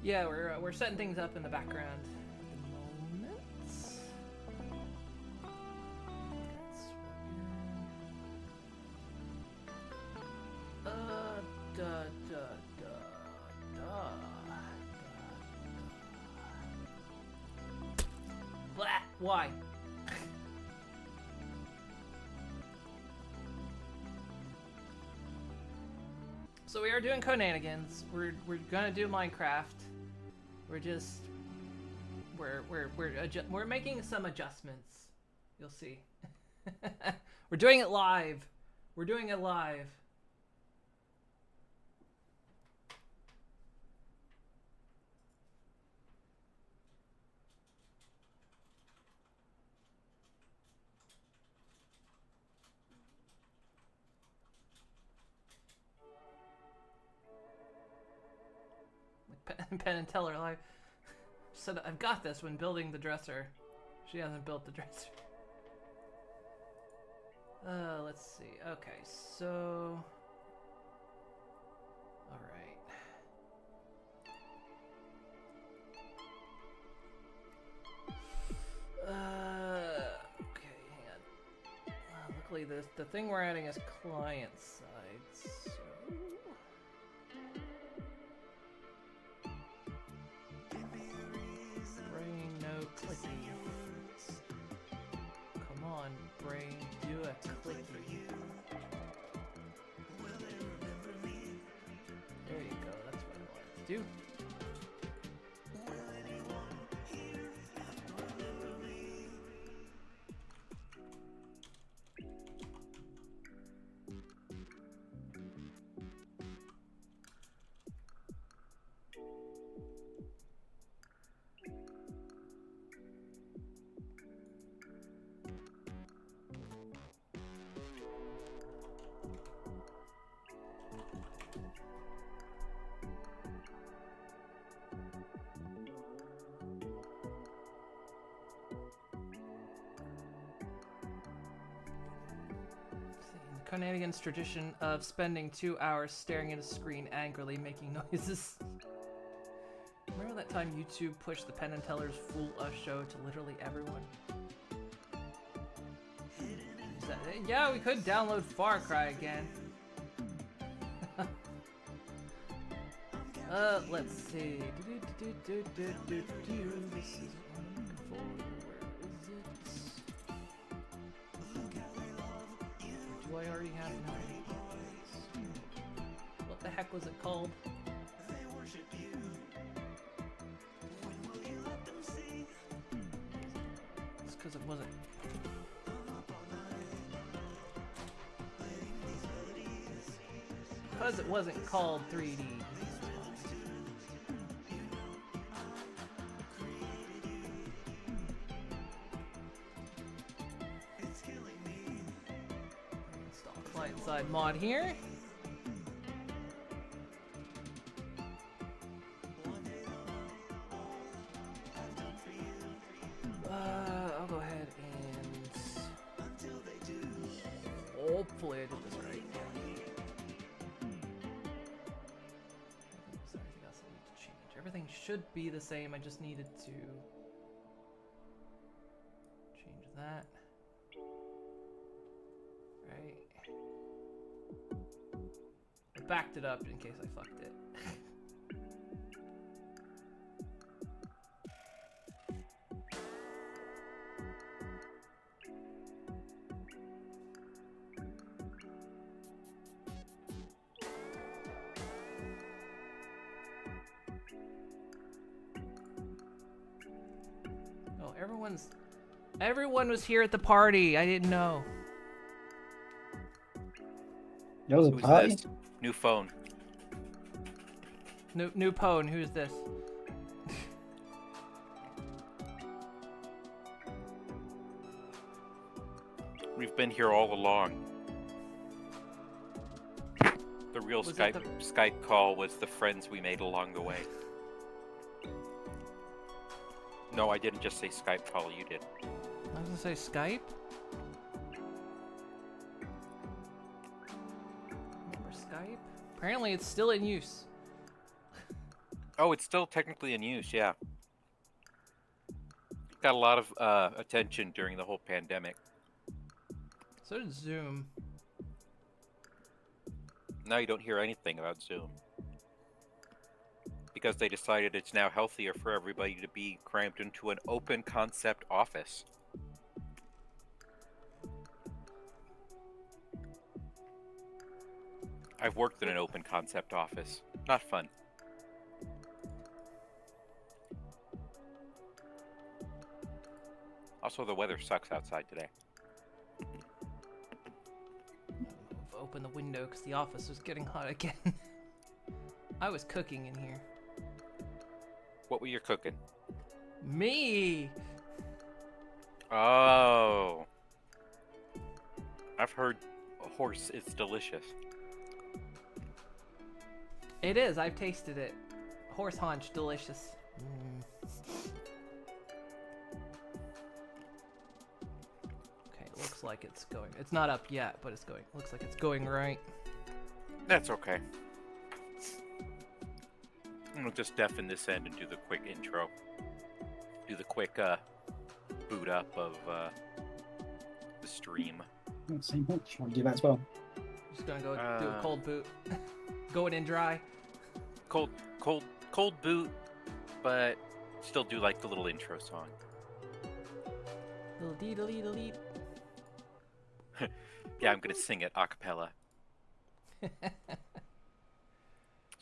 Yeah, we're setting things up in the background at the moment. That's Blah. Why? So we are doing Conanigans. We're gonna do Minecraft. We're making some adjustments. You'll see. We're doing it live. We're doing it live. Penn and Teller live. Said I've got this when building the dresser. She hasn't built the dresser. Let's see. Okay, so all right. Okay, hang on. Luckily, the thing we're adding is client side. So. Brain, no clicking. Come on, brain, do a clicky. There you go, that's what I wanted to do. Conanigan's tradition of spending 2 hours staring at a screen angrily making noises. Remember that time YouTube pushed the Penn and Teller's Fool Us show to literally everyone? Yeah, we could download Far Cry again. Let's see. This is what I'm looking for. Do I already have no? What the heck was it called? It's because it wasn't. Because it wasn't called 3D. Side mod here. I'll go ahead and hopefully I did this right. Anything else I need to change? Everything should be the same. I just needed to change that. Right. I backed it up in case I fucked it. Oh, everyone was here at the party. I didn't know. That was a party? This? New phone. New pwn. Who's this? We've been here all along. The real Skype call was the friends we made along the way. No, I didn't just say Skype call, you did. I was gonna say Skype? Remember Skype? Apparently it's still in use. Oh, it's still technically in use, yeah. Got a lot of attention during the whole pandemic. So did Zoom. Now you don't hear anything about Zoom. Because they decided it's now healthier for everybody to be crammed into an open concept office. I've worked in an open concept office. Not fun. Also, the weather sucks outside today. I've opened the window because the office was getting hot again. I was cooking in here. What were you cooking? Me! Oh. I've heard horse is delicious. It is, I've tasted it. Horse haunch, delicious. Okay, it looks like it's going. It's not up yet, but it's going. Looks like it's going right. That's okay. I'm gonna just deafen this end and do the quick intro. Do the quick boot up of the stream. Same much. I'll do that as well. Just gonna go do a cold boot. Going in dry. Cold boot, but still do like the little intro song. Little dee dee dee dee. Yeah, I'm gonna sing it a cappella. It's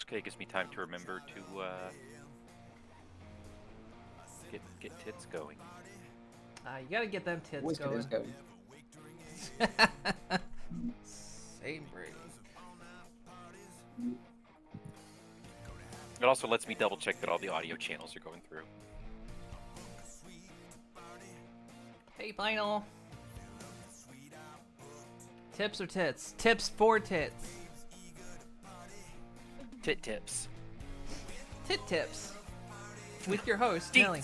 okay, it gives me time to remember to get tits going. You gotta get them tits Always going. get those going. Same brain. It also lets me double check that all the audio channels are going through. Hey, Final. Tips or tits? Tips for tits. Tit tips. Tit tips. With your host, Nelly.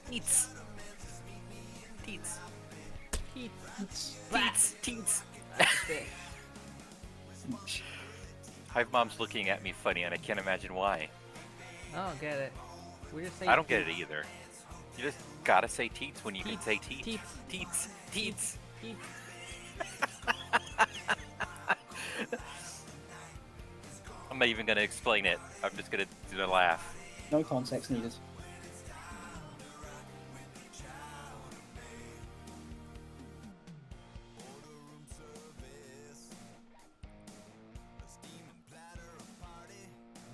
Teats. Teats. Teats. Teats. Teats. That's it. Hive Mom's looking at me funny, and I can't imagine why. I don't get it. We just say I don't get it either. You just gotta say teats when you can say teats. Teats. Teats. Teats. Teats. I'm not even gonna explain it. I'm just gonna do the laugh. No context needed.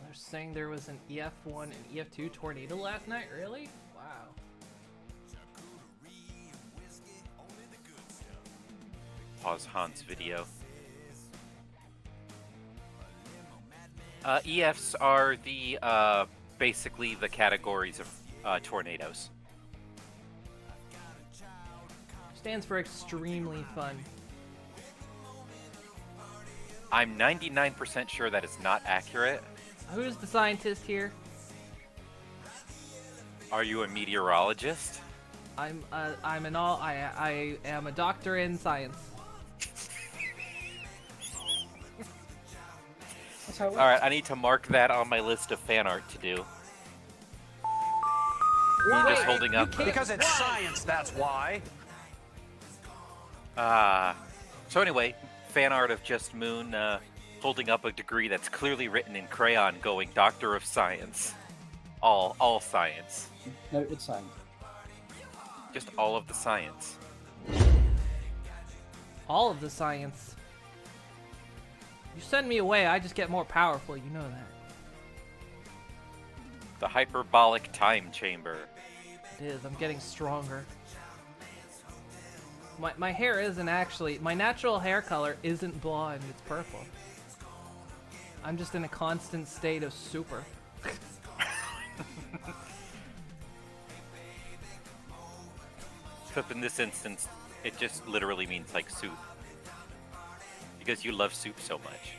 They're saying there was an EF1 and EF2 tornado last night? Really? Wow. Pause Hans video. EFs are the basically the categories of tornadoes. Stands for extremely fun. I'm 99% sure that is not accurate. Who's the scientist here? Are you a meteorologist? I am a doctor in science. That's how it works. Alright, I need to mark that on my list of fan art to do. I'm just holding up. Because it's science, that's why. So anyway, fan art of Just Moon holding up a degree that's clearly written in crayon going Doctor of Science. All science. No, it's science. Just all of the science. All of the science. You send me away, I just get more powerful, you know that. The hyperbolic time chamber. It is, I'm getting stronger. My hair isn't actually, my natural hair color isn't blonde, it's purple. I'm just in a constant state of super. Except in this instance, it just literally means like soup. Because you love soup so much.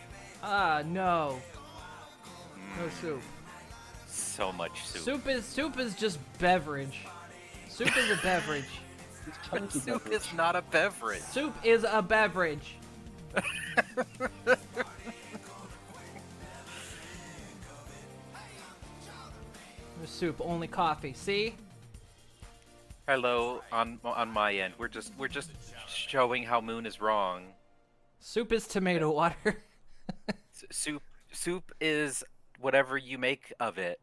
No. No soup. So much soup. Soup is just beverage. Soup is a beverage. It's chunky Soup beverage. is not a beverage. Soup is a beverage. No soup, only coffee. See? Hello, on my end. We're just showing how Moon is wrong. Soup is tomato water. Soup is whatever you make of it.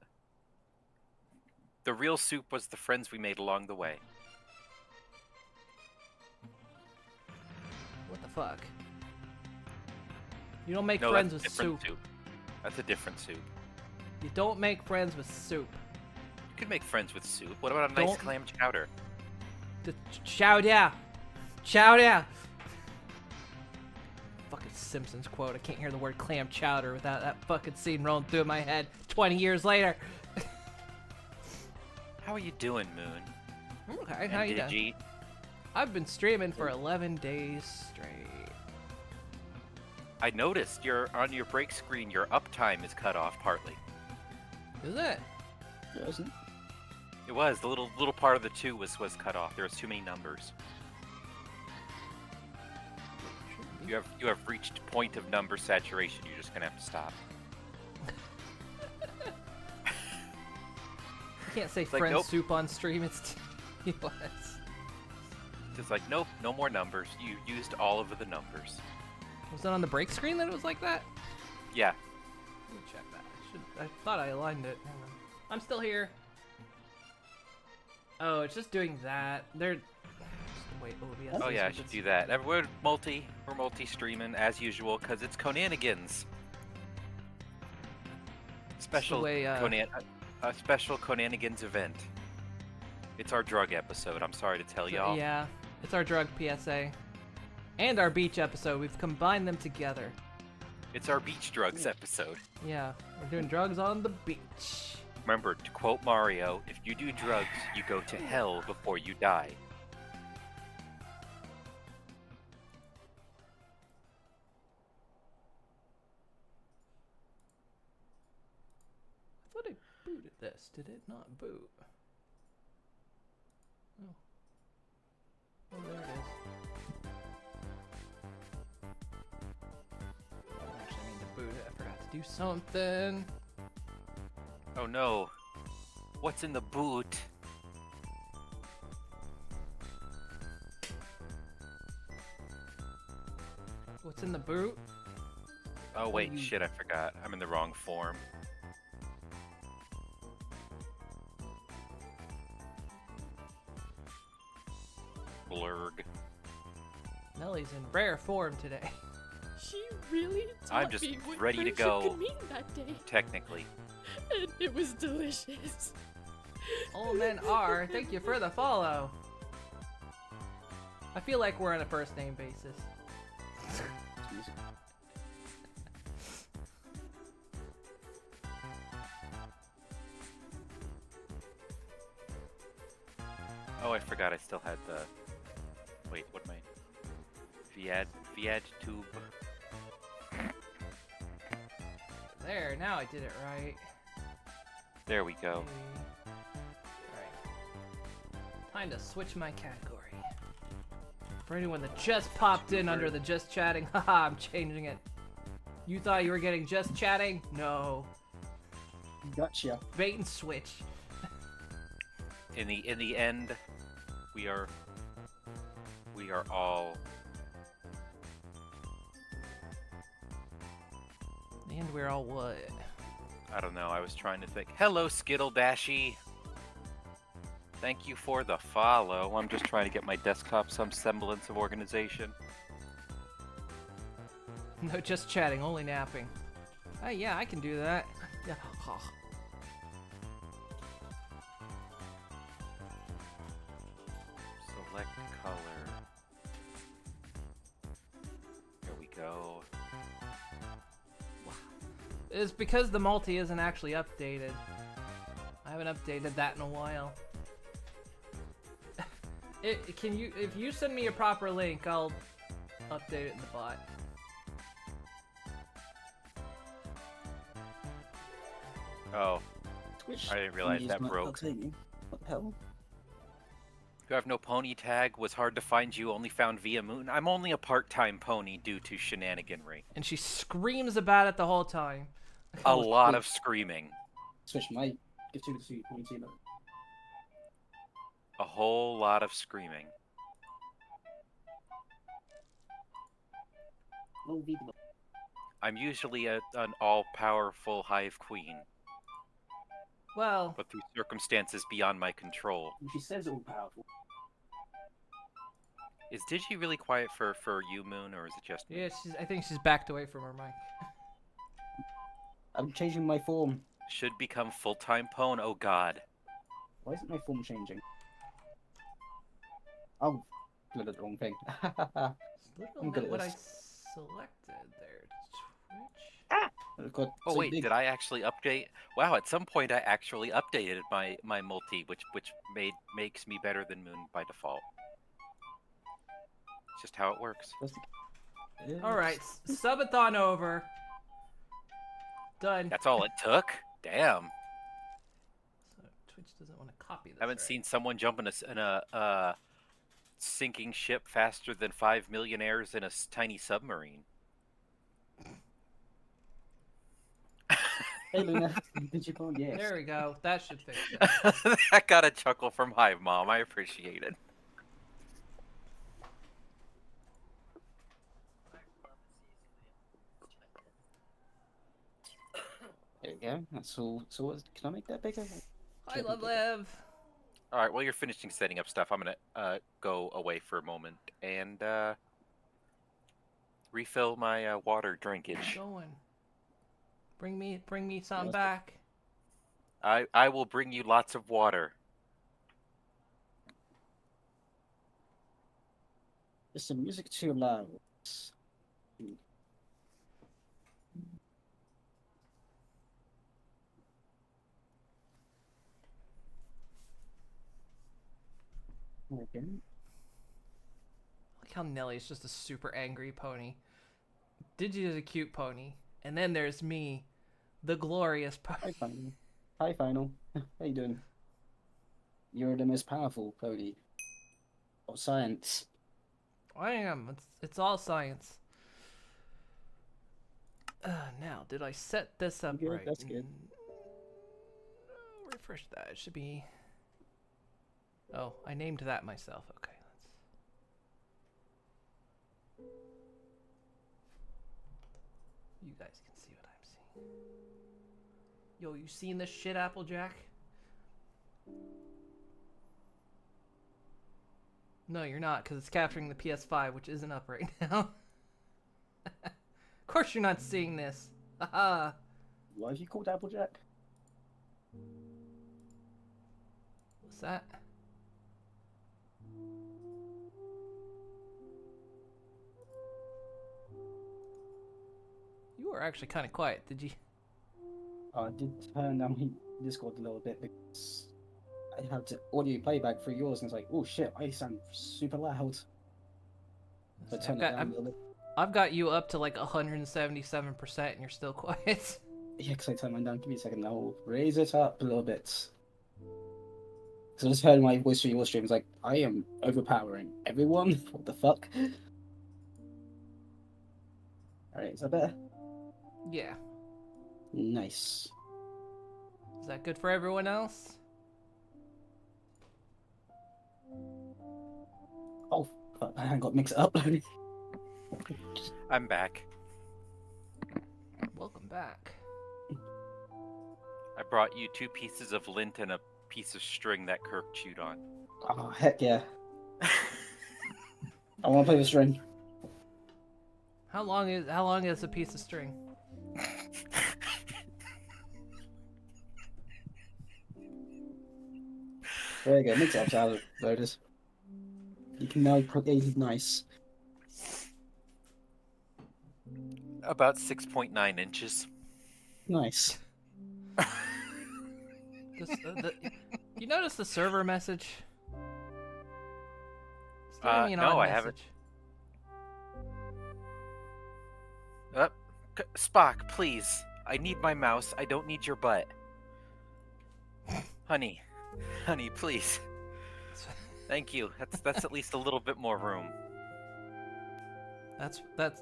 The real soup was the friends we made along the way. What the fuck? You don't make No, friends that's with a different soup. That's a different soup. You don't make friends with soup. You could make friends with soup. What about a nice Don't- clam chowder? Chow down. Chow down. Fucking Simpsons quote. I can't hear the word clam chowder without that fucking scene rolling through my head 20 years later. How are you doing, Moon? Okay, how you doing? Digi? I've been streaming for 11 days straight. I noticed on your break screen, your uptime is cut off partly. Is it? Yeah, isn't it? It was the little part of the 2 was cut off. There was too many numbers. You have reached point of number saturation. You're just gonna have to stop. You can't say It's like, friend nope. soup on stream. It's TOS. Just like, nope, no more numbers. You used all of the numbers. Was it on the break screen that it was like that? Yeah. Let me check that. I thought I aligned it. Hang on. I'm still here. Oh, it's just doing that. They're. Wait, OBS. Oh is yeah, I what should it's- do that. We're multi-streaming as usual because it's Conanigans. Special way, a special Conanigans event. It's our drug episode. I'm sorry to tell y'all. Yeah, it's our drug PSA. And our beach episode. We've combined them together. It's our beach drugs episode. Yeah, we're doing drugs on the beach. Remember, to quote Mario, if you do drugs, you go to hell before you die. I thought I booted this. Did it not boot? Oh. Oh, there it is. I don't actually mean to boot it. I forgot to do something. Oh no. What's in the boot? What's in the boot? Oh wait, you- shit, I forgot. I'm in the wrong form. Blurg. Nellie's in rare form today. She really I'm taught just me what ready to friendship go. could mean that day, Technically. and it was delicious. All men are. Thank you for the follow. I feel like we're on a first name basis. Jeez. Oh, I forgot I still had the... Wait, what am I... Viad tube. There, now I did it right. There we go. Alright. Time to switch my category. For anyone that just popped in under the just chatting, haha, I'm changing it. You thought you were getting just chatting? No. Gotcha. Bait and switch. In the end, we are all... And we're all what? I don't know, I was trying to think. Hello, Skittle Dashy! Thank you for the follow. I'm just trying to get my desktop some semblance of organization. No, just chatting, only napping. Oh yeah, I can do that. Yeah. Select color. There we go. It's because the multi isn't actually updated. I haven't updated that in a while. If you send me a proper link, I'll update it in the bot. Oh, Twitch. I didn't realize Jeez, that not broke. updating. What the hell? You have no pony tag, was hard to find you, only found via Moon. I'm only a part-time pony due to shenaniganry. And she screams about it the whole time. A lot of screaming. Switch my getötet von Thema. A whole lot of screaming. No video. I'm usually an all-powerful hive queen, Well, but through circumstances beyond my control. She says all powerful. Is Digi really quiet for you, Moon, or is it just me? yeah, I think she's backed away from her mic. I'm changing my form. Should become full-time pwn, oh god. Why isn't my form changing? Oh, look at the wrong thing. I'm good at What I this. selected there. Twitch. I've got Oh so wait, big. did I actually update? Wow, at some point I actually updated my multi, which makes me better than Moon by default. It's just how it works. Alright, subathon over. Done. That's all it took? Damn. So Twitch doesn't want to copy this. Haven't right? seen someone jump in a sinking ship faster than 5 millionaires in a tiny submarine. Hey Luna, did you phone? Yes. There we go. That should fix it. That got a chuckle from Hive Mom. I appreciate it. There we go. That's all. So what? Can I make that bigger? Hi, Love Lev. All right, while you're finishing setting up stuff, I'm gonna go away for a moment and refill my water drinkage. Going. Bring me some Yes. back. I will bring you lots of water. Is the music too loud? Okay. Look how Nelly's just a super angry pony. Digi is a cute pony. And then there's me, the glorious Hi, pony. Final. Hi, Final. How you doing? You're the most powerful pony of science. I am. It's all science. Now, did I set this up Good, right? that's good. Refresh that. It should be... Oh, I named that myself. Okay, let's... You guys can see what I'm seeing. Yo, you seen this shit, Applejack? No, you're not, because it's capturing the PS5, which isn't up right now. Of course you're not seeing this. Haha. Why have you called Applejack? What's that? You were actually kind of quiet, did you? I did turn down my Discord a little bit because I had to audio playback through yours, and it's like, oh shit, I sound super loud. So I turned it down a little bit. I've got you up to like 177% and you're still quiet. Yeah, because I turned mine down. Give me a second. I'll raise it up a little bit. Because I just heard my voice through your stream. It's like, I am overpowering everyone. What the fuck? Alright, is that better? Yeah. Nice. Is that good for everyone else? Oh, fuck, I got mixed up. I'm back. Welcome back. I brought you 2 pieces of lint and a piece of string that Kirk chewed on. Oh, heck yeah. I want to play the string. How long is a piece of string? There you go, mix it up, loaders. You can now put it nice. About 6.9 inches. Nice. You notice the server message? It's giving me an no, odd I haven't. message. Spock, please. I need my mouse. I don't need your butt. Honey, please. Thank you. That's at least a little bit more room. That's what.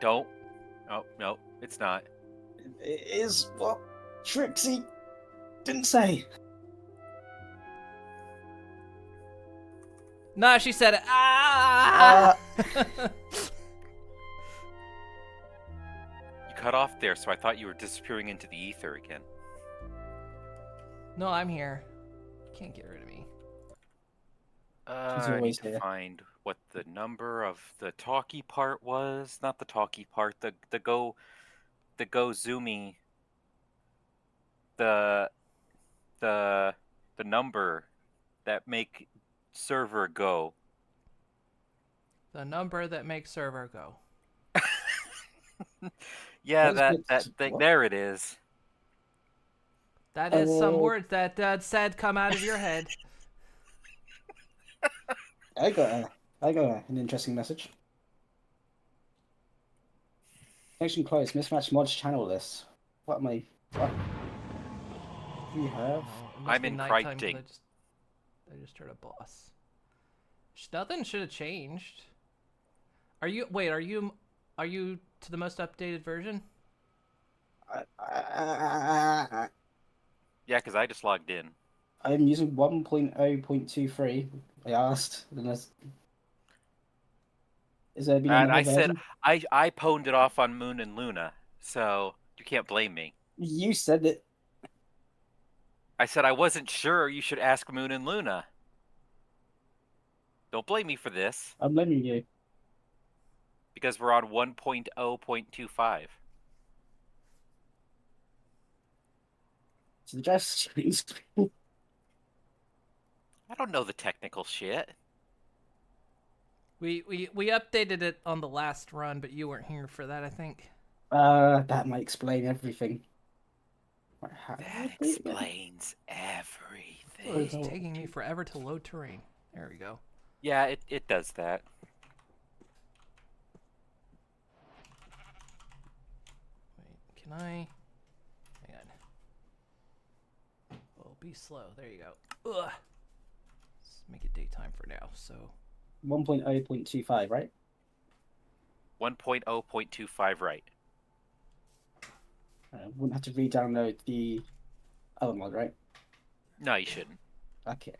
Don't. Oh no, it's not. It is what? Trixie didn't say. Nah, she said it. Ah! You cut off there, so I thought you were disappearing into the ether again. No, I'm here. You can't get rid of me. She's I need always to here. find what the number of the talkie part was. Not the talkie part. The go zoomy. The the number that make server go. The number that makes server go. Yeah, That's that good. thing. What? There it is. That is some Uh, words that said come out of your head. I got an interesting message. Connection closed. Mismatched mods channel list. What am I? What? Do you have? It must I'm be in nighttime 'cause Crichton. I just heard a boss. Nothing should have changed. Are you to the most updated version? Yeah, because I just logged in. I'm using 1.0.23. I asked. Is there been And another I said version? I pwned it off on Moon and Luna, so you can't blame me. You said it. I said I wasn't sure. You should ask Moon and Luna. Don't blame me for this, I'm blaming you. because we're on 1.0.25. So the dress changed. I don't know the technical shit. We updated it on the last run, but you weren't here for that, I think. That might explain everything. That explains everything. It's taking me forever to load terrain. There we go. Yeah, it does that. Wait, can I? Hang on. Oh, be slow. There you go. Ugh. Let's make it daytime for now. So 1.0.25, right? 1.0.25, right? Wouldn't have to re-download the other mod, right? No, you shouldn't. Okay.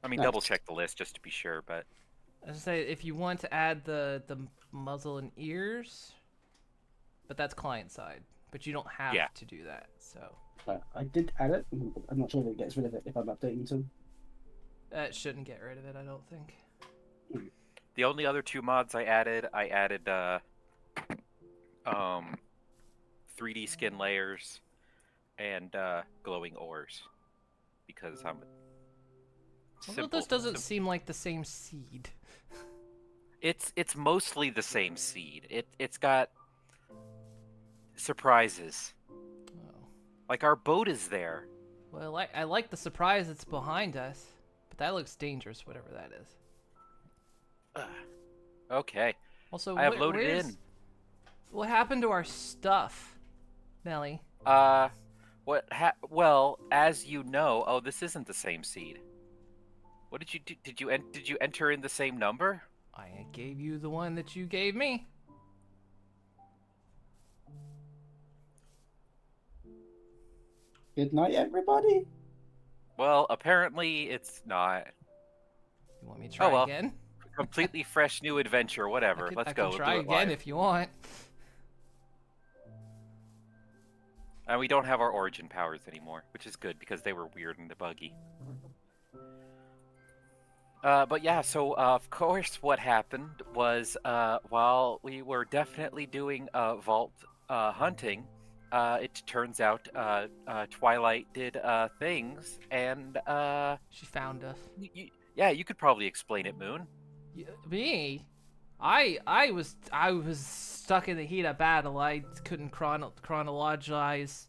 I mean, Nice. double check the list just to be sure, but as I say, if you want to add the muzzle and ears, but that's client side. But you don't have Yeah. to do that. So I did add it. I'm not sure if it gets rid of it if I'm updating them. that shouldn't get rid of it, I don't think. the only other two mods I added 3D skin layers and glowing ores, because I'm Although this doesn't seem like the same seed. It's mostly the same seed. It's got surprises. Oh. Like our boat is there. Well, I like the surprise that's behind us, but that looks dangerous, whatever that is. Okay. Also, I have loaded in. What happened to our stuff, Nelly? Well, as you know, oh, this isn't the same seed. What did you do? Did you enter in the same number? I gave you the one that you gave me. Good night, everybody. Well, apparently it's not. You want me to try well. again? Completely fresh new adventure, whatever. Let's go. I can We'll try do it again live. if you want. And we don't have our origin powers anymore, which is good because they were weird and buggy. But yeah, so of course what happened was while we were definitely doing vault hunting, it turns out Twilight did things, and She found us. yeah, you could probably explain it, Moon. Me? I was stuck in the heat of battle. I couldn't chronologize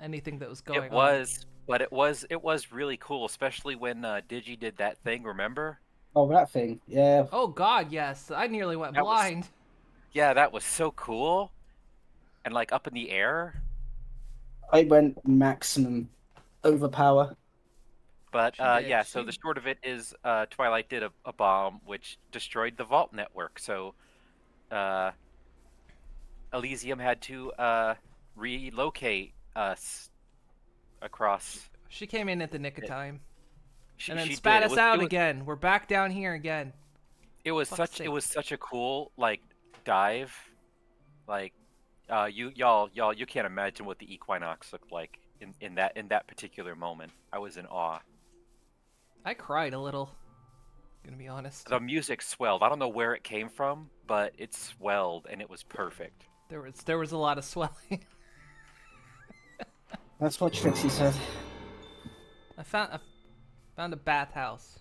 anything that was going on. But it was really cool, especially when Digi did that thing. Remember? Oh, that thing. Yeah. Oh God, yes! I nearly went blind. Yeah, that was so cool, and like up in the air. I went maximum overpower. But yeah, so She- the short of it is Twilight did a bomb which destroyed the vault network. So Elysium had to relocate us across. She came in at the nick of It- time. She, And then she spat did. us out again. We're back down here again. It was Fuck's such sake. it was such a cool like dive. Like you can't imagine what the Equinox looked like in that particular moment. I was in awe. I cried a little. Gonna be honest. The music swelled. I don't know where it came from, but it swelled and it was perfect. There was a lot of swelling. That's what Trixie said. I found a bathhouse.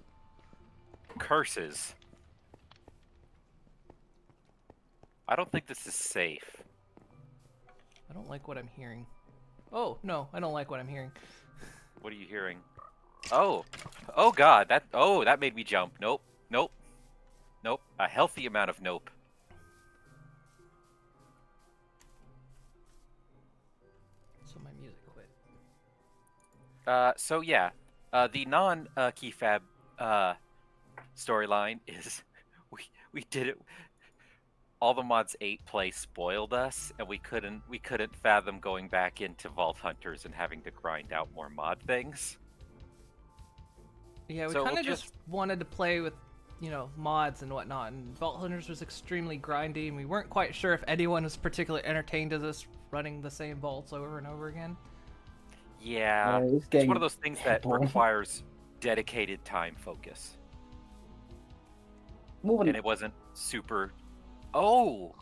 Curses. I don't think this is safe. I don't like what I'm hearing. Oh no, I don't like what I'm hearing. What are you hearing? Oh God, that made me jump. Nope. A healthy amount of nope. So my music quit. So yeah, the non-keyfab storyline is we did it. All the mods 8 play spoiled us, and we couldn't fathom going back into Vault Hunters and having to grind out more mod things. Yeah, we So kind of we'll just wanted to play with, mods and whatnot. And Vault Hunters was extremely grindy, and we weren't quite sure if anyone was particularly entertained as us running the same vaults over and over again. Yeah, it's it's one of those things that boring. requires dedicated time focus, Moving. and it wasn't super. Oh.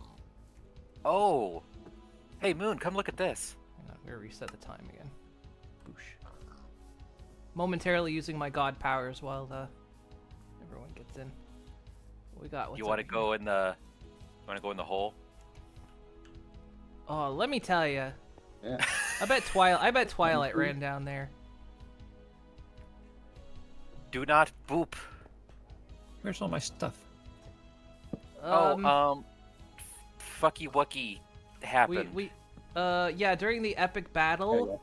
Hey, Moon, come look at this. Hang on, we're gonna reset the time again. Boosh. Momentarily using my god powers while everyone gets in. What we got? What's You want to over go in the? You want to go in the hole? Oh, let me tell you. Yeah. I bet Twilight ran down there. Do not boop. Where's all my stuff? Fucky wucky happened. Yeah, during the epic There you battle go.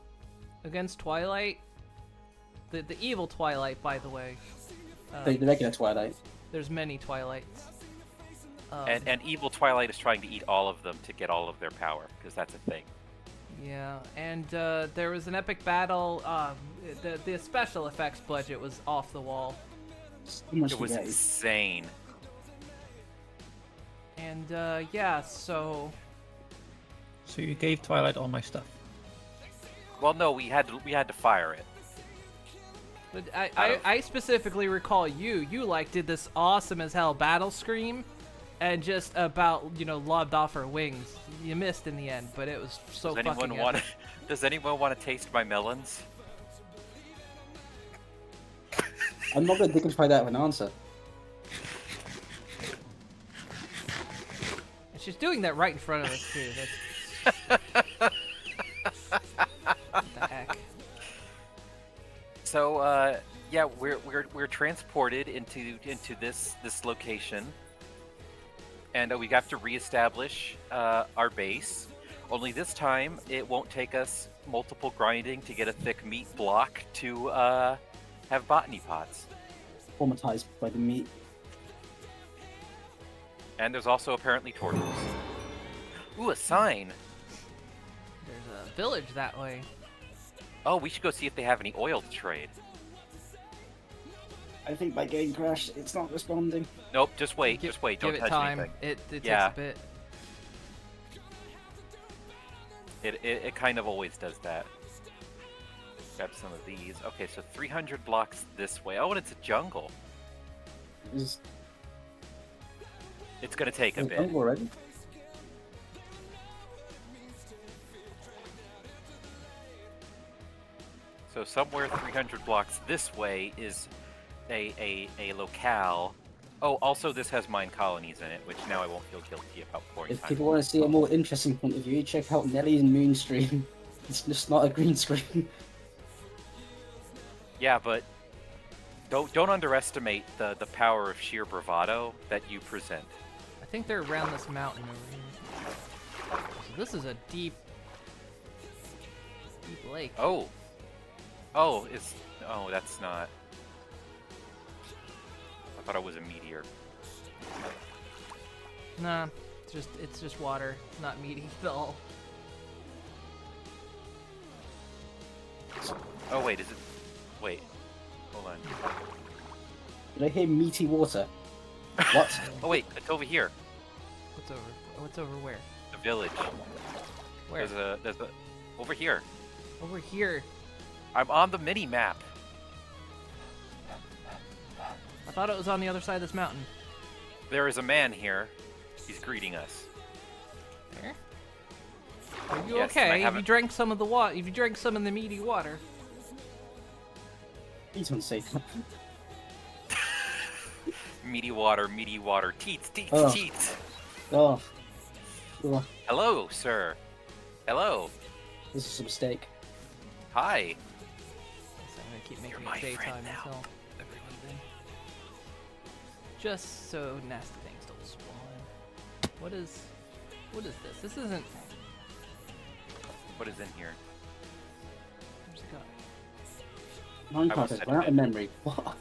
against Twilight, the evil Twilight, by the way. The regular Twilight. There's many Twilights. And evil Twilight is trying to eat all of them to get all of their power, because that's a thing. Yeah, and there was an epic battle. The special effects budget was off the wall, So much It was spaghetti. insane. and yeah, so So you gave Twilight all my stuff. Well, no, we had to fire it. but I specifically recall you like did this awesome as hell battle scream, and just about lobbed off her wings. You missed in the end, but it was so Does fucking anyone want? epic. Does anyone want to taste my melons? I'm not going to dignify that with an answer. And she's doing that right in front of us too. That's... what the heck? So yeah, we're transported into this location, and we have to reestablish our base. Only this time, it won't take us multiple grinding to get a thick meat block to have botany pots. Traumatized by the meat. And there's also apparently tortoise. Ooh, a sign. There's a village that way. Oh, we should go see if they have any oil to trade. I think my game crashed. It's not responding. Nope, just wait, Give- just wait. Give Don't it touch time. anything. It Yeah. takes a bit. It kind of always does that. Grab some of these. Okay, so 300 blocks this way. Oh, and it's a jungle. Is It's gonna take a it bit. already? So somewhere 300 blocks this way is a locale. Oh, also this has mine colonies in it, which now I won't feel guilty about pouring If time. people want to see a more interesting point of view, check out Nellie's moon stream. It's just not a green screen. Yeah, but don't underestimate the power of sheer bravado that you present. I think they're around this mountain over here. So this is a deep lake. Oh, that's not. I thought it was a meteor. Nah, it's just water, not meaty at all. Oh wait, is it? Wait, hold on. Did I hear meaty water? What? Oh wait, it's over here. What's over? What's over where? The village. Where? There's a over here. Over here. I'm on the mini map. I thought it was on the other side of this mountain. There is a man here. He's greeting us. There. Are you Yes, and I okay? If you haven't- drank some of the water, if you drank some of the meaty water. Please don't say that. Meaty water, meaty water. Teats, teats, Oh. teats. Oh. Oh, Hello, sir. Hello. this is a mistake. Hi. So I'm gonna keep making my it friend daytime now. until everyone's in. Just so nasty things don't spawn. What is this? This isn't. What is in here? Where's it going? Minecraft almost has said run out it. of memory. What?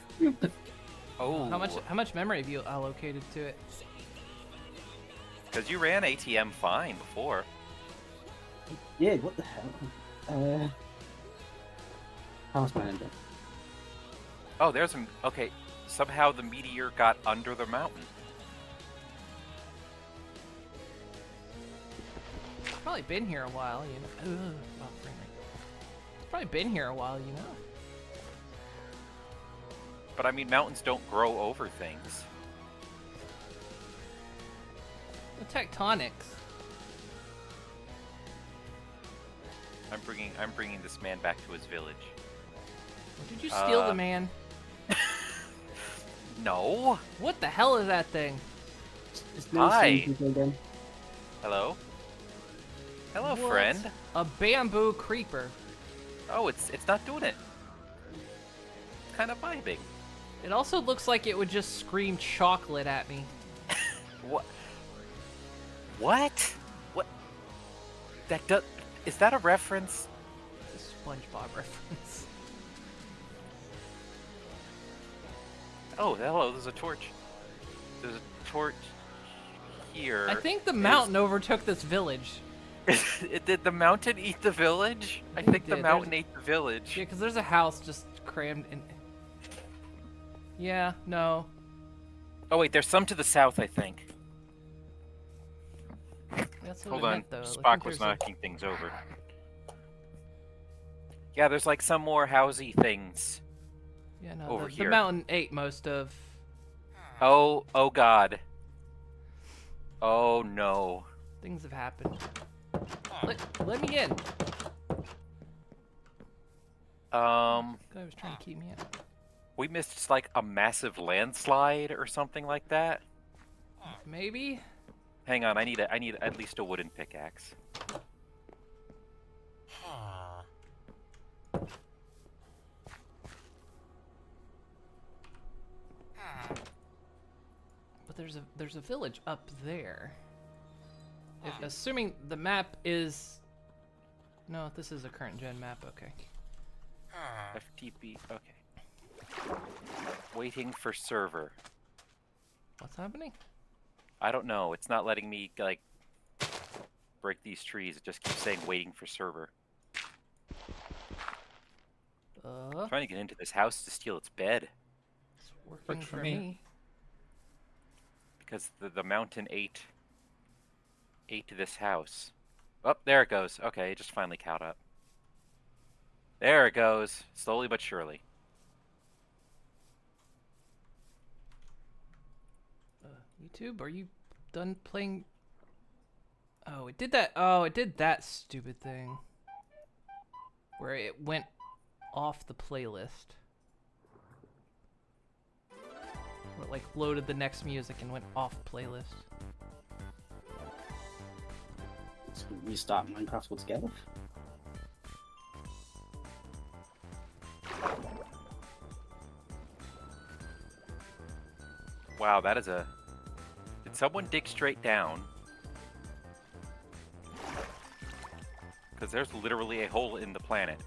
Oh. How much memory have you allocated to it? Because you ran ATM fine before. Yeah, what the hell? How's my ending? Oh, there's some. Okay, somehow the meteor got under the mountain. It's probably been here a while, you know. Oh, frame rate. It's probably been here a while, you know. But I mean, mountains don't grow over things. The tectonics. I'm bringing this man back to his village. Did you steal the Uh, man? No. What the hell is that thing? It's no Hi. seeing people again. Hello. Hello, What? friend. A bamboo creeper. Oh, it's not doing it. It's kind of vibing. It also looks like it would just scream chocolate at me. What? What? What? That does. Is that a reference? It's a SpongeBob reference. Oh, hello. There's a torch. There's a torch here. I think the mountain overtook this village. Did the mountain eat the village? I think it think the did. mountain ate the village. Yeah, because there's a house just crammed in. Yeah, no. Oh wait, there's some to the south, I think. That's what Hold it on, meant, though. I Spock think was there's a- knocking things over. Yeah, there's like some more housey things. Yeah, no. over The here. mountain ate most of. Oh God. Oh no. Things have happened. Let me in. Guy was trying to keep me out. We missed like a massive landslide or something like that. Maybe. Hang on, I need at least a wooden pickaxe. But there's a village up there. Assuming the map is. No, this is a current gen map. Okay. FTP. Okay. Waiting for server. What's happening? I don't know. It's not letting me like break these trees. It just keeps saying waiting for server. I'm trying to get into this house to steal its bed It's working Works for for me. me. because the mountain ate this house. Oh, there it goes. Okay, it just finally caught up. There it goes, slowly but surely. YouTube, are you done playing? Oh, it did that. Oh, it did that stupid thing where it went off the playlist. Where it like loaded the next music and went off playlist. Let's restart Minecraft altogether. Wow, that is a... Did someone dig straight down? Because there's literally a hole in the planet.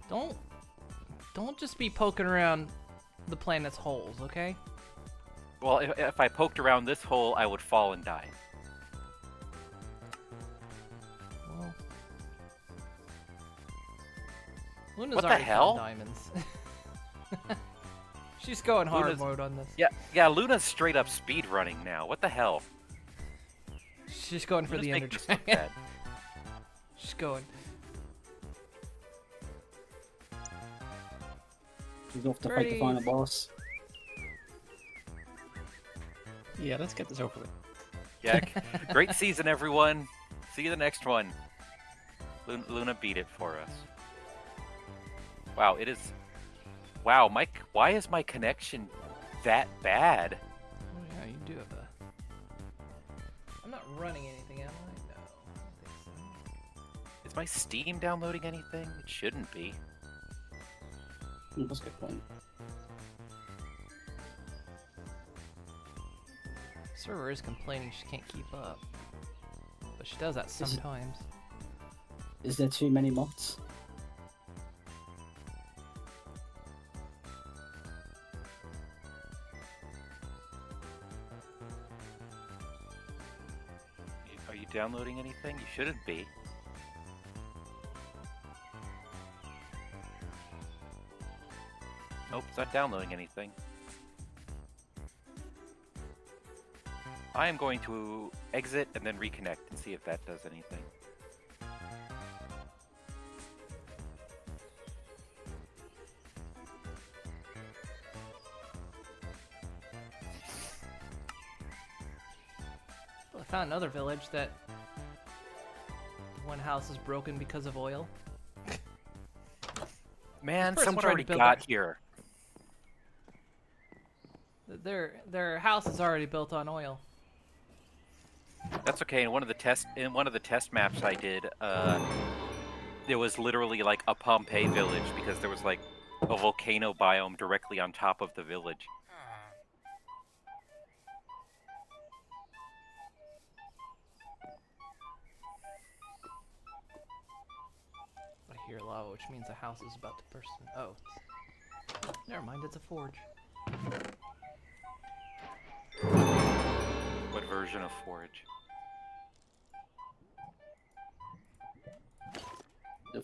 Don't just be poking around the planet's holes, okay? Well, if I poked around this hole, I would fall and die. Well, Luna's What the already hell? found diamonds. She's going hard Luna's- mode on this. Yeah, Luna's straight up speed running now. What the hell? She's going for Luna's the Ender making us look Dragon. bad. She's going. She's off to fight Pretty- the final boss. Yeah, let's get this over with. Yeah, great season, everyone. See you the next one. Luna beat it for us. Wow, it is. Wow, Mike. Why is my connection that bad? Oh yeah, you do have a. I'm not running anything, am I? No. I don't think so. Is my Steam downloading anything? It shouldn't be. That's a good point. Server is complaining she can't keep up, but she does that sometimes. Is there too many mods? Are you downloading anything? You shouldn't be. Nope, it's not downloading anything. I am going to exit and then reconnect and see if that does anything. Well, I found another village that one house is broken because of oil. Man, person someone tried to already build got their- here. Their house is already built on oil. That's okay. In one of the test maps I did, there was literally like a Pompeii village because there was like a volcano biome directly on top of the village. I hear lava, which means a house is about to burst. Oh, never mind. It's a forge. What version of Forge? The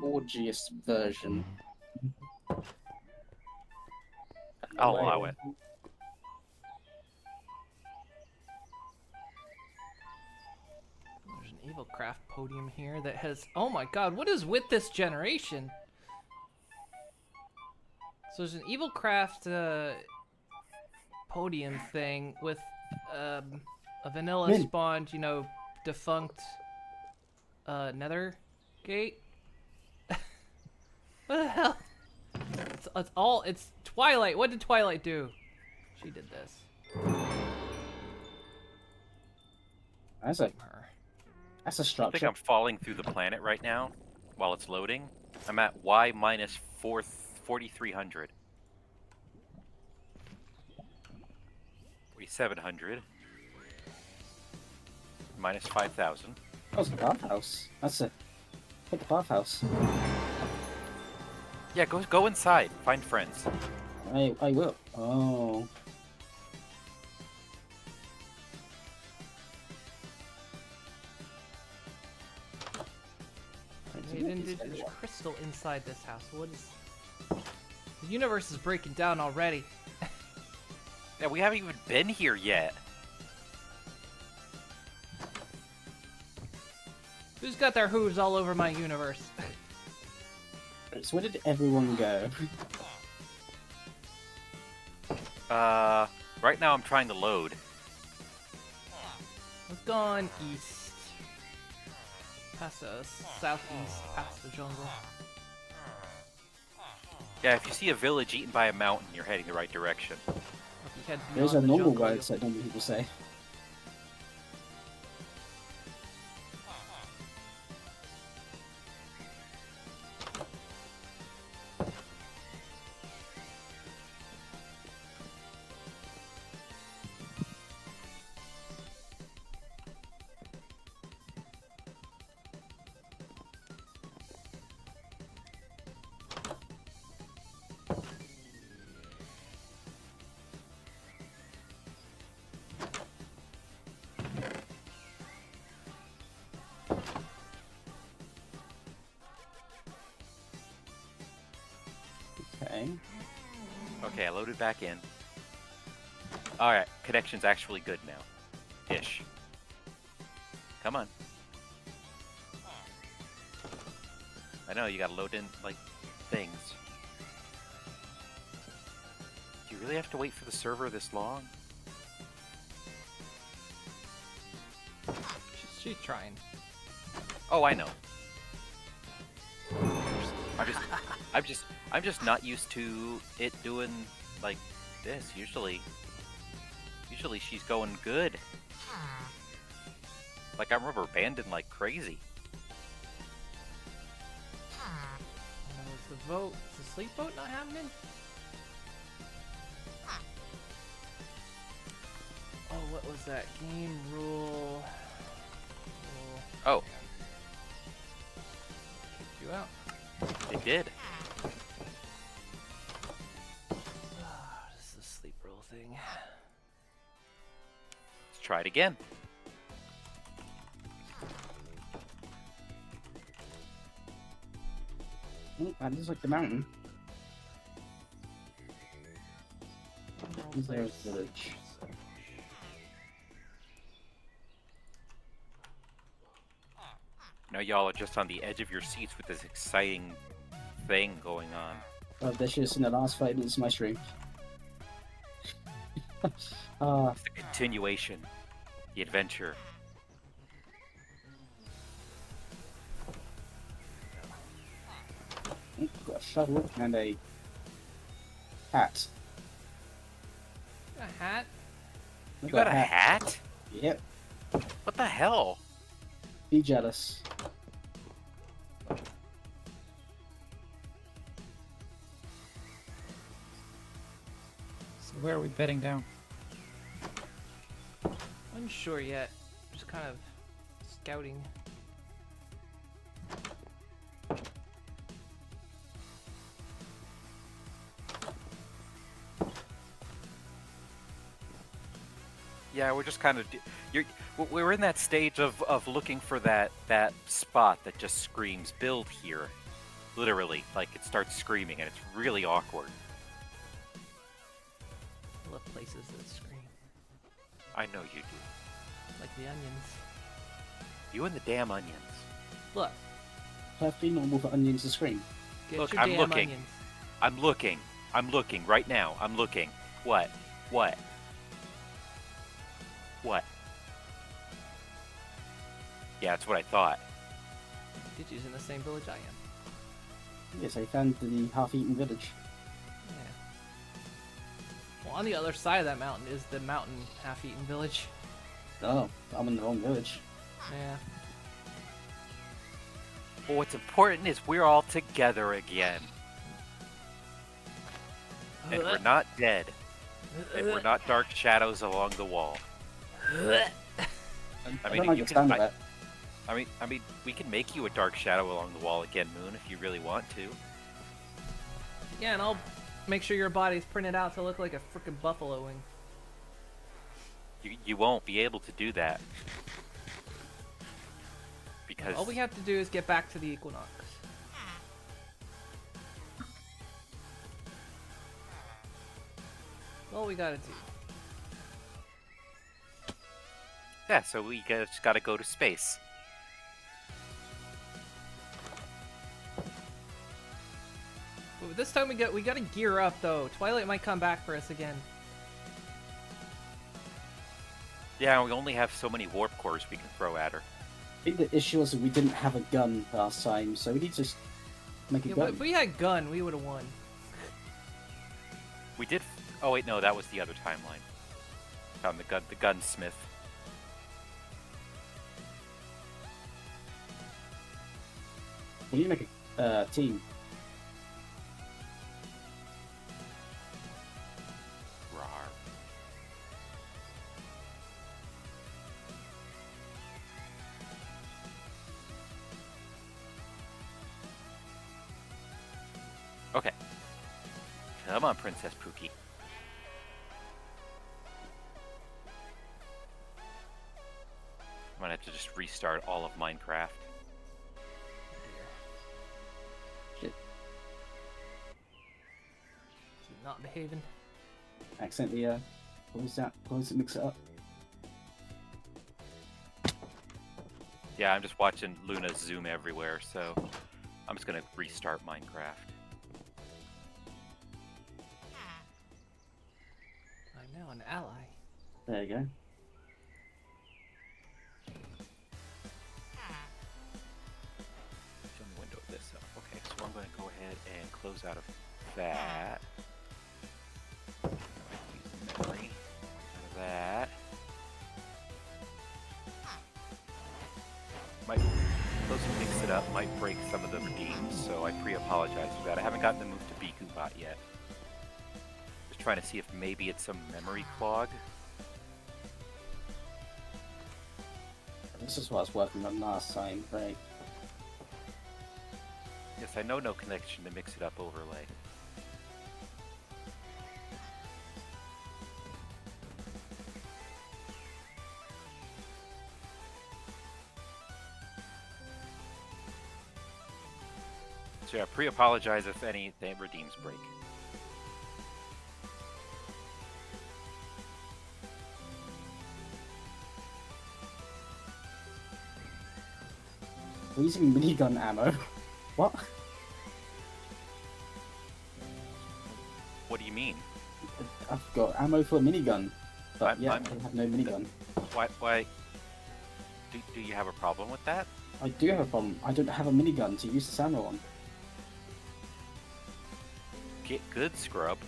forgiest version. I'll allow it. There's an evil craft podium here that has. Oh my god, what is with this generation? So there's an evil craft podium thing with a vanilla Min. spawned, you know, defunct nether gate. What the hell? It's Twilight. What did Twilight do? She did this. That's a Her. a I think structure. I'm falling through the planet right now while it's loading. I'm at Y minus 4,300. 4,700. Minus 5,000. That was a bathhouse. That's a hit the bathhouse. Yeah, go inside. Find friends. I will. Oh. There's crystal inside this house. What is? The universe is breaking down already. Yeah, we haven't even been here yet. Who's got their hooves all over my universe? So where did everyone go? Right now I'm trying to load. We've gone east. Past us, southeast, past the jungle. Yeah, if you see a village eaten by a mountain, you're heading the right direction. If you head Those beyond are the normal jungle, words that normal people say. fine. Okay, I loaded back in. Alright, connection's actually good now. Ish. Come on. I know, you gotta load in, like, things. Do you really have to wait for the server this long? She's trying. Oh, I know. I'm just not used to it doing like this. Usually she's going good. Like I'm rubber banding like crazy. Is the vote? Is the sleep vote not happening? Oh, what was that game rule? Oh, Kicked you out. it did. This is a sleep rule thing. Let's try it again. Oh, that looks like the mountain. There's the village. Now y'all are just on the edge of your seats with this exciting thing going on. Oh, they should have seen the last 5 minutes of my stream. It's the continuation, the adventure. Got a shovel and a hat. A hat? You got a hat? Yep. What the hell? Be jealous. So where are we bedding down? Unsure yet. Just kind of scouting. Yeah, we're just kind of we're in that stage of looking for that spot that just screams build here. Literally, like it starts screaming and it's really awkward. I love places that scream. I know you do. Like the onions. You and the damn onions. Look, Perfectly normal for onions to scream. get Look, your I'm damn looking. onions. I'm looking. I'm looking right now. I'm looking. What? What? What? Yeah, that's what I thought. Did you in the same village I am? Yes, I found the half-eaten village. Yeah. Well, on the other side of that mountain is the mountain half-eaten village. Oh, I'm in the wrong village. Yeah. But what's important is we're all together again. And we're not dead. And we're not dark shadows along the wall. I mean, don't you understand can- that. I mean, we can make you a dark shadow along the wall again, Moon, if you really want to. Yeah, and I'll make sure your body's printed out to look like a freaking buffalo wing. You won't be able to do that. Because All we have to do is get back to the Equinox. All we gotta do. yeah, so we just gotta go to space. Ooh, this time we gotta gear up though. Twilight might come back for us again. Yeah, we only have so many warp cores we can throw at her. I think the issue was that we didn't have a gun last time, so we need to just make a Yeah, gun. but if we had gun, we would have won. We did. Oh wait, no, that was the other timeline. Found the gunsmith. We need to make a team. Rawr. Okay. Come on, Princess Pookie. I'm gonna have to just restart all of Minecraft. Shit. not behaving. Accidentally close it, mix it up. Yeah, I'm just watching Luna zoom everywhere, so I'm just gonna restart Minecraft. I'm now an ally. There you go. Show me window this up. Okay, so I'm gonna go ahead and close out of that. Use memory out of that. Might close and mix it up. Might break some of the redeems, so I pre-apologize for that. I haven't gotten the move to Bikubot yet. Just trying to see if maybe it's some memory clog. This is what I was working on last time, right? Yes, I know no connection to mix it up overlay. So yeah, pre-apologize if anything redeems break. We're using minigun ammo. What? What do you mean? I've got ammo for a minigun. But yeah, I I'm- have no minigun. Why? Do you have a problem with that? I do have a problem. I don't have a minigun to use this ammo on. Get good, scrub.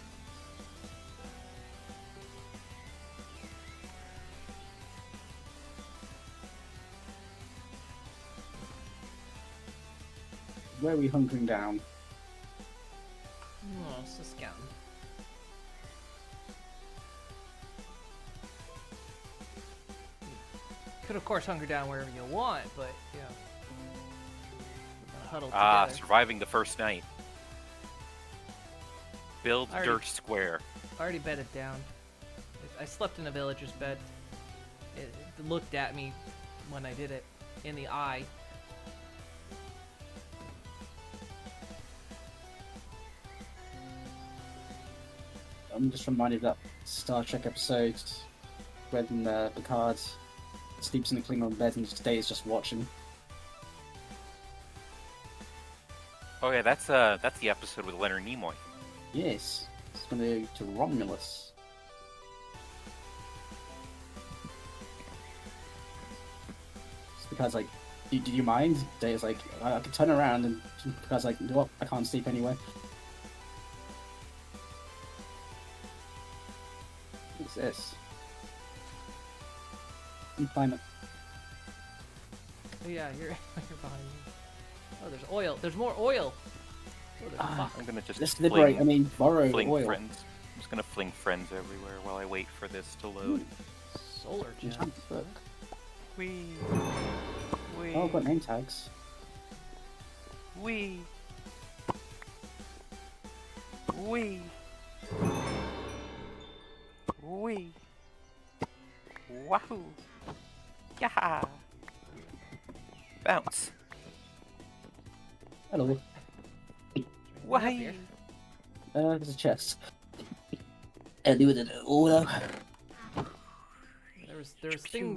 Where are we hunkering down? Oh, it's just scouting. Could of course hunker down wherever you want, but you know, we're gonna huddle Ah, together. surviving the first night. Build Already- dirt square. Already bedded down. I slept in a villager's bed. It looked at me when I did it in the eye. I'm just reminded of that Star Trek episode when Picard sleeps in the Klingon bed and stays just watching. Oh yeah, that's the episode with Leonard Nimoy. Yes, it's going to go to Romulus. It's because like, do you mind? Data's like, I can turn around, and Picard's like, you know what? I can't sleep anyway. What's this? New climate. Oh, yeah, you're you're behind me. Oh, there's oil. There's more oil. Oh, there's Ah. fuck. I'm gonna just Let's liberate. I mean, borrow fling oil. friends. I'm just gonna fling friends everywhere while I wait for this to load. Solar Just gem. book. Wee. Wee. Oh, I've got name tags. Wee. Wee. Wee. Wahoo. Yeah. Bounce. Hello. What up here? There's a chest. Hello, order.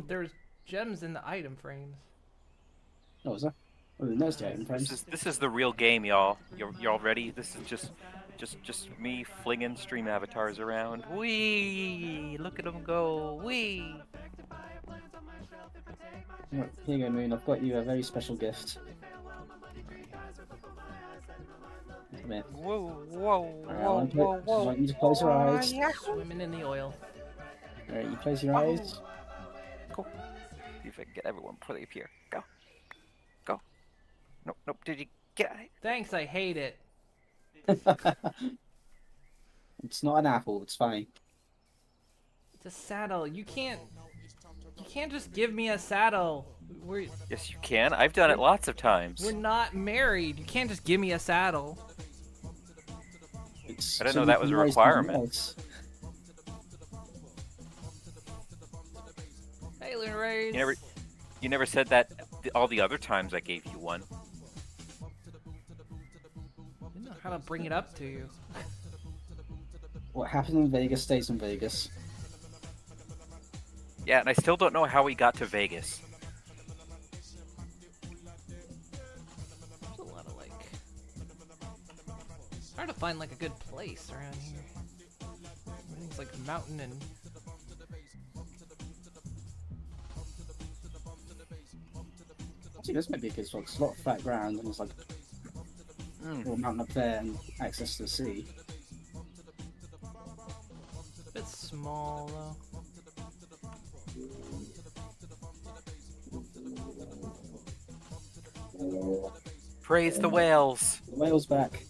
There was gems in the item frames. Oh, was that? Oh, there's the item frames. This is the real game, y'all. Y'all ready? This is just me flinging stream avatars around. Wee! Look at them go. Wee! Right, here you go, Moon. I've got you a very special gift. Come here. Whoa! Whoa! Alright, Whoa! Whoa! I want you to close your eyes. Swimming in the oil. Alright, you close your eyes. Go. See if I can get everyone before they appear. Go. Go. Nope. Nope. Did you get it? Thanks, I hate it. It's not an apple. It's fine. It's a saddle. You can't just give me a saddle. We're Yes, you can. I've done it lots of times. we're not married. You can't just give me a saddle. It's I didn't so know you that was can a raise something requirement. else. Hey, Lunar Rays. You never said that all the other times I gave you one. I didn't know how to bring it up to you. What happens in Vegas stays in Vegas. Yeah, and I still don't know how we got to Vegas. There's a lot of like. It's hard to find like a good place around here. Everything's like mountain and. See, this might be a good spot. 'Cause it's a lot of flat ground, and it's like a little mountain up there and access to the sea. A bit small though. Praise the whales. The whale's back.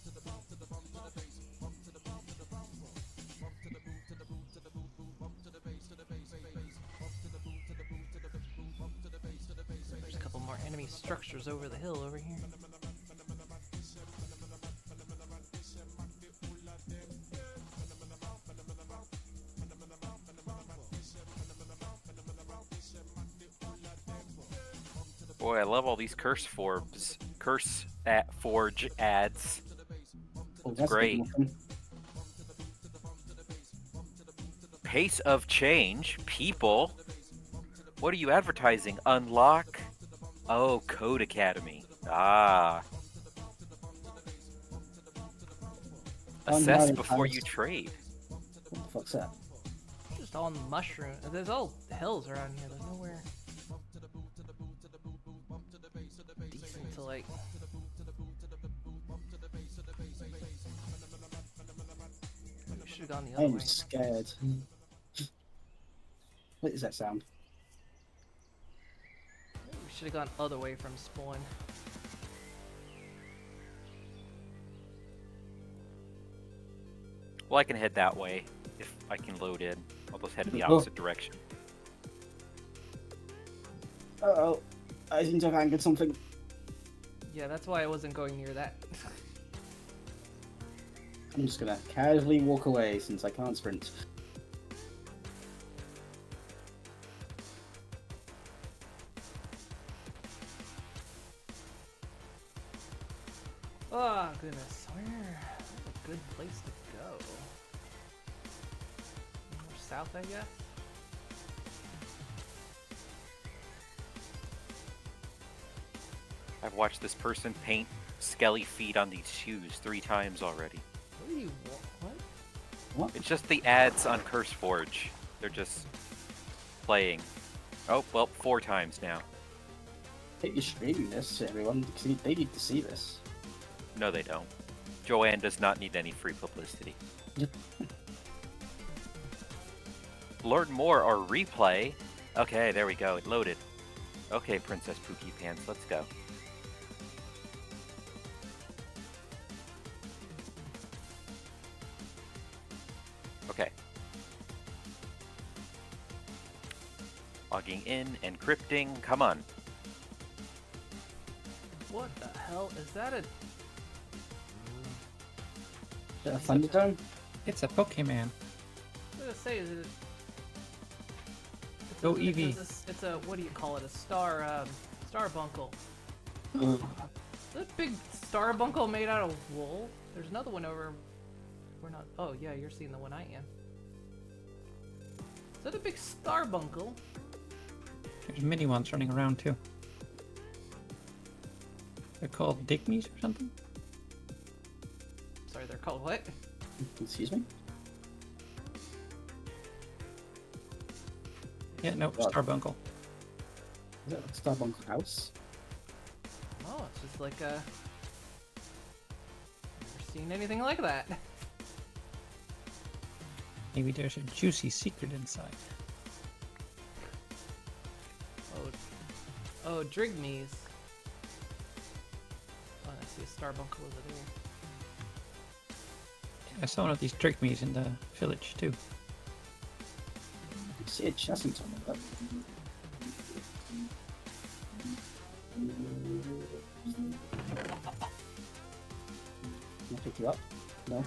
There's a couple more enemy structures over the hill over here. Boy, I love all these curse at forge ads. Oh, that's a Great. big one. Pace of change, people. What are you advertising? Unlock. Oh, Code Academy. Ah. Assess before you trade. What the fuck's that? Just all mushroom. There's all hills around here. There's nowhere decent to like. We should have gone the other way. I'm scared. What is that sound? Maybe we should have gone other way from spawn. Well, I can head that way if I can load in. I'll just head in the opposite direction. Uh-oh. I think I've angered something. Yeah, that's why I wasn't going near that. I'm just gonna casually walk away since I can't sprint. Oh goodness, where's a good place to go? More south, I guess. I've watched this person paint skelly feet on these shoes 3 times already. What do you want? What? What? It's just the ads on CurseForge. They're just playing. Oh, well, 4 times now. I think you're streaming this to everyone because they need to see this. No, they don't. Joanne does not need any free publicity. Yep. Learn more or replay. Okay, there we go. It loaded. Okay, Princess Pookie Pants, let's go. Okay. Logging in, encrypting, come on. What the hell is that? Is that a Thunderdome? It's a Pokemon. I was gonna say, is it? Go Eevee. It's a what do you call it? A starbunkle. Is that big starbunkle made out of wool? There's another one over. We're not. Oh yeah, you're seeing the one I am. Is that a big starbunkle? There's mini ones running around too. They're called Digmies or something? Sorry, they're called what? Excuse me? Yeah, no, What? Starbuncle. Is that a Starbuncle house? Oh, it's just like a. Never seen anything like that. Maybe there's a juicy secret inside. Oh, Drigmees. Oh, I see a starbuncle over there. I saw one of these Digmies in the village too. I see a chest on top of that. Can I pick you up? No?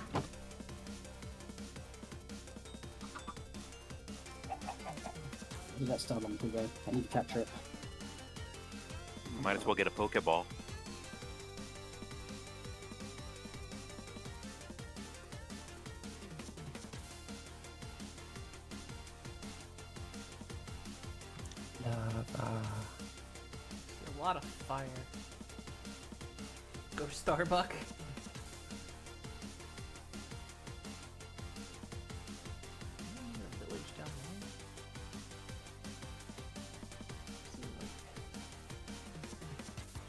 Where's that Starbuncle go? I need to capture it. Might as well get a Pokeball. A lot of fire. Go Starbuck. The village down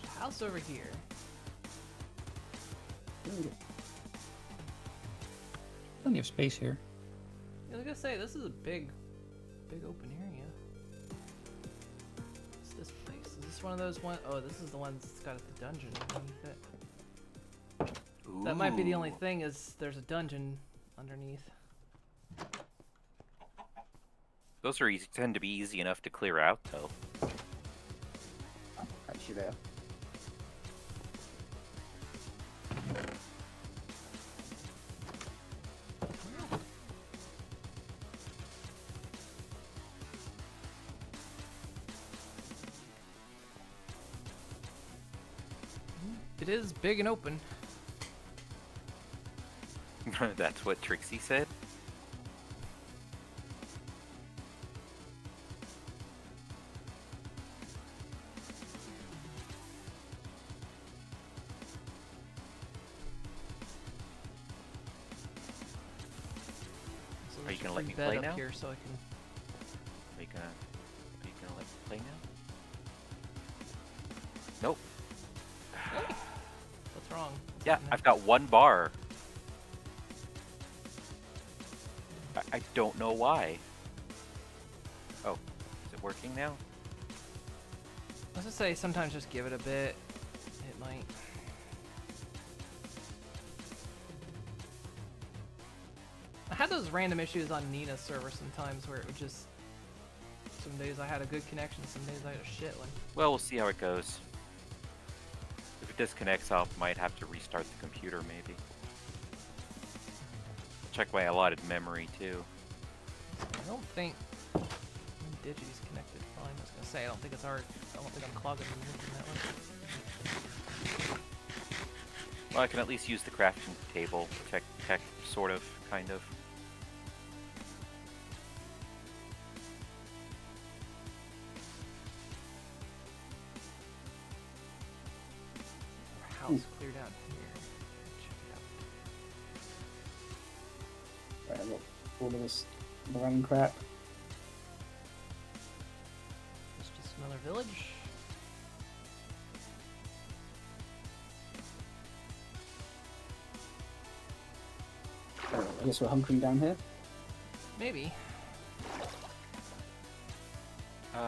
there. House over here. Plenty of space here. I was gonna say, this is a big open area. What's this place? Is this one of those one? Oh, this is the one that's got the dungeon underneath it. That might be the only thing, is there's a dungeon underneath. Those are easy, tend to be easy enough to clear out, though. Actually, there. It is big and open. That's what Trixie said. So Are there's you a gonna let free me bed play up now? here so I can. Are you gonna let me play now? Nope. What's wrong? Yeah, I've got one bar. I don't know why. Oh, is it working now? Let's just say sometimes just give it a bit. It might. I had those random issues on Nina's server sometimes where it would just. Some days I had a good connection, some days I had a shit one. Well, we'll see how it goes. If it disconnects, I might have to restart the computer, maybe. Check my allotted memory, too. I don't think Digi's connected fine. I was gonna say I don't think it's hard. I don't think I'm clogging the network. Well, I can at least use the crafting table. Tech, sort of, kind of. Our house cleared out here. Check it out. Right, look, all of this random crap. It's just another village. I guess we're hunkering down here. Maybe. Where the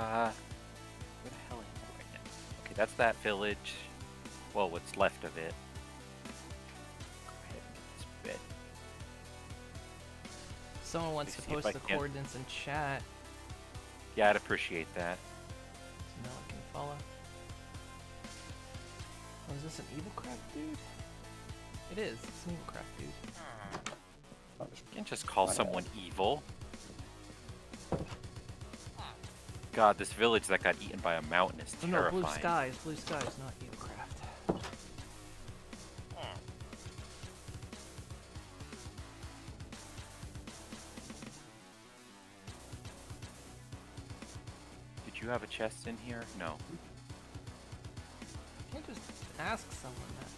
hell am I right now? Okay, that's that village. Well, what's left of it. Go ahead and get this bed. Someone wants to Let me see if post I the can- coordinates in chat, Yeah, I'd appreciate that. so now I can follow. Oh, is this an evil craft dude? It is. It's an evil craft dude. You can't just call Right. someone evil. God, this village that got eaten by a mountain is Oh no, terrifying. blue skies. Blue skies, not evil craft. Did you have a chest in here? No. You can't just ask someone that.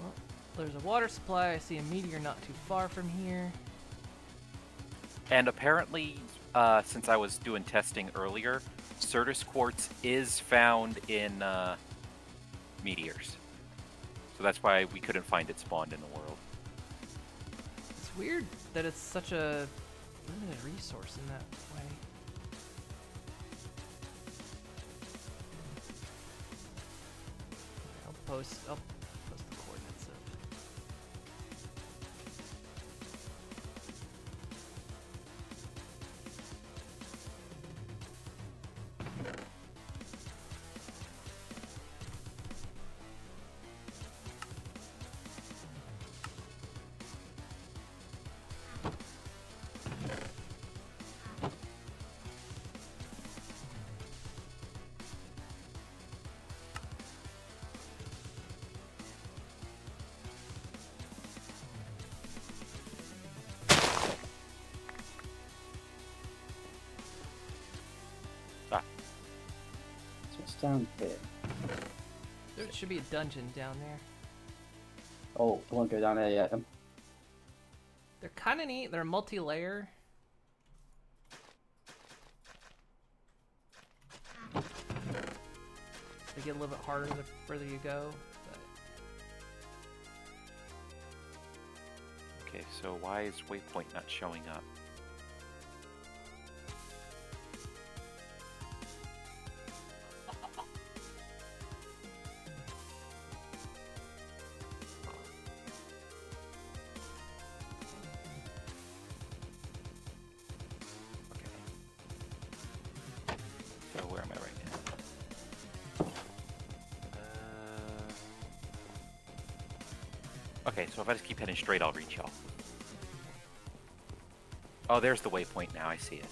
Well, there's a water supply. I see a meteor not too far from here. And apparently, since I was doing testing earlier, Certus quartz is found in meteors. So that's why we couldn't find it spawned in the world. It's weird that it's such a limited resource in that way. Okay, I'll post the coordinates of. down here? There should be a dungeon down there. Oh, I won't go down there yet. They're kind of neat. They're multi-layer. They get a little bit harder the further you go. But... Okay, so why is waypoint not showing up? So where am I right now? Okay, so if I just keep heading straight, I'll reach y'all. Oh, there's the waypoint now. I see it.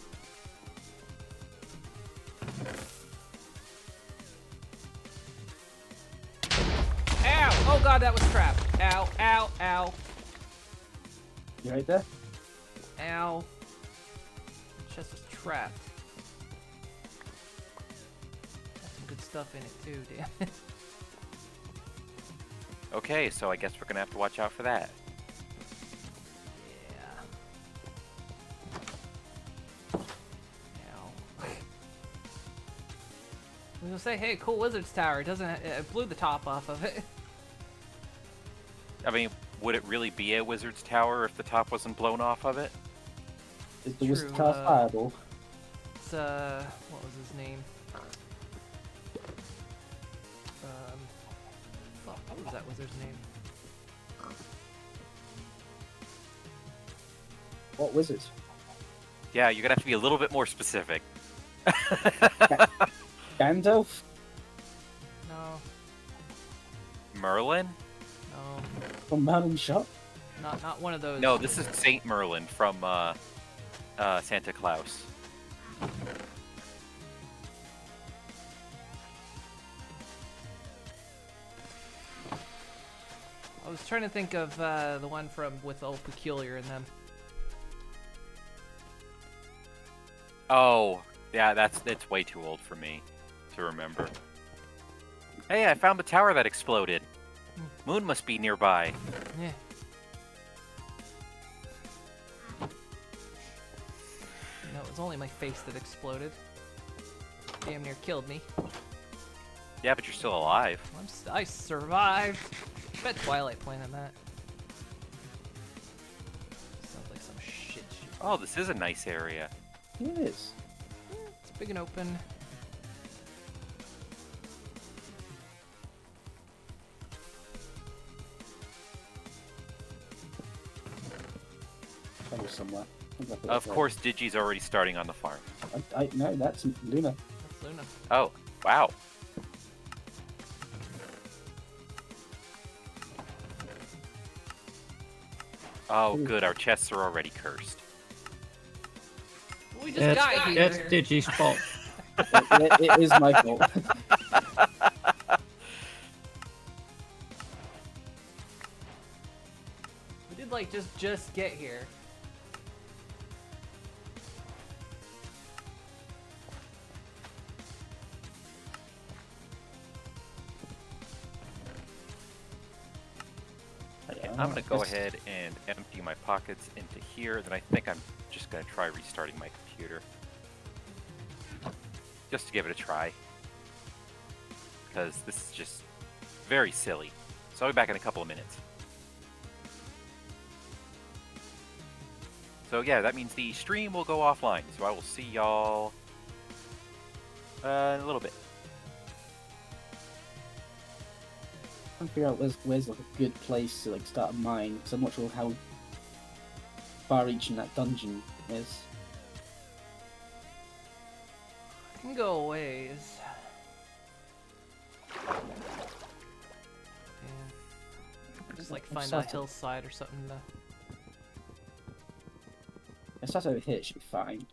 Ow! Oh god, that was trapped. Ow, ow, ow, You right there? ow. Chest is trapped. Got some good stuff in it too, damn it. Okay, so I guess we're gonna have to watch out for that. Yeah. Ow. I was gonna say, hey, cool wizard's tower. It doesn't. It blew the top off of it. I mean, would it really be a wizard's tower if the top wasn't blown off of it? Is the True, wizard cast fireball? It's what was his name? Fuck, what was that wizard's name? What wizard? Yeah, you're gonna have to be a little bit more specific. Gandalf? No, Merlin? no, From Merlin Shop? not one of those. No, this is Saint Merlin from Santa Claus. I was trying to think of the one from with Old Peculiar in them. Oh, yeah, it's way too old for me to remember. Hey, I found the tower that exploded. Moon must be nearby. Yeah. No, it was only my face that exploded. Damn near killed me. Yeah, but you're still alive. I survived. Bet Twilight planted that. Sounds like some shit. Oh, this is a nice area. It is. It's big and open. Trouble somewhere. Of course, Digi's already starting on the farm. No, that's Luna. That's Luna. Oh, wow. Oh, good. Our chests are already cursed. We just got here. That's Digi's fault. It is my fault. We did like just get here. Okay, I'm gonna go ahead and empty my pockets into here. Then I think I'm just gonna try restarting my computer. Just to give it a try. Because this is just very silly. So I'll be back in a couple of minutes. So yeah, that means the stream will go offline. So I will see y'all in a little bit. I'm trying to figure out where's like a good place to like start a mine, because I'm not sure how far-reaching that dungeon is. I can go a ways. Yeah. Just like find a hillside or something to... If that's over here, it should be fine.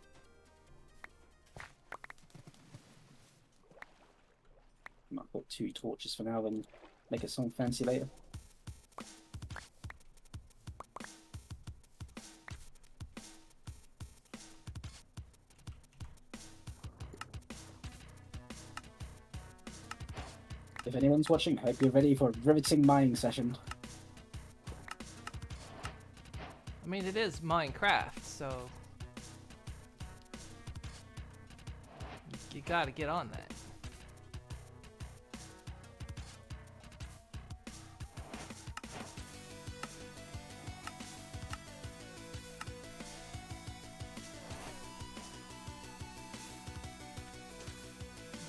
Might put 2 torches for now and make it something fancy later. If anyone's watching, I hope you're ready for a riveting mining session. I mean, it is Minecraft, so you gotta get on that.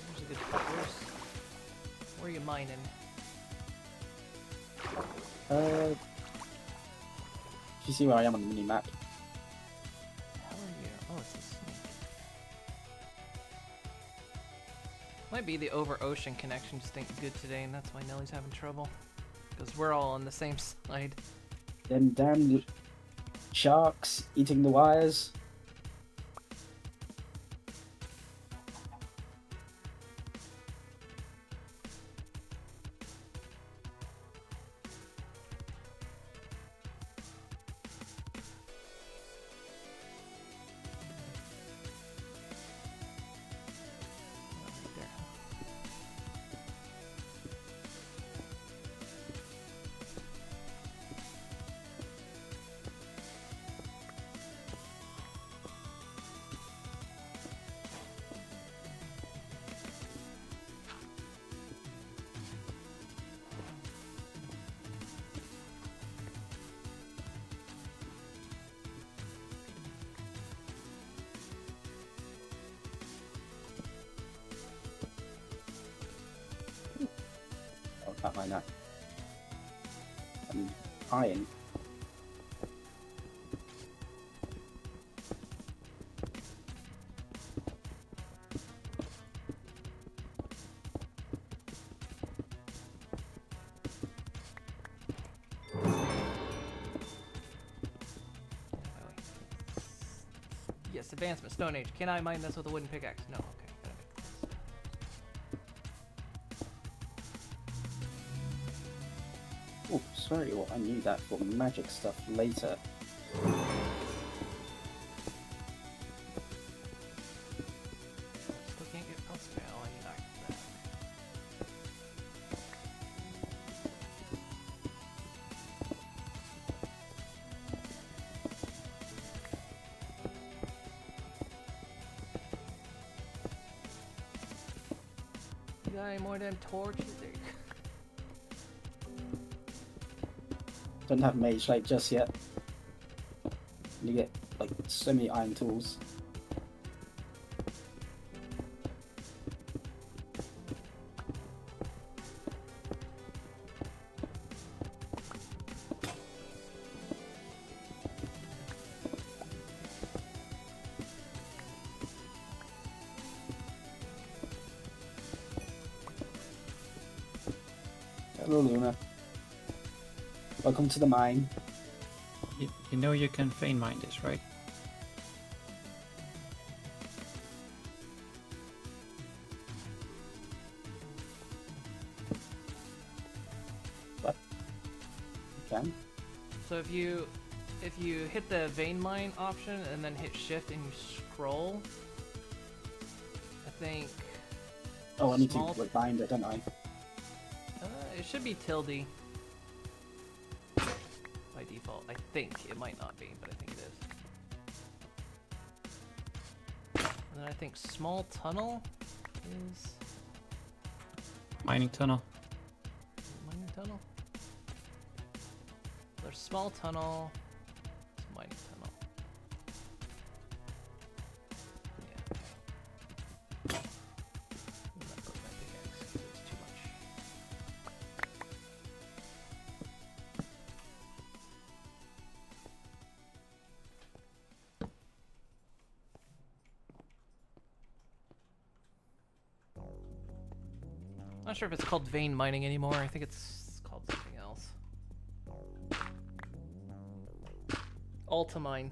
There's a good spot. Where are you mining? You see where I am on the mini map. How are you? Oh, it's a snake. Might be the over ocean connection just ain't good today, and that's why Nellie's having trouble. Because we're all on the same side. Them damn sharks eating the wires. Right there. Oh, can't mine that. I mean, iron. Yes, advancement, Stone Age. Can I mine this with a wooden pickaxe? No, okay. Oh, sorry, well, I knew that for magic stuff later. Still can't get cross spell. I need that. You got any more damn torches? There you go. Don't have mage light just yet. You get like so many iron tools. Hello, Luna. Welcome to the mine. You know you can vein mine this, right? What? You can? So if you hit the vein mine option and then hit shift and you scroll, I think Oh, I need to Small- like, bind it, don't I? it should be tilde by default. I think it might not be, but I think it is. And then I think small tunnel is Mining tunnel. mining tunnel. There's small tunnel. It's mining tunnel. Yeah. Okay. I'm not putting my pickaxe 'cause it's too much. I'm not sure if it's called vein mining anymore. I think it's called something else. Ultimine.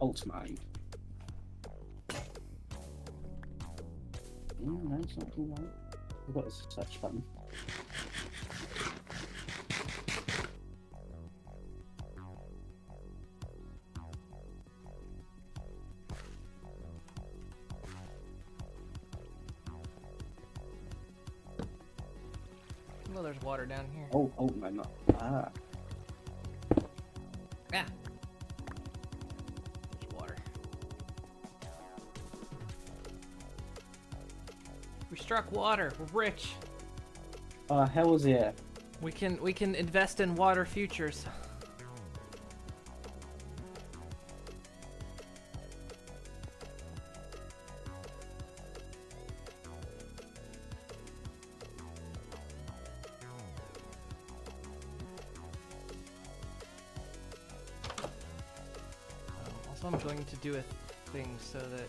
Alt mine. No, it's not too right. I've got a search button. there's water down here. Oh, no, not. Ah. Yeah. There's water. We struck water. We're rich. Hell's yeah. We can invest in water futures. Also, I'm going to do a thing so that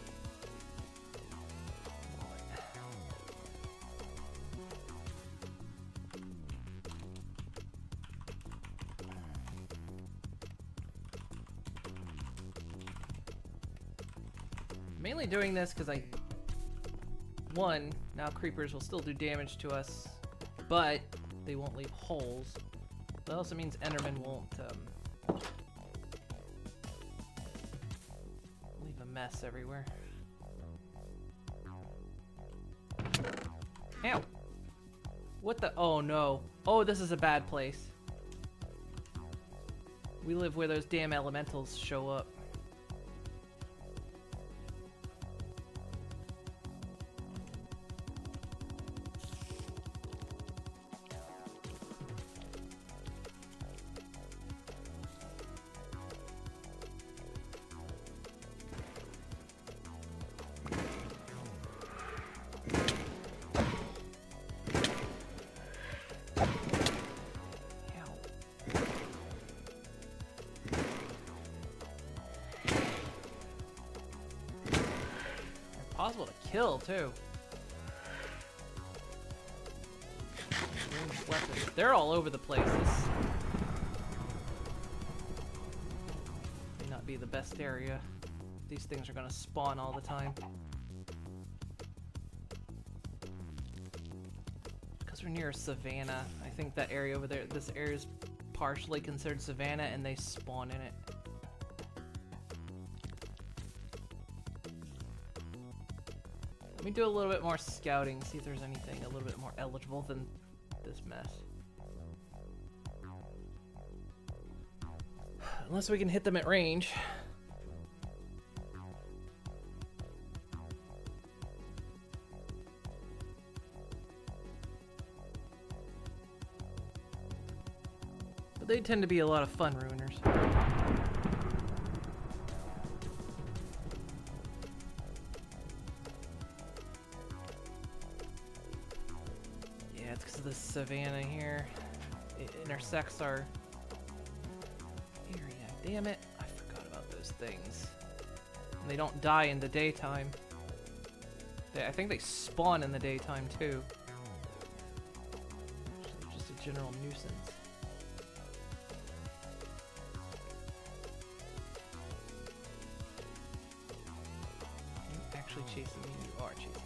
mainly doing this because now creepers will still do damage to us, but they won't leave holes. That also means Enderman won't leave a mess everywhere. Ow! What the? Oh no. Oh, this is a bad place. We live where those damn elementals show up. Possible to kill too. Ranged weapons. They're all over the place. This may not be the best area. These things are gonna spawn all the time. Because we're near a savanna. I think that area over there, this area is partially considered savanna and they spawn in it. Let me do a little bit more scouting, see if there's anything a little bit more eligible than this mess. Unless we can hit them at range. But they tend to be a lot of fun ruiners. The savanna here, it intersects our area. Damn it, I forgot about those things. And they don't die in the daytime. I think they spawn in the daytime too. Just a general nuisance. Are you actually chasing me? You are chasing me.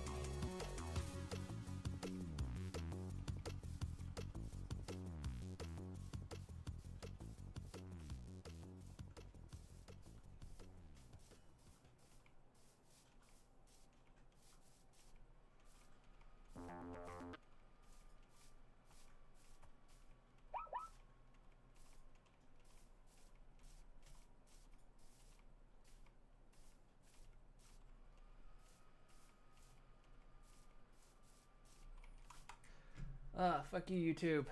Fuck you, YouTube.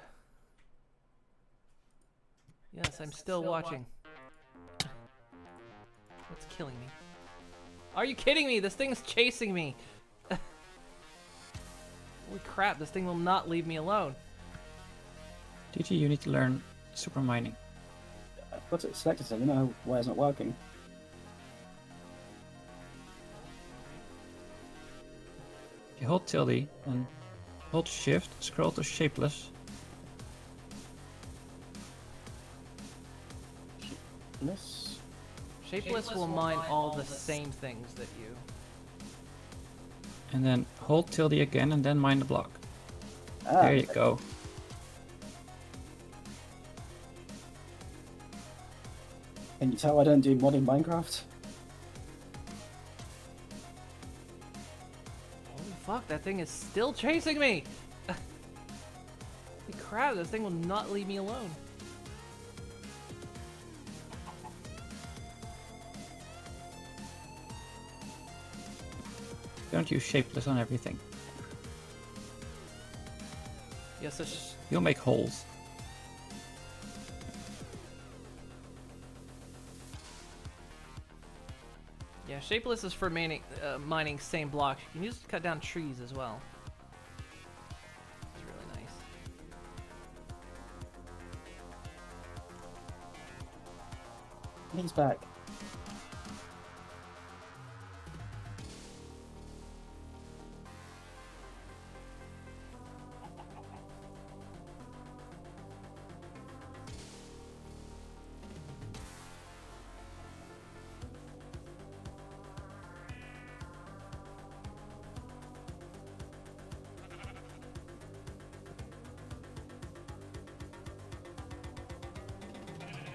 Yes, I'm still watching. What's killing me? Are you kidding me? This thing's chasing me. Holy crap, this thing will not leave me alone. GG, you need to learn super mining. I've got it selected, so you know why it's not working. You hold tilde and hold shift, scroll to shapeless. Shapeless will mine all the same things that you... And then hold tilde again and then mine the block. Ah, there you go. Can you tell I don't do modding Minecraft? Holy fuck, that thing is still chasing me! Holy crap, this thing will not leave me alone. Don't use shapeless on everything. Yes, it's... You'll make holes. Yeah, shapeless is for mining same blocks. You can use it to cut down trees as well. It's really nice. He's back.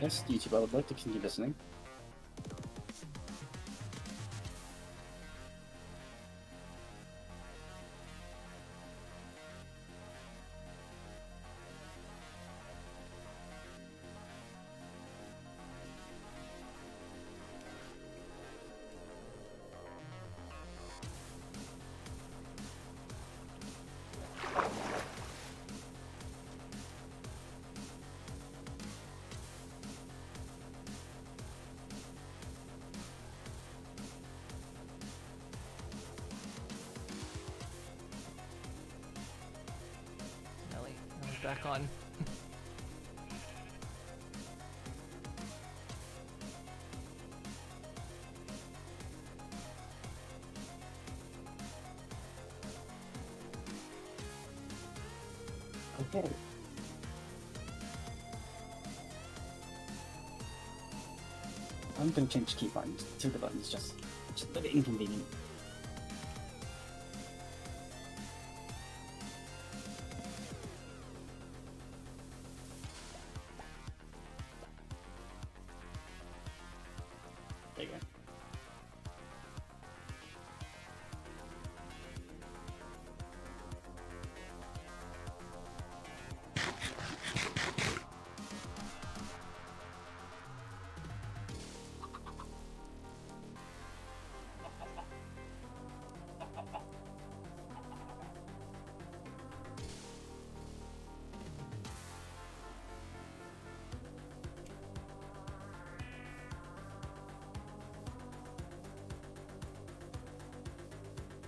Yes, YouTube, I would like to continue listening. Ellie's back on. Okay. I'm going to change key buttons to the buttons, just a bit inconvenient. There you go.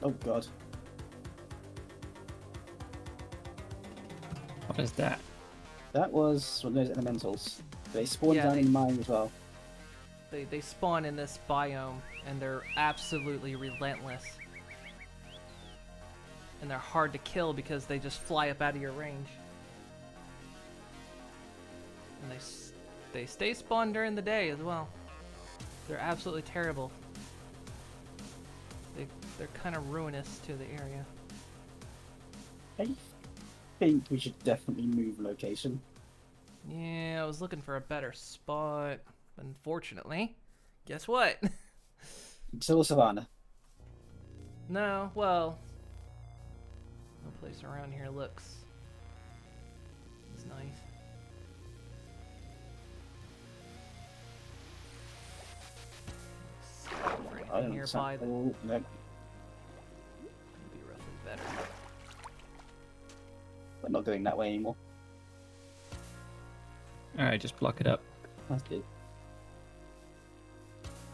Oh god. What is that? That was one of those elementals. They spawned Yeah, down they- in mine as well. They spawn in this biome, and they're absolutely relentless. And they're hard to kill because they just fly up out of your range. And they stay spawned during the day as well. They're absolutely terrible. They're kind of ruinous to the area. I think we should definitely move location. Yeah, I was looking for a better spot. Unfortunately, guess what? Still Savannah. No, well, no place around here looks as nice. For I anything don't nearby that know. would be roughly better. We're not going that way anymore. Alright, just block it up. That's good.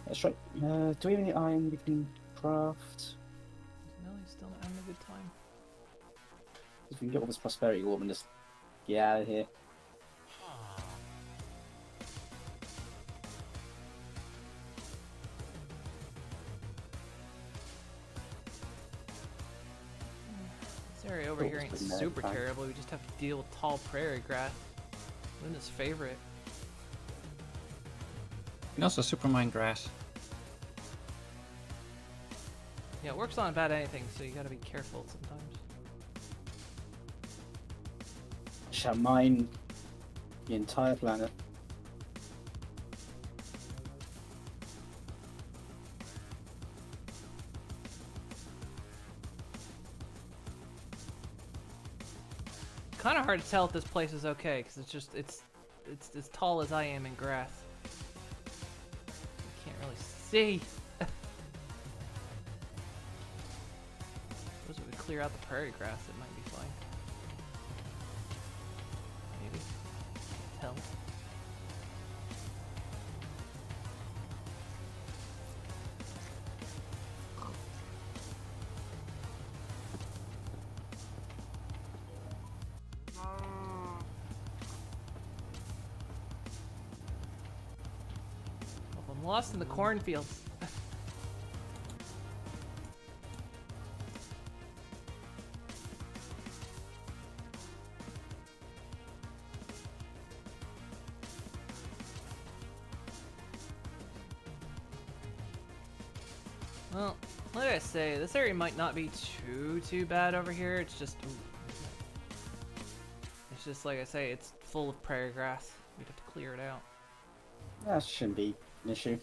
That's right. Do we have any iron we can craft? No, he's still not having a good time. If we can get all this prosperity orb and just get out of here. This area over Oh, here it's ain't pretty nice, super fine. terrible. We just have to deal with tall prairie grass. Linda's favorite. And also supermine grass. Yeah, it works on about anything, so you gotta be careful sometimes. Shall mine the entire planet. Kind kind of hard to tell if this place is okay because it's as tall as I am in grass. I can't really see. Suppose if we clear out the prairie grass, it might be fine. Maybe. Can't tell. I'm lost in the cornfields. Well, like I say, this area might not be too bad over here. It's just like I say, it's full of prairie grass. We'd have to clear it out. That shouldn't be an issue.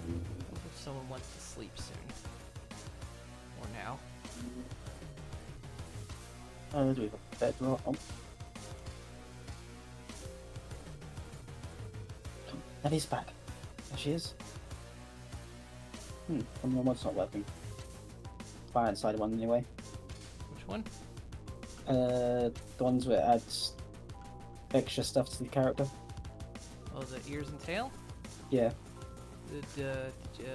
Hope if someone wants to sleep soon. Or now. Oh, do we have a bedrock? Oh. Eddie's back. There she is. The mod's not working. Fire inside one anyway. Which one? The ones where it adds extra stuff to the character. Oh, the ears and tail? Yeah. Did you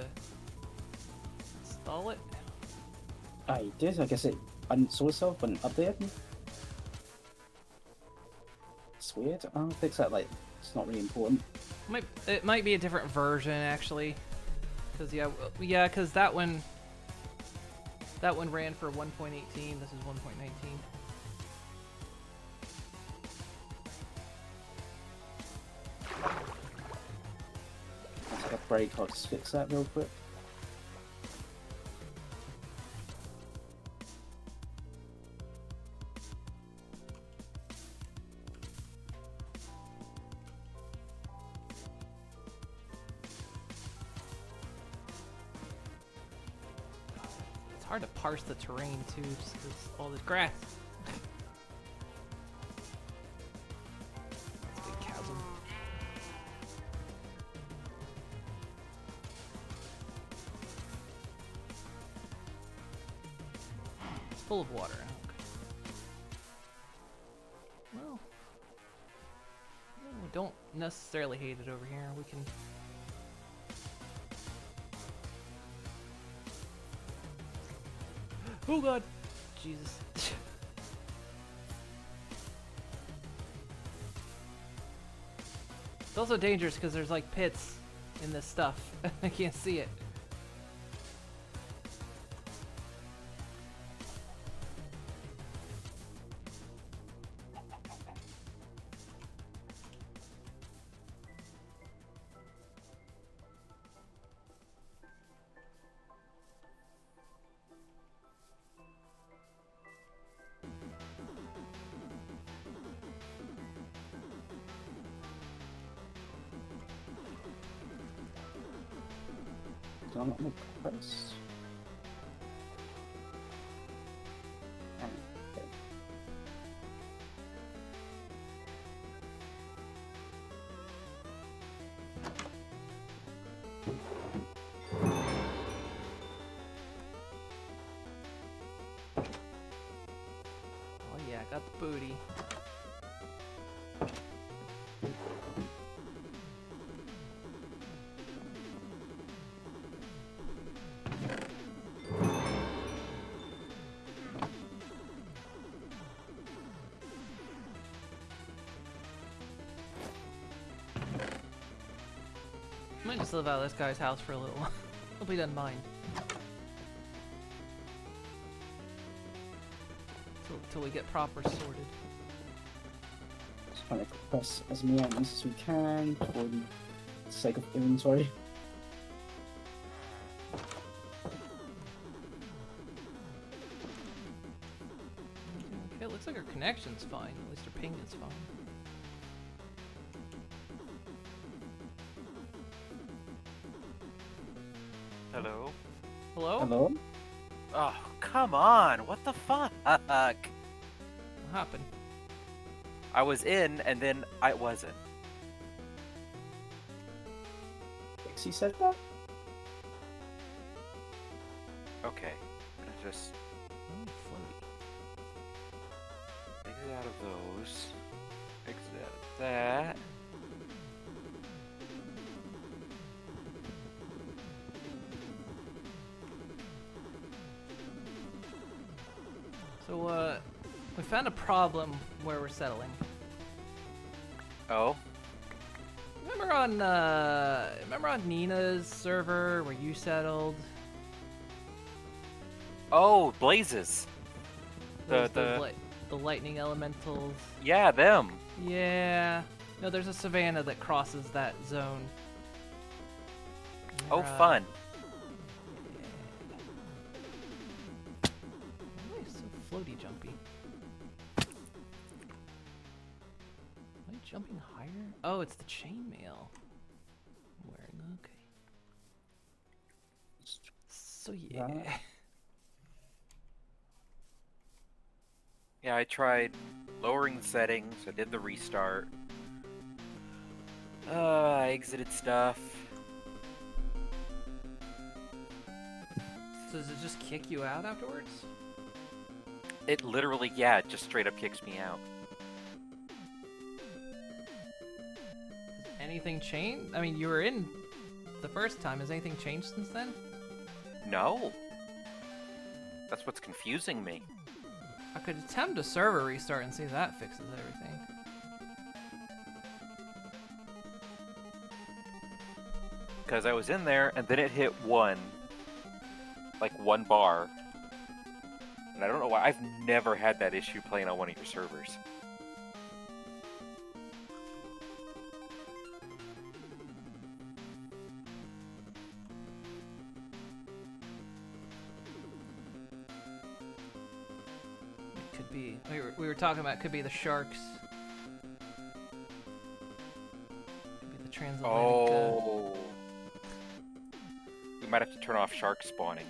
install it? I did. I guess it uninstalled itself when updated. It's weird. I'll fix that. Like, it's not really important. It might be a different version actually, because because that one ran for 1.18. This is 1.19. Let's take a break. I'll just fix that real quick. It's hard to parse the terrain too, just 'cause all this grass. It's a big chasm. It's full of water. Okay. Well, we don't necessarily hate it over here. We can. Oh god! Jesus. It's also dangerous because there's like pits in this stuff. I can't see it. So I'm gonna press. Okay. Oh yeah, got the booty. Might just live out of this guy's house for a little while. Hope he doesn't mind. Till we get proper sorted. Just trying to press as many items as we can for the sake of inventory. Okay, it looks like our connection's fine. At least our ping is fine. Hello. Hello? Hello? come on, what the fuck? What happened? I was in, and then I wasn't. Pixie said that? Okay, I'm gonna just Oh, floaty. exit out of those. Exit out of that. So, we found a problem where we're settling. Oh, Remember on Nina's server where you settled? oh, blazes. Those- The the lightning elementals. yeah, them. Yeah. No, there's a savannah that crosses that zone. Oh, They're, fun. Why is it so floaty jumpy? Am I jumping higher? Oh, it's the chainmail. I'm wearing. Okay. So yeah. Right. Yeah, I tried lowering the settings. I did the restart. I exited stuff. So does it just kick you out afterwards? It literally, yeah, it just straight up kicks me out. Has anything changed? I mean, you were in the first time. Has anything changed since then? No. That's what's confusing me. I could attempt a server restart and see if that fixes everything. Because I was in there, and then it hit one. Like one bar. And I don't know why. I've never had that issue playing on one of your servers. It could be. We were talking about. It could be the sharks. Could be the transatlantic. Oh. We might have to turn off shark spawning.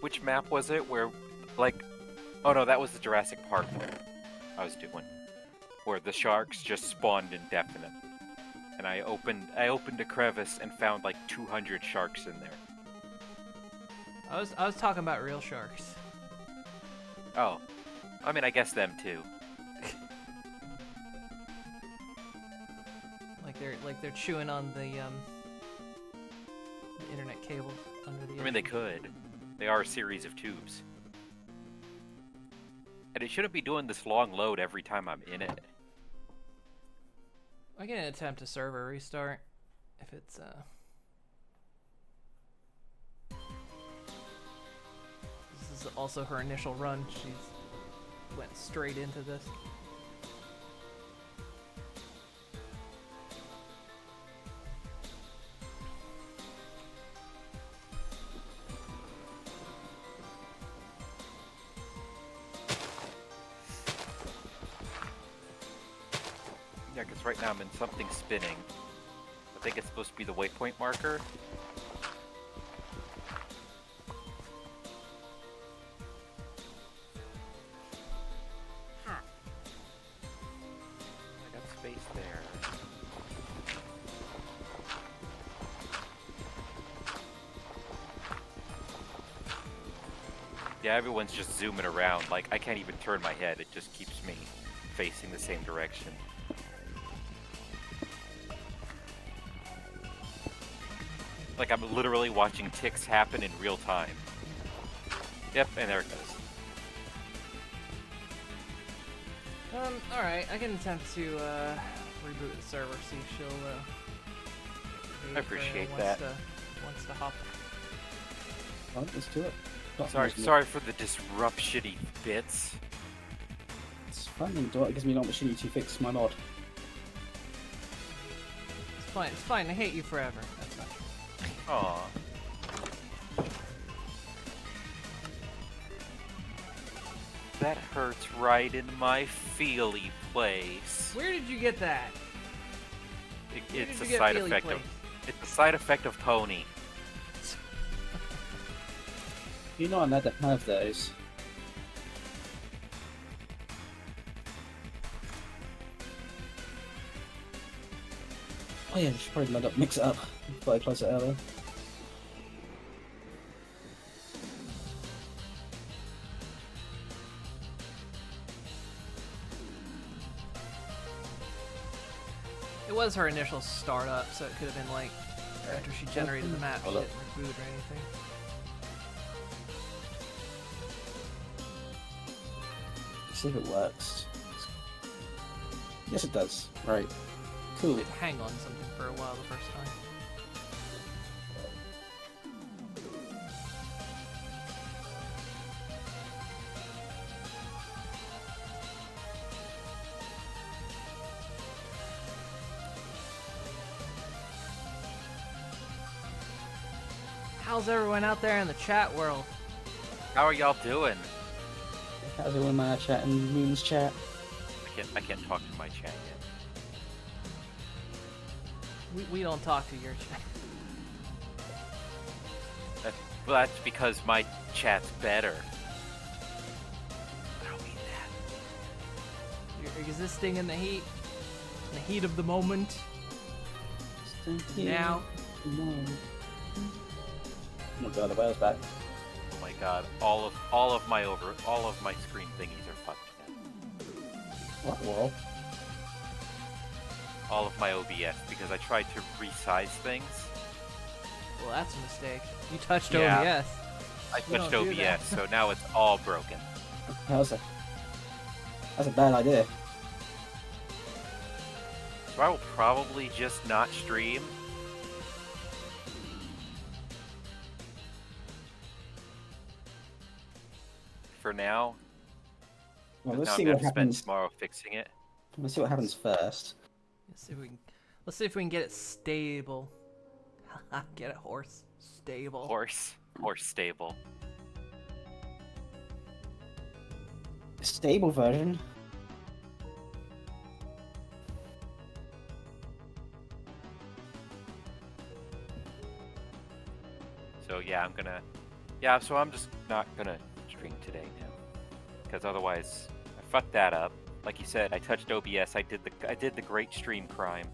Which map was it where, like, oh no, that was the Jurassic Park one I was doing, where the sharks just spawned indefinite, and I opened a crevice and found like 200 sharks in there. I was talking about real sharks. Oh, I mean, I guess them too. Like they're chewing on the internet cables under the. I mean, they could. They are a series of tubes. And it shouldn't be doing this long load every time I'm in it. I can attempt a server restart if it's This is also her initial run. She's went straight into this. Yeah, because right now I'm in something spinning. I think it's supposed to be the waypoint marker. I got space there. Yeah, everyone's just zooming around. Like, I can't even turn my head. It just keeps me facing the same direction. Like, I'm literally watching ticks happen in real time. Yep, and there it goes. Alright, I can attempt to reboot the server, see if she'll I appreciate wants that. Wants to hop. Well, let's do it. Got Sorry, most of it. sorry for the disruptiony bits. It's fine, it gives me an opportunity to fix my mod. It's fine, I hate you forever. That's not true. Aw. That hurts right in my feely place. Where did you get that? Where It's did a you get side feely effect place? of. It's a side effect of Pony. You know I'm allowed to have those. Oh yeah, we should probably not mix it up before I close it early. It was her initial startup, so it could have been like after she generated the map, she didn't reboot or anything. Let's see if it works. Yes, it does. Right. Cool. It hang on something for a while the first time. How's everyone out there in the chat world? How are y'all doing? How's everyone in my chat and Moon's chat? I can't talk to my chat yet. We don't talk to your chat. Well, that's because my chat's better. I don't mean that. You're existing in the heat of the moment. Now. Oh god, the whale's back. Oh my god, all of my screen thingies are fucked now. What world? All of my OBS because I tried to resize things. Well, that's a mistake. You touched Yeah. OBS. I You touched don't do that. OBS, so now it's all broken. That's a bad idea. So I will probably just not stream. For now. Well, 'Cause let's now see I'm gonna what have to spend happens. tomorrow fixing it. Let's see what happens first. Let's see if we can get it stable. Get it, horse. Stable. Horse stable. Stable version. So yeah, so I'm just not gonna stream today now, because otherwise I fucked that up. Like you said, I touched OBS. I did the great stream crime.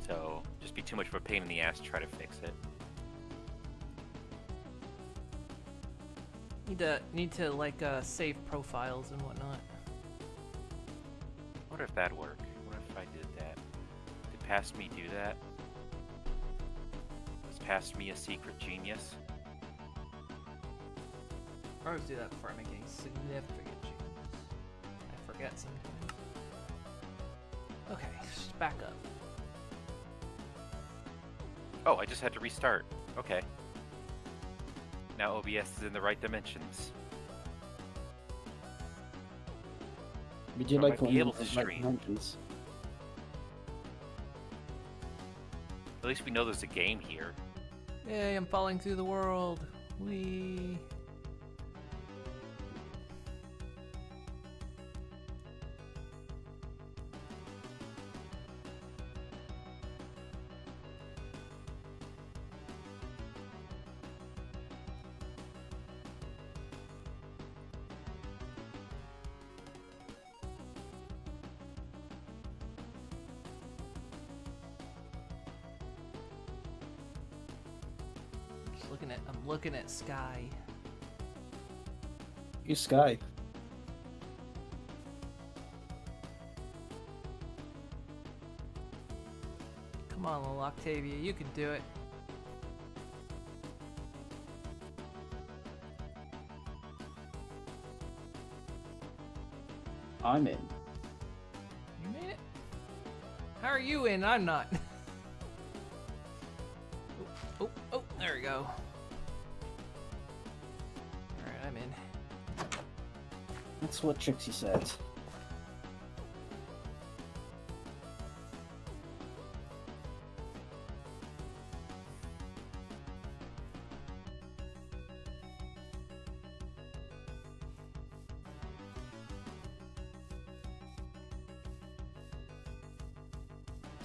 So just be too much of a pain in the ass to try to fix it. Need to like save profiles and whatnot. What if that'd work? What if I did that? Did Past Me do that? Was Past Me a secret genius? I always do that before I make any significant changes. I forget sometimes. Okay, just back up. Oh, I just had to restart. Okay. Now OBS is in the right dimensions. Would you I like might be able one to like stream. dimensions? At least we know there's a game here. Yay, I'm falling through the world. Whee. I'm looking at Sky. Use Sky. Come on, little Octavia, you can do it. I'm in. You made it? How are you in? I'm not. Oh, there we go. Alright, I'm in. That's what Trixie said. That's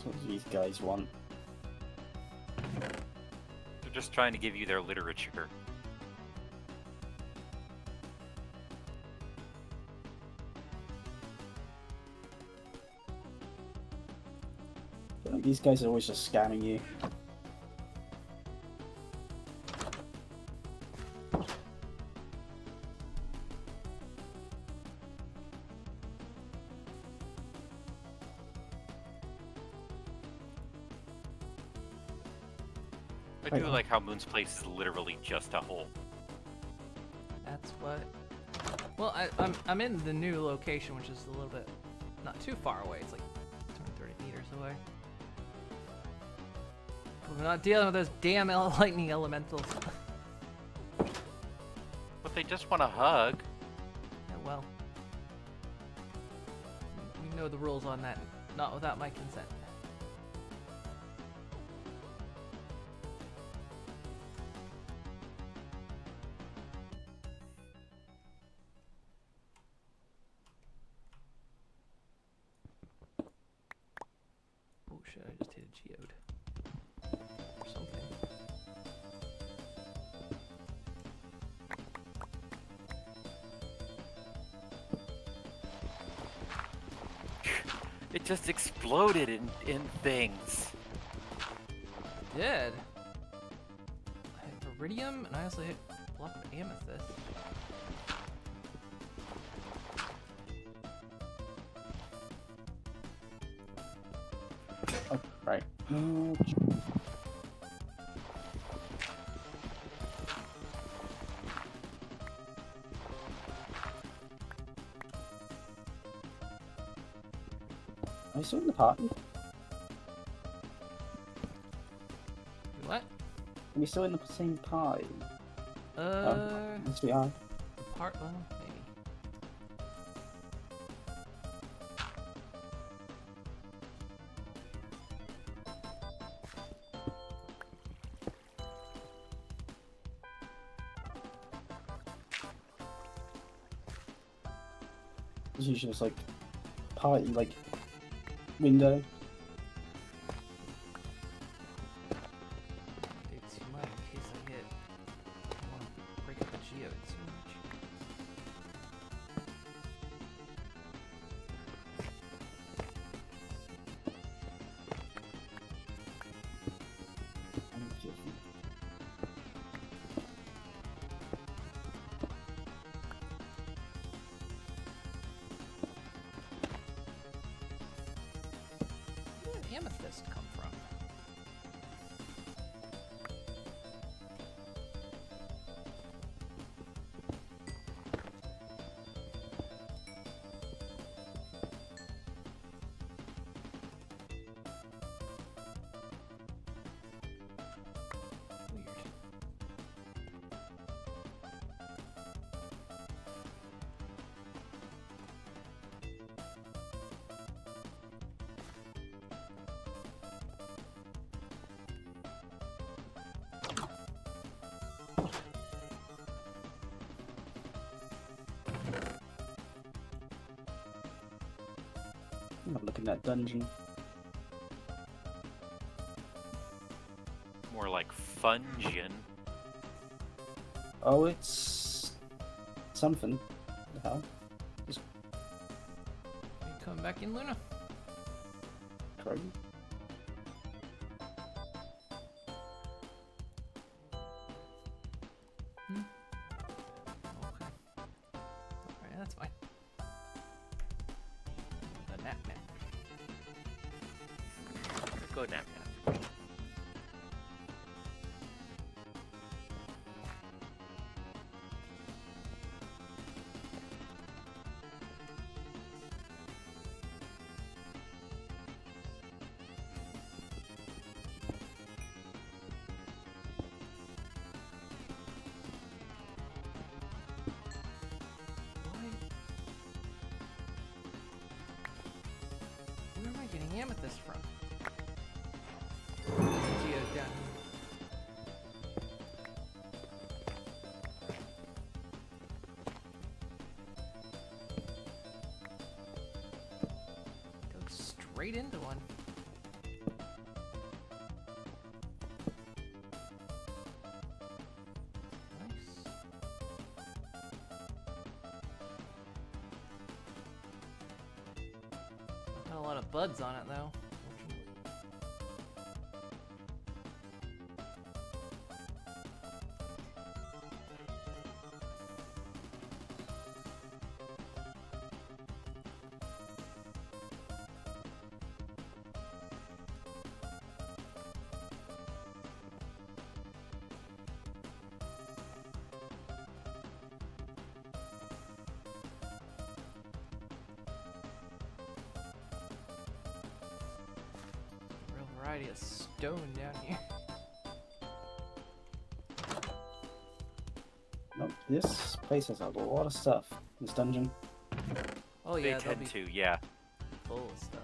what these guys want. just trying to give you their literature. Like, these guys are always just scamming you. I do like how Moon's Place is literally just a hole. That's what. Well, I'm in the new location, which is a little bit not too far away. It's like 230 meters away. We're not dealing with those damn lightning elementals. But they just want a hug. Yeah, well, we know the rules on that. Not without my consent. Oh shit, I just hit a geode. Or something. It just exploded in things. I did. I hit iridium, and I also hit a block of amethyst. Oh, right. Are you still in the party? What? Are we still in the same party? Yes, we are. Part. Well, maybe. It's usually just like party, like window. It's mine in case I hit. I want to break up the geode too much. Where did amethyst come from? Weird. Have a look in that dungeon. More like Fungian. Oh, it's something. The hell? You come back in, Luna? Crow? Okay. Alright, that's fine. The nap nap. Go nap nap. Where am I getting amethyst from? There's a geode down here. Go straight into one. Got a lot of buds on it though. Real variety of stone down here. Nope, this place has a lot of stuff. This dungeon. Oh They yeah, they'll tend be to, yeah. full of stuff.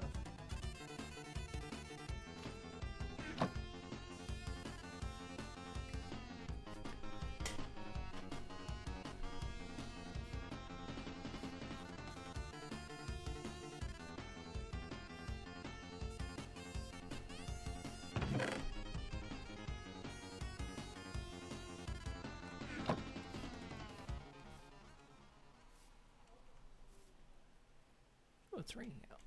Oh, it's raining out.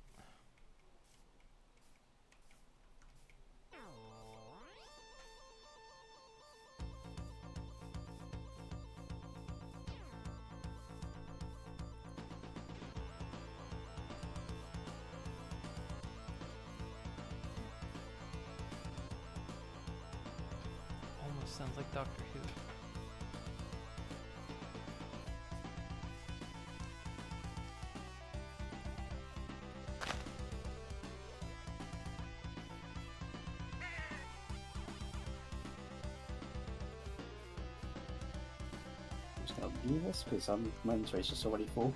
Almost sounds like Doctor Who. I'm just gonna leave this because my inventory is just already full.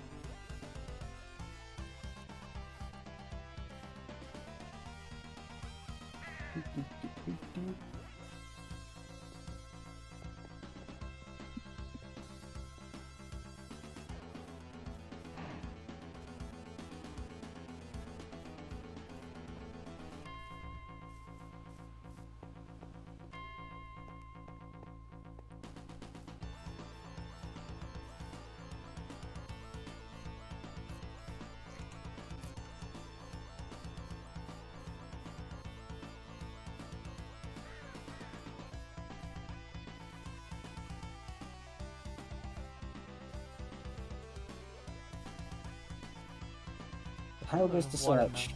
How goes to search?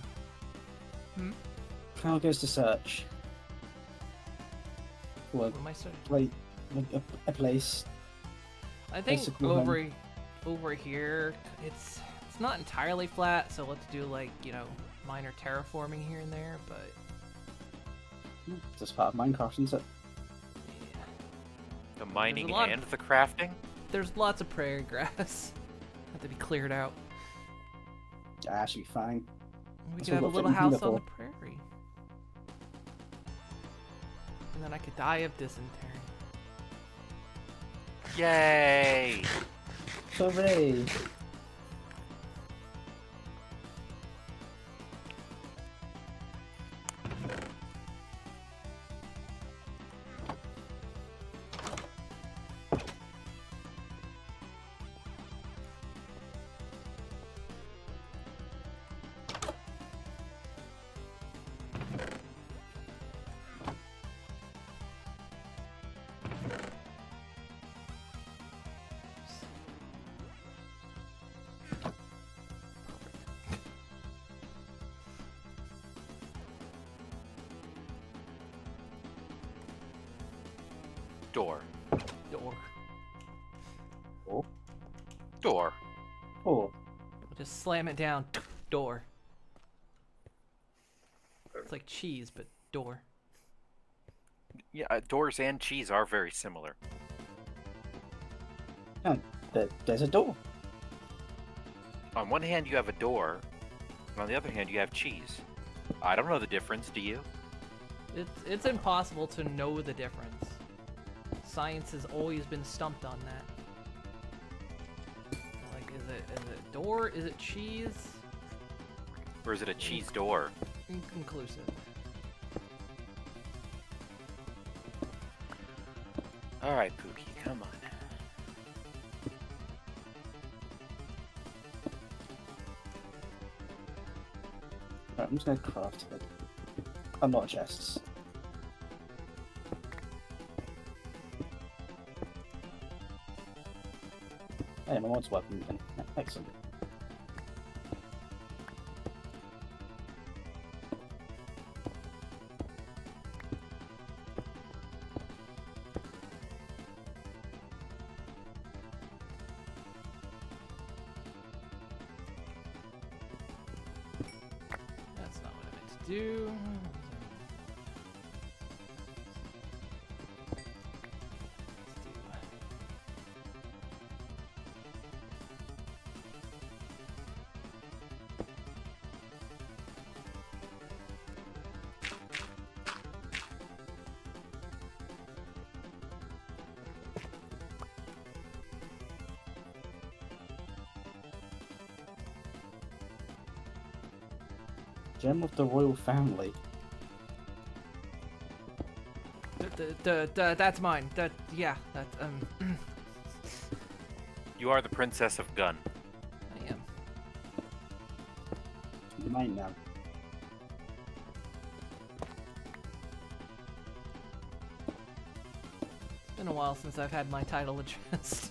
Hmm? How goes to search? For What am I saying? a place. I think Basically, over here it's not entirely flat, so let's do like, you know, minor terraforming here and there, but Just part of Minecraft, isn't it? yeah. The mining lot of- and the crafting. There's lots of prairie grass. Have to be cleared out. That should be fine. We That's could have a what little we've got house on the for. prairie. And then I could die of dysentery. Yay! Hooray! Door. Door. Oh. Door. Oh. We'll just slam it down. Door. It's like cheese, but door. Yeah, doors and cheese are very similar. There's a door. On one hand, you have a door, and on the other hand, you have cheese. I don't know the difference, do you? It's impossible to know the difference. Science has always been stumped on that. Like, is it door? Is it cheese? Or is it a cheese door? Inconclusive. Alright, Pookie, come on. Right, I'm just gonna craft a lot of chests. Hey, my mod's weapon again. Excellent. That's not what I meant to do. Gem of the royal family. That's mine. Yeah, that You are the princess of gun. I am. Mine now. It's been a while since I've had my title addressed.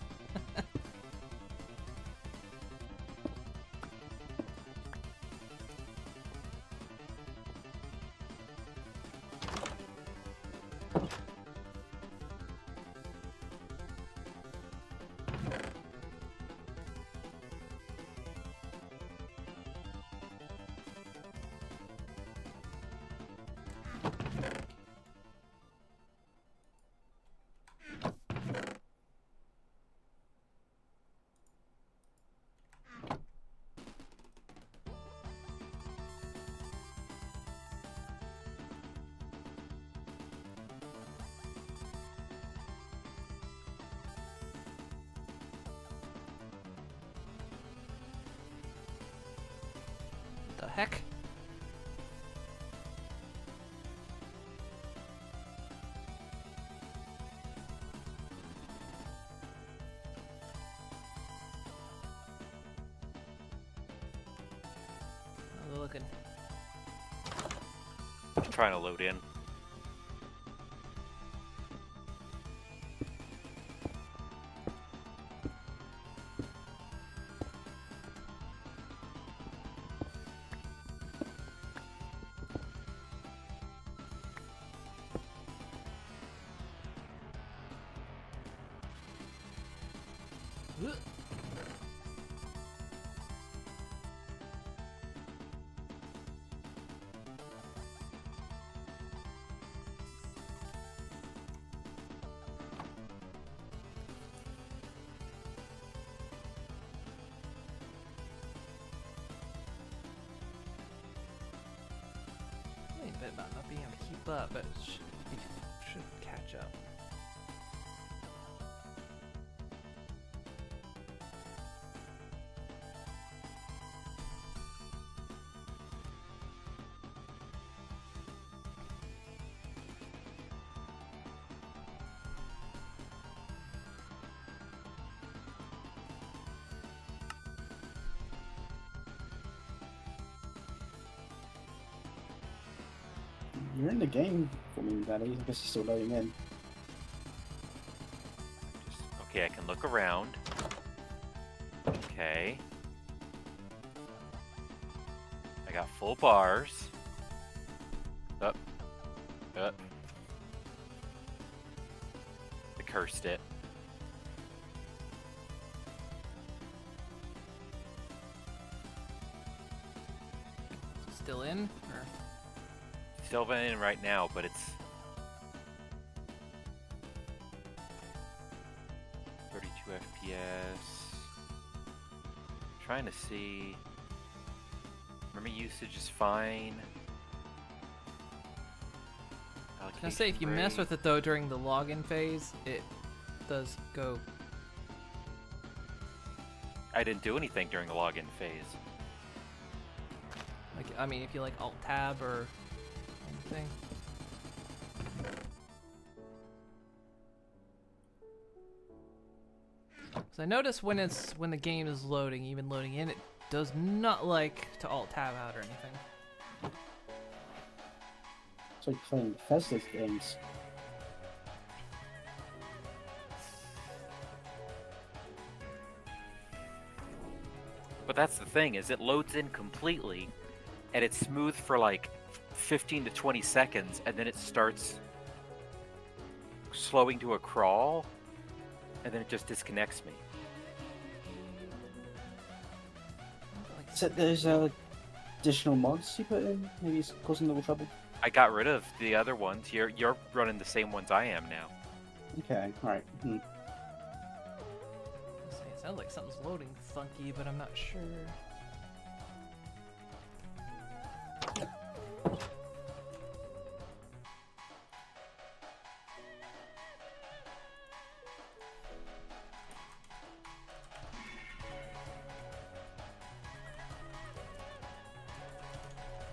The heck? Oh, looking. I'm trying to load in. Ugh. A bit about not being able to keep up, but it should catch up. You're in the game for me, Danny. I guess you're still loading in. Okay, I can look around. Okay. I got full bars. Up. Up. I cursed it. Still in? Or? Still in right now, but it's 32 FPS. Trying to see. Memory usage is fine. I was gonna say, if you mess with it though during the login phase, it does go. I didn't do anything during the login phase. Like, I mean, if you like Alt Tab or anything. So I notice when the game is loading, even loading in, it does not like to Alt Tab out or anything. It's like playing Bethesda's games. But that's the thing, is it loads in completely, and it's smooth for like 15 to 20 seconds, and then it starts slowing to a crawl, and then it just disconnects me. So there's additional mods you put in? Maybe it's causing a little trouble? I got rid of the other ones. You're running the same ones I am now. Okay, alright. It sounds like something's loading funky, but I'm not sure.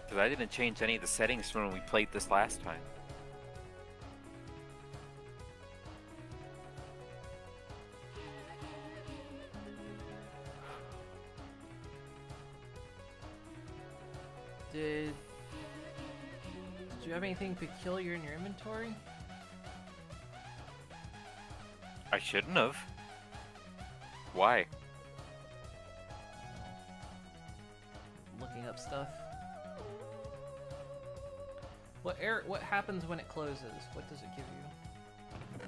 Because I didn't change any of the settings from when we played this last time. Did you have anything peculiar in your inventory? I shouldn't have. Why? Looking up stuff. What happens when it closes? What does it give you?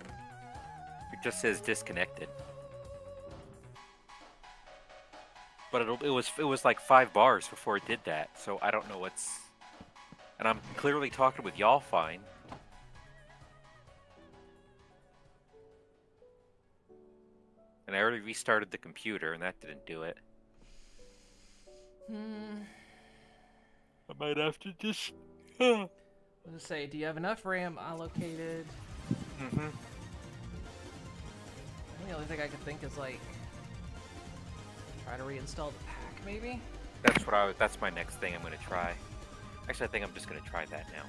It just says disconnected. But it was like 5 bars before it did that, so I don't know what's... And I'm clearly talking with y'all fine. And I already restarted the computer, and that didn't do it. I might have to just... Let's say, do you have enough RAM allocated? Mm-hmm. The only thing I could think is like try to reinstall the pack, maybe. That's my next thing I'm gonna try. Actually, I think I'm just gonna try that now.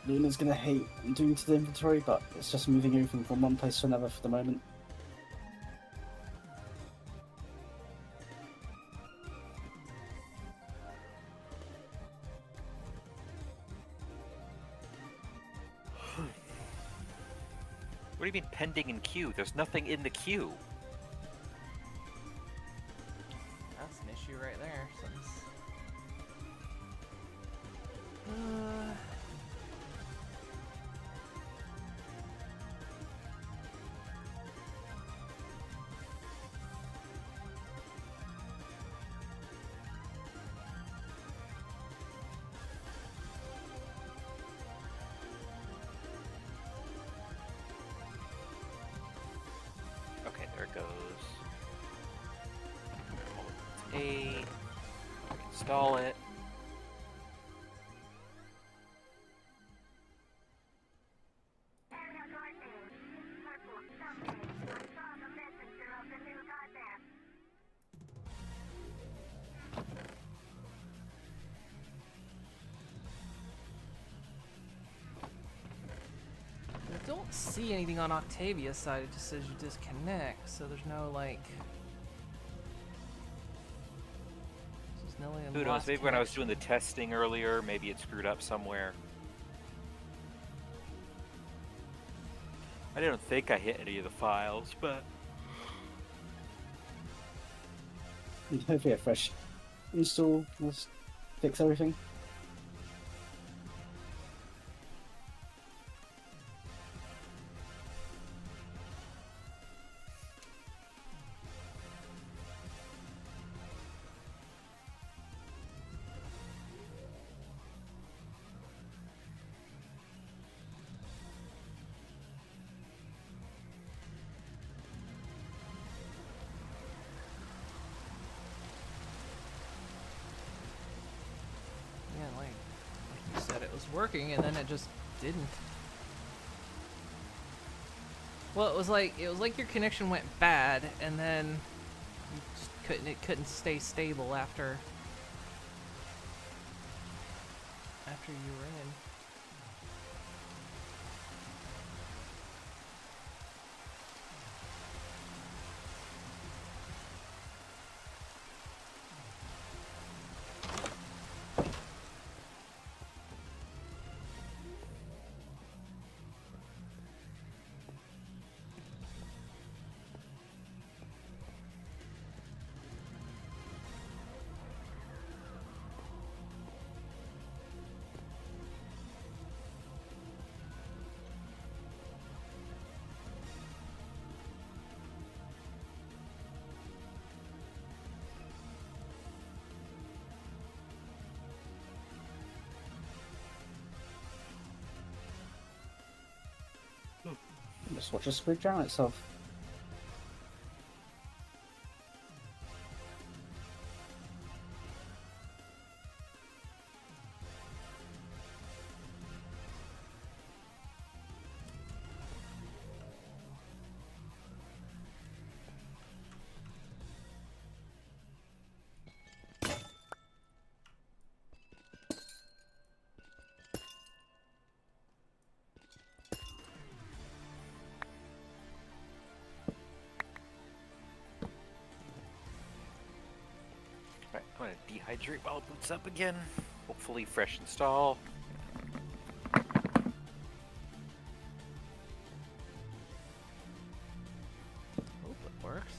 Luna's gonna hate doing to the inventory, but it's just moving everything from one place to another for the moment. What do you mean pending in queue? There's nothing in the queue. That's an issue right there. Something's... Okay, there it goes. A. Install it. I don't see anything on Octavia's side. It just says you disconnect, so there's no like. Who knows? Maybe when I was doing the testing earlier, maybe it screwed up somewhere. I didn't think I hit any of the files, but Hopefully a fresh install will fix everything. Yeah, like you said, it was working, and then it just didn't. Well, it was like your connection went bad, and then you just it couldn't stay stable after you were in. Just watch a squid drown itself. Right, I'm gonna dehydrate while it boots up again. Hopefully fresh install. Hope it works.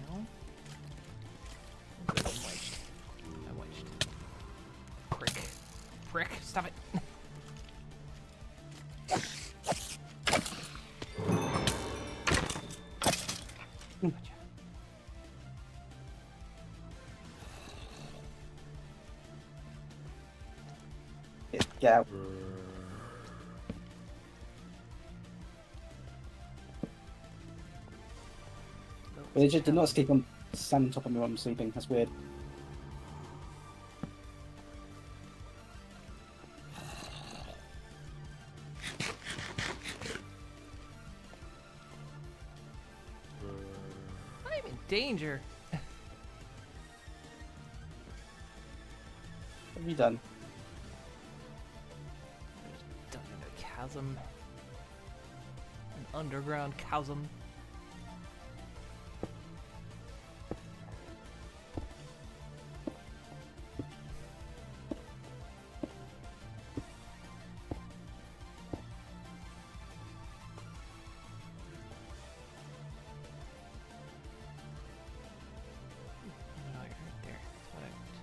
Well, good, I'm wedged. I'm wedged. Prick. Prick, stop it. Get out. They just did not sleep on stand on top of me while I'm sleeping. That's weird. I'm in danger. What have you done? Dug into a chasm. An underground chasm. Oh, you're right there. That's what I want.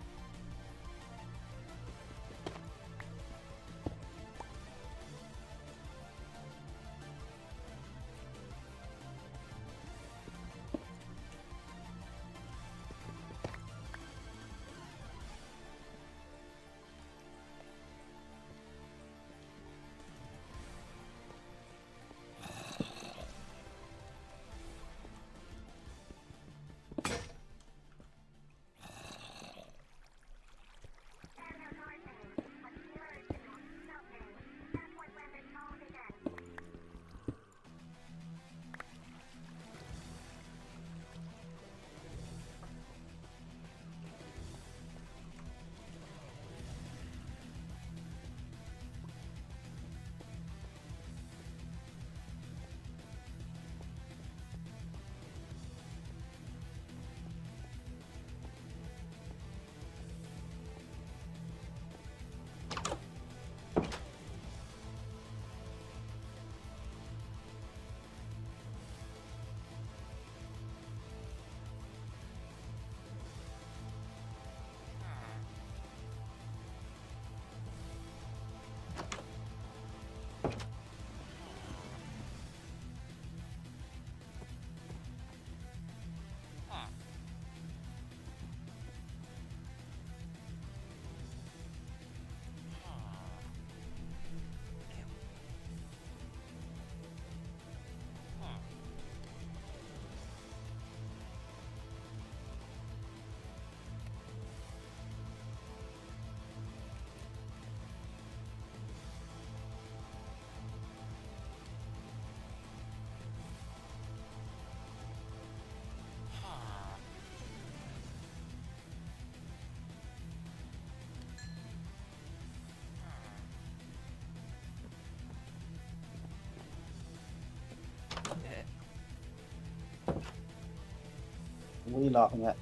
What are you laughing at?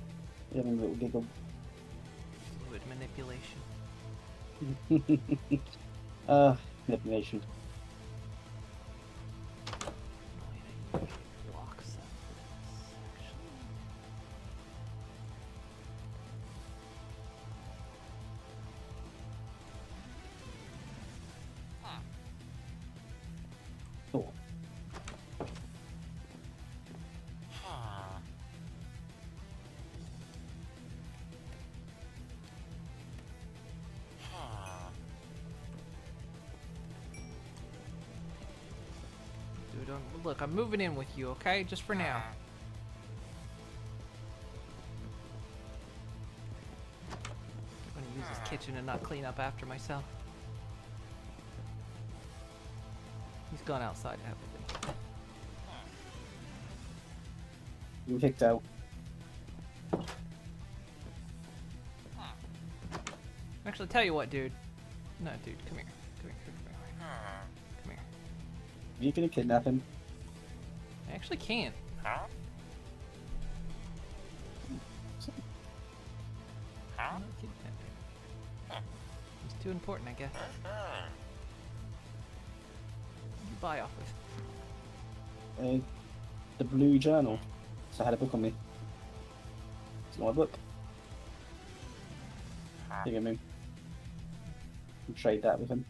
You're having a little giggle. Fluid manipulation. Manipulation. Blocks of this, actually. Cool. Dude, look, I'm moving in with you, okay? Just for now. I'm gonna use this kitchen and not clean up after myself. He's gone outside to have a think. You kicked out. Actually, tell you what, dude. No, dude, come here. Come here, come here. Come here. Are you gonna kidnap him? I actually can't. I'm not kidnapping. It's too important, I guess. You buy off of. The Blue Journal. So I had a book on me. It's not my book. Here you go, Moon. You can trade that with him.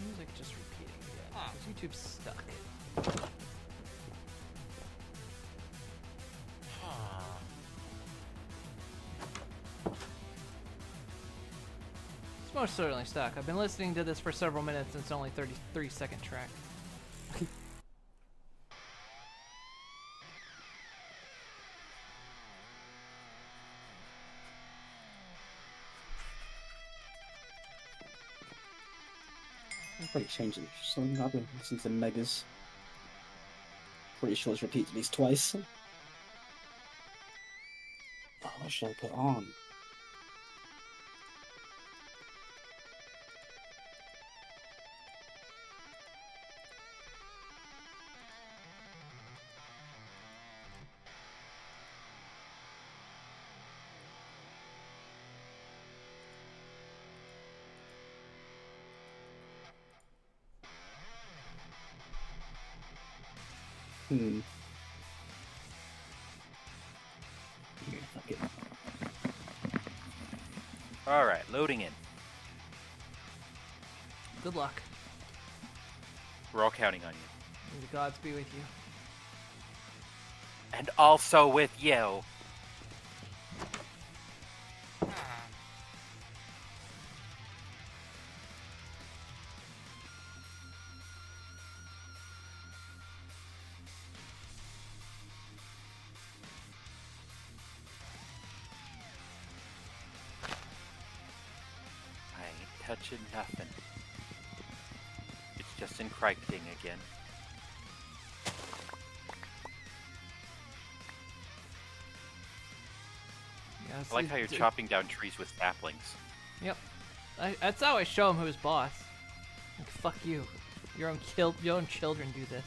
Music just repeating again. Because YouTube's stuck. It's most certainly stuck. I've been listening to this for several minutes and it's only 33-second track. I'll probably change it. Something I've been listening to Megas. Pretty sure it's repeated at least twice. Oh, what should I put on? Yeah, fuck it. All right, loading in. Good luck. We're all counting on you. May the gods be with you. And also with you. I ain't touching nothing. It's just encrypting again. Yeah, I like how you're chopping down trees with saplings. Yep. That's how I show him who's boss. Like, fuck you. Your own children do this.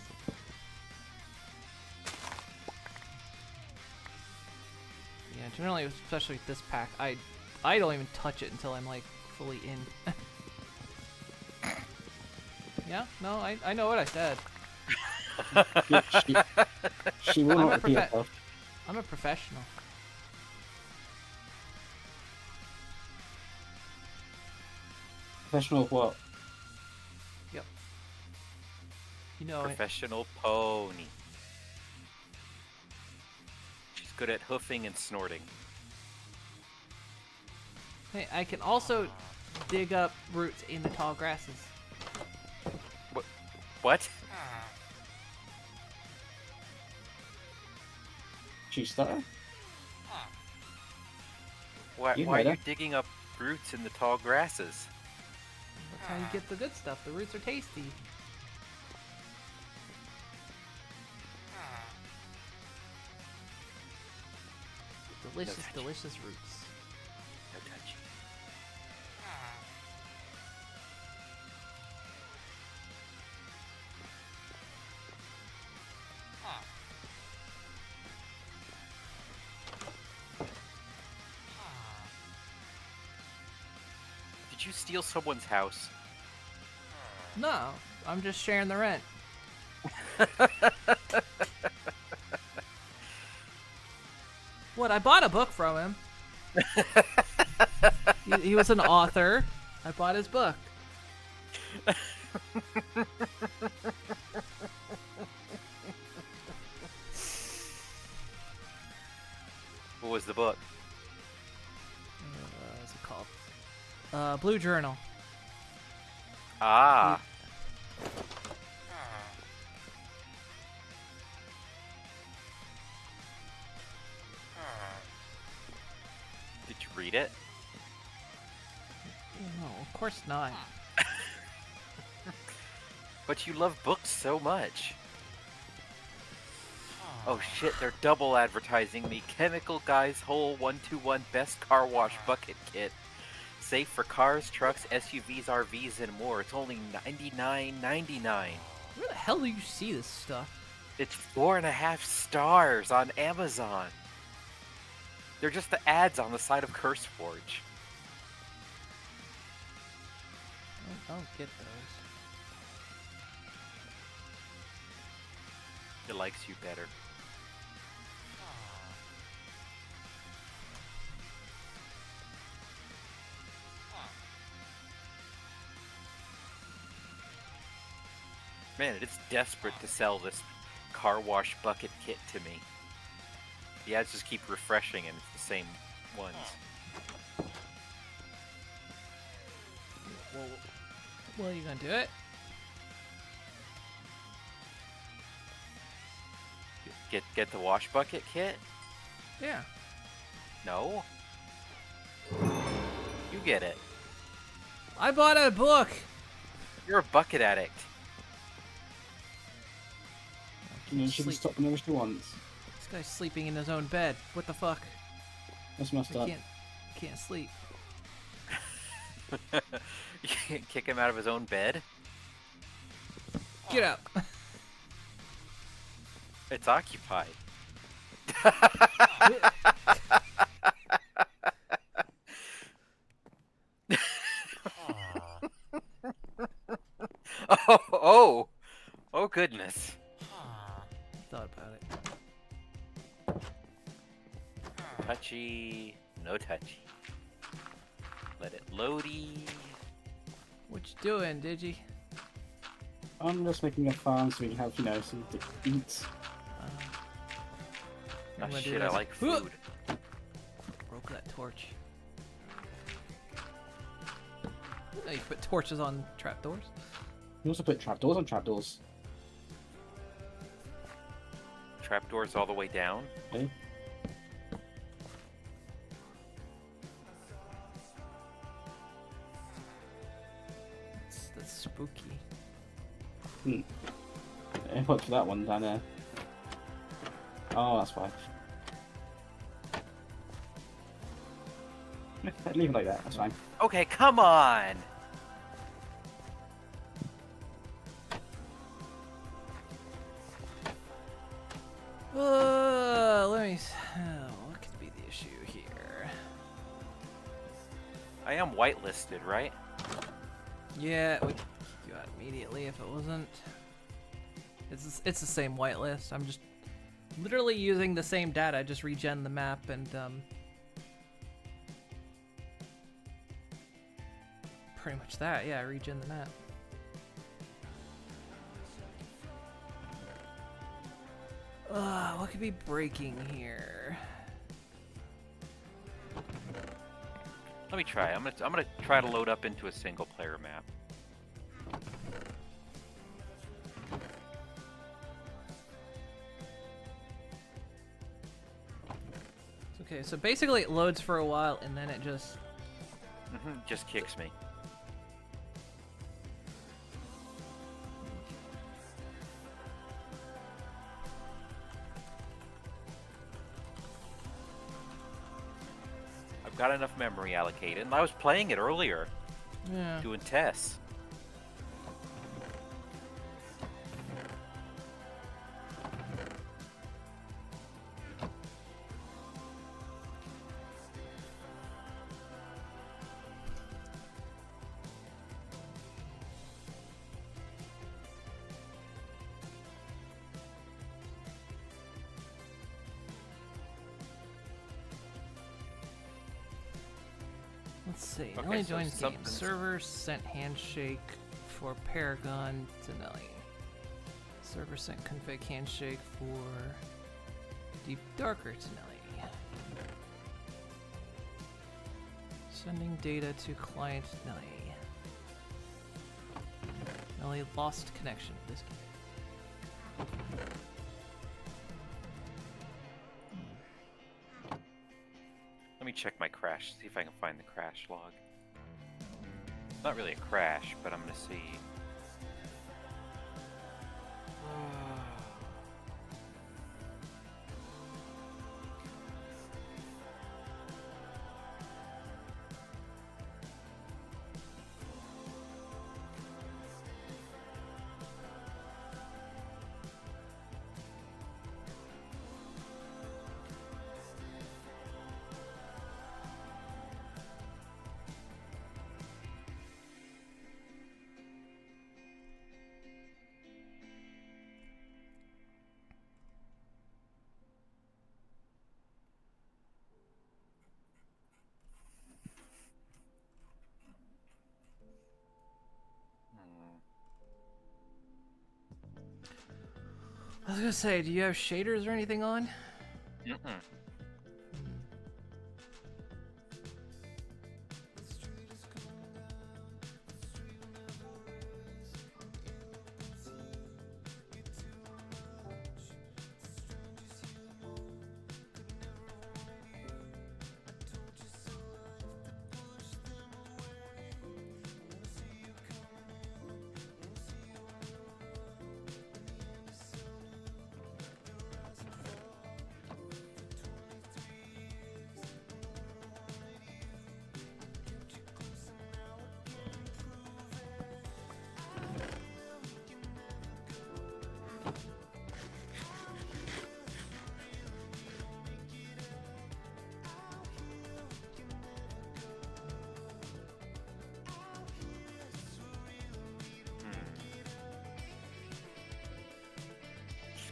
Yeah, generally, especially with this pack, I don't even touch it until I'm like fully in. Yeah, no, I know what I said. Yeah, she will I'm not a repeat herself. I'm a professional. Professional of what? Yep. You know it. Professional pony. She's good at hoofing and snorting. Hey, I can also dig up roots in the tall grasses. What? She's stutter? Why You are heard you her. digging up roots in the tall grasses? That's how you get the good stuff. The roots are tasty. delicious, touch. delicious roots. No touch. Did you steal someone's house? No, I'm just sharing the rent. What? I bought a book from him. He was an author. I bought his book. What was the book? What's it called? Blue Journal. Ah. Did you read it? No, of course not. But you love books so much. Oh shit, they're double advertising the Chemical Guy's Whole 1-2-1 Best Car Wash Bucket Kit. Safe for cars, trucks, SUVs, RVs, and more. It's only $99.99. Where the hell do you see this stuff? It's 4.5 stars on Amazon. They're just the ads on the side of CurseForge. I'll get those. It likes you better. Man, it is desperate to sell this car wash bucket kit to me. The ads just keep refreshing and it's the same ones. Well, you gonna do it? Get the wash bucket kit? Yeah. No. You get it. I bought a book. You're a bucket addict. You know, she can Sleep. stop whenever she wants. This guy's sleeping in his own bed. What the fuck? That's messed I up. can't sleep. You can't kick him out of his own bed? Get up. It's occupied. Oh goodness. Thought about it. Touchy, no touchy. Let it loady. What you doing, Digi? I'm just making a farm so we can have, you know, something to eat. Oh I'm gonna do shit, I this. like food. Broke that torch. Oh, you put torches on trapdoors? You also put trapdoors on trapdoors. Trapdoors all the way down. Okay? That's spooky. I put for that one down there. Oh, that's fine. Leave it like that, that's fine. Okay, come on. Let me. What could be the issue here? I am whitelisted, right? Yeah, we could kick you out immediately if it wasn't. It's the same whitelist. I'm just literally using the same data. I just regen the map and pretty much that. Yeah, I regen the map. What could be breaking here? Let me try. I'm gonna try to load up into a single player map. Okay, so basically it loads for a while and then it just... Just kicks me. got enough memory allocated, and I was playing it earlier, Yeah. doing tests. Let's see. Okay, Nelly so joins game. something's- Server sent handshake for Paragon to Nelly. Server sent config handshake for Deep Darker to Nelly. Sending data to client Nelly. Nelly lost connection with this game. Let me check my crash, see if I can find the crash log. Not really a crash, but I'm gonna see. I was gonna say, do you have shaders or anything on? Mm-mm.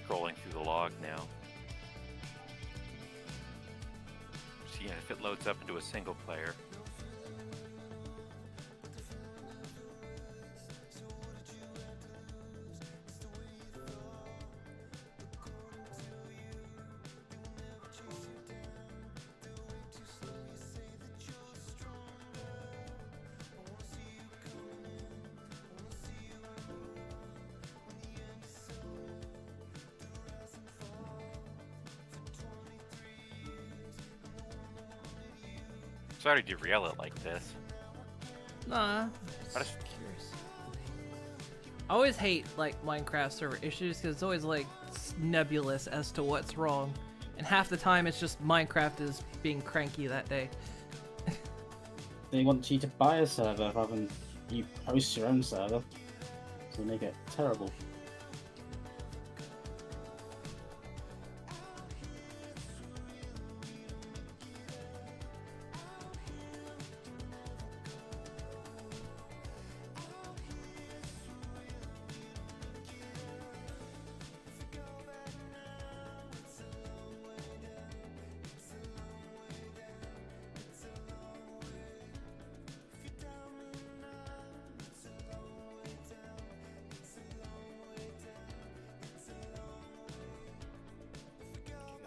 Scrolling through the log now. See if it loads up into a single player. Sorry to derail it like this. Nah, I just just- curious. I always hate like Minecraft server issues because it's always like nebulous as to what's wrong, and half the time it's just Minecraft is being cranky that day. They want you to buy a server rather than you host your own server, so they make it terrible.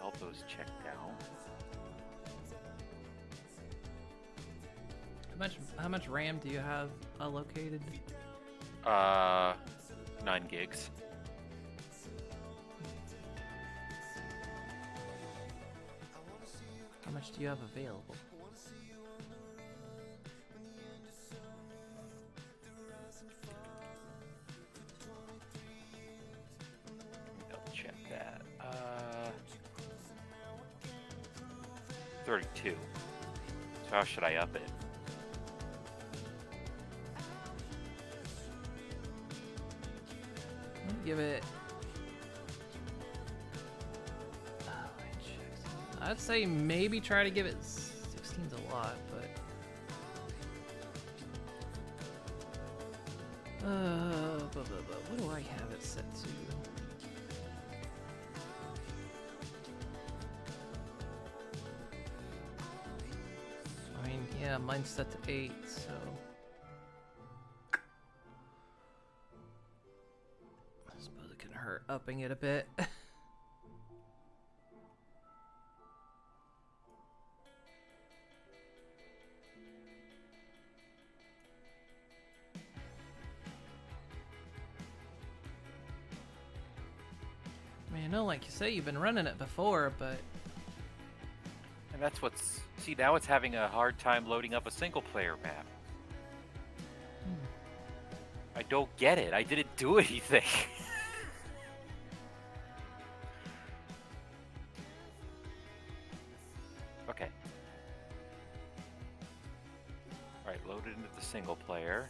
All those checked out. How much RAM do you have allocated? 9 gigs. How much do you have available? Double check that. 32. So how should I up it? Let me give it. I'd say maybe try to give it 16's a lot, but what do I have it set to? I mean, yeah, mine's set to 8, so I suppose it can hurt upping it a bit. I know, like you say, you've been running it before, but... And that's what's... See, now it's having a hard time loading up a single-player map. I don't get it. I didn't do anything. Okay. Alright, load it into the single-player.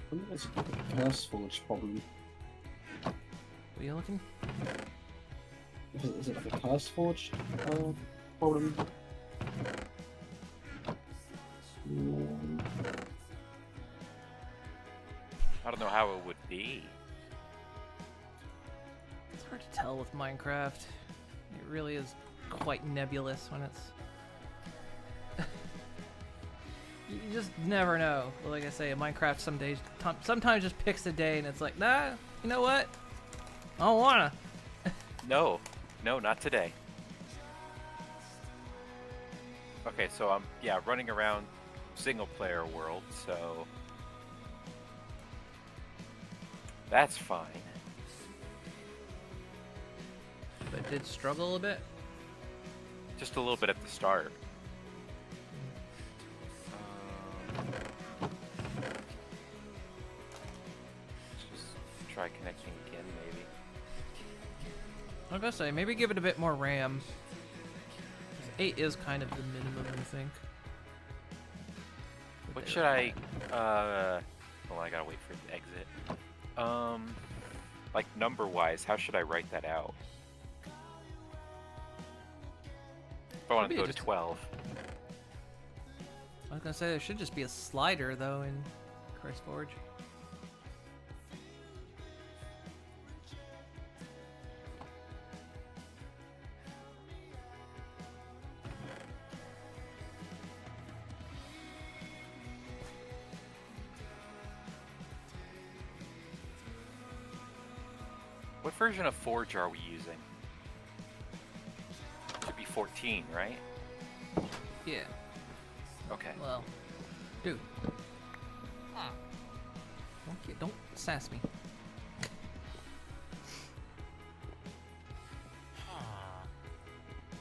I think there's a curse forge problem. What are you looking? Is it like a curse forge problem? I don't know how it would be. It's hard to tell with Minecraft. It really is quite nebulous when it's... You just never know. Like I say, Minecraft sometimes just picks a day and it's like, nah, you know what? I don't wanna. No, not today. Okay, so I'm running around single player world, so that's fine. But it did struggle a bit. Just a little bit at the start. Let's just try connecting again, maybe. I was gonna say, maybe give it a bit more RAM. 8 is kind of the minimum, I think. What should I, well, I gotta wait for the exit. Like number-wise, how should I write that out? If I want to Maybe go to 12. I was gonna say there should just be a slider though in CurseForge. What version of Forge are we using? Should be 14, right? Yeah. Okay. Well, dude. Don't sass me.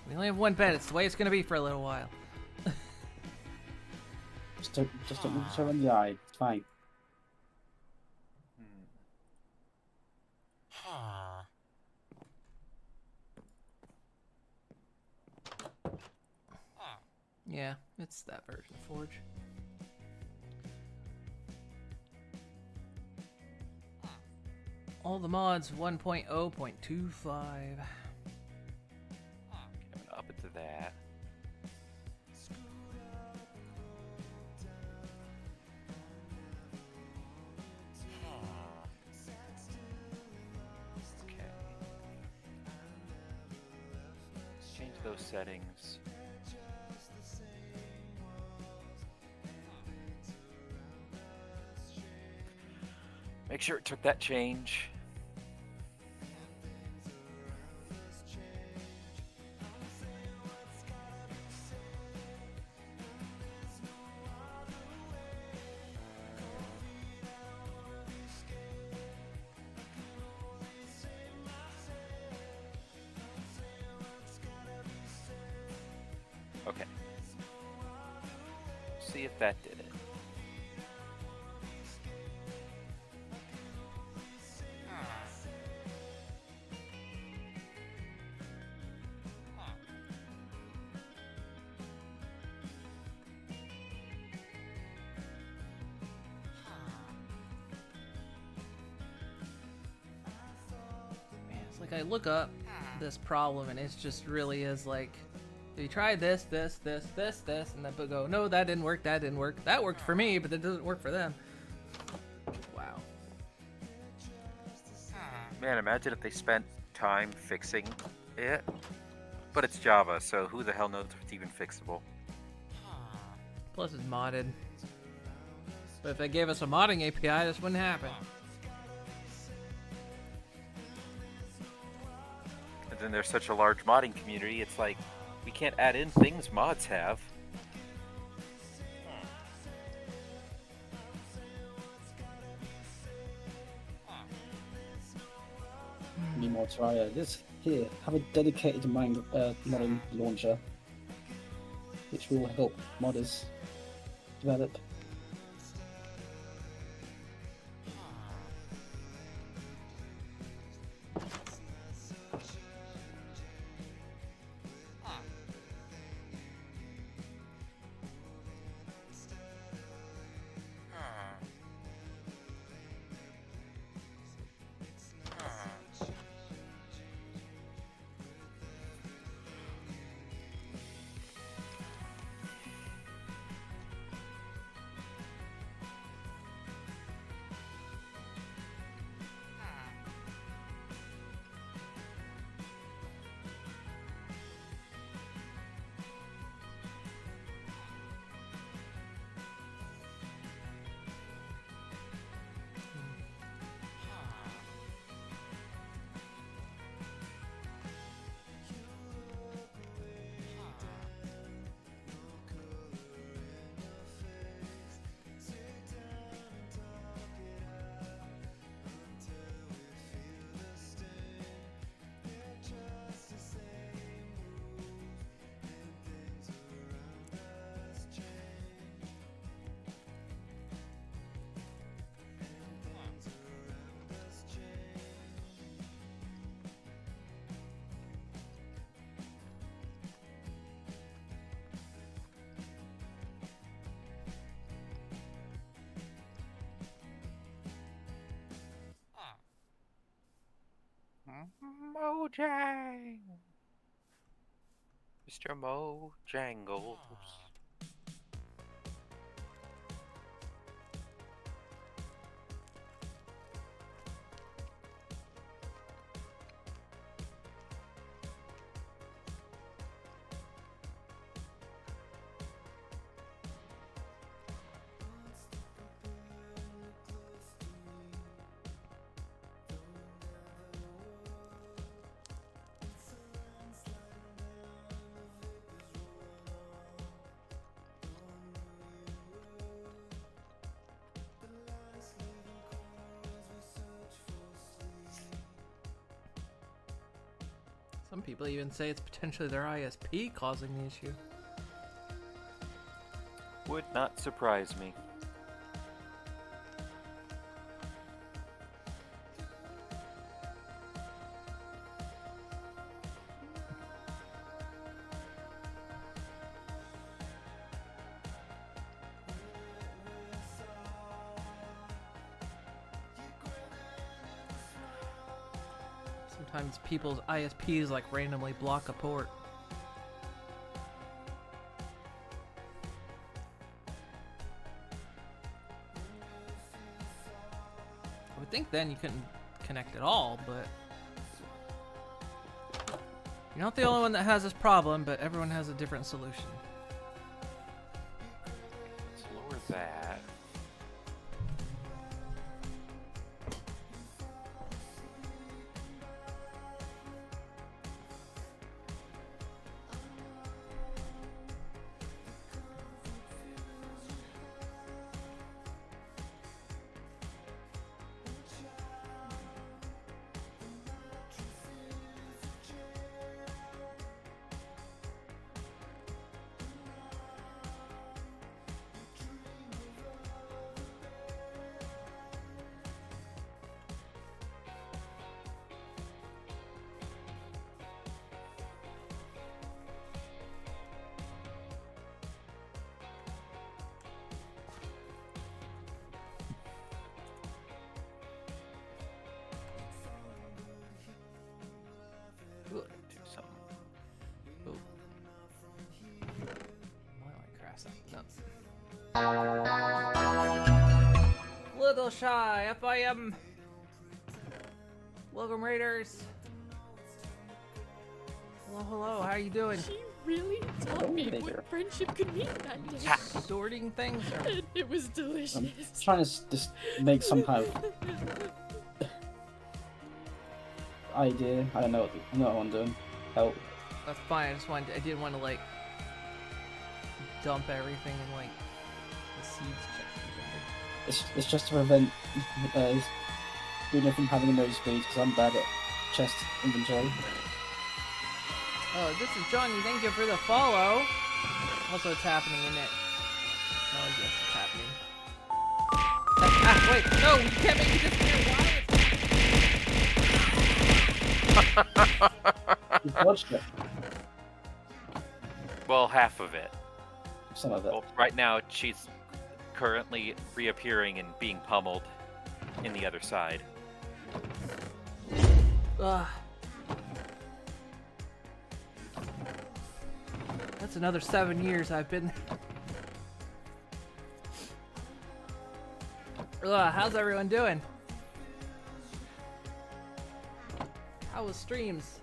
We only have one bed. It's the way it's gonna be for a little while. Just don't show in the eye. It's fine. Yeah, it's that version of Forge. All the mods 1.0.25. I'm gonna up it to that. Okay. Change those settings. Make sure it took that change. Okay. See if that did it. Man, it's like I look up this problem and it just really is like, you try this, this, this, this, this, and then go, no, that didn't work, that didn't work. That worked for me, but that doesn't work for them. Wow. Man, imagine if they spent time fixing it. But it's Java, so who the hell knows if it's even fixable? Plus it's modded. But if they gave us a modding API, this wouldn't happen. And then there's such a large modding community, it's like, we can't add in things mods have. Meanwhile, try this here. Have a dedicated modding launcher, which will help modders develop. Mojang! Mr. Mojangles. Some people even say it's potentially their ISP causing the issue. Would not surprise me. Sometimes people's ISPs like randomly block a port. I would think then you couldn't connect at all, but you're not the only one that has this problem, but everyone has a different solution. Let's lower that. Little Shy, FIM. Welcome, Raiders. Hello, hello. How you doing? She really taught me what friendship could mean that day. Sorting things? Or... And it was delicious. I'm trying to just make some kind of idea. I don't know what I'm doing. Help. That's fine. I didn't want to like dump everything in like the seeds chest. It's just to prevent doing from having a nosebleed because I'm bad at chest inventory. Oh, this is Johnny. Thank you for the follow. Also, it's happening in it. Oh, yes, it's happening. Wait, no, you can't make me disappear. You dodged it. Well, half of it. Some of it. Well, right now, she's currently reappearing and being pummeled in the other side. Ugh. That's another 7 years I've been. Ugh, how's everyone doing? How was streams?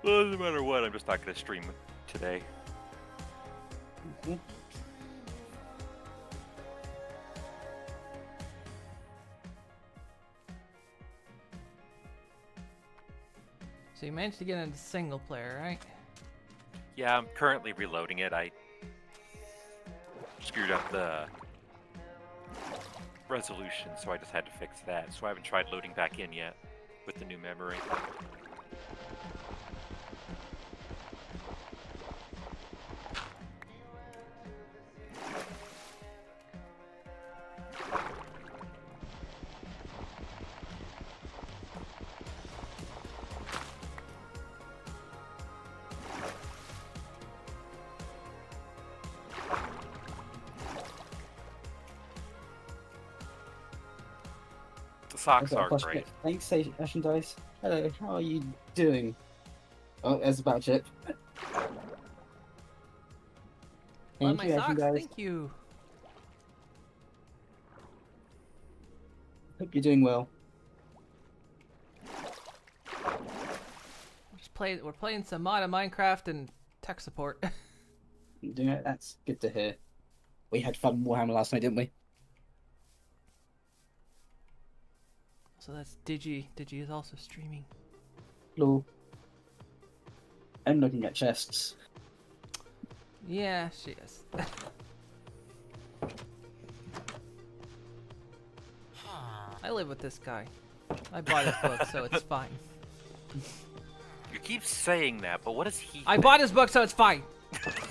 Well, no matter what, I'm just not going to stream today. Mhm. So you managed to get into single player, right? Yeah, I'm currently reloading it. I screwed up the resolution, so I just had to fix that. So I haven't tried loading back in yet with the new memory. The socks are great. Thanks, Ashen Dice. Hello, how are you doing? Oh, there's a bad chip. Love Thank my you, Ashen socks, Dice. thank you. Hope you're doing well. We're playing some mod of Minecraft and tech support. Doing it? That's good to hear. We had fun Warhammer last night, didn't we? So that's Digi. Digi is also streaming. Hello. I'm looking at chests. Yeah, she is. I live with this guy. I bought his book, so it's fine. You keep saying that, but what does he I think? bought his book, so it's fine.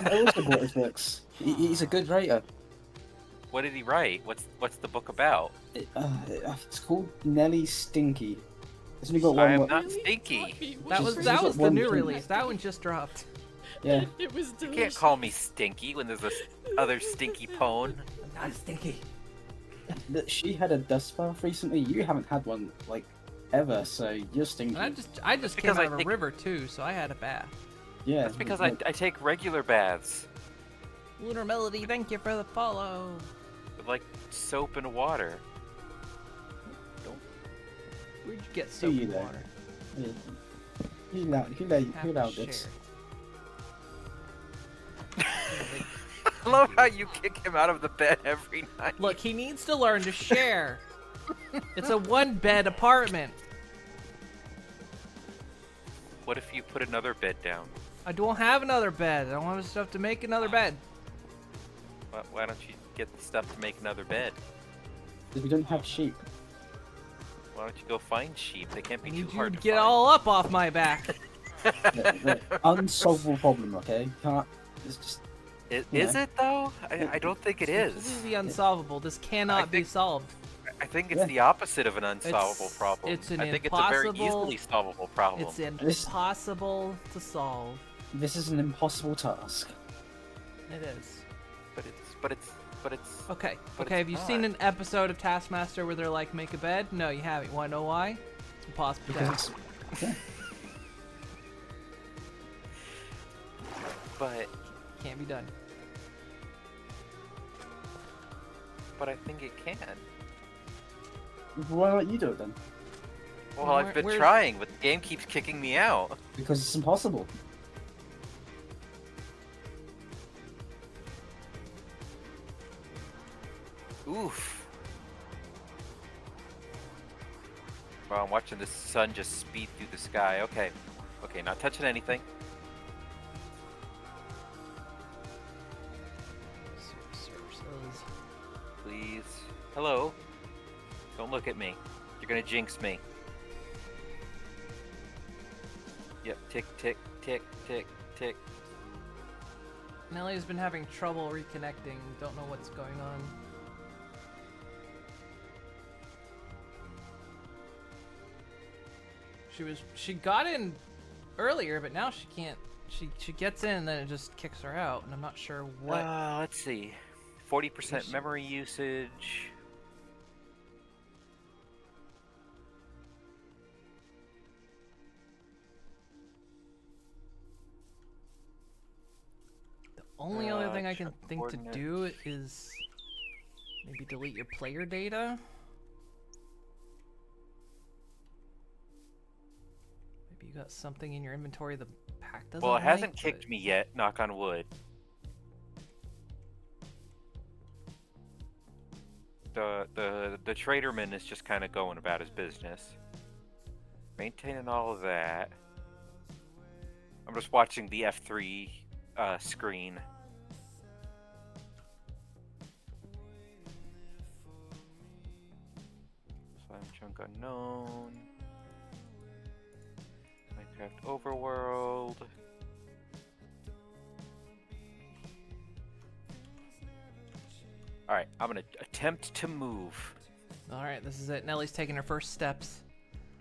I also bought his books. He's a good writer. What did he write? What's the book about? It's called Nelly Stinky. It's only got I one am word. not Really stinky. taught me what That was Just- that just was the one new thing. release. That one just dropped. Yeah. It was You delicious. can't call me stinky when there's this other stinky pone. I'm not stinky. She had a dust bath recently. You haven't had one, like, ever, so you're stinky. I just came because out I of a think- river too, so I had a bath. Yeah. That's because like, I take regular baths Lunar Melody, thank you for the follow. with like soap and water. Where'd you get Do soap you and though? water? Who Have allowed to this? I love how you kick him out of the bed every night. Look, he needs to learn to share. It's a one-bed apartment. What if you put another bed down? I don't have another bed. I don't have stuff to make another bed. Why don't you get the stuff to make another bed? Because we don't have sheep. Why don't you go find sheep? They can't I be need too you hard to to get find. all up off my back. Look, unsolvable problem, okay? Can't. It's just. Is Yeah. it though? I don't think it This is. is the unsolvable. This cannot be think- solved. I think it's Yeah. the opposite of an unsolvable It's- problem. it's an I think it's a very impossible- easily solvable problem. It's impossible to solve. This is an impossible task. It is. But it's Okay. But Okay. it's Have you seen not. an episode of Taskmaster where they're like, make a bed? No, you haven't. You wanna know why? It's impossible. to Because have. it's. Yeah. but Can't be done. I think it can. Why don't you do it then? Well, Well, I've been where's- trying, but the game keeps kicking me out. Because it's impossible. Oof. Well, I'm watching the sun just speed through the sky. Okay. Okay, not touching anything. Services. Please. Hello. Don't look at me. You're gonna jinx me. Yep, tick, tick, tick, tick, tick. Nellie's been having trouble reconnecting. Don't know what's going on. She got in earlier, but now she can't. She gets in and then it just kicks her out, and I'm not sure what. Let's see. 40% memory usage. The only other thing I can check think to coordinates. do is maybe delete your player data. Maybe you got something in your inventory the pack doesn't Well, it hasn't like, kicked but- me yet, knock on wood. The traderman is just kind of going about his business. Maintaining all of that. I'm just watching the F3 screen. Slime chunk unknown. Minecraft overworld. Alright, I'm gonna attempt to move. All right, this is it. Nellie's taking her first steps.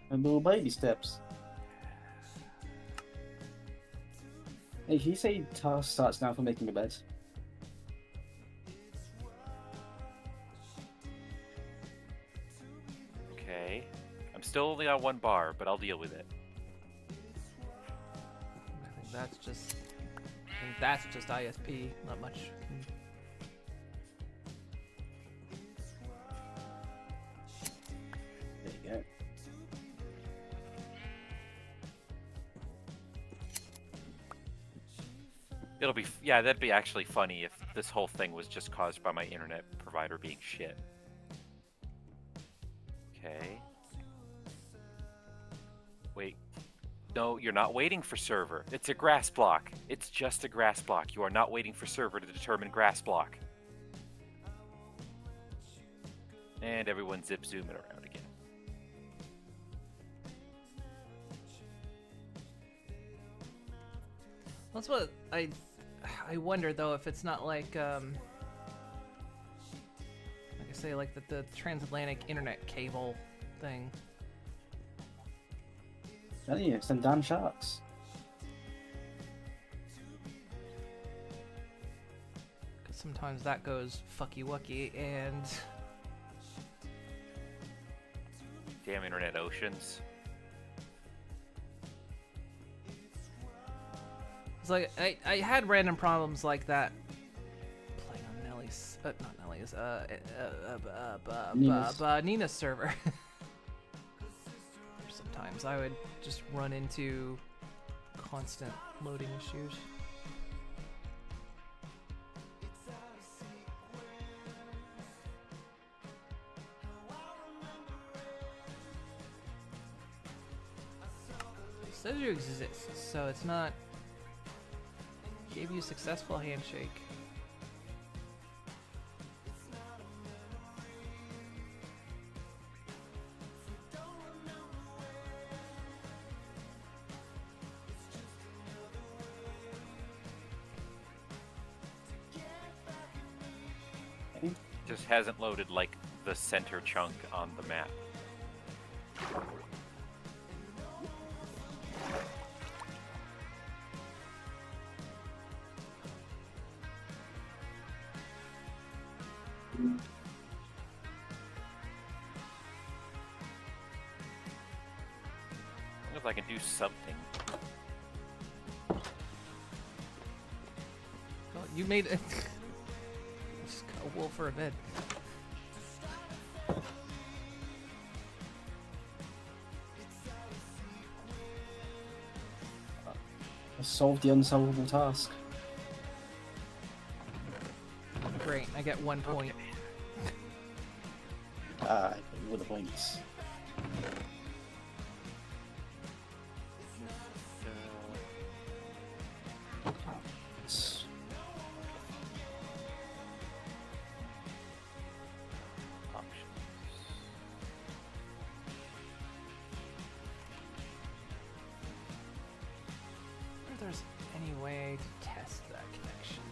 And little baby steps. Hey, he say task starts now for making a bed. Okay. I'm still only on one bar, but I'll deal with it. I think that's just ISP. Not much. There you go. It'll be, yeah, that'd be actually funny if this whole thing was just caused by my internet provider being shit. Okay. Wait. No, you're not waiting for server. It's a grass block. It's just a grass block. You are not waiting for server to determine grass block. And everyone's zip zooming around again. That's what I wonder though if it's not like I say, like the transatlantic internet cable thing. Oh yeah, some damn sharks. Because sometimes that goes fucky wucky and Damn internet oceans. it's like I had random problems like that playing on Nellie's not Nellie's Nina's. Nina's server. Sometimes I would just run into constant loading issues. It says you exist, so it's not. Gave you a successful handshake. Just hasn't loaded like the center chunk on the map. I wonder if I can do something. You made it. Just got a wool for a bed. I solved the unsolvable task. Great, I get 1 point. Ah, with the points. If there's any way to test that connection.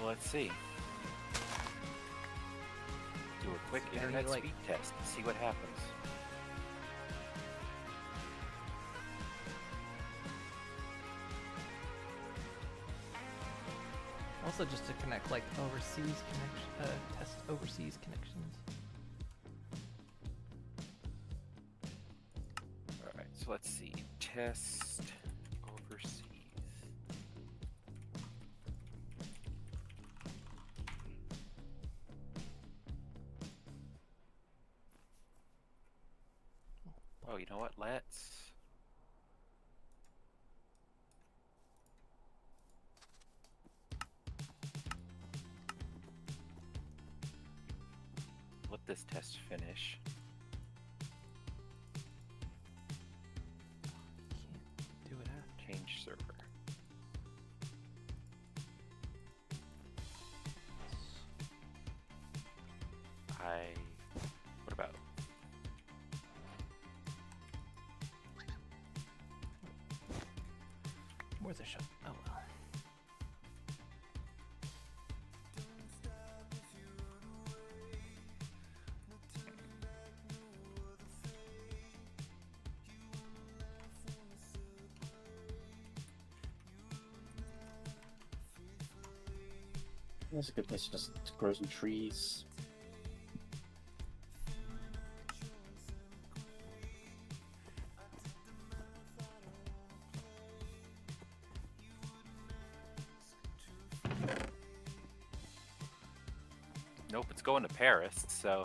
Let's see. Do a quick Any, internet like- speed test and see what happens. Also, just to connect like overseas connection, test overseas connections. All right, so let's see. Test overseas. Oh, you know what? Let's. Let this test finish. Can't do it after. Change server. What about? Where's the shot? Oh well. That's a good place to just grow some trees. Nope, it's going to Paris, so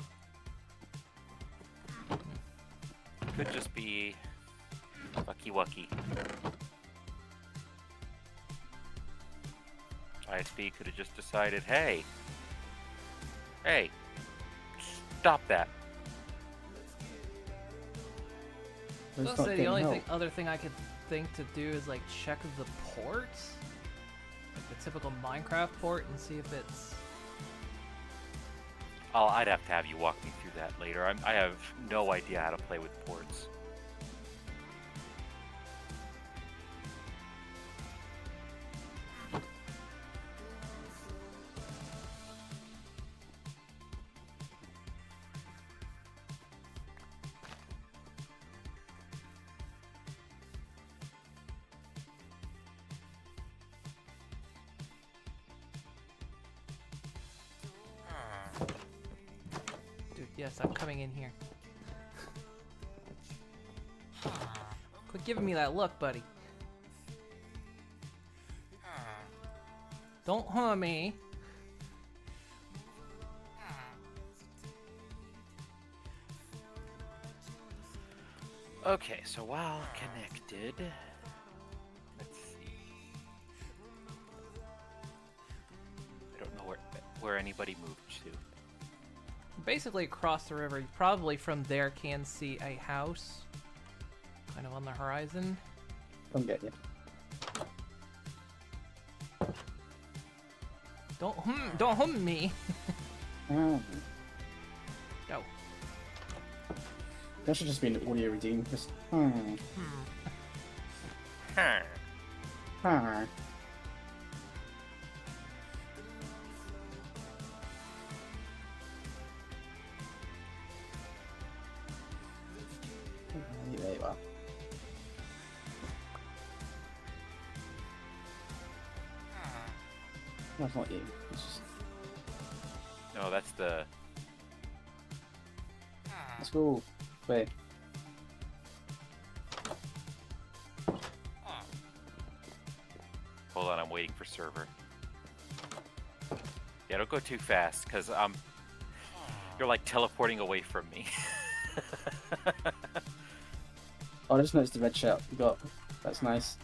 could just be Lucky Wucky. ISP could have just decided, hey, stop that. But it's I'll not say the getting only help. other thing I could think to do is like check the ports, like the typical Minecraft port, and see if it's. Oh, I'd have to have you walk me through that later. I have no idea how to play with ports. Dude, yes, I'm coming in here. Quit giving me that look, buddy. Don't harm me. Okay, so while connected, let's see. I don't know where anybody moved to. Basically across the river, you probably from there can see a house kind of on the horizon. Come get you. Don't hum me. Mm. No. That should just be an audio redeem. Just Huh. ah. There you are. That's not you. It's just... No, that's the. Let's go. Wait. Hold on, I'm waiting for server. Yeah, don't go too fast, because you're like teleporting away from me. Oh, I just noticed the red shirt you got. That's nice.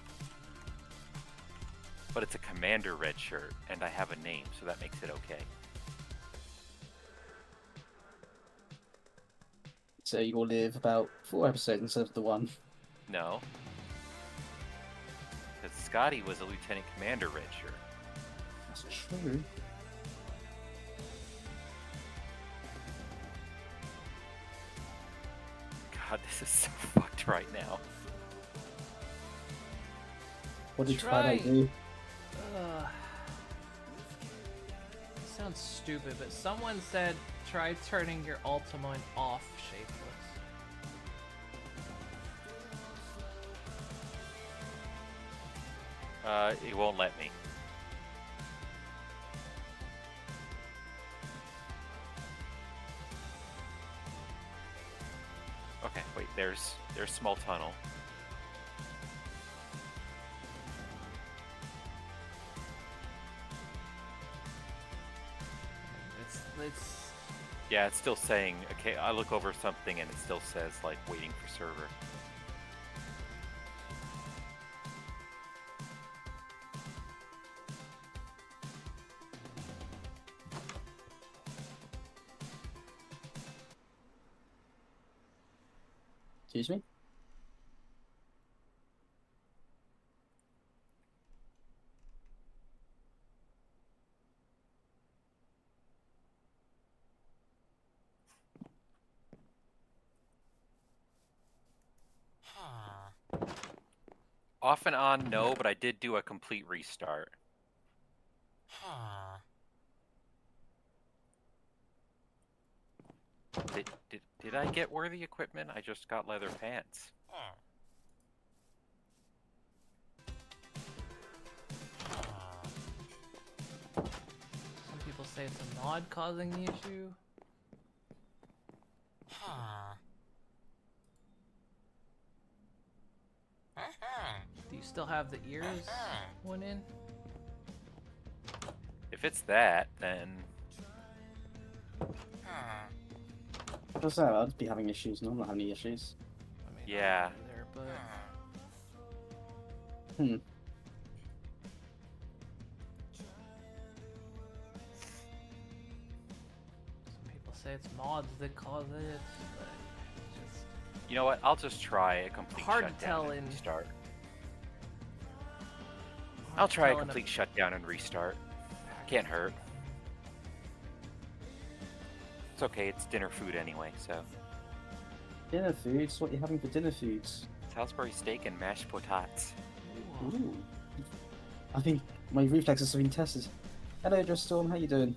But it's a commander red shirt, and I have a name, so that makes it okay. So you will live about 4 episodes instead of the 1. No. Because Scotty was a lieutenant commander red shirt. That's true. God, this is so fucked right now. What did Try. Twilight do? Sounds stupid, but someone said try turning your Ultimate off shapeless. It won't let me. Okay, wait, there's small tunnel. It's Yeah, it's still saying, okay, I look over something and it still says, like, waiting for server. Excuse me? Off and on, no, but I did do a complete restart. Did I get worthy equipment? I just got leather pants. some people say it's a mod causing the issue. Do you still have the ears one in? If it's that, then What's that? I'd be having issues. No, I'm not having any issues. I mean, Yeah. There, but some people say it's mods that cause it, but it's just you know what? I'll just try a complete Hard to shutdown tell and in- restart. hard I'll to try a tell in complete shutdown and restart. Can't hurt. It's okay, it's dinner food anyway, so. Dinner foods? What are you having for dinner foods? Salisbury steak and mashed potatoes. Ooh. Ooh. I think my reflexes have been tested. Hello, Just Storm. How you doing?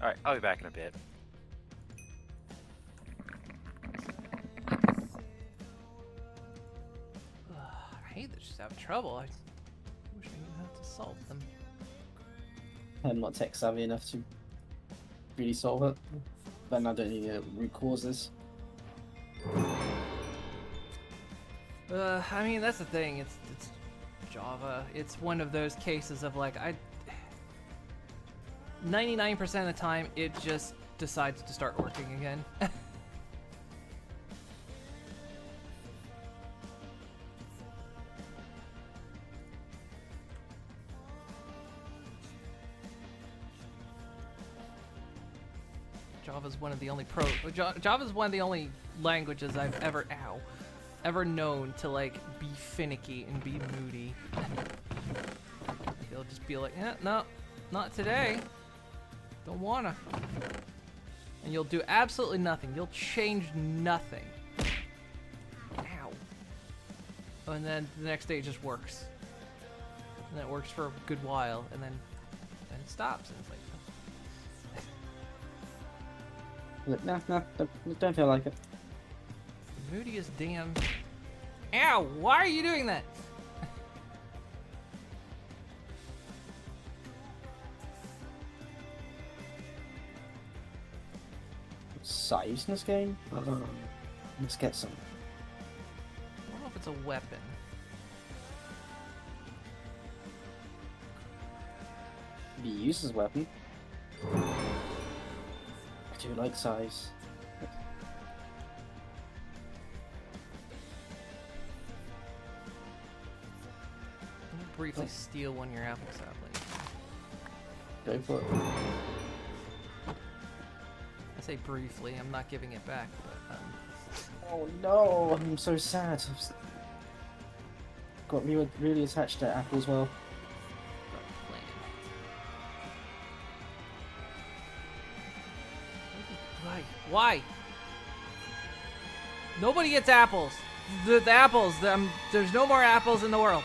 Alright, I'll be back in a bit. I hate that she's having trouble. I wish I didn't have to solve them. I'm not tech savvy enough to really solve it. Then I don't need root causes. I mean, that's the thing. It's Java. It's one of those cases of like 99% of the time it just decides to start working again. Java's one of the only Java's one of the only languages I've ever known to like be finicky and be moody. They'll just be like, no, not today. Don't wanna. And you'll do absolutely nothing. You'll change nothing. Ow. And then the next day it just works. And it works for a good while, and then it stops. And it's like, Nah, don't feel like it. the moodiest damn. Ow! Why are you doing that? Size in this game? Let's get some. I don't know if it's a weapon. be used as a weapon. I do like size. Let me briefly steal one of your apple saplings. Go for it. I say briefly, I'm not giving it back, but Oh no, I'm so sad. Got really attached to Apple as well. plain. Why? Nobody gets apples. The apples. There's no more apples in the world.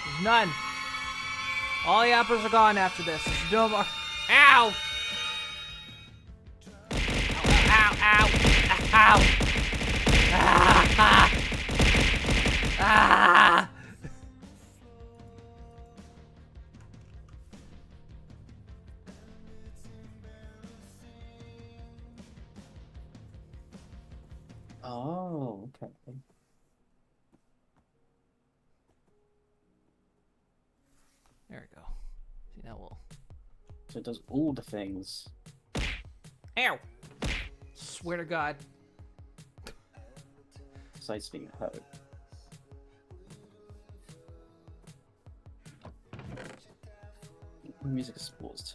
There's none. All the apples are gone after this. There's no more. Ow! Ow! Ow! Ow! Ah! Ah! Ah! Oh, okay. There we go. See, now we'll. So it does all the things. Ow! Swear to God. Besides being hurt. Music is paused.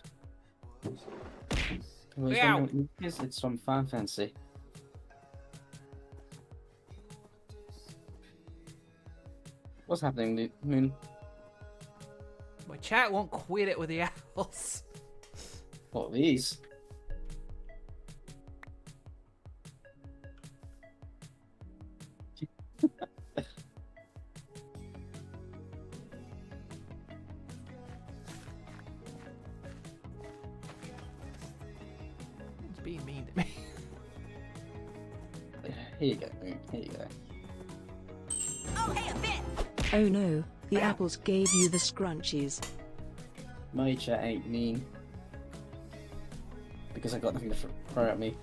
Ow. It's from Final Fantasy. What's happening, Moon? My chat won't quit it with the apples. What are these? It's being mean to me. Here you go, Moon. Here you go. Oh no, the apples gave you the scrunchies. My chat ain't mean. Because I got nothing to throw at me.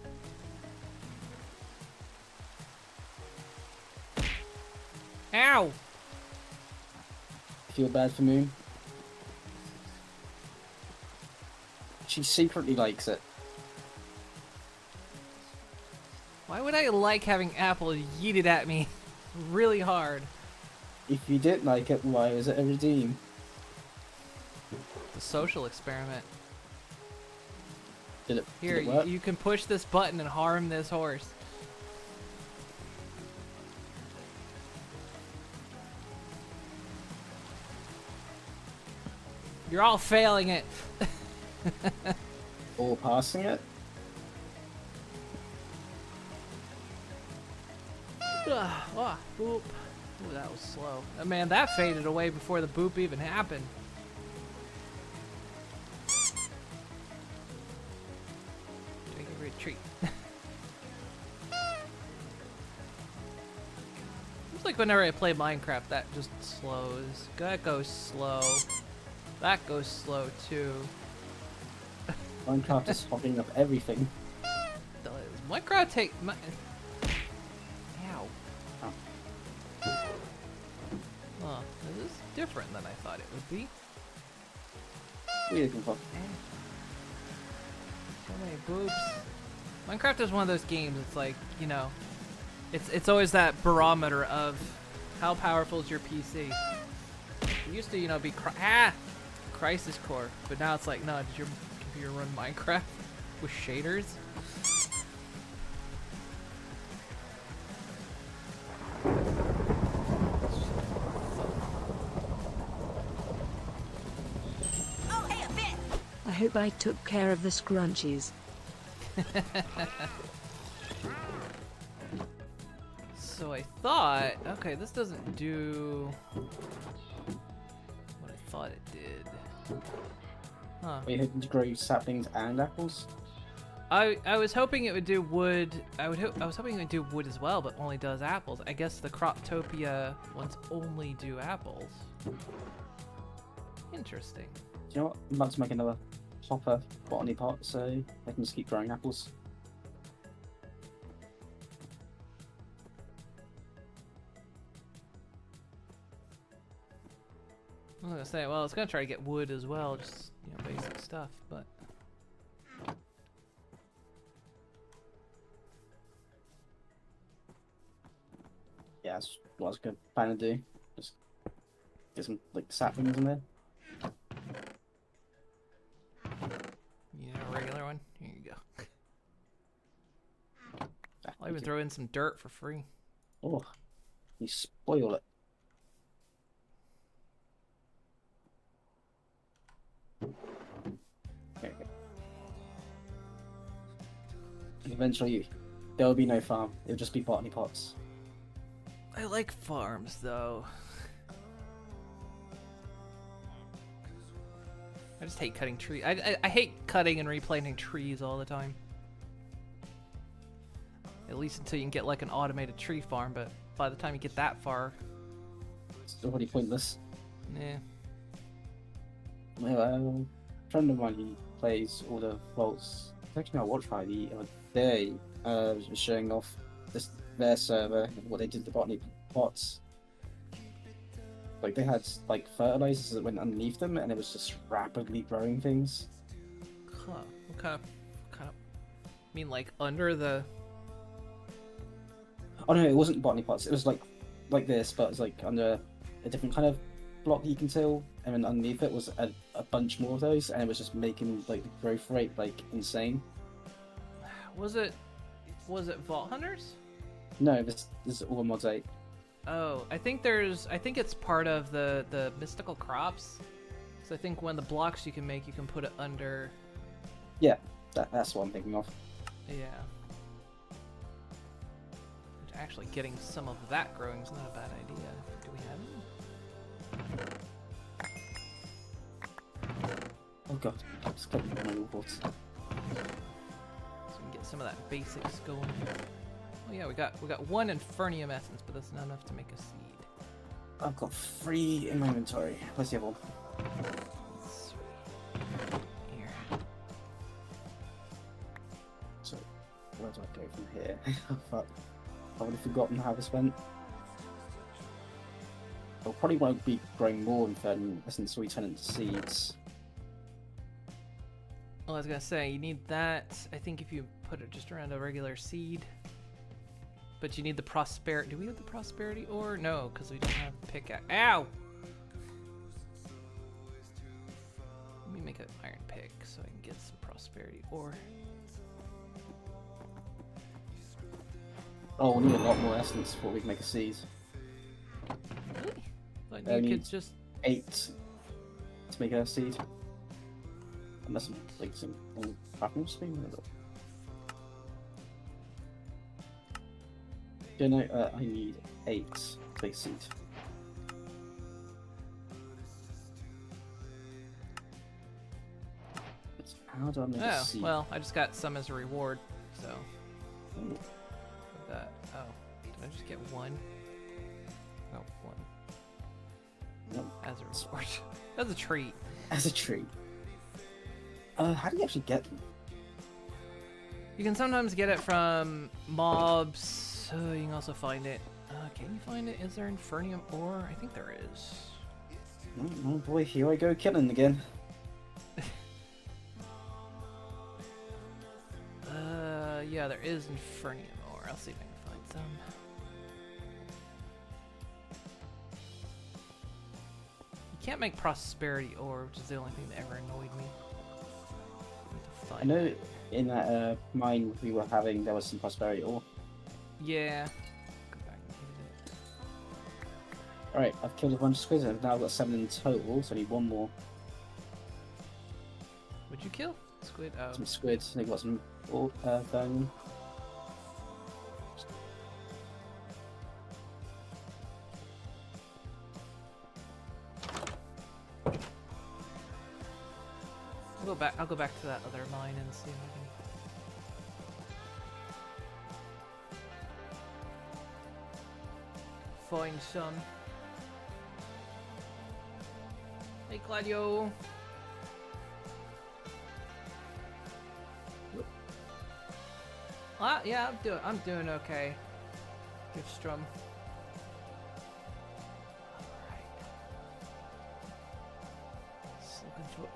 Ow! Feel bad for Moon. She secretly likes it. Why would I like having apples yeeted at me really hard? If you didn't like it, why was it a redeem? The social experiment. Did it Here, work? you can push this button and harm this horse. You're all failing it. Or passing it? Oh, boop. Ooh, that was slow. Oh, man, that faded away before the boop even happened. Take a retreat. Seems like whenever I play Minecraft, that just slows. That goes slow. That goes slow too. Minecraft is hogging up everything. Does Minecraft take? Ow. Oh. Huh. This is different than I thought it would be. What are you looking for? So many boobs. Minecraft is one of those games. It's like, you know, it's always that barometer of how powerful is your PC. It used to, you know, be Crisis Core, but now it's like, no, does your computer run Minecraft with shaders? I hope I took care of the scrunchies. So I thought, okay, this doesn't do what I thought it did. Huh. Are you hoping to grow saplings and apples? I was hoping it would do wood. I was hoping it would do wood as well, but only does apples. I guess the Croptopia ones only do apples. Interesting. Do you know what? I'm about to make another hopper botany pot so they can just keep growing apples. was gonna say, well, it's gonna try to get wood as well, just basic stuff, but. Yeah, that's what I was gonna plan to do. Just get some like saplings in there. A regular one. Here you go. Ah, I'll even thank you. throw in some dirt for free. Oh, you spoil it. Okay. Eventually, there will be no farm. It'll just be botany pots. I like farms, though. I just hate cutting trees. I hate cutting and replanting trees all the time. At least until you can get like an automated tree farm, but by the time you get that far, It's already pointless. yeah. Well, a friend of mine, he plays all the vaults. It's actually on Watch Party the other day. Was showing off their server, what they did to the botany pots. Like they had like fertilizers that went underneath them, and it was just rapidly growing things. Huh. What kind of? I mean, like under the. Oh no, it wasn't botany pots. It was like this, but it was like under a different kind of block that you can till, and then underneath it was a bunch more of those, and it was just making like the growth rate like insane. Was it Vault Hunters? No, this is all Mods 8. Oh, I think it's part of the mystical crops. So I think one of the blocks you can make, you can put it under. Yeah, that's what I'm thinking of. Yeah. Actually, getting some of that growing is not a bad idea. Do we have any? Oh god, I'm just clicking on my reports. So we can get some of that basics going. Oh yeah, we got one Infernium essence, but that's not enough to make a seed. I've got 3 in my inventory. Where's the other one? Sweet. Here. So, where do I go from here? Oh, fuck. I've already forgotten how this went. I probably won't be growing more Infernium essence so we turn into seeds. Well, I was gonna say, you need that. I think if you put it just around a regular seed. But you need the prosperity. Do we have the prosperity ore? No, because we don't have pickaxe. Ow! Let me make an iron pick so I can get some prosperity ore. Oh, we'll need a lot more essence before we can make a seed. Really? But I you need could just. 8 to make a seed. Unless I'm like some crafting stream. Yeah, no, I need 8 to make a seed. How do I make a Oh, seed? well, I just got some as a reward, so. Ooh. That. Oh, did I just get one? Oh, one. Nope. As a reward. As a treat. As a treat. How do you actually get them? You can sometimes get it from mobs. You can also find it. Can you find it? Is there Infernium ore? I think there is. Oh boy, here I go killing again. Yeah, there is Infernium ore. I'll see if I can find some. You can't make prosperity ore, which is the only thing that ever annoyed me. I know in that mine we were having, there was some prosperity ore. Yeah. Go back and get it. Alright, I've killed a bunch of squids and I've now got 7 in total, so I need 1 more. What'd you kill? Squid? Oh. Some squids, and I've got some bone. I'll go back to that other mine and see if I can. Find some. Hey, Claudio. Yeah, I'm doing okay. Gift Strum.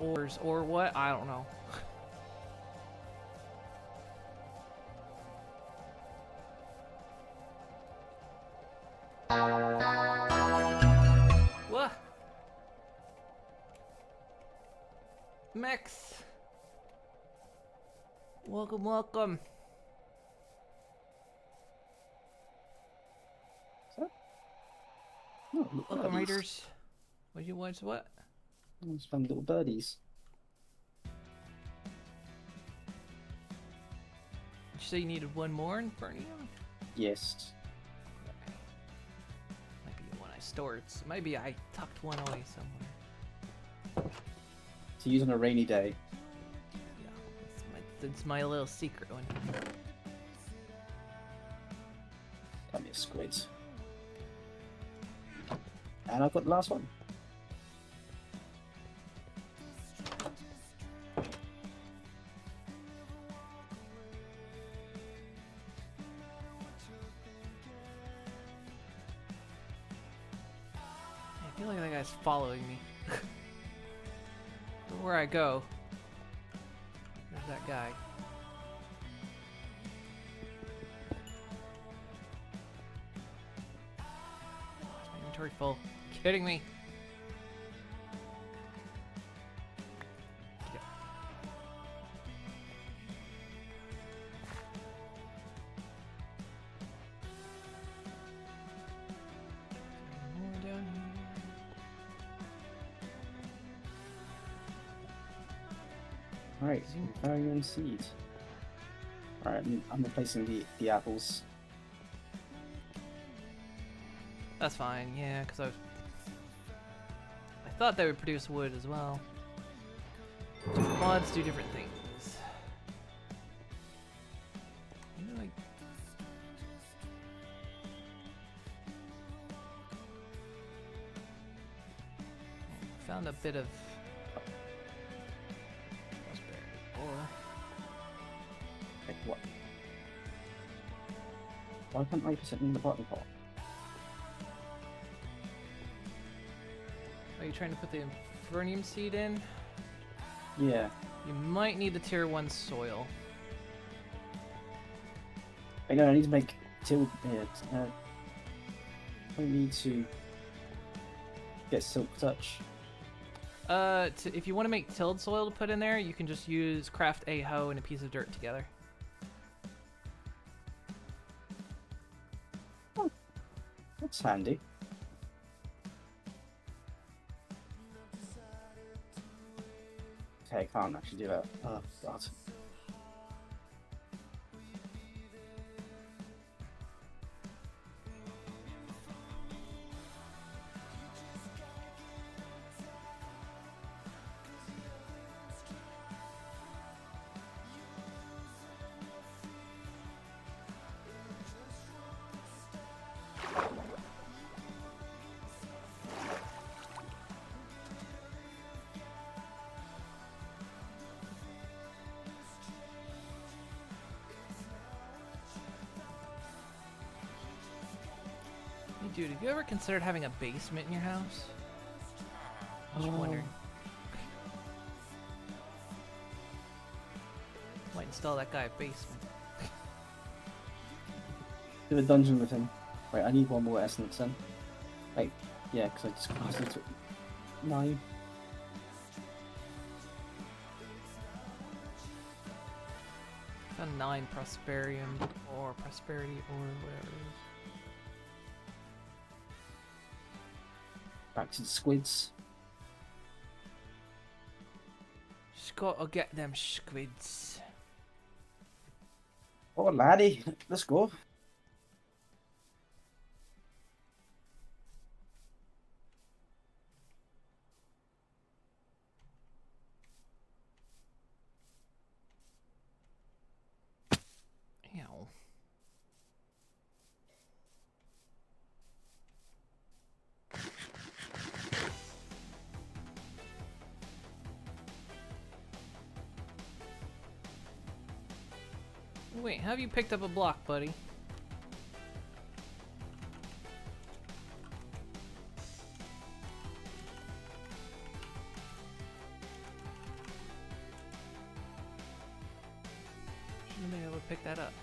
ores or what? I don't know. What? Max. Welcome, welcome. Oh, little Welcome, birdies. raiders. What you want? What? Just found little birdies. Did you say you needed one more Infernium? Yes. Might be one I stored. Maybe I tucked one away somewhere. To use on a rainy day. Yeah, it's my little secret one. Got me a squid. And I've got the last one. I feel like that guy's following me. Where I go, there's that guy. Is my inventory full? Kidding me? Yeah. More down here. Alright, Varian seed. Alright, I'm replacing the apples. That's fine, yeah, because I thought they would produce wood as well. Different mods do different things. You know, like, found a bit of prosperity ore. Like what? Why can't I put it in the bottom pot? Are you trying to put the Infernium seed in? Yeah. You might need the tier 1 soil. I know, I need to make till I need to get silk touch. If you want to make tilled soil to put in there, you can just use craft a hoe and a piece of dirt together. Oh, that's handy. Okay, I can't actually do that. Oh god. Hey, dude, have you ever considered having a basement in your house? I was wondering. Might install that guy a basement. Do a dungeon with him. Wait, I need one more essence then. Like, yeah, because I just crafted it. 9. Found 9 Prosperium or Prosperity or whatever it is. Back to the squids. Just gotta get them squids. Oh laddie, let's go. Ow. Wait, have you picked up a block, buddy? maybe I would pick that up.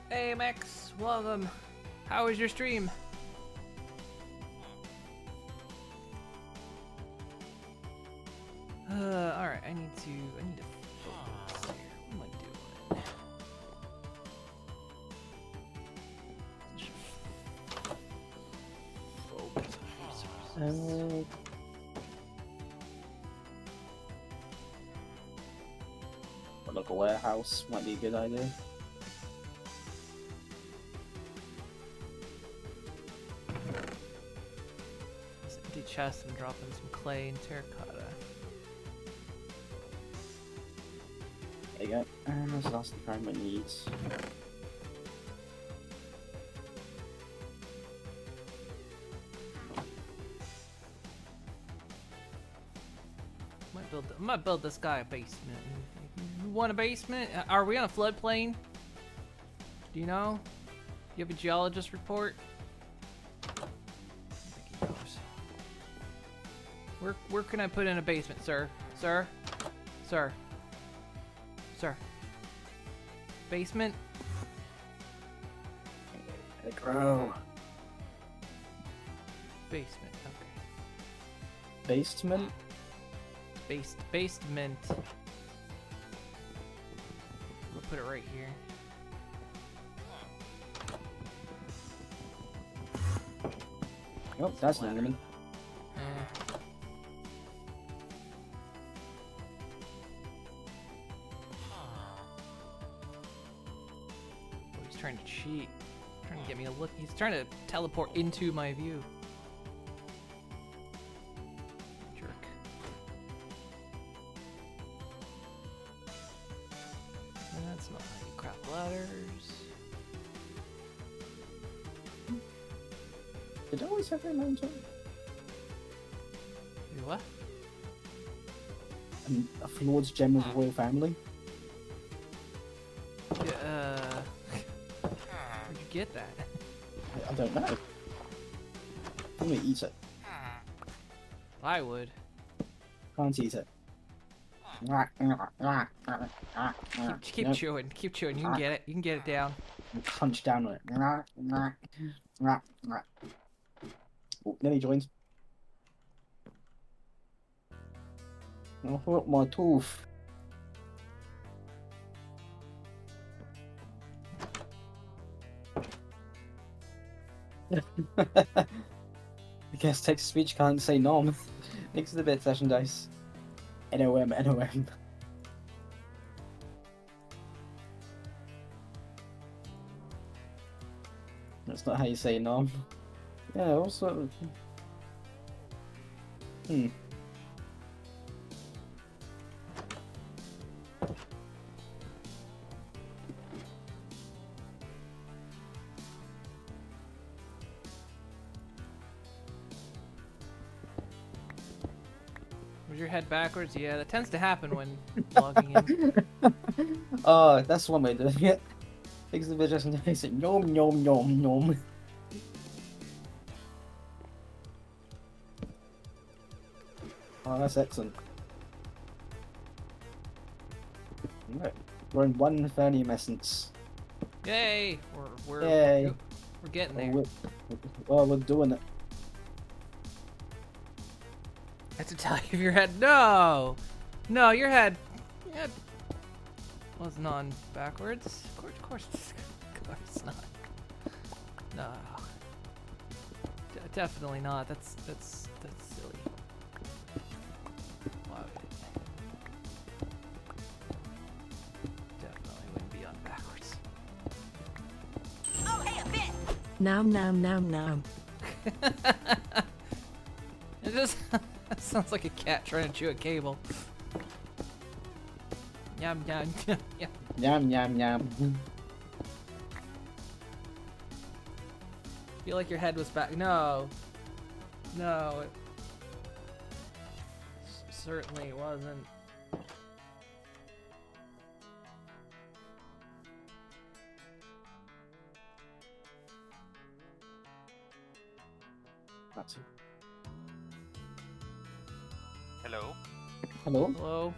Hey Max, welcome. How was your stream? Alright, I need to focus here. What am I doing? Focus resources. A local warehouse might be a good idea. This empty chest and drop in some clay and terracotta. There you go. And that's the kind of needs. I might build this guy a basement. You want a basement? Are we on a floodplain? Do you know? You have a geologist report? I think he knows. Where can I put in a basement, sir? Sir? Sir? Sir? Basement? Let it grow. Basement, okay. Basement? Basement. We'll put it right here. Oh, that's an enemy. Oh, he's trying to cheat. Trying to get me a look. He's trying to teleport into my view. Jerk. That's not how you craft ladders. Did I always have that mountain? You what? A Fjord's gem of the royal family? Where'd you get that? I don't know. I'm gonna eat it. I would. Can't eat it. Keep chewing. Keep chewing. You can get it. You can get it down. And punch down on it. Oh, nearly joined. I hurt my tooth. I guess text-to-speech can't say nom. Next to the bit session dice. NOM, NOM. That's not how you say nom. Yeah, also... Was your head backwards? Yeah, that tends to happen when logging in. Oh, that's one way of doing it. Fix the video and I say nom nom nom nom. Oh, that's excellent. Right. We're in 130 essence. Yay! Yay. We're getting there. We're doing it. I have to tell you if your head. No! No, your head wasn't on backwards. Of course not. No. Definitely not. That's silly. Why would it? Definitely wouldn't be on backwards. Oh, hey, a bit. Nom. It just sounds like a cat trying to chew a cable. Yum yum yum yum. Yum yum yum. Feel like your head was back. No, it certainly wasn't. Not too. Hello. Hello? Hello.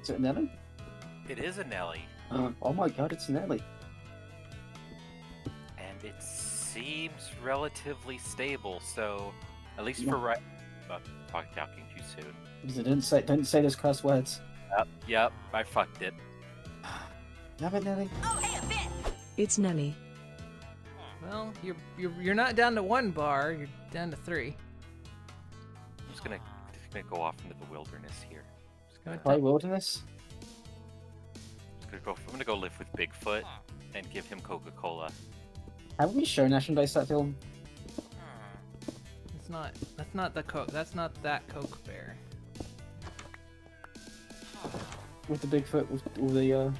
Is it Nelly? It is a Nelly, Oh my god, it's Nelly. and it seems relatively stable. So, at least Yeah. for right. Talking too soon. Because I don't say those curse words. Yep, I fucked it. Damn it, Nelly. It's Nelly. Well, you're not down to 1 bar. You're down to 3. I'm just gonna go off into the wilderness here. High wilderness? I'm gonna go live with Bigfoot and give him Coca-Cola. Have we shown National Dice that film? It's not. That's not the Coke. That's not that Coke bear. With the Bigfoot, with all the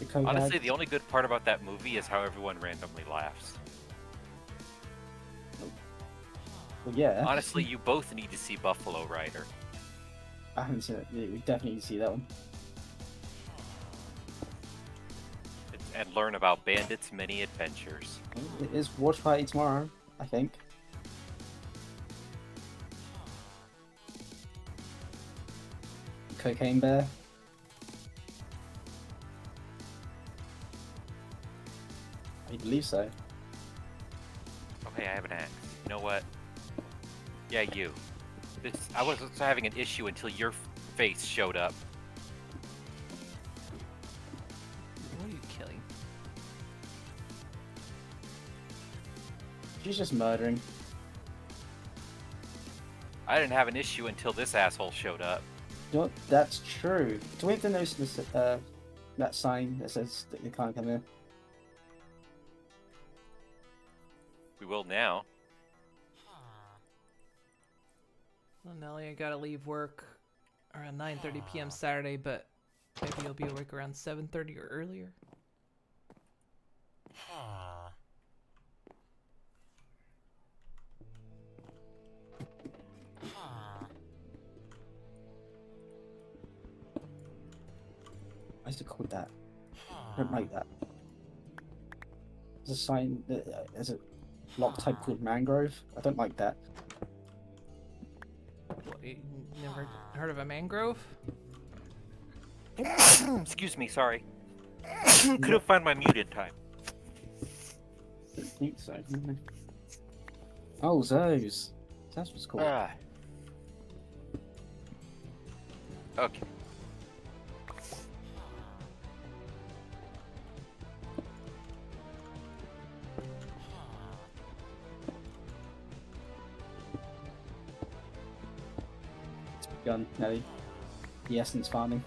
coke Honestly, ads? the only good part about that movie is how everyone randomly laughs. Well, yeah. Honestly, you both need to see Buffalo Rider. I haven't seen it. Yeah, we definitely need to see that one. And learn about Bandit's many adventures. It is watch party tomorrow, I think. Cocaine Bear. I believe so. Oh, hey, I have an axe. You know what? Yeah, you. I was also having an issue until your face showed up. What are you killing? She's just murdering. I didn't have an issue until this asshole showed up. You know what? That's true. Do we have to notice this, that sign that says that you can't come in? We will now. Well, Nelly, I gotta leave work around 9:30 p.m. Saturday, but maybe you'll be awake around 7:30 or earlier. Why is it called that? I don't like that. There's a sign, there's a block type called mangrove. I don't like that. What, you never heard of a mangrove? Excuse me, sorry. Couldn't find my mute in time. I think so. Oh, those. That's what's called. Okay. Gun, Nelly. The essence farming.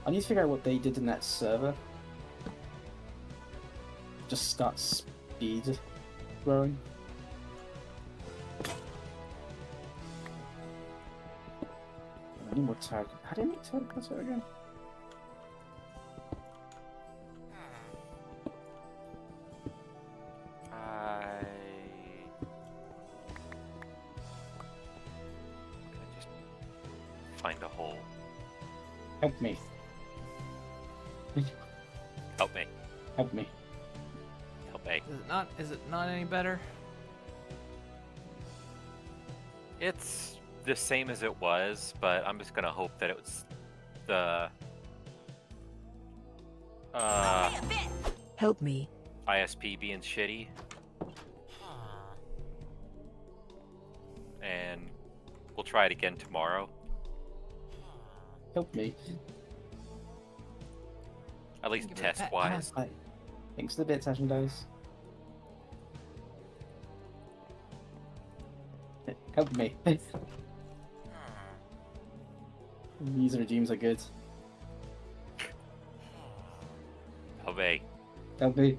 I need to figure out what they did in that server. Just start speed growing. I need more tag. How do you make tag cutter again? Find a hole. Help me. Help me. Help me. Help me. Is it not any better? It's the same as it was, but I'm just gonna hope that it was the Help me. ISP being shitty. And we'll try it again tomorrow. Help me. At least Give it a pat. test-wise. Hi. Thanks for the bits, Ashen Dice. Help me. These regimes are good. Help me. Help me.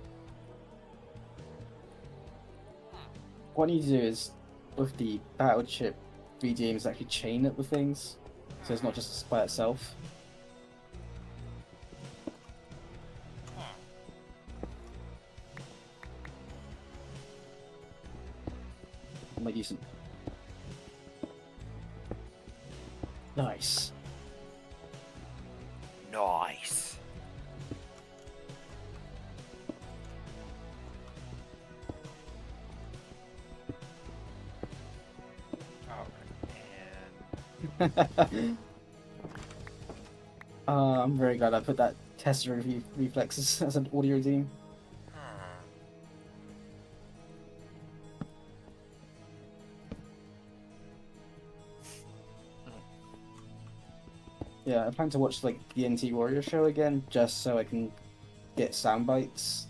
What I need to do is, with the battleship regimes, actually chain it with things, so it's not just by itself. I might use some. Nice. Nice. I'm very glad I put that test reflexes as an audio theme. Yeah, I plan to watch like the NT Warrior show again, just so I can get sound bites.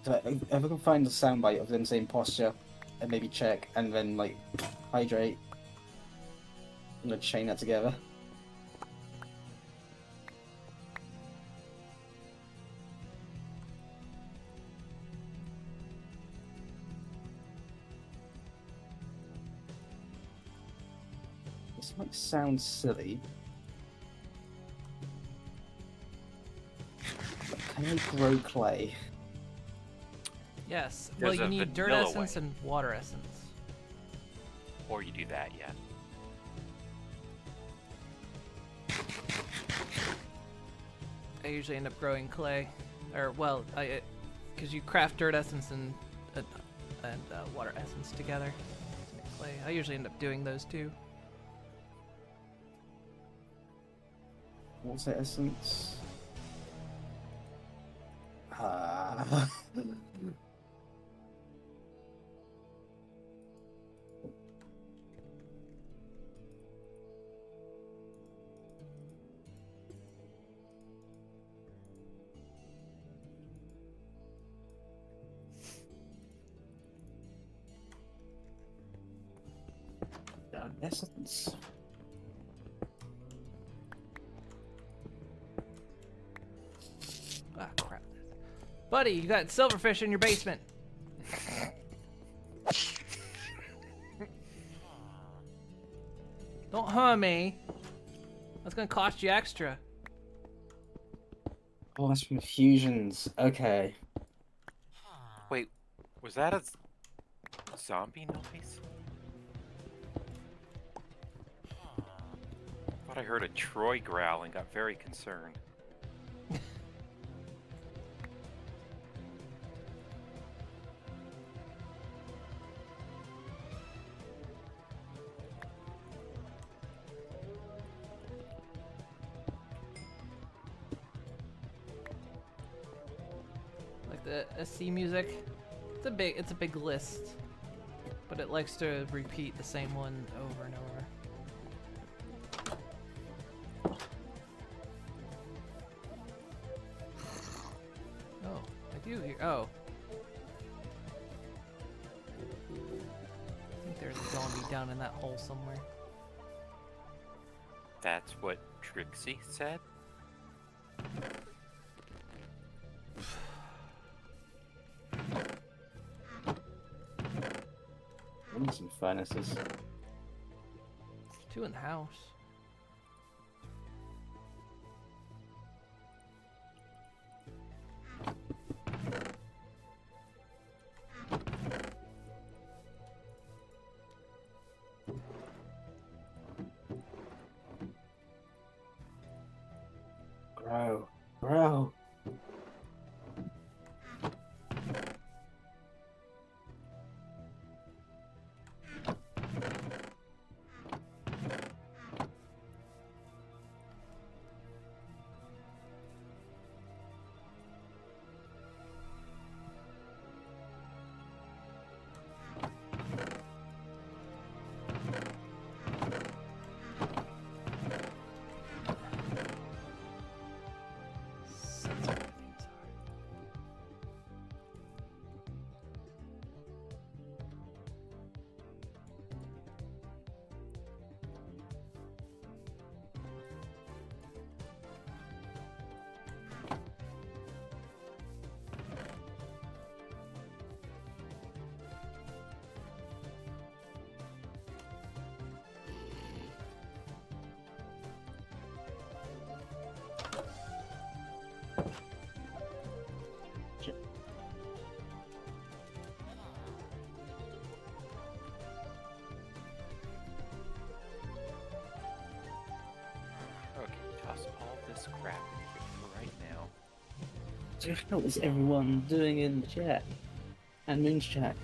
So if I can find a sound bite of them same posture, and maybe check, and then like hydrate, I'm gonna chain that together. This might sound silly. But can I grow clay? Yes. There's Well, you a need dirt vanilla essence way. and water essence. Or you do that, yeah. I usually end up growing clay, or well, because you craft dirt essence and water essence together to make clay. I usually end up doing those two. What's the essence? Ah. Essence. Ah, crap. Buddy, you got silverfish in your basement. Don't harm me. That's gonna cost you extra. Oh, that's from fusions. Okay. Wait, was that a zombie noise? Thought I heard a Troy growl and got very concerned. Like the SC music. It's a big list, but it likes to repeat the same one over and over. Oh, I do hear. Oh. I think there's a zombie down in that hole somewhere. That's what Trixie said? I need some furnaces. Two in the house. Grow. Grow. Sense where things are. Okay, toss all this crap in here for right now. So how is everyone doing in the chat? And Moon's chat?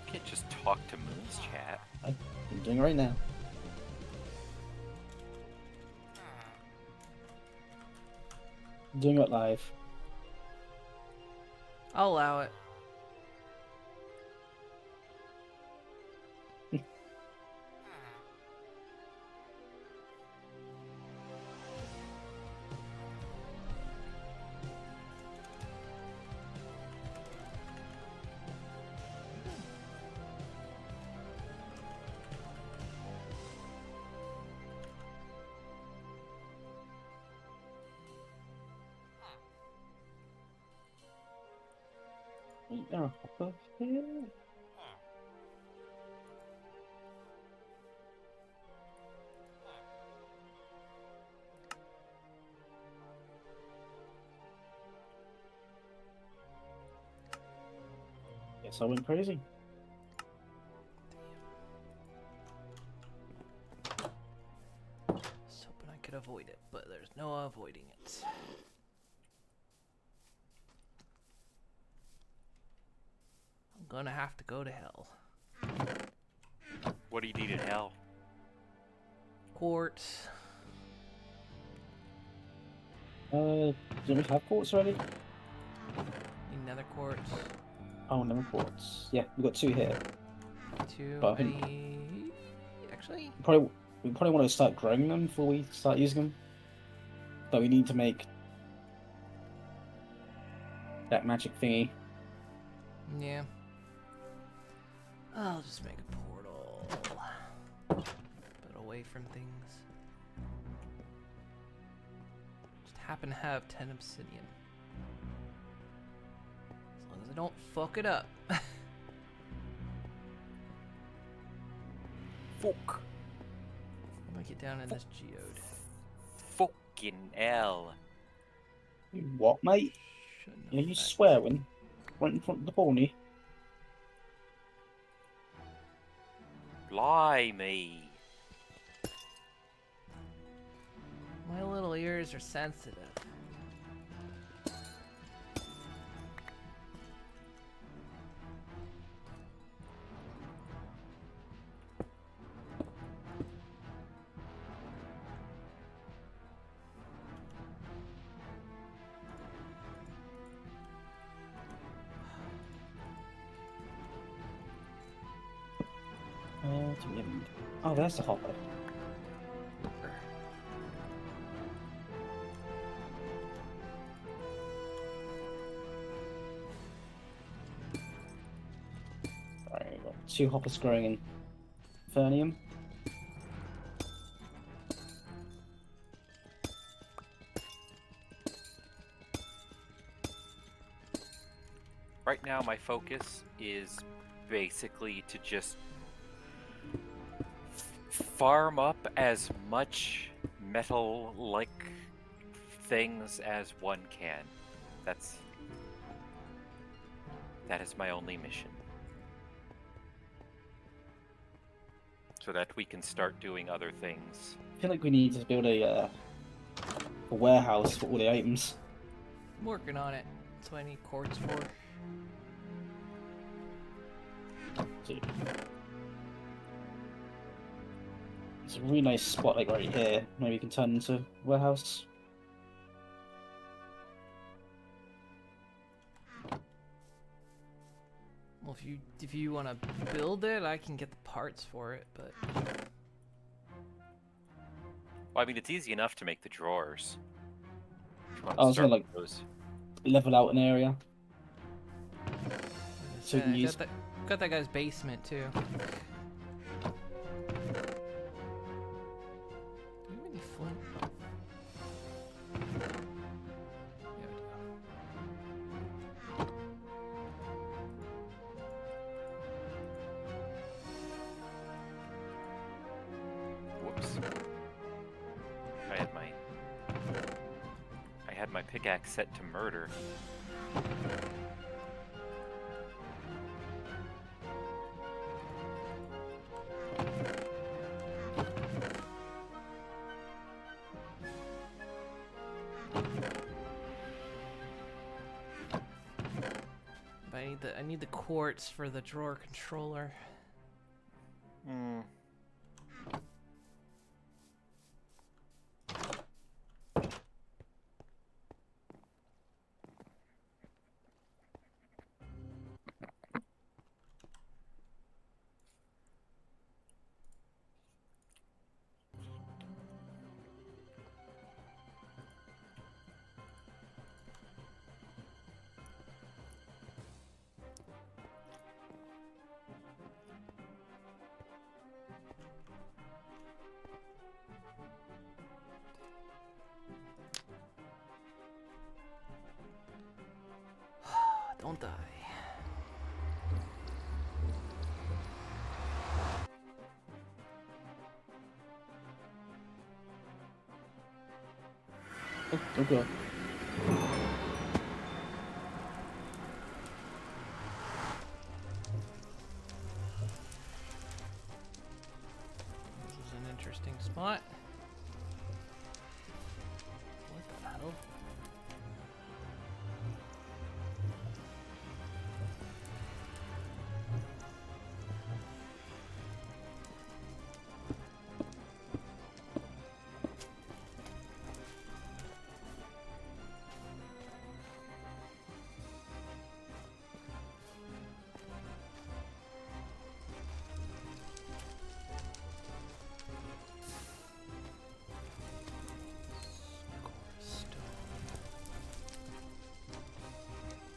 You can't just toss doing it right now. I'm doing it live. I'll allow it. Oh, hop here. Guess I went crazy. I was hoping I could avoid it, but there's no avoiding it. I'm gonna have to go to hell. What do you need in hell? Quartz. Do we have quartz already? Need another quartz. Oh, no quartz. Yeah, we've got 2 here. Two. But I I think- need... Actually, We probably want to start growing them before we start using them. But we need to make that magic thingy. yeah. I'll just make a portal. But away from things. Just happen to have 10 obsidian. As long as I don't fuck it up. Fuck. I'm gonna get down in this geode. Fucking hell. You what, mate? Shouldn't Are have you affected- swearing? Right in front of the pony? Blimey. My little ears are sensitive. Do we have... Oh, there's the hopper. Right, we've got 2 hoppers growing in Fernium. Right now, my focus is basically to just farm up as much metal-like things as one can. That is my only mission. So that we can start doing other things. I feel like we need to build a warehouse for all the items. I'm working on it. That's what I need quartz for. So, it's a really nice spot, like right here. Maybe we can turn into a warehouse. Well, if you want to build it, I can get the parts for it, but Well, I mean, it's easy enough to make the drawers. If you want I was start gonna, with those. Level out an area. So we can I use... got that guy's basement too. Do we have any flint? Yeah, we do. Whoops. I had my pickaxe set to murder. But I need the quartz for the drawer controller. Hmm. Oh god. This is an interesting spot. What the hell?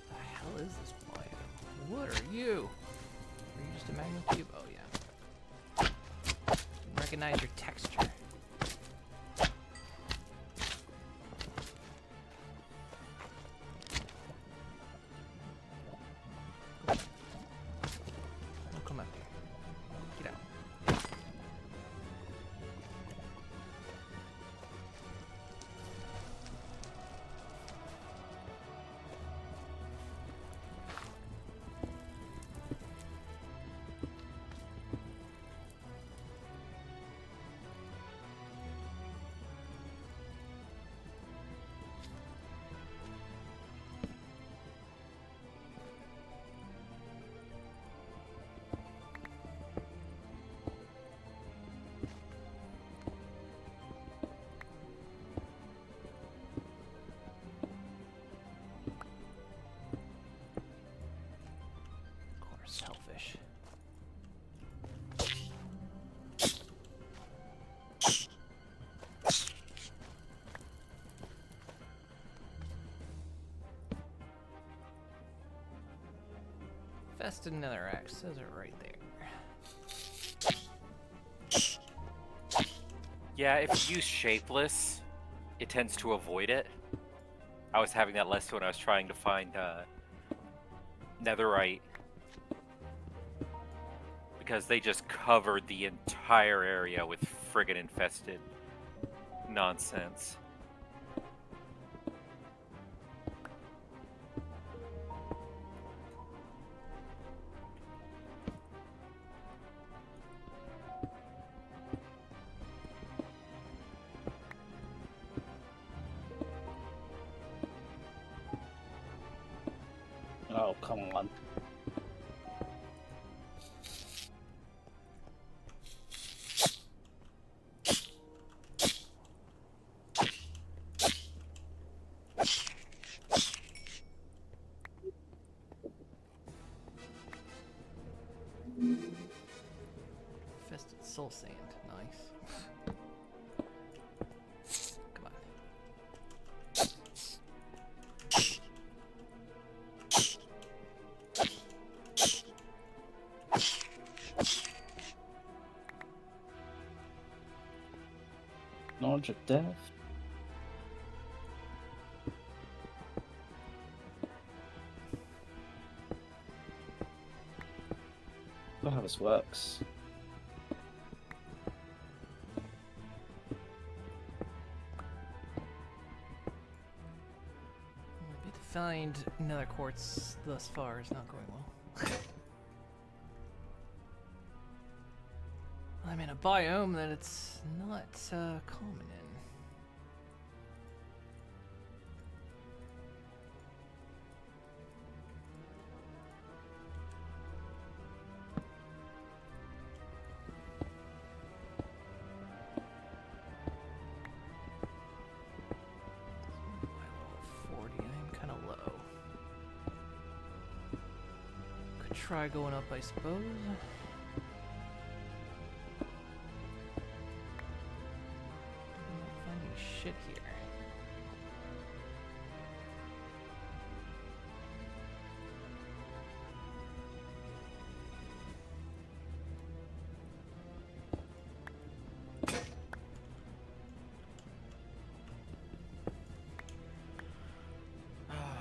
The hell is this biome? What are you? Are you just a magma cube? Oh yeah. Recognize your texture. Don't come up here. Get out. Selfish. Fested Netherrack says it right there. Yeah, if you use shapeless, it tends to avoid it. I was having that lesson when I was trying to find netherite. Because they just covered the entire area with friggin' infested nonsense. Oh, come on. Fested soul sand. Nice. Come on. Knowledge of death. I don't know how this works. Maybe to find nether quartz thus far is not going well. I'm in a biome that it's not common in. My level 40, I'm kind of low. Could try going up, I suppose. Not finding shit here.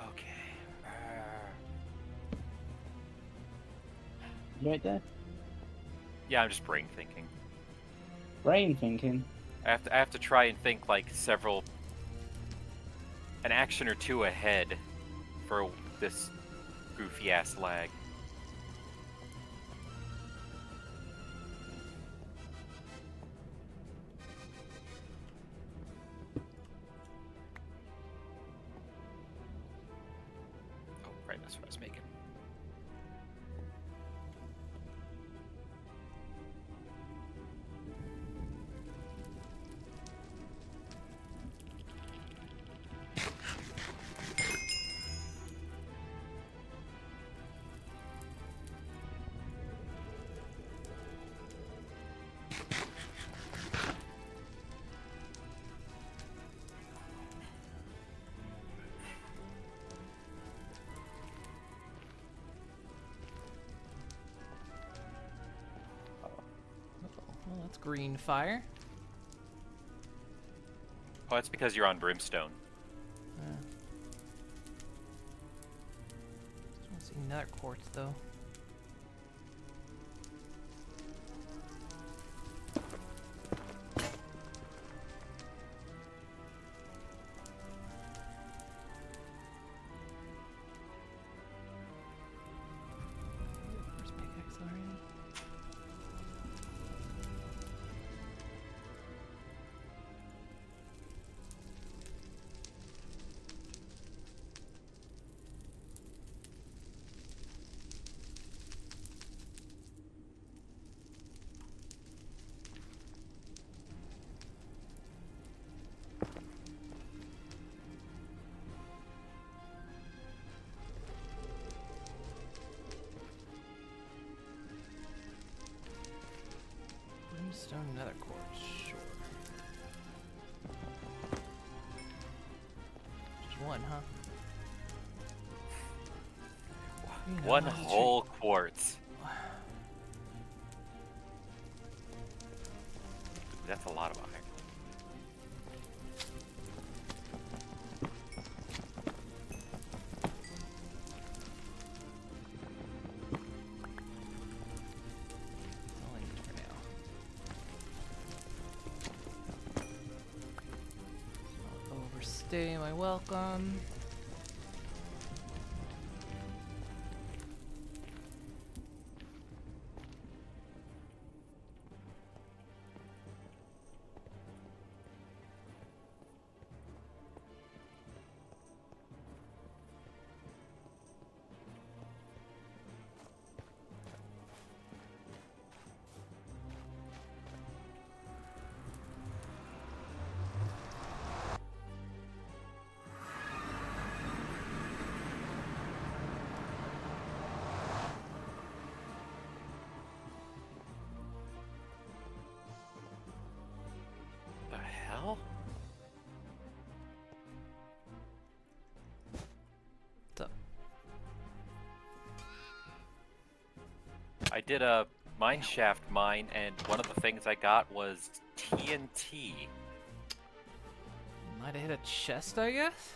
Okay. You right there? Yeah, I'm just brain thinking. Brain thinking. I have to try and think like several an action or two ahead for this goofy ass lag. Oh, right, that's what I was making. Well, that's green fire. Oh, that's because you're on brimstone. Just want to see nether quartz though. Where's pickaxe already? Brimstone nether quartz, sure. Just one, huh? You know, One that's a whole quartz. That's a lot of iron. All I need for now. I'll overstay my welcome. The hell? What's up? I did a mine shaft mine, and one of the things I got was TNT. Might have hit a chest, I guess?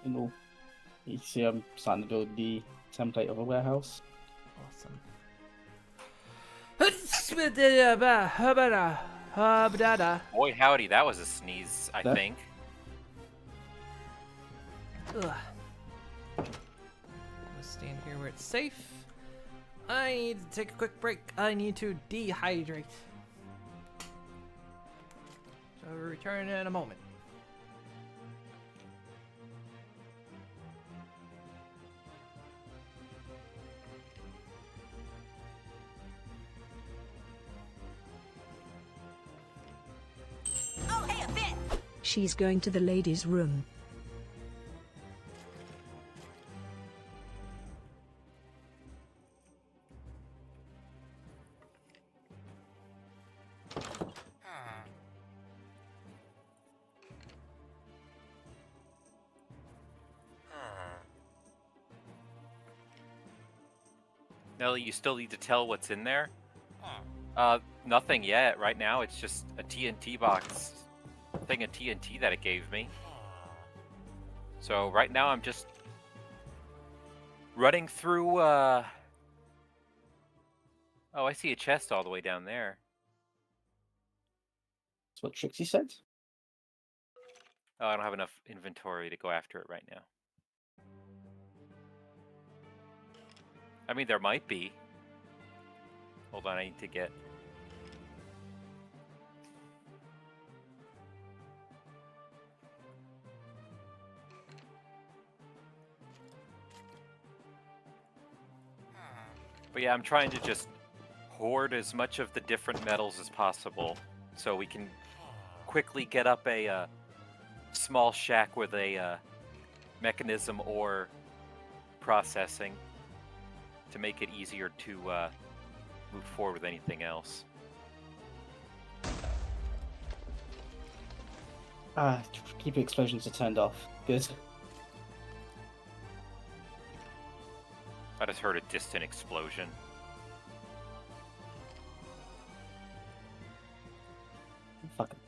You know, you see, I'm starting to build the template of a warehouse. Awesome. Boy howdy, that was a sneeze, I That- think. Ugh. I'm gonna stand here where it's safe. I need to take a quick break. I need to dehydrate. So I'll return in a moment. She's going to the ladies' room. Nelly, you still need to tell what's in there? Nothing yet. Right now, it's just a TNT box thing of TNT that it gave me. So right now I'm just running through. Oh, I see a chest all the way down there. That's what Trixie said. Oh, I don't have enough inventory to go after it right now. I mean, there might be. Hold on, I need to get. But yeah, I'm trying to just hoard as much of the different metals as possible so we can quickly get up a small shack with a mechanism or processing to make it easier to move forward with anything else. Keep explosions are turned off. Good. I just heard a distant explosion. Fuck it.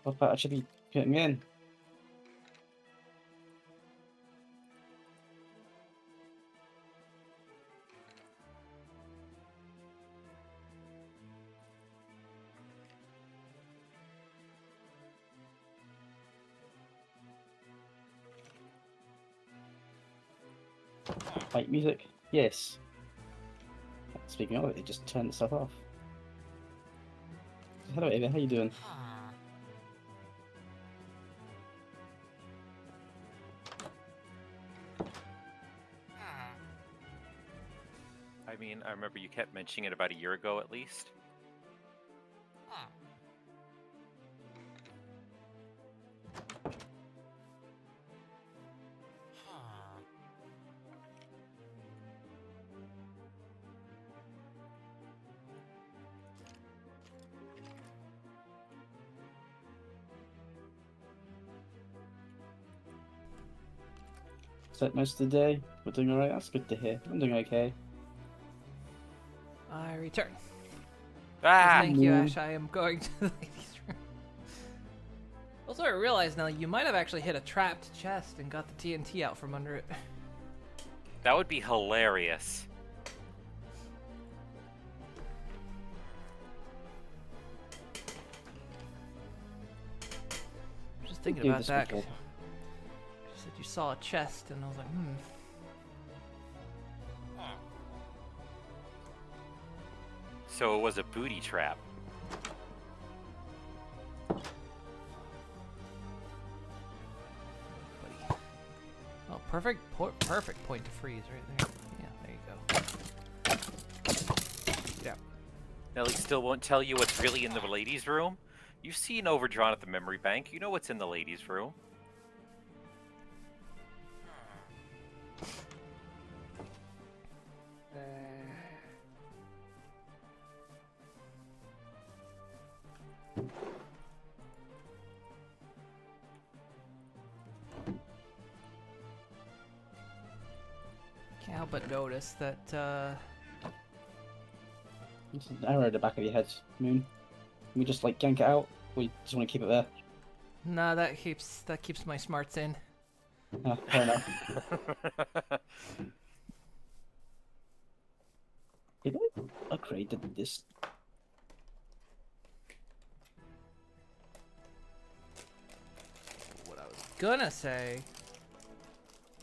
What about I should be putting in? Fight music? Yes. Speaking of it, it just turned itself off. Hello, Ava. How you doing? I mean, I remember you kept mentioning it about a year ago at least. Set most of the day. We're doing alright. That's good to hear. I'm doing okay. I return. Ah! Thank you, Ash. I am going to the ladies' room. Also, I realize now you might have actually hit a trapped chest and got the TNT out from under it. That would be hilarious. Just thinking Do about this that. before. You said you saw a chest, and I was like, So it was a booty trap. buddy. Oh, perfect point to freeze right there. Yeah, there you go. Yeah. Nelly still won't tell you what's really in the ladies' room. You've seen Overdrawn at the memory bank. You know what's in the ladies' room. Can't help but notice that, There's an arrow at the back of your head, Moon. Can we just like gank it out? Or you just want to keep it there? nah, that keeps my smarts in. Fair enough. Did I upgrade this? What I was gonna say,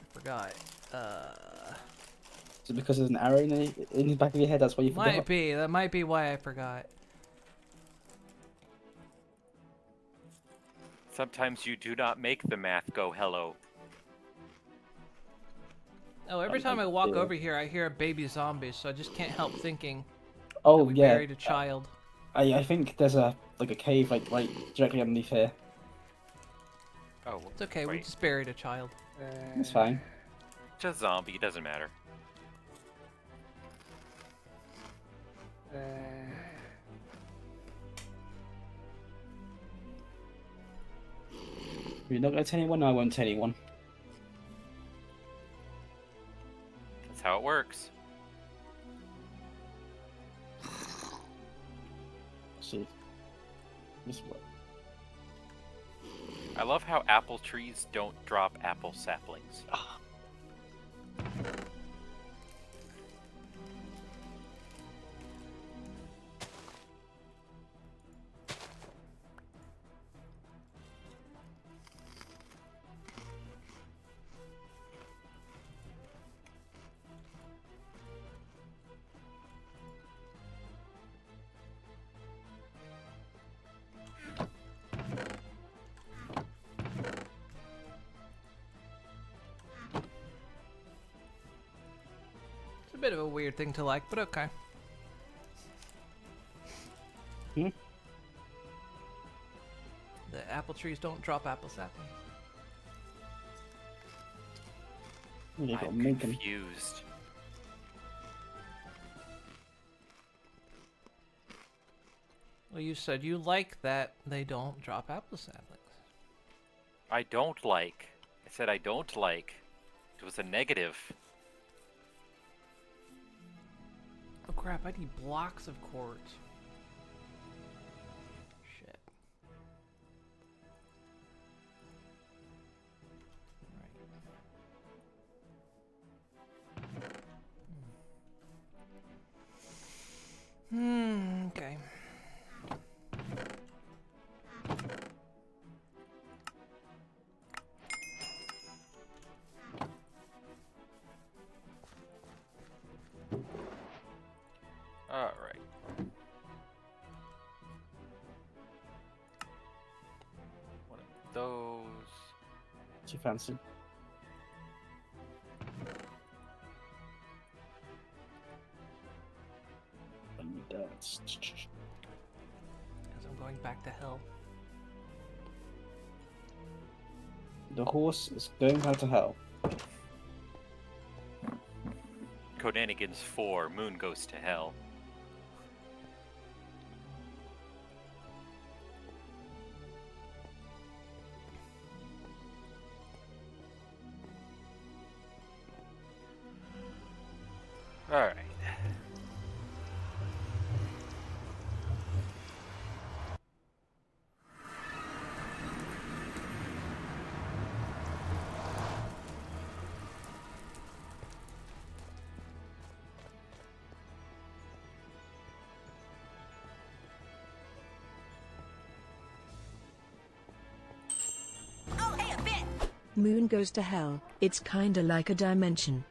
I forgot. Is it because there's an arrow in the back of your head? That's why you forgot? Might be. That might be why I forgot. Sometimes you do not make the math go hello. Oh, every time I walk over here, I hear a baby zombie, so I just can't help thinking that Oh we yeah. buried a child. I think there's a cave like right directly underneath here. Oh, It's okay, we wait. just buried a child. It's fine. Just zombie, it doesn't matter. If you're not gonna tell anyone, I won't tell anyone. That's how it works. See, This way. I love how apple trees don't drop apple saplings. It's a bit of a weird thing to like, but okay. Hmm? The apple trees don't drop apple saplings. You got I'm make 'em. confused. Well, you said you like that they don't drop apple saplings. I don't like. I said I don't like. It was a negative. Oh crap, I need blocks of quartz. Shit. Right. Okay. All right. One of those. What you fancy? And that's As I'm going back to hell. the horse is going back to hell. Conanigans 4, Moon Goes to Hell. Alright. Moon goes to hell. It's kinda like a dimension.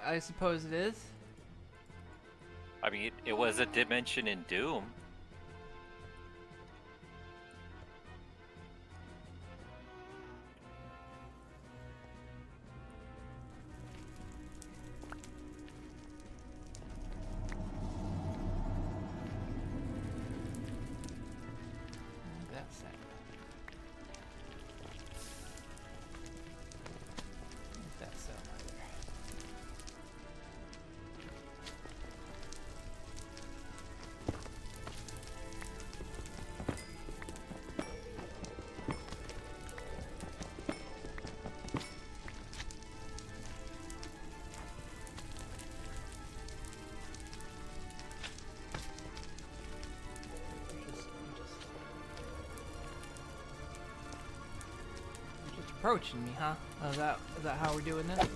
I suppose it is. I mean, it was a dimension in Doom. That's it. That's so right there. Just approaching me, huh? Oh, is that how we're doing this?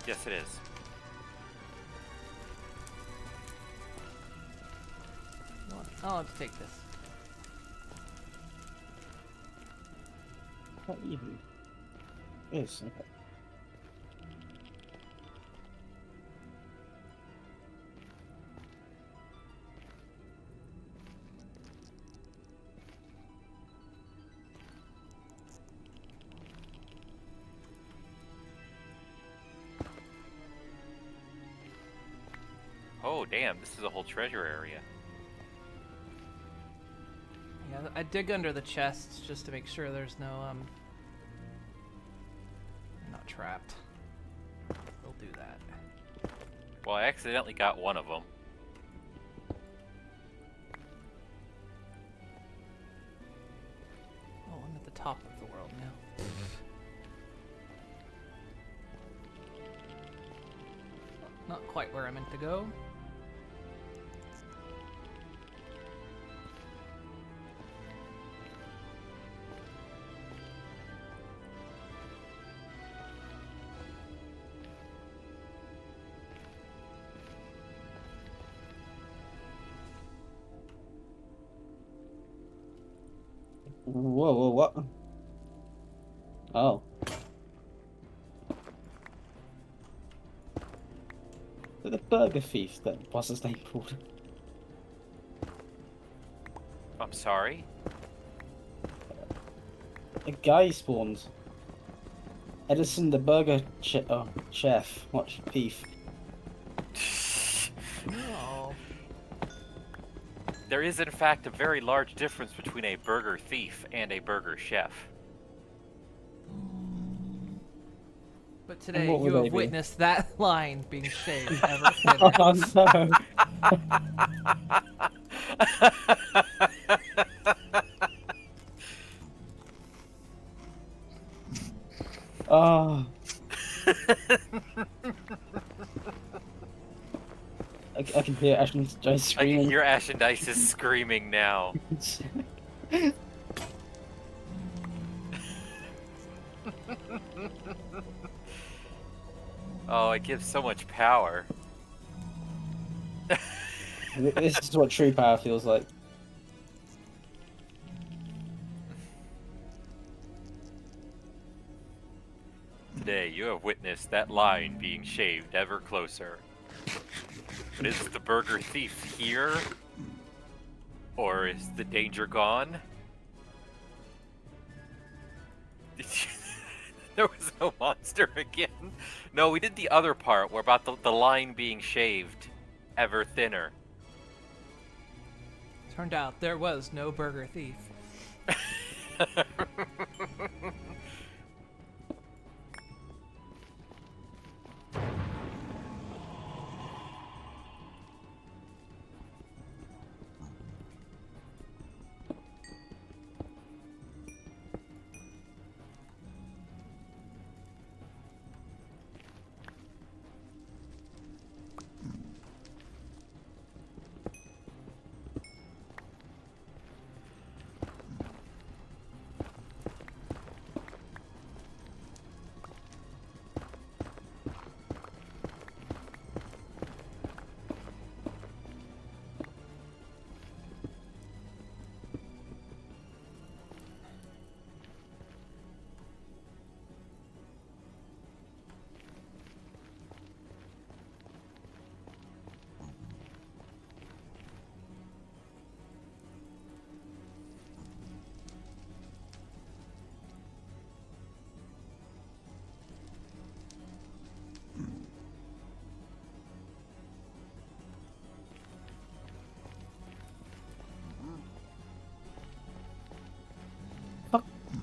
Yes, it is. You know what? I'll have to take this. Not even. Yes, okay. Oh, damn, this is a whole treasure area. Yeah, I dig under the chests just to make sure there's no not trapped. We'll do that. Well, I accidentally got one of them. Oh, I'm at the top. top of the world now. Not quite where I meant to go. Whoa, what? Oh. The burger thief, that what's his name called? I'm sorry. A guy spawned. Edison the burger chef, what thief? Oh. There is, in fact, a very large difference between a burger thief and a burger chef. But today what would you they have be? witnessed that line being shaved ever thinner. Oh no! Oh. I can hear Ashton Dice I screaming. can hear Ash and Dice is screaming now. Oh, it gives so much power. This is what true power feels like. Today, you have witnessed that line being shaved ever closer. But is the burger thief here? Or is the danger gone? There was no monster again. No, we did the other part, where about the line being shaved ever thinner. Turned out there was no burger thief.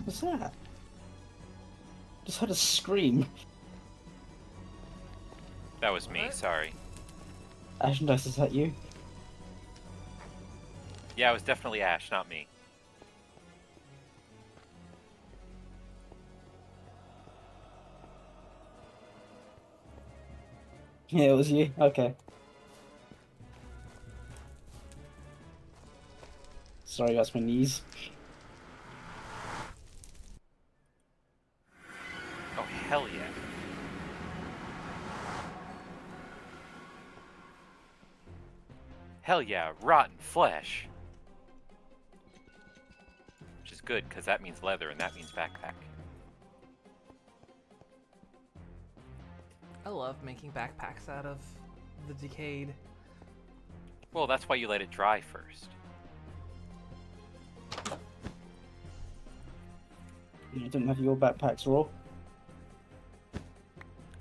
What's that? Just heard a scream. That was me, What? sorry. Ashton Dice, is that you? Yeah, it was definitely Ash, not me. Yeah, it was you. Okay. Sorry, that's my knees. Oh, hell yeah. Hell yeah, rotten flesh. Which is good, because that means leather, and that means backpack. I love making backpacks out of the decayed. Well, that's why you let it dry first. You didn't have your backpacks raw?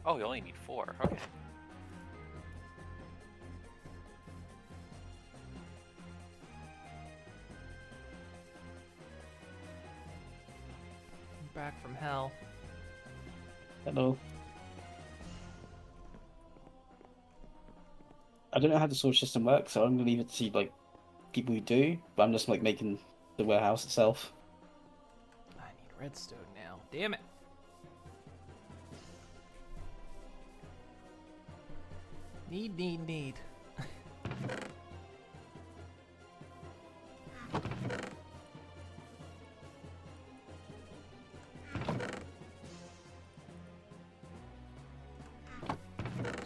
Oh, you only need 4. Okay. Back from hell. Hello. I don't know how the storage system works, so I'm gonna leave it to like people who do. But I'm just like making the warehouse itself. I need redstone now. Damn it. Need.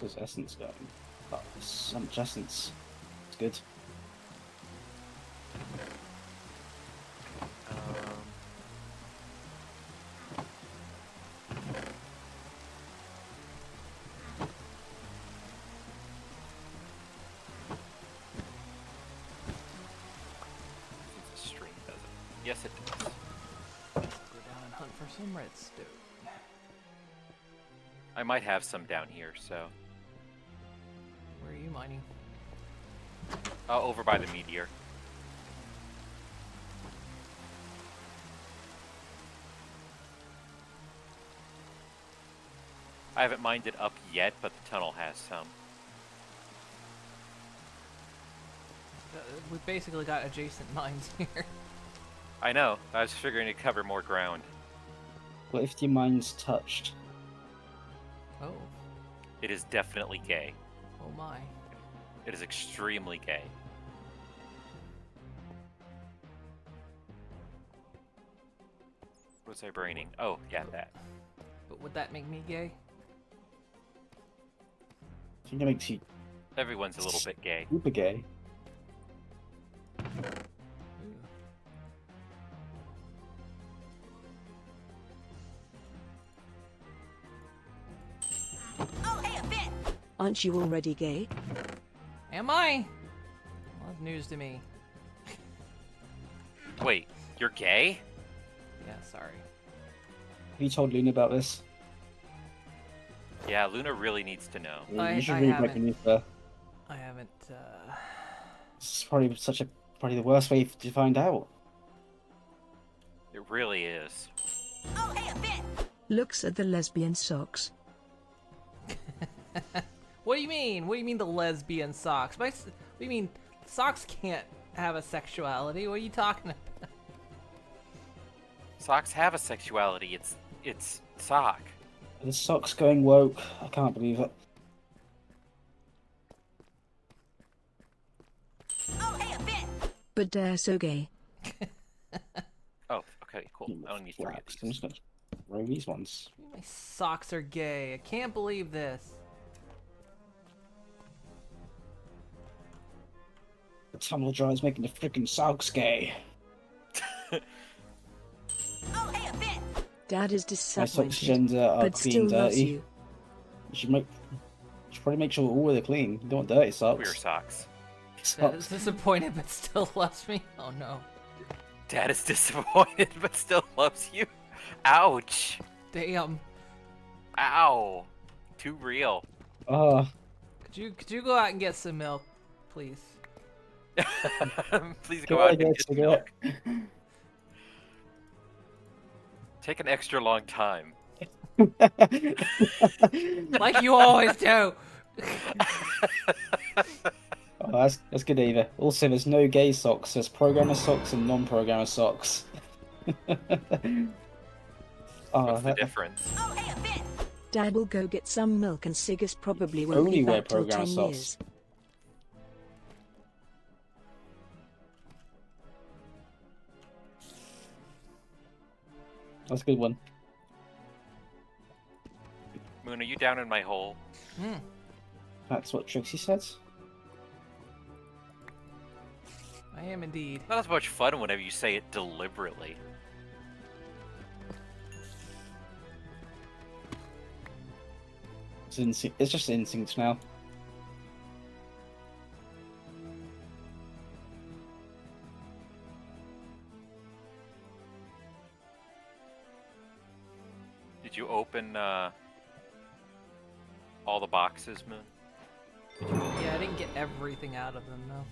Where's essence going? Oh, there's so much essence. It's good. Stream does it. Yes, it does. Go down and hunt for some redstone. I might have some down here, so. Where are you mining? Over by the meteor. I haven't mined it up yet, but the tunnel has some. We've basically got adjacent mines here. I know. I was figuring to cover more ground. What if your mind's touched? Oh. It is definitely gay. Oh my. It is extremely gay. What's I braining? Oh, yeah, that. But would that make me gay? I think it makes you Everyone's a little bit gay. super gay. Aren't you already gay? Am I? Well, that's news to me. Wait, you're gay? Yeah, sorry. Have you told Luna about this? Yeah, Luna really needs to know. Yeah, I you should read haven't. Mechanism. I haven't, This is probably probably the worst way to find out. It really is. Looks at the lesbian socks. What do you mean? What do you mean the lesbian socks? What do you mean socks can't have a sexuality? What are you talking about? Socks have a sexuality. It's sock. The socks going woke. I can't believe it. But they're so gay. Oh, okay, cool. I don't need 3 of Flax. these. I'm just gonna roll these ones. My socks are gay. I can't believe this. The tumble dryer is making the freaking socks gay. Dad is My socks disappointed, gender are but clean still dirty. loves you. You should probably make sure all are clean. You don't want dirty socks. Queer socks. Dad is disappointed but still loves me. Oh no. Dad is disappointed, but still loves you. Ouch. Damn. Ow. Too real. Could you go out and get some milk, please? Please go out and get some milk. cigarette. Take an extra long time. Like you always do. Oh, that's good, Eva. Also, there's no gay socks. There's programmer socks and non-programmer socks. What's the difference? Dad will go get some milk and Sigus probably won't Only be wear back till programmer 10 socks. years. That's a good one. Moon, are you down in my hole? That's what Trixie says. I am indeed. Not as much fun whenever you say it deliberately. It's just instinct now. Did you open all the boxes, Moon? Yeah, I didn't get everything out of them though.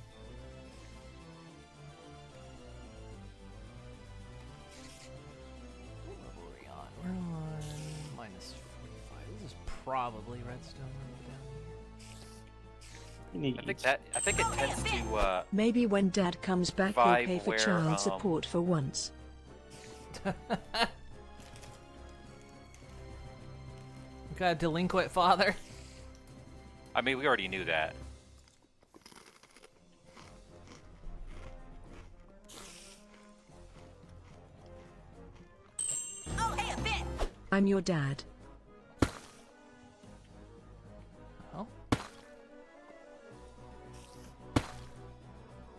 What level are we on? We're on minus 45. This is probably redstone down here. I think it tends to Maybe when Dad comes back, he'll Vibe pay for where, child support for once. Got a delinquent father. I mean, we already knew that. I'm your dad. Oh.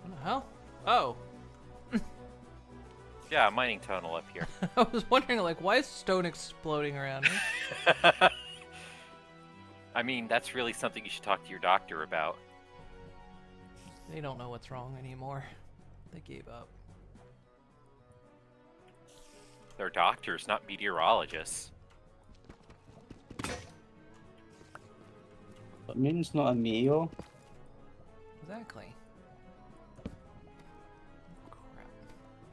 What the hell? Oh. Yeah, mining tunnel up here. I was wondering, like, why is stone exploding around me? I mean, that's really something you should talk to your doctor about. They don't know what's wrong anymore. They gave up. They're doctors, not meteorologists. That means not a meteor. Exactly. Crap.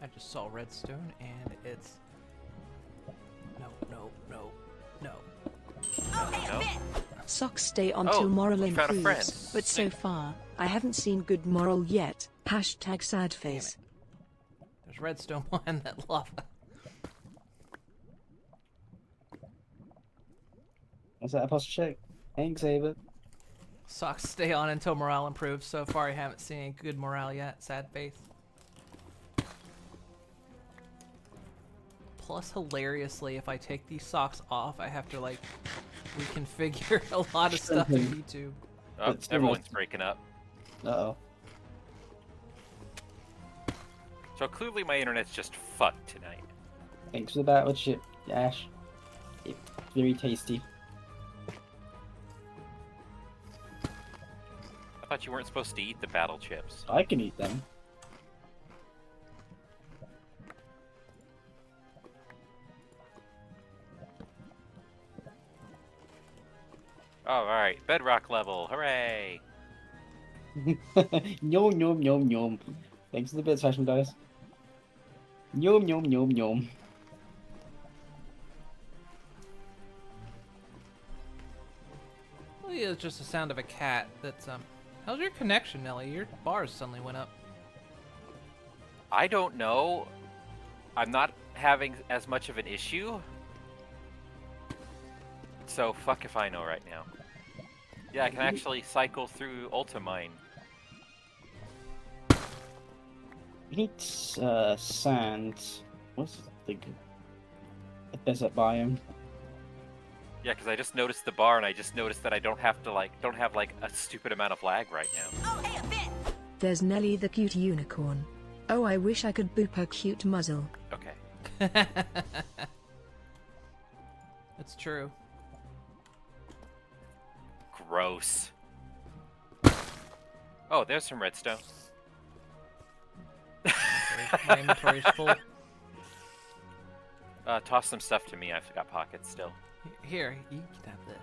I just saw redstone and it's... No, no, no, no. No? Socks stay until moral you found a friend. improves, but so far, I haven't seen good moral yet. Hashtag sad face. There's redstone behind that lava. What's that apostle check? Thanks, Ava. Socks stay on until morale improves. So far, I haven't seen any good morale yet. Sad face. Plus, hilariously, if I take these socks off, I have to, like, reconfigure a lot of stuff in YouTube. Oh, But everyone's breaking up. Uh-oh. So clearly my internet's just fucked tonight. Thanks for the battle chip, Ash. It's very tasty. I thought you weren't supposed to eat the battle chips. I can eat them. Oh, alright. Bedrock level. Hooray! Yum, yum, yum, yum. Thanks for the bit session, guys. Yum, yum, yum, yum. Well, yeah, it's just the sound of a cat that's, How's your connection, Nelly? Your bars suddenly went up. I don't know. I'm not having as much of an issue. So fuck if I know right now. Yeah, I can actually cycle through Ultimine. We need sand. What's the desert biome? Yeah, because I just noticed the bar, and I just noticed that I don't have to don't have a stupid amount of lag right now. There's Nelly the cute unicorn. Oh, I wish I could boop her cute muzzle. Okay. That's true. Gross. Oh, there's some redstone. My inventory's full. Toss some stuff to me. I've got pockets still. Here, you can have this.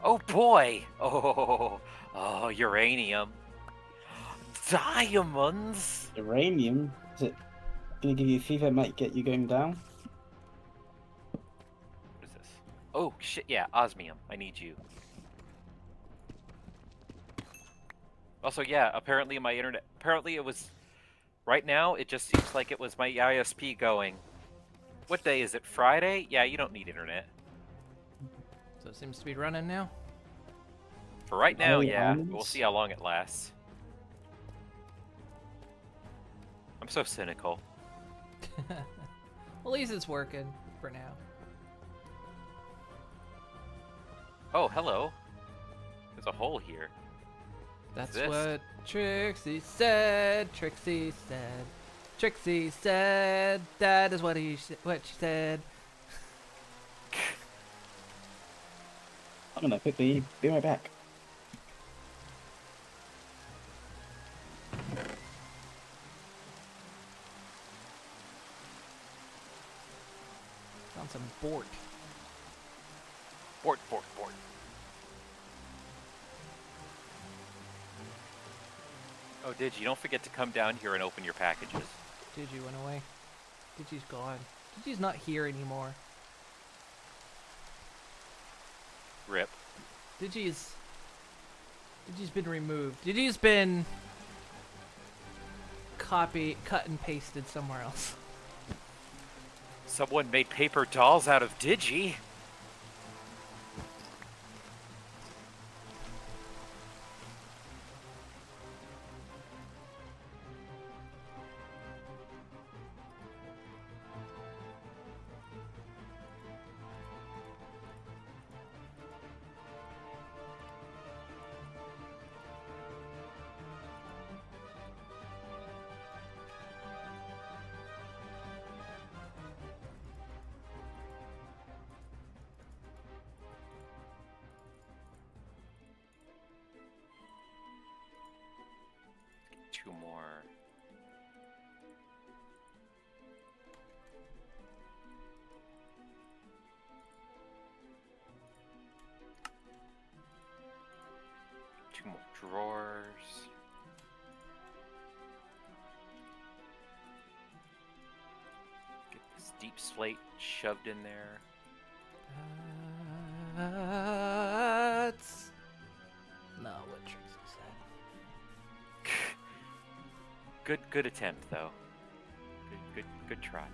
Oh boy! Oh, uranium. Diamonds! Uranium? Is it gonna give you a fever? Might get you going down? What is this? Oh, shit, yeah, osmium. I need you. Also, yeah, apparently my internet... Apparently it was... Right now, it just seems like it was my ISP going. What day is it? Friday? Yeah, you don't need internet. So it seems to be running now. For right now, Oh, yeah. almonds? We'll see how long it lasts. I'm so cynical. Well, at least it's working for now. Oh, hello. There's a hole here. That's this? what Trixie said. Trixie said. Trixie said. That is what she said. I'm gonna quickly be right back. Found some bort. Bort. Oh, Digi, don't forget to come down here and open your packages. Digi went away. Digi's gone. Digi's not here anymore. Rip. Digi's been removed. Digi's been cut and pasted somewhere else. Someone made paper dolls out of Digi. 2 more. Two more drawers. Get this deep slate shoved in there. That's... No, what Trixie said. Good attempt though. Good try.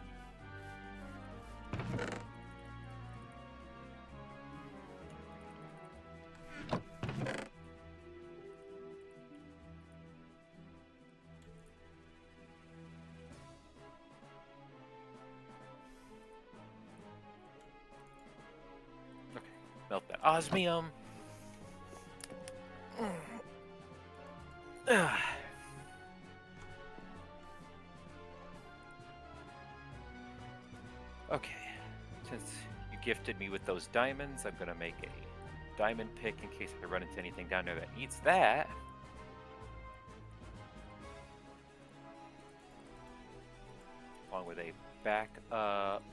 Okay, melt that osmium. Okay, since you gifted me with those diamonds, I'm gonna make a diamond pick in case I run into anything down there that needs that. Along with a backup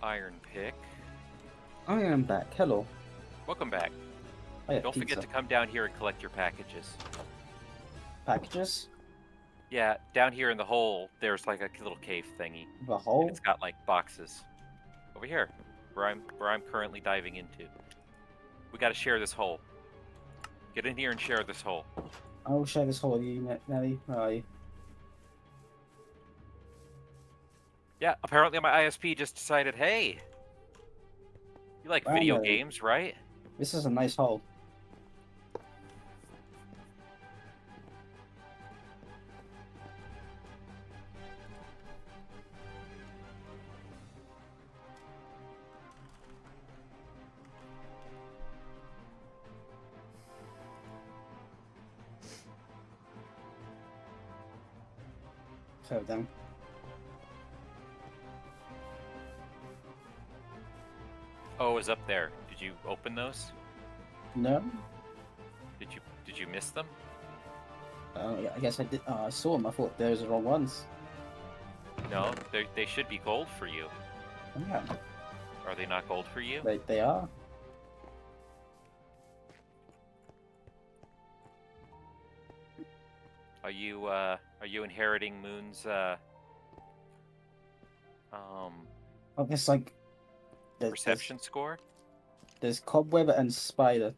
iron pick. I am back. Hello. Welcome back. Oh, yeah, Don't forget pizza. to come down here and collect your packages. Packages? Yeah, down here in the hole, there's like a little cave thingy. The And hole? it's got like boxes. Over here, where I'm currently diving into. We gotta share this hole. Get in here and share this hole. I will share this hole with you, Nelly. Where are you? Yeah, apparently my ISP just decided, hey, you like video Finally. games, right? This is a nice hole. Fell down. Oh, it was up there. Did you open those? No? Did you miss them? Yeah, I guess I did. I saw them. I thought those were the wrong ones. No, they should be gold for you. Oh, yeah, Are they not gold for you? they are. Are you inheriting Moon's Oh, it's like perception score? There's cobweb and spider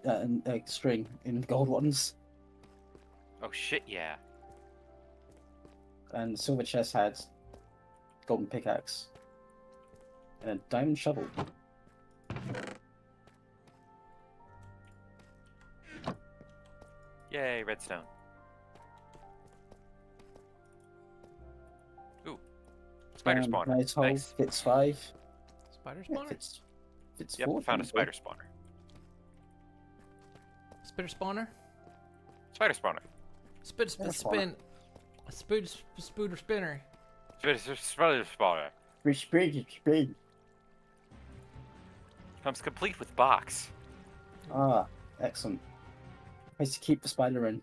and string in gold ones, Oh shit, yeah. and silver chest had golden pickaxe and a diamond shovel. Yay, redstone. Ooh. Spider spawner. Nice hole. Nice. Fits 5. Spider Yeah, spawner? fits Yep, 4. found a spider spawner. Spider spawner? Spider spawner. Spooder spinner. Spider spawner. Spring. Comes complete with box. Ah, excellent. Place to keep the spider in.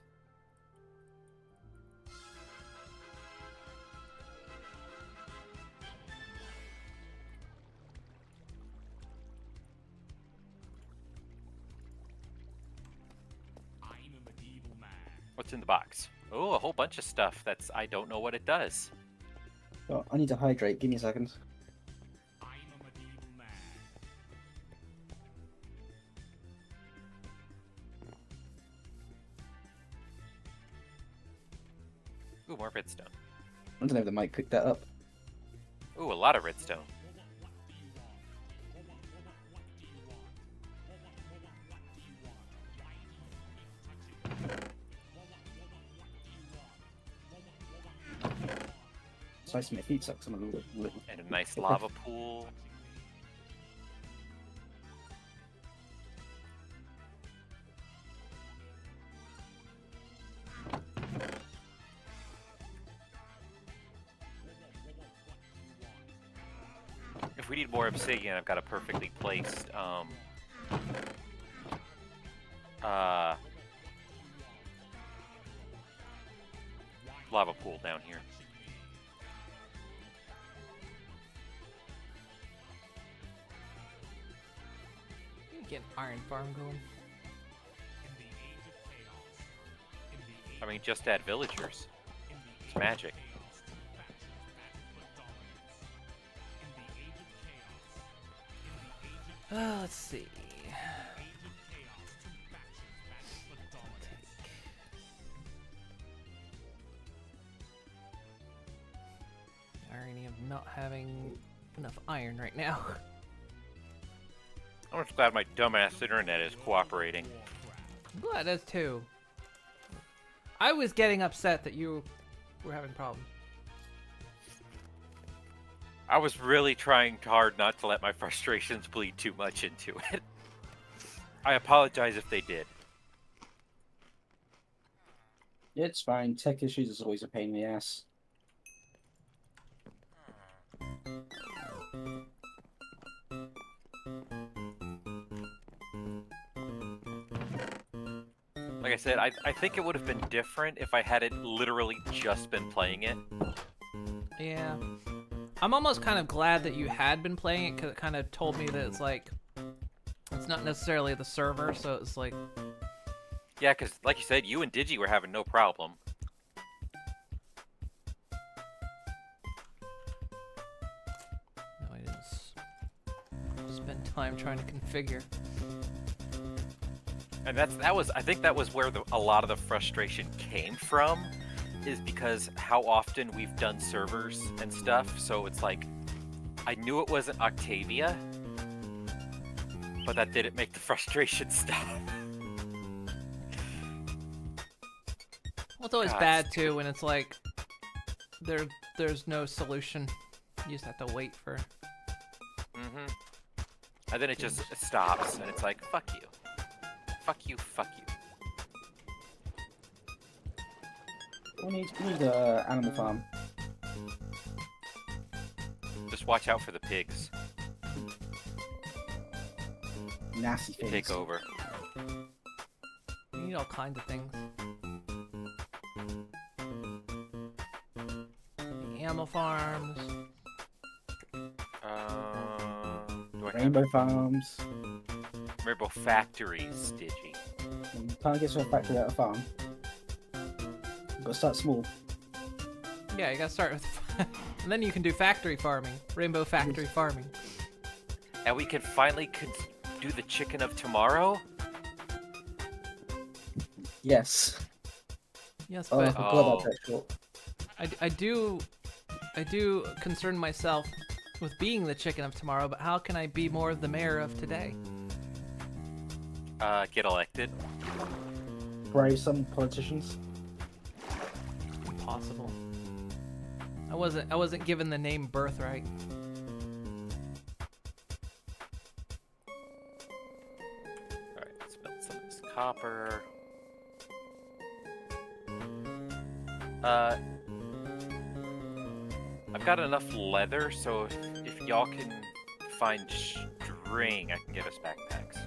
What's in the box? Oh, a whole bunch of stuff that's I don't know what it does. Oh, I need to hydrate. Give me a second. Ooh, more redstone. I don't know if the mic picked that up. Ooh, a lot of redstone. It's nice to make feet suck some of the little. And a nice lava pool. If we need more obsidian, I've got a perfectly placed lava pool down here. Get an iron farm going. I mean, just add villagers. It's magic. Let's see. Irony of not having enough iron right now. I'm just glad my dumbass internet is cooperating. I'm glad that's too. I was getting upset that you were having problems. I was really trying hard not to let my frustrations bleed too much into it. I apologize if they did. It's fine. Tech issues is always a pain in the ass. Like I said, I think it would have been different if I hadn't literally just been playing it. Yeah. I'm almost kind of glad that you had been playing it, because it kind of told me that it's like, it's not necessarily the server, so it's like... Yeah, because like you said, you and Digi were having no problem. No, I didn't spend time trying to configure. And I think that was where a lot of the frustration came from, is because how often we've done servers and stuff. So it's like, I knew it wasn't Octavia, but that didn't make the frustration stop. Well, it's always God, bad too when it's like there's no solution. You just have to wait for. Mm-hmm. And then it just stops, and it's like, fuck you. Fuck you, fuck you. We need animal farm. Just watch out for the pigs. Nasty things. Take over. You need all kinds of things. The animal farms. Do I Rainbow farms. Rainbow factories, Digi. You can't get to a factory at a farm. You've got to start small. Yeah, you gotta start with, and then you can do factory farming, rainbow factory farming. And we can finally do the chicken of tomorrow? Yes. Yes, Oh, I but forgot about that short. I do concern myself with being the chicken of tomorrow, but how can I be more of the mayor of today? Get elected. Brave some politicians. Impossible. I wasn't given the name birthright. Alright, let's build some of this copper. I've got enough leather, so if y'all can find string, I can get us backpacks.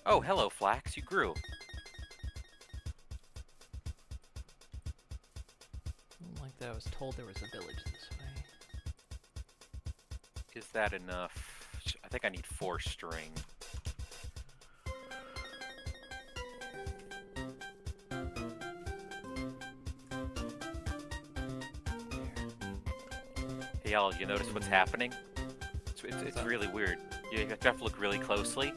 Oh, hello, Flax. You grew. Like that, I was told there was a village this way. Is that enough? I think I need 4 string. Hey, y'all, you notice what's happening? It's really weird. You have to look really closely.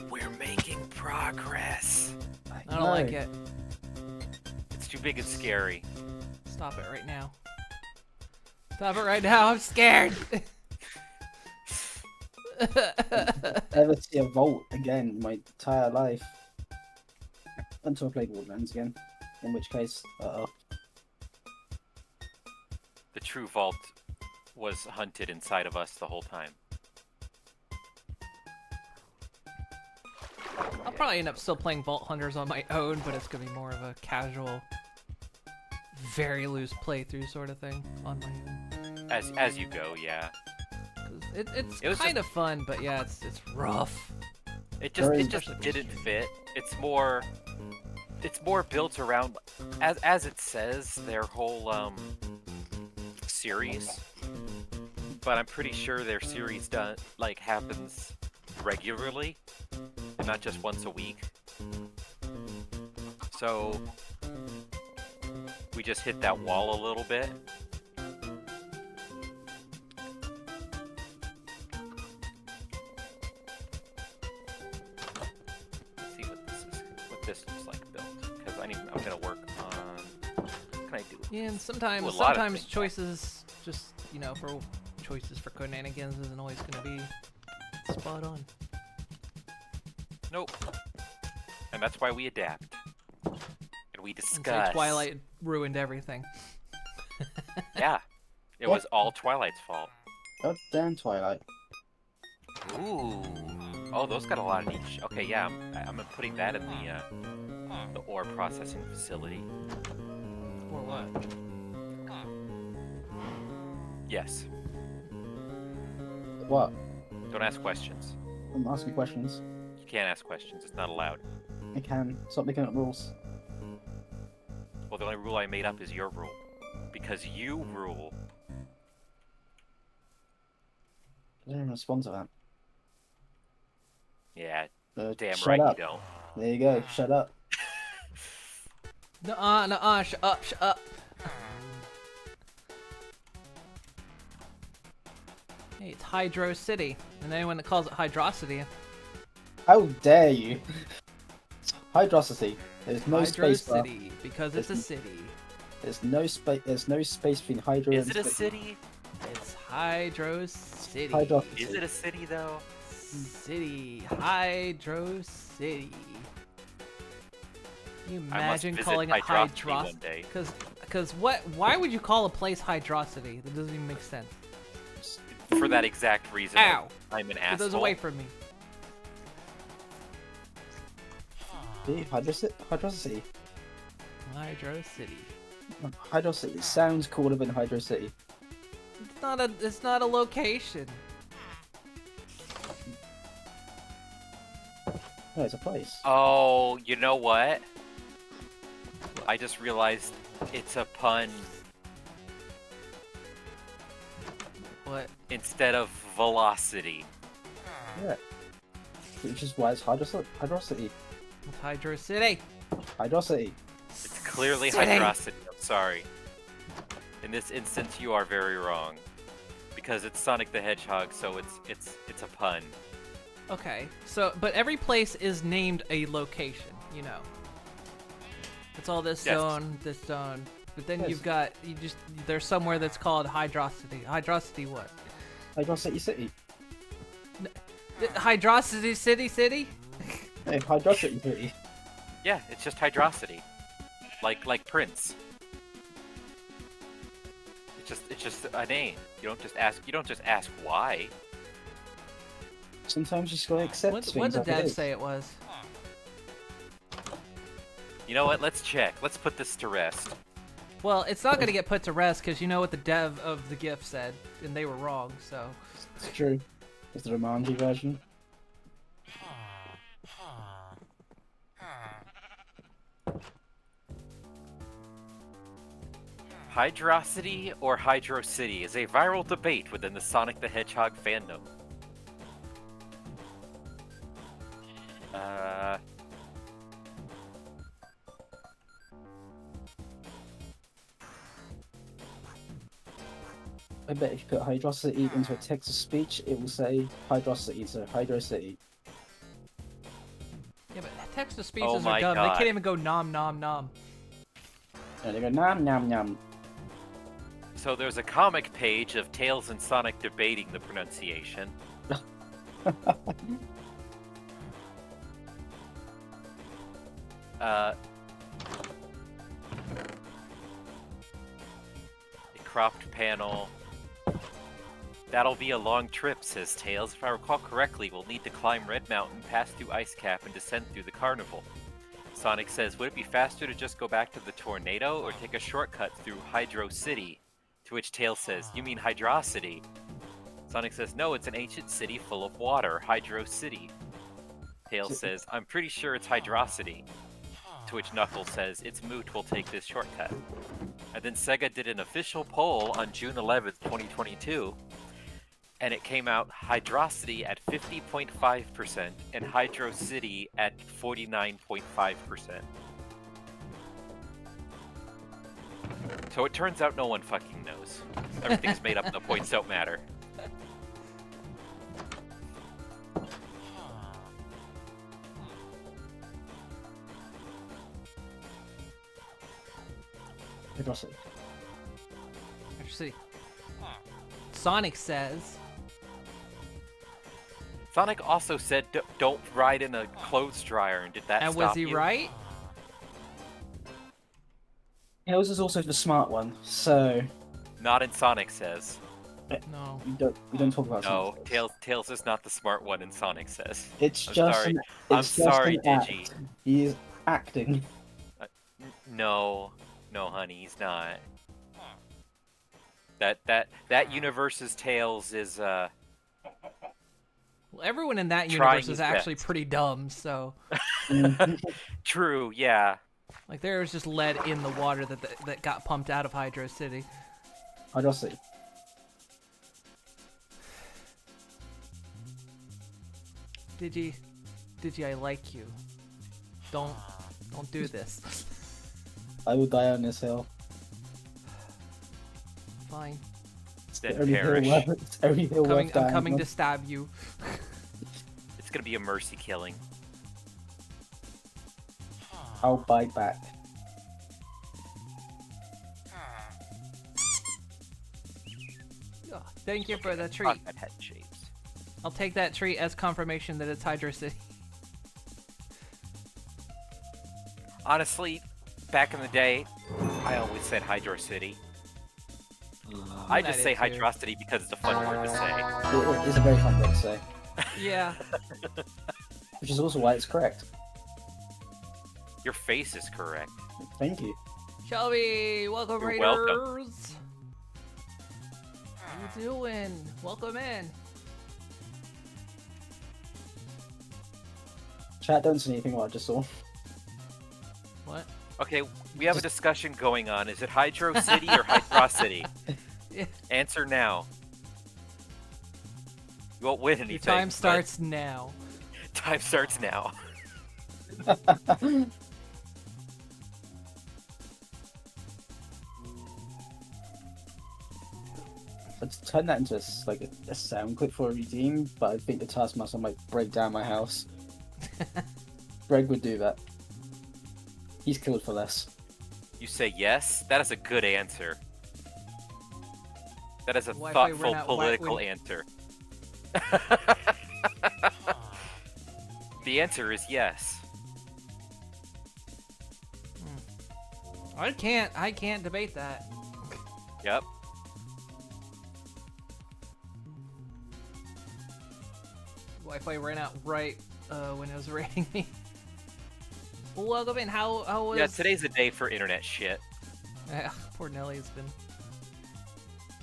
We're making progress. I don't like it. It's too big and scary. Stop it right now. Stop it right now. I'm scared. Ever see a vault again in my entire life? Until I played Borderlands again. In which case, uh-oh. The true vault was hunted inside of us the whole time. I'll probably end up still playing Vault Hunters on my own, but it's gonna be more of a casual, very loose playthrough sort of thing on my own. As you go, yeah. It's kind of fun, but yeah, it's rough. It Very just much. didn't fit. It's more built around, as it says, their whole series. But I'm pretty sure their series happens regularly and not just once a week. So we just hit that wall a little bit. Let's see what this looks like built, because I'm gonna work on. What can I do? Yeah, and Do a sometimes lot of things. choices just for choices for Conanigans isn't always gonna be spot on. Nope. And that's why we adapt. And we And discuss. say Twilight ruined everything. Yeah. It was all Twilight's fault. God damn Twilight. Ooh. Oh, those got a lot of niche. Okay, yeah, I'm putting that in the ore processing facility. Or what? Yes. What? Don't ask questions. I'm asking questions. You can't ask questions. It's not allowed. I can. Stop making up rules. Well, the only rule I made up is your rule. Because you rule. I didn't even respond to that. Yeah, damn shut right up. you don't. There you go. Shut up. Nuh-uh, nuh-uh, shut up, shut up. Hey, it's Hydro City. And anyone that calls it Hydrocity, How dare you? Hydrocity. There's no Hydro space bar. City, because it's a city. There's no space. There's no space between hydro Is and it a city? It's Hydro City. Hydrocity. Is it a city, though? City. Hydro City. Can you I must imagine visit calling it Hydrocity one Hydrocity? day. Because why would you call a place Hydrocity? That doesn't even make sense. For that exact reason. Ow! I'm an Get asshole. those away from me. See, Hydrocity. Hydro City. Hydrocity sounds cooler than Hydro City. It's not a location. No, it's a place. Oh, you know what? I just realized it's a pun What? instead of velocity. Yeah. Which is why it's Hydrocity. It's Hydro City. Hydrocity. It's clearly City. Hydrocity. I'm sorry. In this instance, you are very wrong. Because it's Sonic the Hedgehog, so it's a pun. Okay, but every place is named a location, you know. It's all this Yes. zone, this zone. But then Yes. there's somewhere that's called Hydrocity. Hydrocity what? Hydrocity City. Hydrocity City? Hey, Hydrocity City. Yeah, it's just Hydrocity. Like Prince. It's just a name. You don't just ask why. Sometimes you just gotta accept What things did as it Dad is. say it was? You know what? Let's check. Let's put this to rest. Well, it's not going to get put to rest because you know what the dev of the GIF said, and they were wrong, so... It's true. It's the Romanji version. Hydrocity or Hydro City is a viral debate within the Sonic the Hedgehog fandom. I bet if you put Hydrocity into a text to speech, it will say Hydrocity, so Hydro City. Yeah, but text-to-speeches Oh are my dumb. They God. can't even go nom nom nom. And they go nom nom nom. So there's a comic page of Tails and Sonic debating the pronunciation. A cropped panel. That'll be a long trip, says Tails. If I recall correctly, we'll need to climb Red Mountain, pass through Ice Cap, and descend through the carnival. Sonic says, would it be faster to just go back to the tornado or take a shortcut through Hydro City? To which Tails says, you mean Hydrocity? Sonic says, no, it's an ancient city full of water, Hydro City. Tails says, I'm pretty sure it's Hydrocity. To which Knuckles says, it's moot, we'll take this shortcut. And then Sega did an official poll on June 11th, 2022, and it came out Hydrocity at 50.5% and Hydro City at 49.5%. So it turns out no one fucking knows. Everything's made up, the points don't matter. Hydrocity. Actually, Sonic says. Sonic also said, don't ride in a clothes dryer, and did that And stop was he you? right? Tails is also the smart one, so Not in Sonic says. No. we don't talk about. No, Sonic. Tails is not the smart one in Sonic says. It's I'm just sorry. an, I'm it's just sorry, an act. Digi. He is acting. No, honey, he's not. That universe's Tails is Well, everyone in that Trying universe is his actually best. pretty dumb, so true, yeah. like there was just lead in the water that got pumped out of Hydro City. Hydrocity. Digi, I like you. Don't do this. I will die on this hill. Fine. Then Every hill perish. worth- every hill worth I'm dying coming on. to stab you. It's gonna be a mercy killing. I'll bite back. Oh, thank you for the treat. Fuck that head shapes. I'll take that treat as confirmation that it's Hydro City. Honestly, back in the day, I always said Hydro City. I just say did too. Hydrocity because it's a fun word to say. It is a very fun thing to say, Yeah. which is also why it's correct. Your face is correct. Thank you. Shelby, welcome, You're Raiders. welcome. How you doing? Welcome in. Chat, don't say anything what I just saw. What? Okay, we have a discussion going on. Is it Hydro City or Hydrocity? Yeah. Answer now. You won't win anything. Your time but starts now. Time starts now. Let's turn that into like a sound clip for a redeem, but I think the Taskmaster might break down my house. Greg would do that. He's killed for less. You say yes? That is a good answer. That is a Wi-Fi thoughtful ran out. political answer. The answer is yes. I can't debate that. Yep. Wi-Fi ran out right when it was rating me. Welcome in. How was? Yeah, today's a day for internet shit. Yeah, poor Nelly's been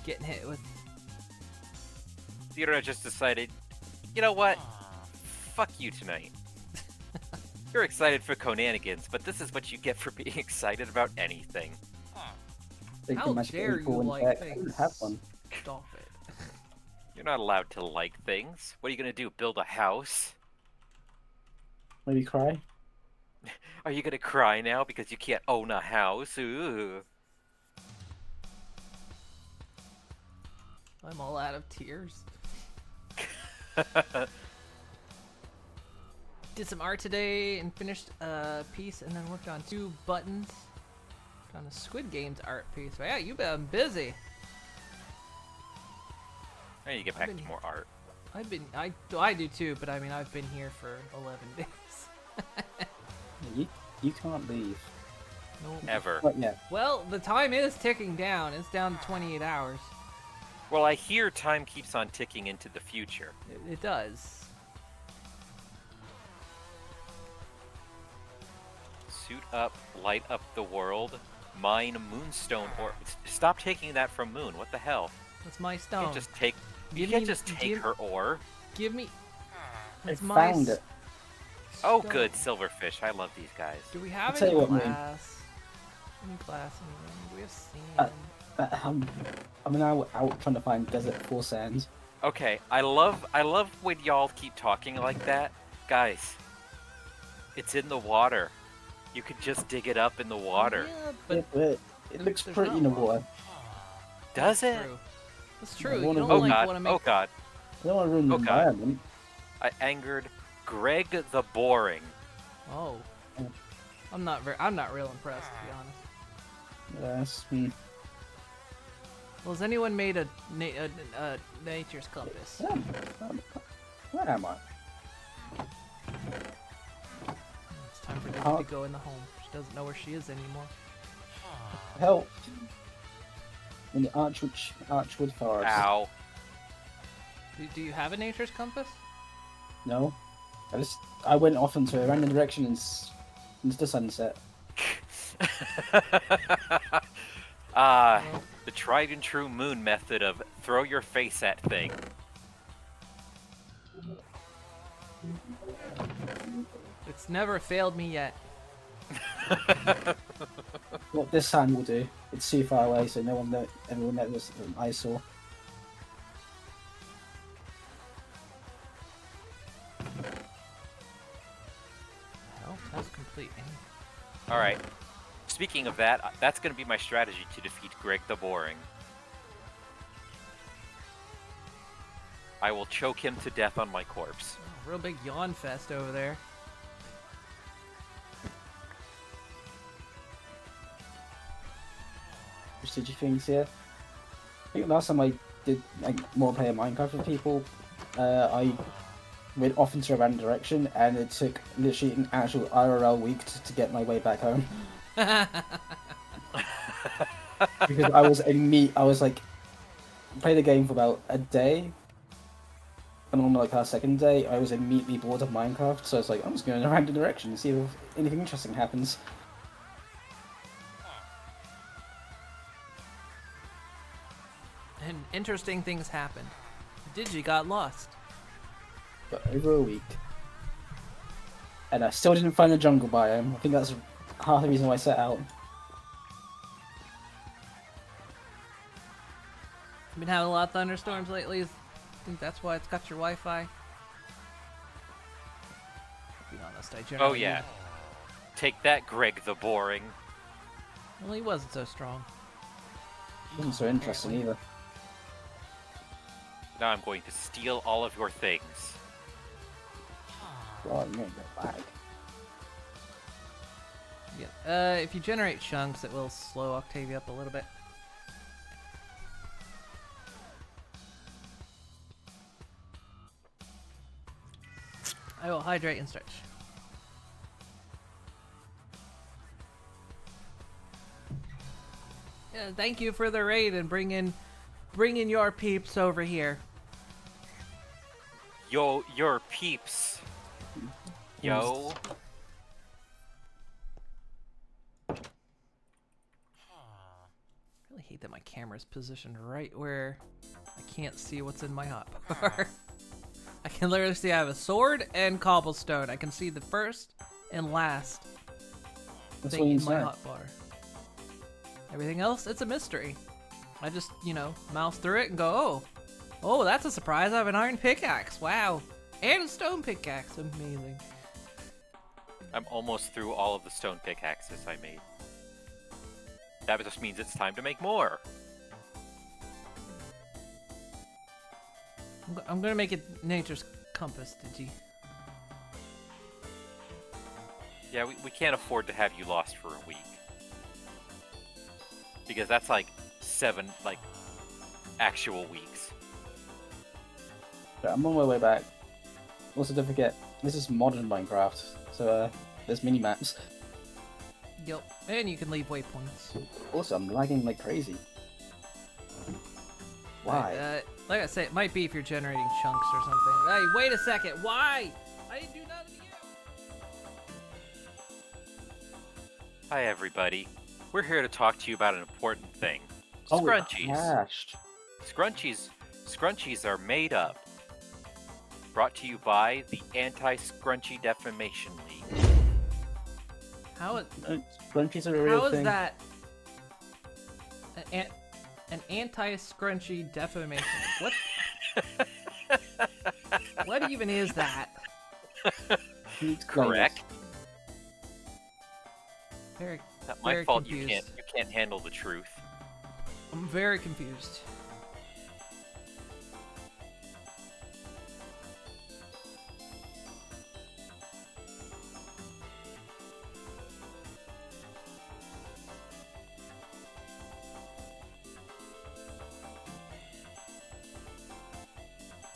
getting hit with. The internet just decided, you know what? Fuck you tonight. You're excited for Conanigans, but this is what you get for being excited about anything. Big How magic dare eight ball you in like fact. I don't things? have one. Stop it. You're not allowed to like things. What are you gonna do? Build a house? Maybe cry. Are you gonna cry now because you can't own a house? Ooh. I'm all out of tears. Did some art today and finished a piece, and then worked on 2 buttons. On a Squid Games art piece. But yeah, you've been busy. I need to get back to more art. I do too, but I mean I've been here for 11 days. You can't leave. Nope. Ever. But yeah, Well, the time is ticking down. It's down to 28 hours. Well, I hear time keeps on ticking into the future. It does. Suit up, light up the world, mine moonstone or stop taking that from Moon. What the hell? That's my You stone. can't just take. You Give can't me- just take give- her ore. Give me. I That's my found s- it. Oh, good, silverfish. I love these guys. Do we have tell any you what, man. glass? Any glass in the room? Do we have sand? I'm now out trying to find desert for sand. Okay, I love when y'all keep talking like that. Guys, it's in the water. You could just dig it up in the water. Yeah, But but it looks there's pretty not in the one. water. Does it? true. That's true. I You wanna don't go- Oh like god, want to make. oh god. I don't want to ruin the Oh, God. environment. I angered Greg the Boring. Oh. I'm not real impressed, to be honest. Yes. Well, has anyone made a nature's compass? Where am I? It's time for Dizzy Oh. to go in the home. She doesn't know where she is anymore. Help! In the Archwood Forest. Ow. Do you have a nature's compass? No. I went off into a random direction into the sunset. The tried and true moon method of throw your face at thing. It's never failed me yet. What this sand will do, it's too far away, so everyone knows that I saw. Hell, task complete. Alright. Speaking of that, that's going to be my strategy to defeat Greg the Boring. I will choke him to death on my corpse. Oh, real big yawn fest over there. Prestige things here. I think last time I did like more player Minecraft with people, I went off into a random direction, and it took literally an actual IRL week to get my way back home. Because I was like, played the game for about a day, and on like our second day, I was immediately bored of Minecraft, so I was like, I'm just going in a random direction and see if anything interesting happens. And interesting things happened. Digi got lost. For over a week. And I still didn't find a jungle biome. I think that's half the reason why I set out. Been having a lot of thunderstorms lately. I think that's why it's got your Wi-Fi. To be honest, I generally. Oh yeah. Take that, Greg the Boring. Well, he wasn't so strong. Wasn't so interesting either. Now I'm going to steal all of your things. God, I'm gonna go back. Yeah. If you generate chunks, it will slow Octavia up a little bit. I will hydrate and stretch. Yeah, thank you for the raid and bringing your peeps over here. Yo, your peeps. Yo. I really hate that my camera's positioned right where I can't see what's in my hotbar. I can literally see I have a sword and cobblestone. I can see the first and last That's thing what you in my said. hotbar. Everything else, it's a mystery. I just, mouse through it and go, oh, that's a surprise. I have an iron pickaxe. Wow. And a stone pickaxe. Amazing. I'm almost through all of the stone pickaxes I made. That just means it's time to make more. I'm gonna make it nature's compass, did you? Yeah, we can't afford to have you lost for a week. Because that's like 7, actual weeks. But I'm on my way back. Also, don't forget, this is modern Minecraft, so there's mini maps. Yep. And you can leave waypoints. Also, I'm lagging like crazy. Why? Like I say, it might be if you're generating chunks or something. Hey, wait a second. Why? I didn't do nothing to you. Hi everybody. We're here to talk to you about an important thing. Oh, Scrunchies. crashed. Scrunchies are made up brought to you by the Anti-Scrunchy Defamation League. How is Scrunchies are a real how is thing. that an anti-scrunchy defamation? What? What even is that? It's Correct. Very, Not my very fault. confused. You can't handle the truth. I'm very confused.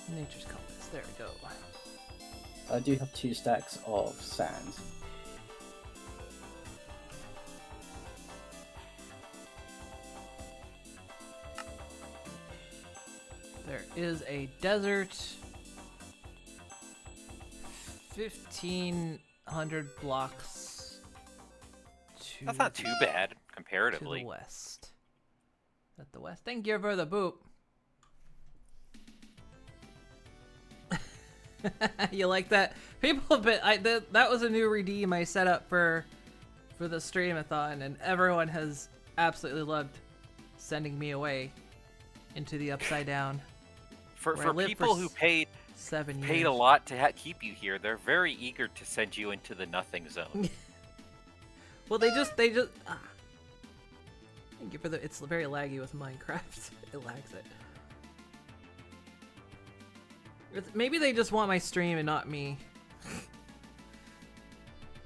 Nature's compass. There we go. I do have 2 stacks of sand. There is a desert. 1,500 blocks to, That's not too bad to comparatively. the west. Is that the west? Thank you for the boop. You like that? People have been. That was a new redeem I set up for the streamathon, and everyone has absolutely loved sending me away into the upside down. For where I lived people who paid 7 years. a lot to keep you here, they're very eager to send you into the nothing zone. Well, they just. Ah. Thank you for the. It's very laggy with Minecraft. It lags it. Maybe they just want my stream and not me.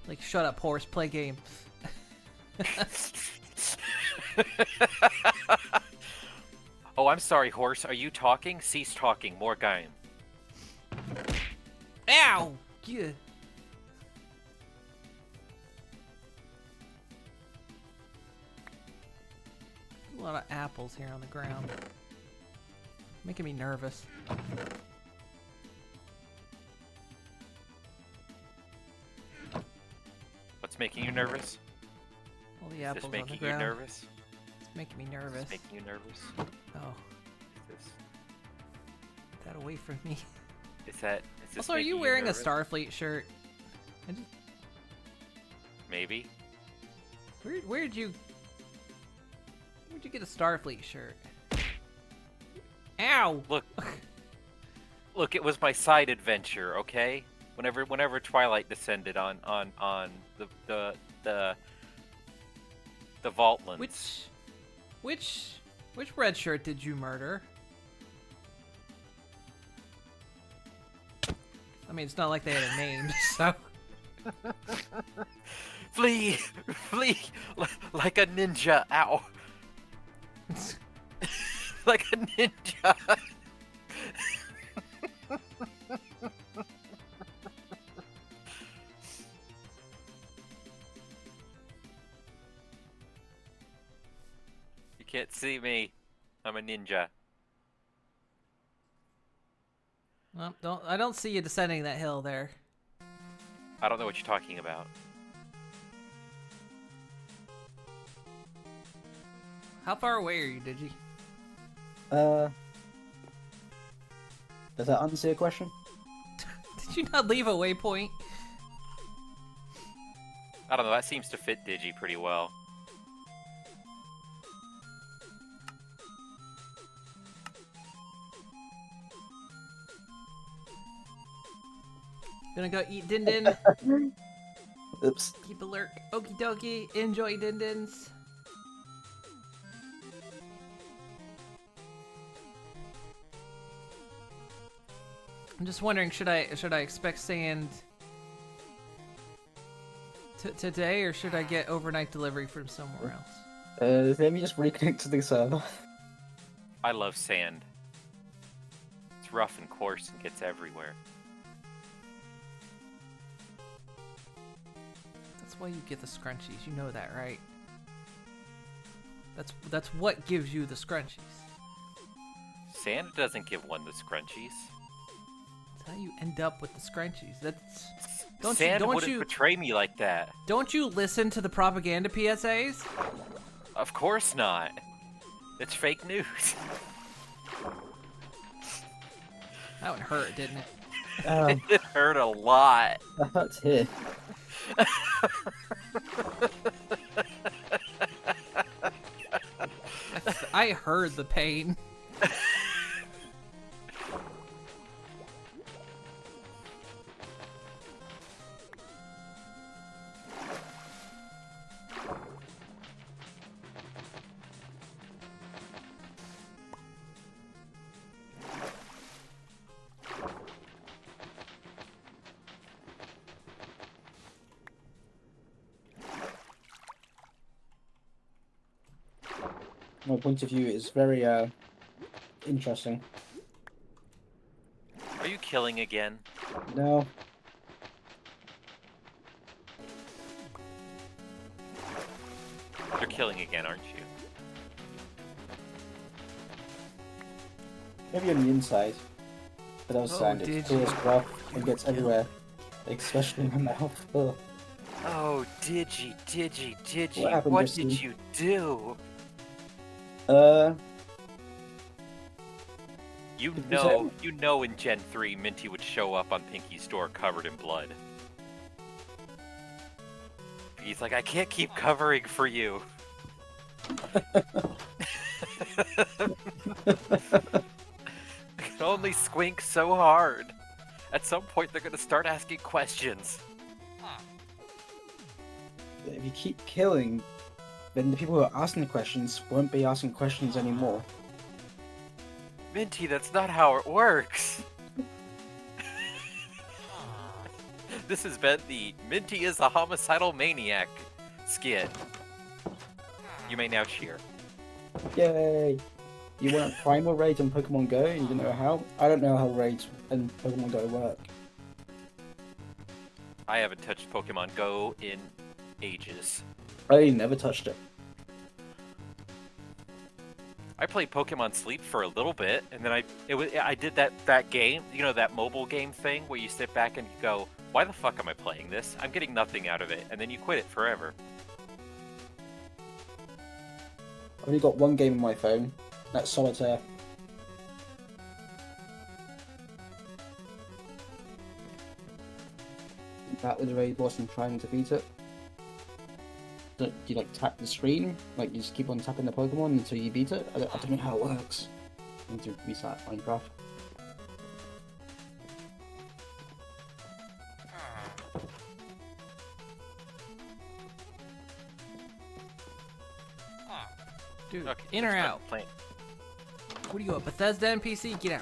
Like, shut up, horse. Play game. Oh, I'm sorry, horse. Are you talking? Cease talking. More game. Ow! Yeah. A lot of apples here on the ground. Making me nervous. What's making you nervous? All the Is apples this on the making you ground. nervous? It's making me nervous. Is this making you nervous? Oh, Is this? get that away from me. Is this Also, are making you wearing a nervous? Starfleet shirt? I just, Maybe. where'd you get a Starfleet shirt? Ow! Look, look. It was my side adventure. Okay. Whenever Twilight descended on the Vaultlands. Which red shirt did you murder? I mean, it's not like they had a name, so. Flee, like a ninja. Ow. Like a ninja. You can't see me. I'm a ninja. Well, I don't see you descending that hill there. I don't know what you're talking about. How far away are you, Digi? Does that answer your question? Did you not leave a waypoint? I don't know. That seems to fit Digi pretty well. Gonna go eat Din Din. Oops. Keep alert. Okie dokie. Enjoy Din Dins. I'm just wondering, should I expect sand today, or should I get overnight delivery from somewhere else? Let me just reconnect to the server. I love sand. It's rough and coarse and gets everywhere. That's why you get the scrunchies. You know that, right? That's what gives you the scrunchies. Sand doesn't give one the scrunchies. That's how you end up with the scrunchies. That's Sand wouldn't betray me like that. Don't you listen to the propaganda PSAs? Of course not. It's fake news. That one hurt, didn't it? It hurt a lot. That hurts here. I heard the pain. My point of view is very interesting. Are you killing again? No. You're killing again, aren't you? Maybe on the inside. But outside did it feels rough and gets everywhere. Especially in my mouth. Ugh. Oh, Digi. What happened, What Justine? did you do? You know in Gen 3, Minty would show up on Pinky's door covered in blood. He's like, I can't keep covering for you. I can only squink so hard. At some point, they're gonna start asking questions. If you keep killing, then the people who are asking the questions won't be asking questions anymore. Minty, that's not how it works. This has been the Minty is a homicidal maniac skit. You may now cheer. Yay! You want a primal raid on Pokemon Go and you don't know how? I don't know how raids and Pokemon Go work. I haven't touched Pokemon Go in ages. I never touched it. I played Pokemon Sleep for a little bit, and then I did that game, you know, that mobile game thing where you sit back and you go, why the fuck am I playing this? I'm getting nothing out of it, and then you quit it forever. I've only got one game on my phone. That's Solitaire. That with a raid boss and try and defeat it. Do you like tap the screen? Like you just keep on tapping the Pokemon until you beat it? I don't know how it works. I need to restart Minecraft. Dude, Okay, in or let's start out? playing. What are you, a Bethesda NPC? Get out.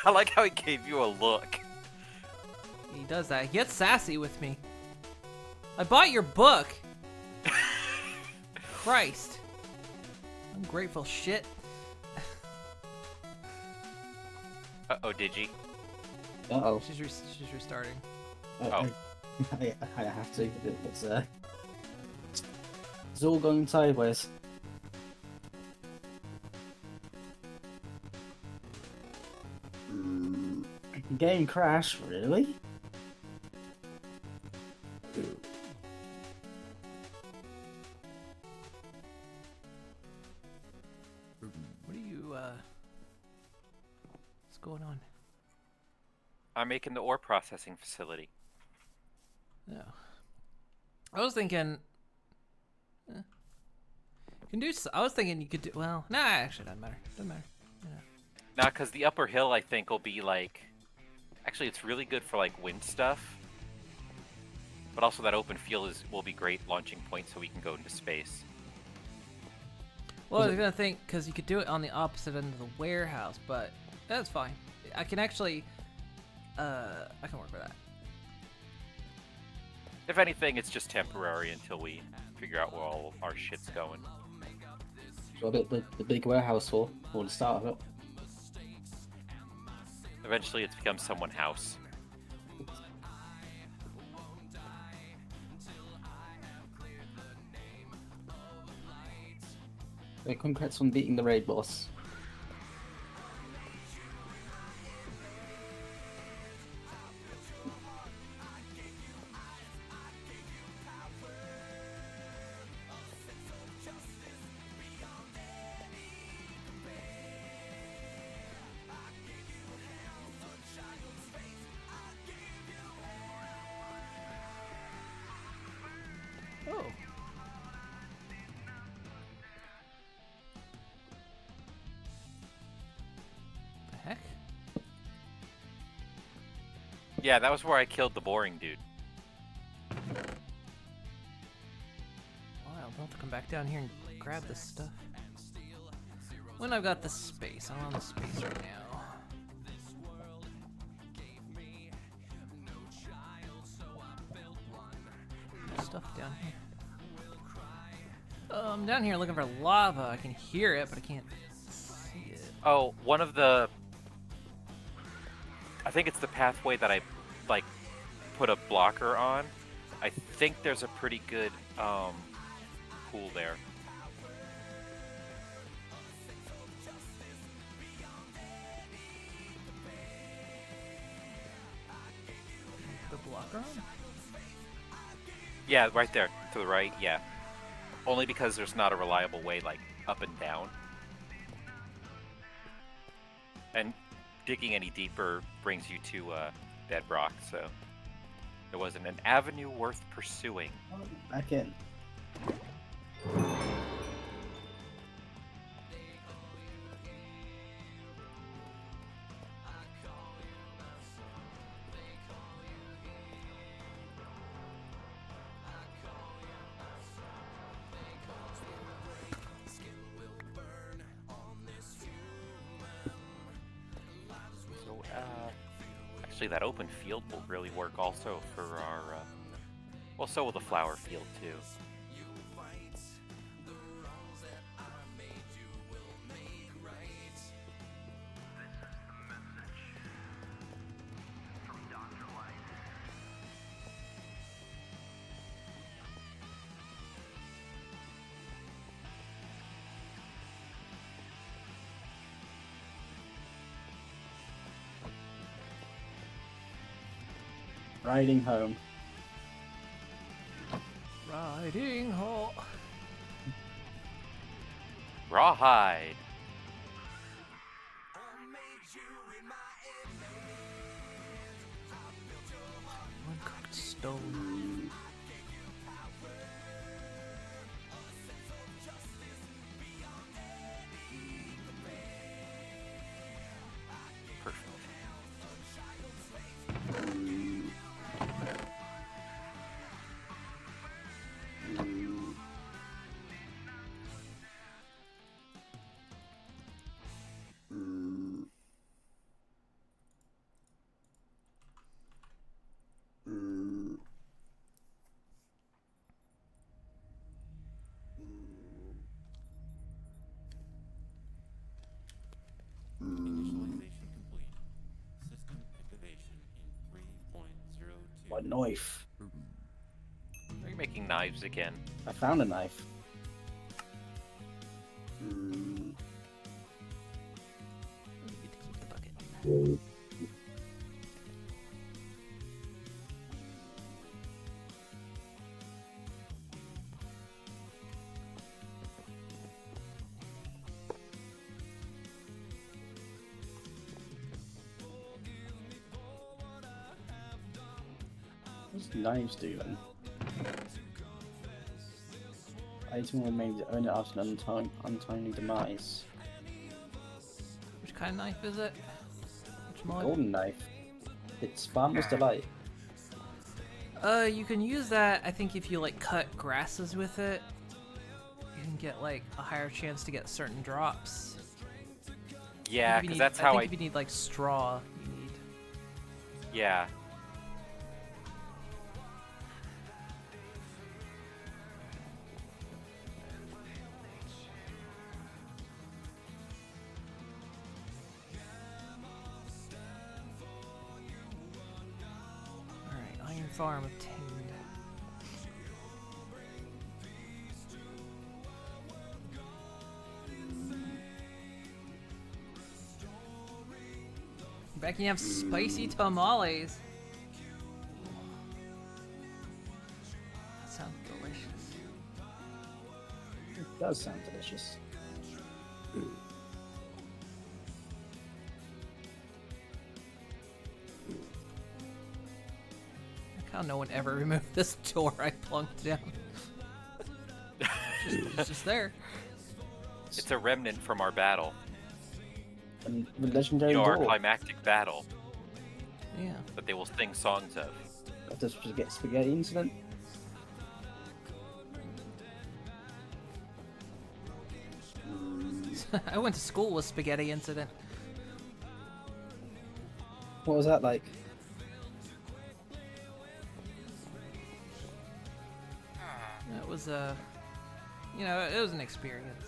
I like how he gave you a look. He does that. He gets sassy with me. I bought your book. Christ. Ungrateful shit. Uh-oh, Digi. Uh-oh. She's restarting. Oh. I have to. It's all going sideways. Game crash, really? What are you, what's going on? I'm making the ore processing facility. No. I was thinking... I was thinking you could do... Well, nah, actually, doesn't matter. Doesn't matter. Yeah. Nah, because the upper hill, I think, will be, like... Actually, it's really good for, like, wind stuff. But also that open field will be great launching point so we can go into space. Well, I was gonna think, because you could do it on the opposite end of the warehouse, but that's fine. I can actually... I can work with that. If anything, it's just temporary until we figure out where all our shit's going. So the big warehouse for the start of it. Eventually, it's become someone's house. So congrats on beating the raid boss. Yeah, that was where I killed the boring dude. Well, I'll have to come back down here and grab this stuff. When I've got the space, I'm on the space right now. Stuff down here. I'm down here looking for lava. I can hear it, but I can't see it. Oh, one of the... I think it's the pathway that I, like, put a blocker on. I think there's a pretty good pool there. The blocker on? Yeah, right there, to the right, yeah. Only because there's not a reliable way, like, up and down. And digging any deeper brings you to bedrock, so it wasn't an avenue worth pursuing. Back in. So, actually, that open field will really work also for our. Well, so will the flower field too. Riding home. Riding home. Rawhide. Uncooked stone. Perfect. Initialization complete. System activation in 3.02. What knife? Are you making knives again? I found a knife. You get to keep the bucket. What's knives do then? Item remains own it after an untimely demise. Which kind of knife is it? Which mod? Golden knife. It's Farmer's Delight. You can use that, I think, if you, like, cut grasses with it. You can get, like, a higher chance to get certain drops. Yeah, If you because need- that's how think if you need, like, straw, you need... Yeah. Alright, Iron Farm obtained. Back you have spicy tamales. That sounds delicious. It does sound delicious. How no one ever removed this door I plunked down. It's just there. It's a remnant from our battle. And the legendary You know, our door. climactic battle. Yeah. that they will sing songs of. Got the spaghetti incident. I went to school with Spaghetti Incident. What was that like? It was you know, it was an experience.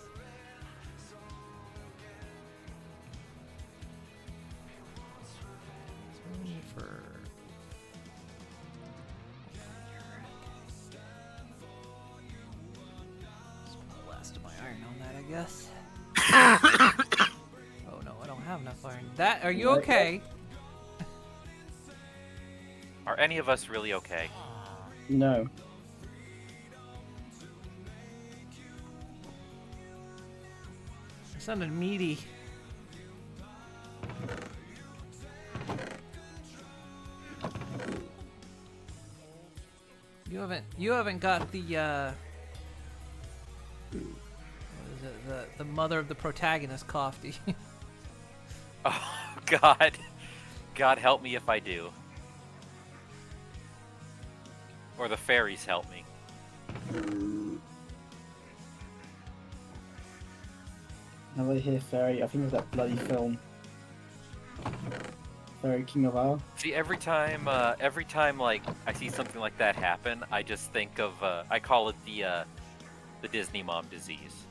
For spend the last of my iron on that, I guess. Oh no, I don't have enough iron. That, are you okay? Are any of us really okay? No. It sounded meaty. You haven't got the what is it, the mother of the protagonist cough, do you? Oh God, God help me if I do. Or the fairies help me. Now I hear fairy. I think it's that bloody film. Fairy King of R. See, every time like I see something like that happen, I just think of I call it the Disney mom disease.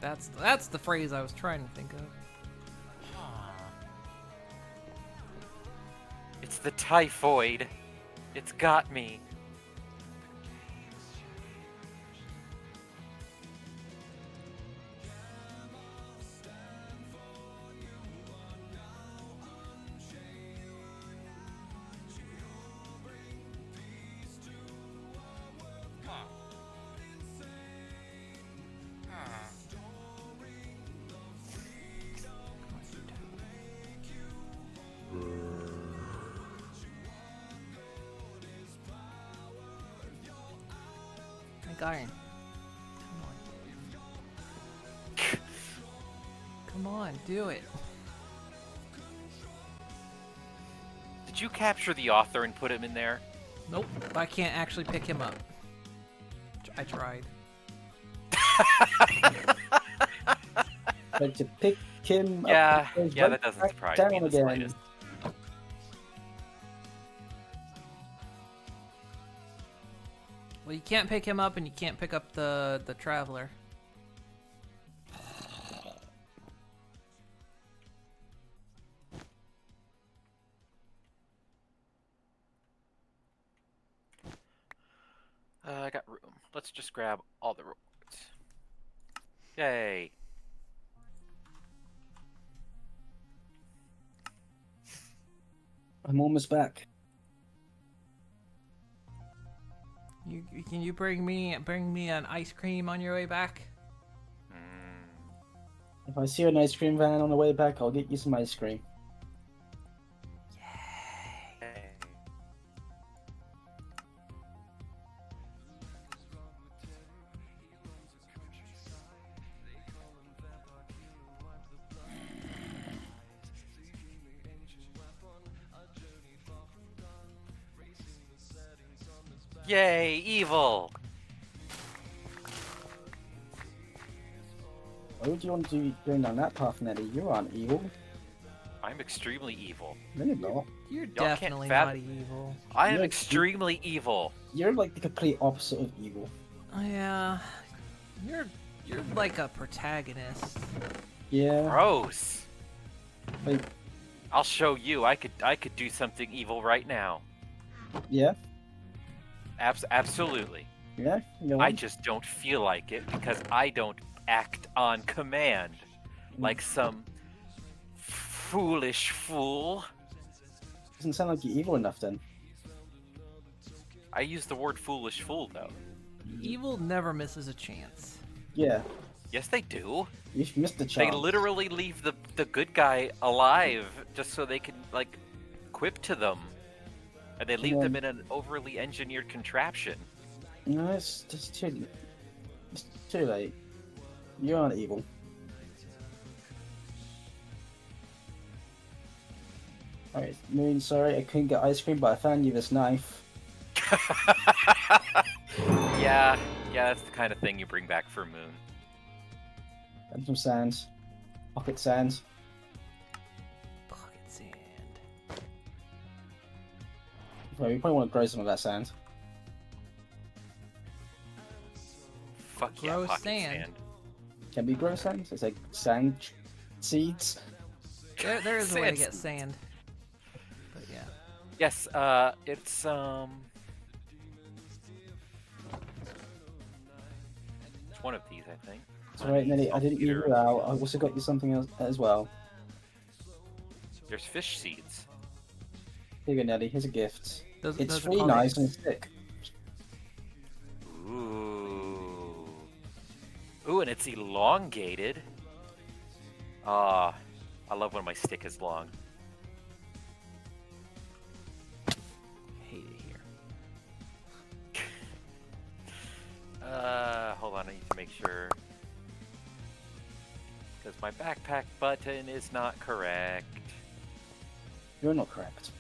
That's the phrase I was trying to think of. It's the typhoid. It's got me. Like iron. Come on, do it. Did you capture the author and put him in there? Nope, I can't actually pick him up. I tried. But to pick him Yeah, up, it goes yeah, right that doesn't back surprise down me in the again. slightest. Well, you can't pick him up, and you can't pick up the traveler. I got room. Let's just grab all the rewards. Yay. I'm almost back. Can you bring me an ice cream on your way back? If I see an ice cream van on the way back, I'll get you some ice cream. Yay, evil! Why would you want to be going down that path, Nettie? You aren't evil. I'm extremely evil. No, you're not. You're can't definitely fathom- not evil. I am You're- extremely evil. You're like the complete opposite of evil. Oh, yeah, you're like a protagonist. Yeah. Gross. Like, I'll show you. I could do something evil right now. yeah. Absolutely. Yeah. You I just don't feel like it because I don't act on command like some foolish fool. Doesn't sound like you're evil enough then. I use the word foolish fool though. Evil never misses a chance. Yeah. Yes, they do. You've missed the chance. They literally leave the good guy alive just so they can like quip to them, and they leave them in an overly engineered contraption. No, it's too late. You aren't evil. Alright, Moon, sorry I couldn't get ice cream, but I found you this knife. Yeah, that's the kind of thing you bring back for Moon. And some sand. Pocket sand. Pocket sand. Well, you probably want to grow some of that sand. Fuck yeah, Grow pocket sand. sand. Can we grow sand? It's like sand seeds. There is a way to Sand. get sand. But yeah. Yes, it's it's one of these, I think. It's alright, Nelly, I didn't leave you out. I also got you something else as well. There's fish seeds. Here you go, Nelly, here's a gift. Those It's are free, called- nice, and it's thick. Ooh, and it's elongated. Ah, I love when my stick is long. Hate it here. Hold on, I need to make sure. Because my backpack button is not correct. You're not correct.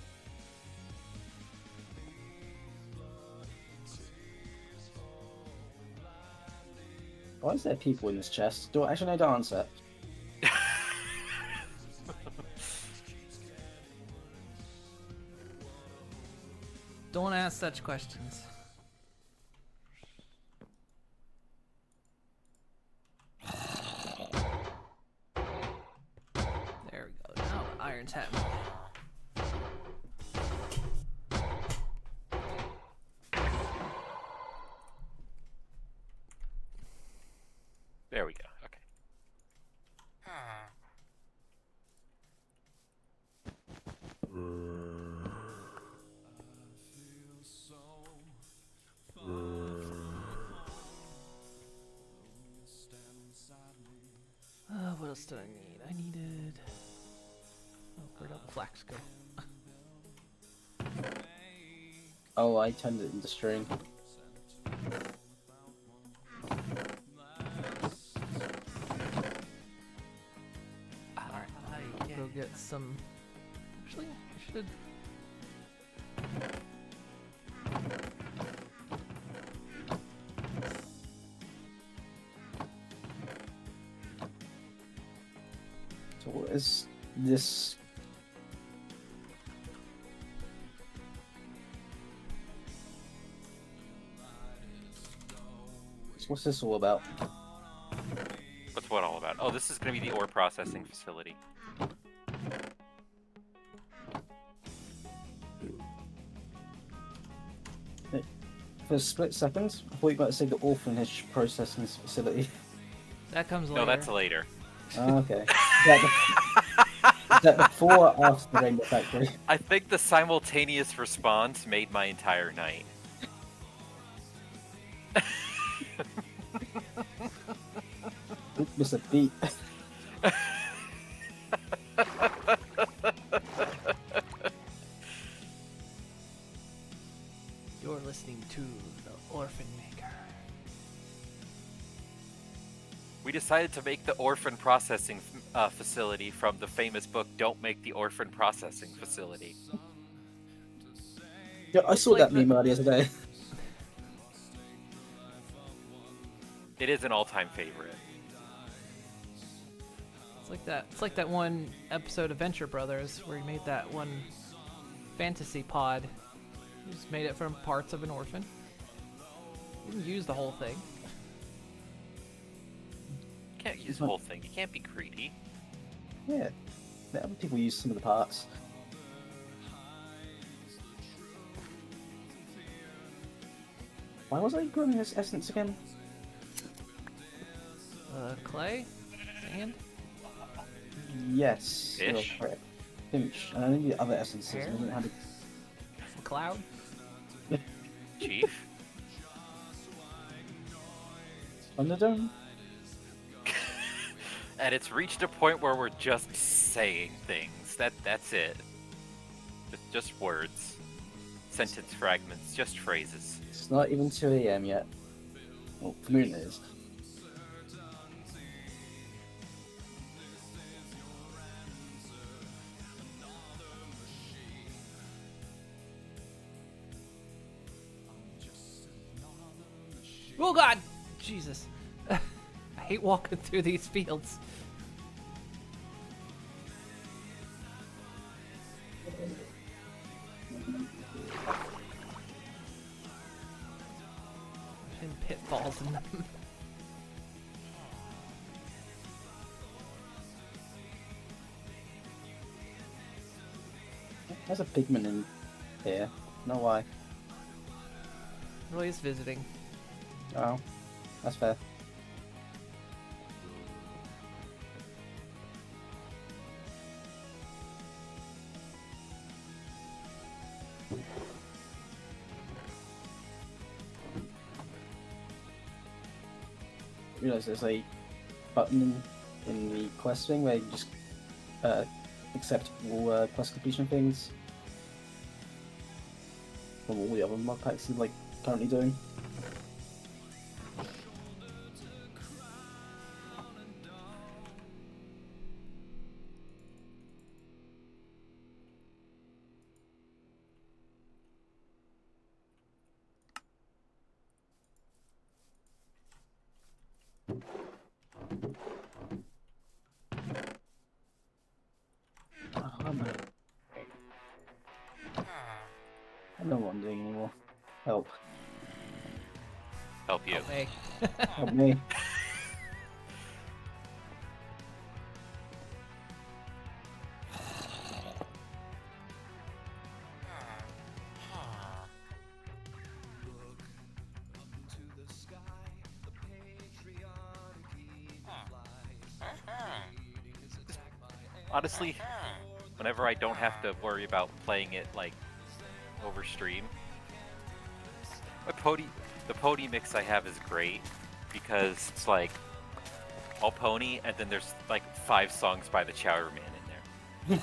Why is there people in this chest? Do I actually know the answer? Don't ask such questions. There we go. Now iron's happening. There we go. Okay. What else did I need? I needed. Oh, where'd all the flax go? Oh, I turned it into string. Alright, I go get some. Actually, I should. So what is this? So what's this all about? What's what all about? Oh, this is going to be the ore processing facility. For a split second, I thought you were about to say the orphanage processing facility. That comes later. No, that's later. Oh, okay. Is that before or after the Rainbow Factory? I think the simultaneous response made my entire night. Mr. Beat. You're listening to the Orphan Maker. We decided to make the orphan processing facility from the famous book "Don't Make the Orphan Processing Facility." Yeah, I saw like that the- meme earlier today. It is an all-time favorite. It's like that. It's like that one episode of Venture Brothers where he made that one fantasy pod. He just made it from parts of an orphan. He didn't use the whole thing. You can't use the whole thing. You can't be greedy. Yeah. The other people use some of the parts. Why was I growing this essence again? Clay, sand, Yes. you're Fish? correct. Finch. And I need the other essences. Hair? I didn't have cloud. Chief? Thunderdome? And it's reached a point where we're just saying things. That's it. Just words. Sentence fragments, just phrases. It's not even 2 AM yet. Well, for Moon it is. Oh God, Jesus! I hate walking through these fields. And pitfalls in them. There's a pigman in here. No why. Well, he's visiting. Oh, that's fair. Realize there's a button in the quest thing where you just accept all quest completion things from all the other mod packs you're like currently doing. Oh, man. I don't know what I'm doing anymore. Help. Help you. Hey. Help me. Honestly, whenever I don't have to worry about playing it like over stream, the pony mix I have is great because it's like all pony and then there's like 5 songs by the Chowder Man in there.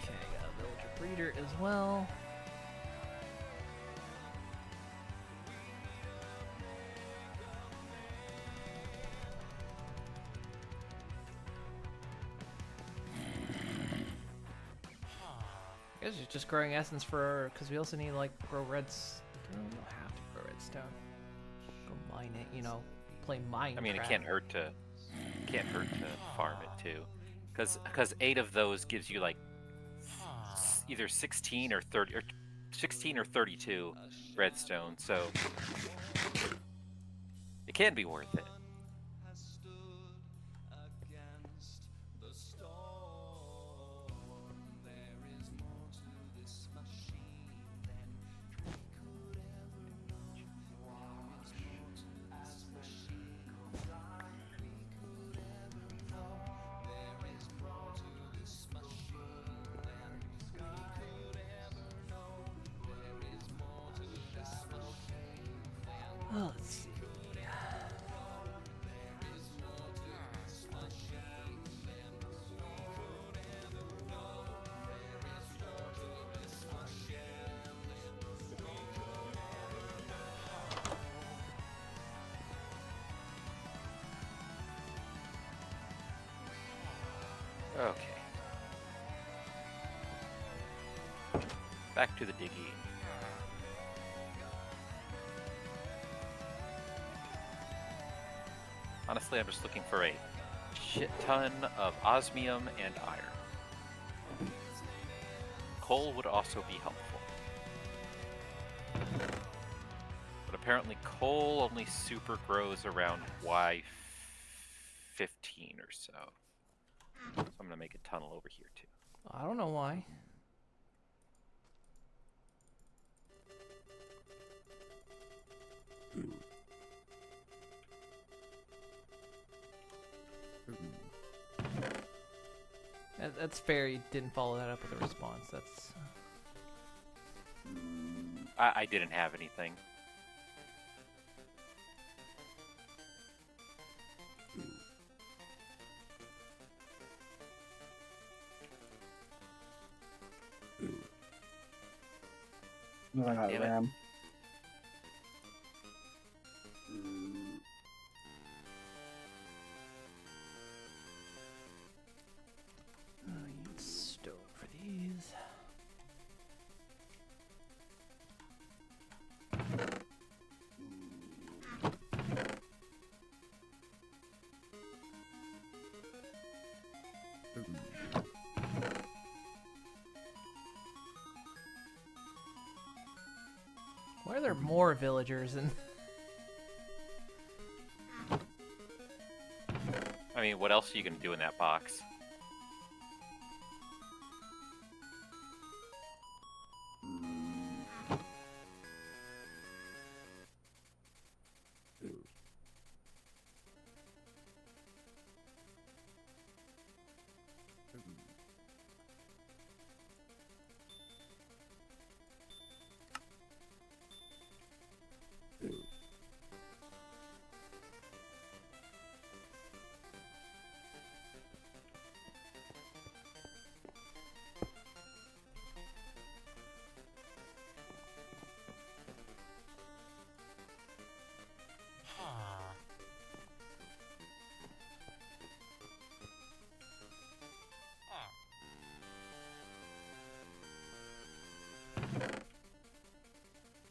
Okay, I got a villager breeder as well. I guess it's just growing essence for, because we also need like grow reds. We don't have to grow redstone. Go mine it, you know, play Minecraft. I mean, it can't hurt to farm it too, because 8 of those gives you like either 16 or 30 or 16 or 32 redstone, so it can be worth it. Oh, let's see. Okay. Back to the digging. Honestly, I'm just looking for a shit ton of osmium and iron. Coal would also be helpful. But apparently coal only super grows around Y15 or so. So I'm gonna make a tunnel over here too. I don't know why. That's fair. You didn't follow that up with a response. That's. I didn't have anything. Nothing like Damn it. RAM. Stone for these. Why are there more villagers in? I mean, what else are you gonna do in that box?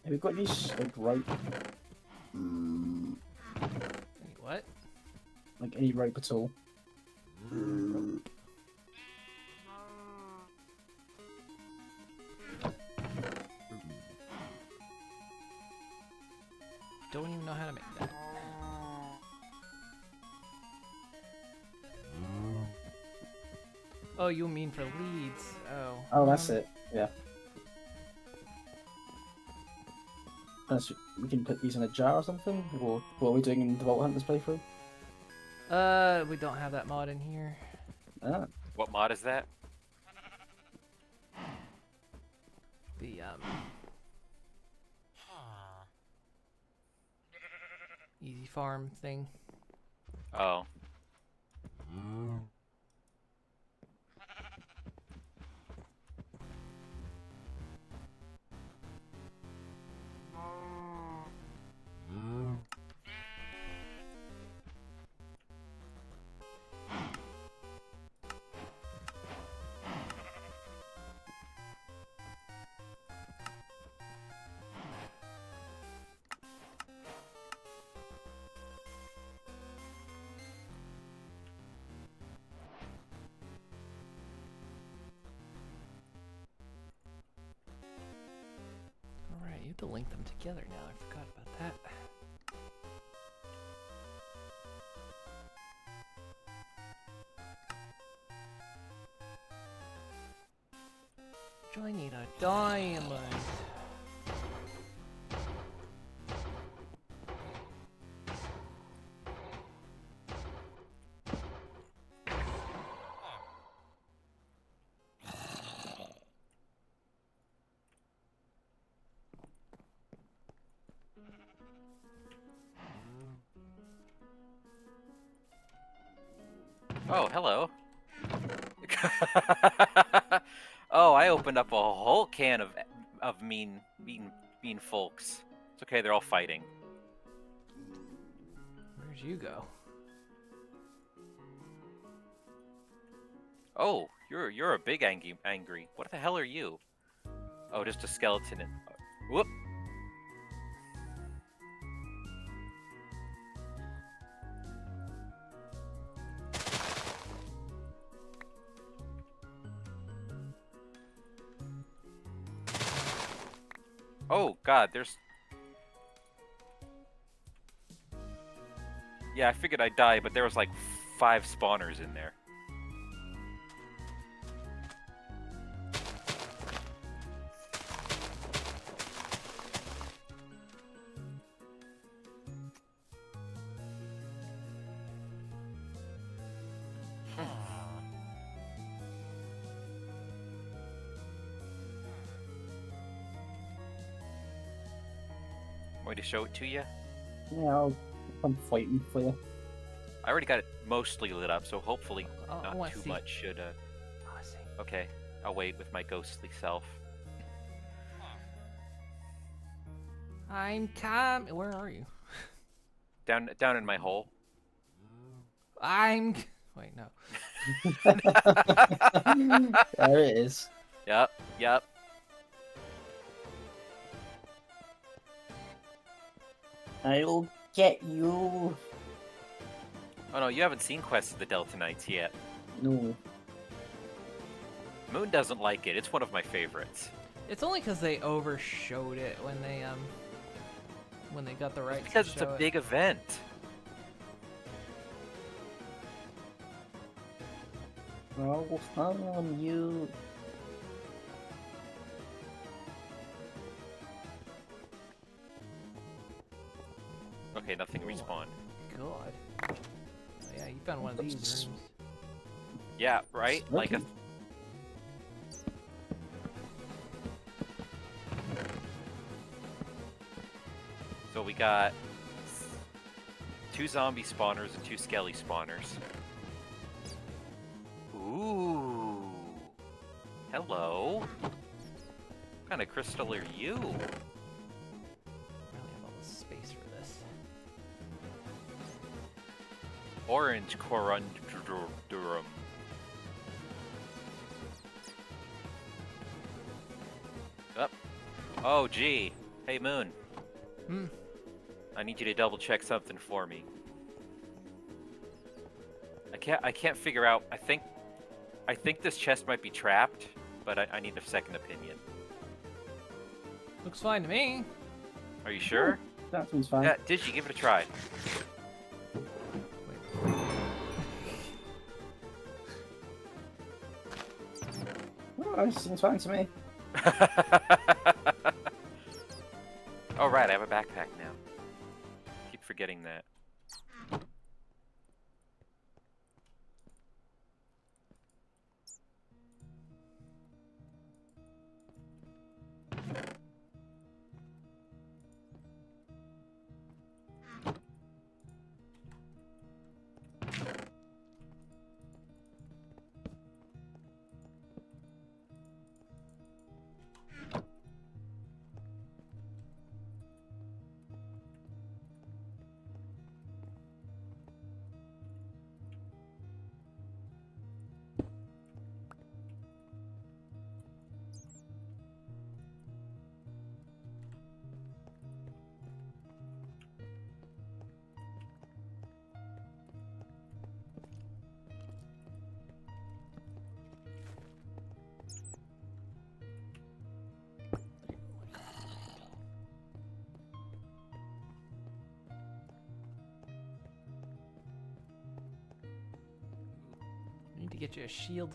Have you got any like rope? What? Like any rope at all? Don't even know how to make that. Oh, you mean for leads? Oh. Oh, that's it. Yeah. Unless we can put these in a jar or something, or what are we doing in the Vault Hunters playthrough? We don't have that mod in here. Ah, What mod is that? The easy farm thing. Oh. Alright, you have to link them together now. I forgot about that. I need a diamond. Oh, hello. Oh, I opened up a whole can of mean folks. It's okay, they're all fighting. Where'd you go? Oh, you're a big angry. What the hell are you? Oh, just a skeleton. Whoop. Oh God, there's. Yeah, I figured I'd die, but there was like 5 spawners in there. me to show it to you? Yeah, I'm fighting for you. I already got it mostly lit up, so hopefully Oh, I not wanna too see. much should. Oh, I see. Okay, I'll wait with my ghostly self. I'm coming. Where are you? Down in my hole. I'm. Wait, no. There it is. Yep. I'll get you. Oh no, you haven't seen Quest of the Delta Knights yet. No. Moon doesn't like it. It's one of my favorites. It's only because they overshowed it when they got the rights. Because to it's a show it. big event. I'll harm you. Okay, nothing respawned. God. Oh, yeah, you found one of these rooms. Yeah, right? Like a... Okay. So we got 2 zombie spawners and 2 skelly spawners. Ooh. Hello. What kind of crystal are you? I really have all the space for this. Orange corundrum. Up. Oh, gee. Hey, Moon. Hmm. I need you to double check something for me. I can't figure out. I think this chest might be trapped, but I need a second opinion. Looks fine to me. Are you sure? That seems fine. Yeah, Digi, give it a try. Oh, that seems fine to me. Oh, right, I have a backpack now. Keep forgetting that. Need to get you a shield.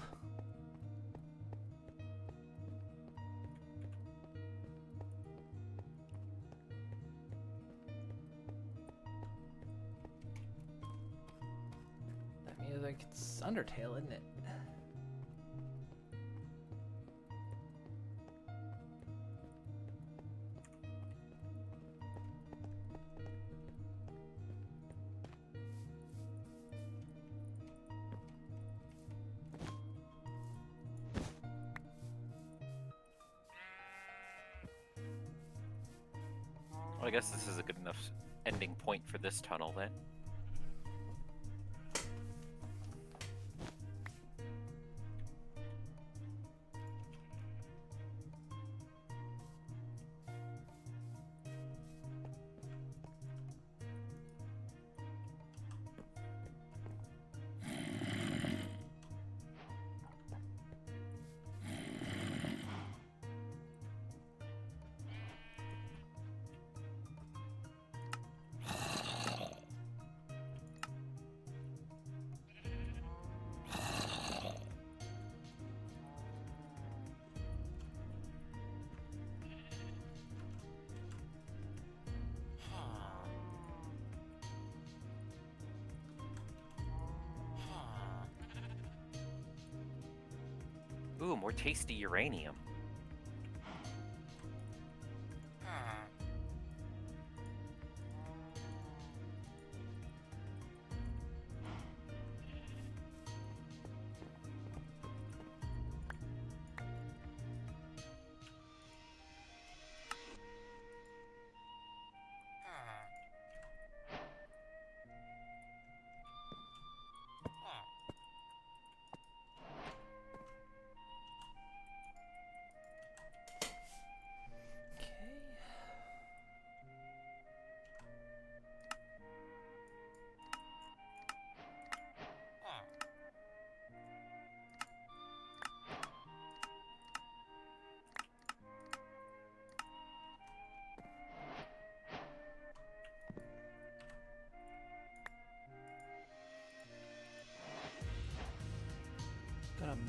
That music, it's Undertale, isn't it? Well, I guess this is a good enough ending point for this tunnel then. Ooh, more tasty uranium.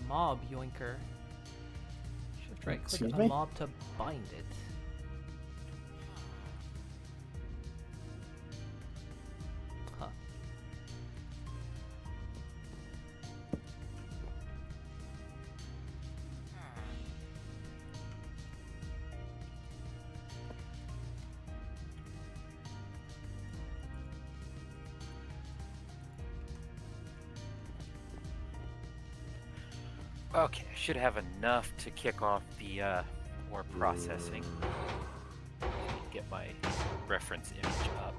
mob yoinker. Shift right click Excuse a me? mob to bind it. Huh. Okay, I should have enough to kick off the more processing. Get my reference image up.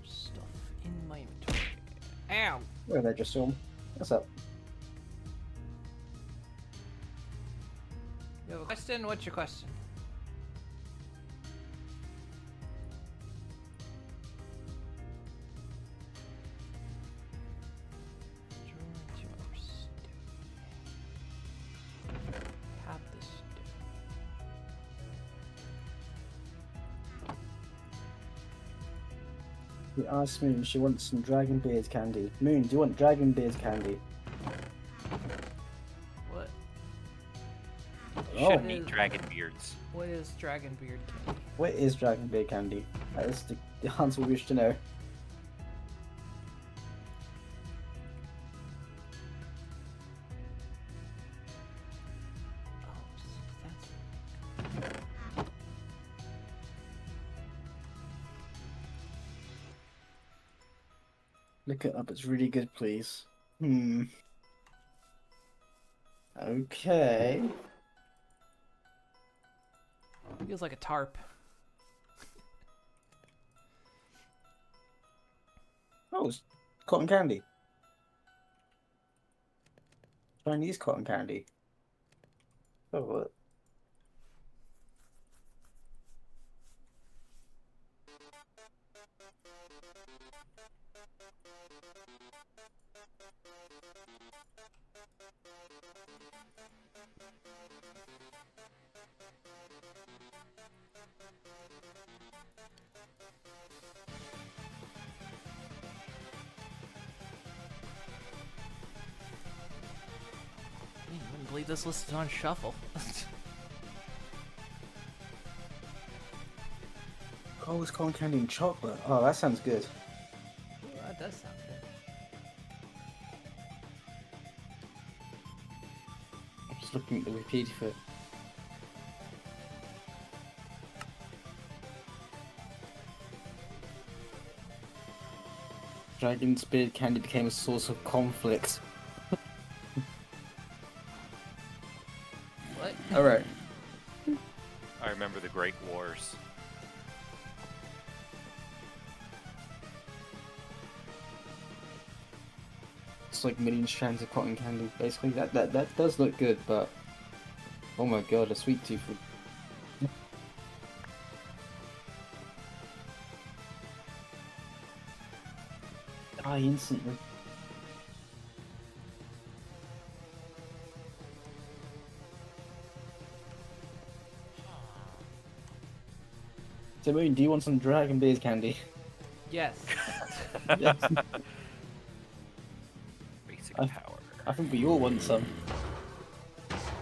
Stuff in my inventory. Ow! Where they just saw. What's up? You have a question? What's your question? Have this We asked Moon, she wants some dragon beard candy. Moon, do you want dragon beard candy? What? You Oh. shouldn't eat dragon beards. What is dragon beard candy? What is dragon beard candy? That is the answer we wish to know. Look it up, it's really good, please. Okay. Feels like a tarp. Oh, it's cotton candy. Chinese cotton candy. Oh, what? Man, I wouldn't believe this list is on shuffle. Oh, it's cotton candy and chocolate. Oh, that sounds good. Ooh, that does sound good. I'm just looking at the Wikipedia for it. Dragon's beard candy became a source of conflict. What? Alright. I remember the Great Wars. It's like million strands of cotton candy, basically. That does look good, but oh my god, a sweet tooth would... die instantly. So Moon, do you want some dragon beard candy? Yes. Yes. Basic I- power. I think we all want some.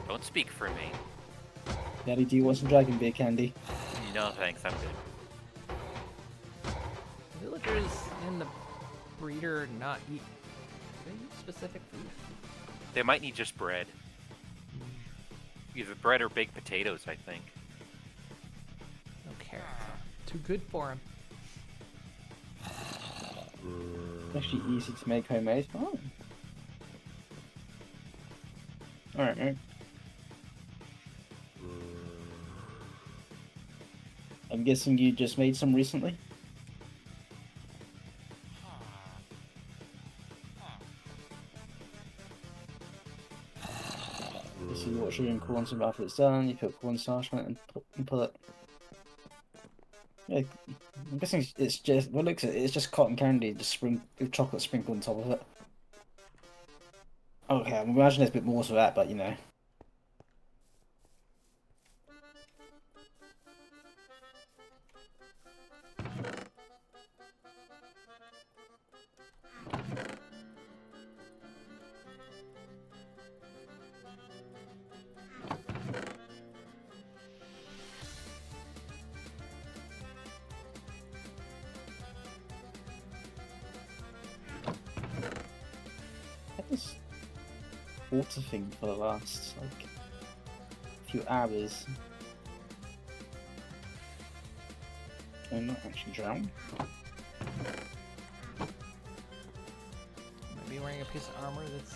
Don't speak for me. Daddy, do you want some dragon beard candy? No thanks, I'm good. Villagers in the breeder not eat. Do they eat specific food? They might need just bread. Either bread or baked potatoes, I think. No carrots. Too good for him. Actually easy to make homemade. Oh. Alright, mate. I'm guessing you just made some recently? You see what sugar and cornstarch after it's done, you put cornstarch on it and pull it. Yeah, I'm guessing it's just, well, looks it's just cotton candy, just with chocolate sprinkled on top of it. Okay, I'm imagining there's a bit more to that, but you know. This water thing for the last like few hours. I'm not actually drowned. Maybe wearing a piece of armor that's.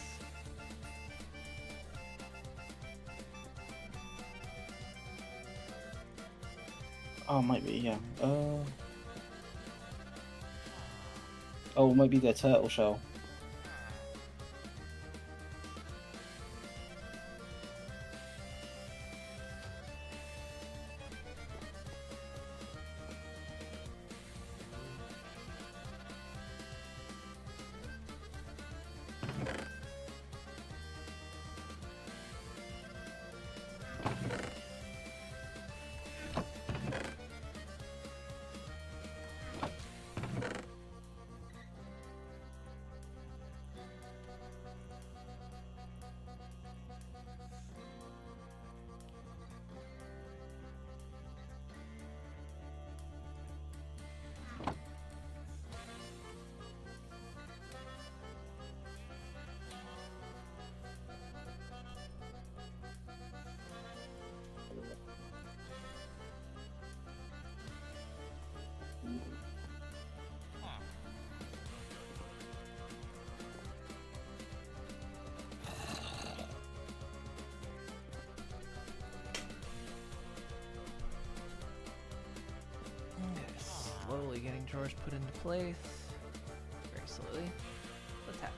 Oh, might be, yeah. Oh, maybe their turtle shell. Slowly getting drawers put into place. Very slowly. Let's have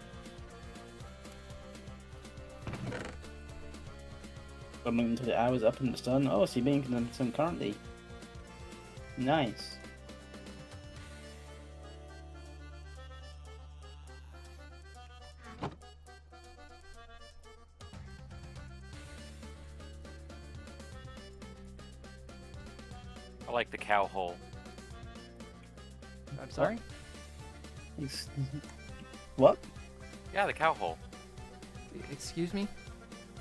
Coming into the hours up and it's done. Oh, so you're making some currently. Nice. I like the cow hole. I'm sorry? What? Yeah, the cow hole. Excuse me?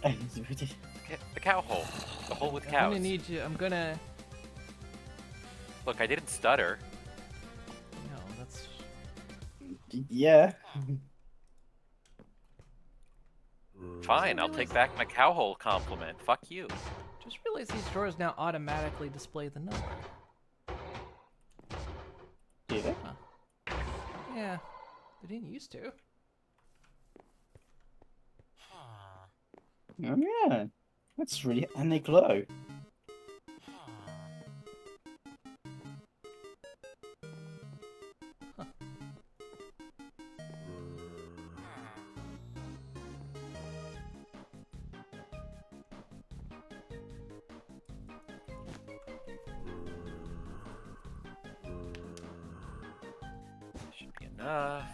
The cow hole. The hole with I'm cows. gonna need you. I'm gonna. Look, I didn't stutter. No, that's. Yeah. Fine, I'll take back my cow hole compliment. Fuck you. Just realized these drawers now automatically display the number. Do they? Huh. Yeah, they didn't used to. Oh yeah. That's really, and they glow. Should be enough.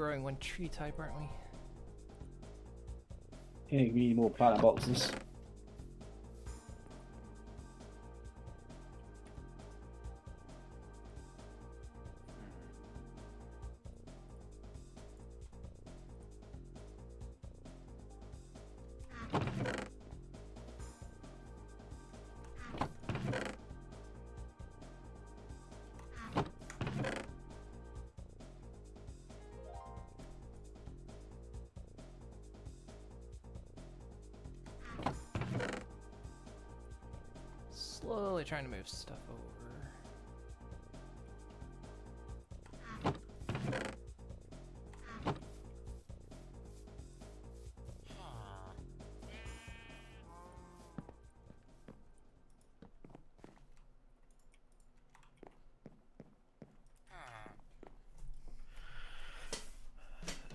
growing one tree type, aren't we? Yeah, we need more planet boxes. Slowly trying to move stuff over.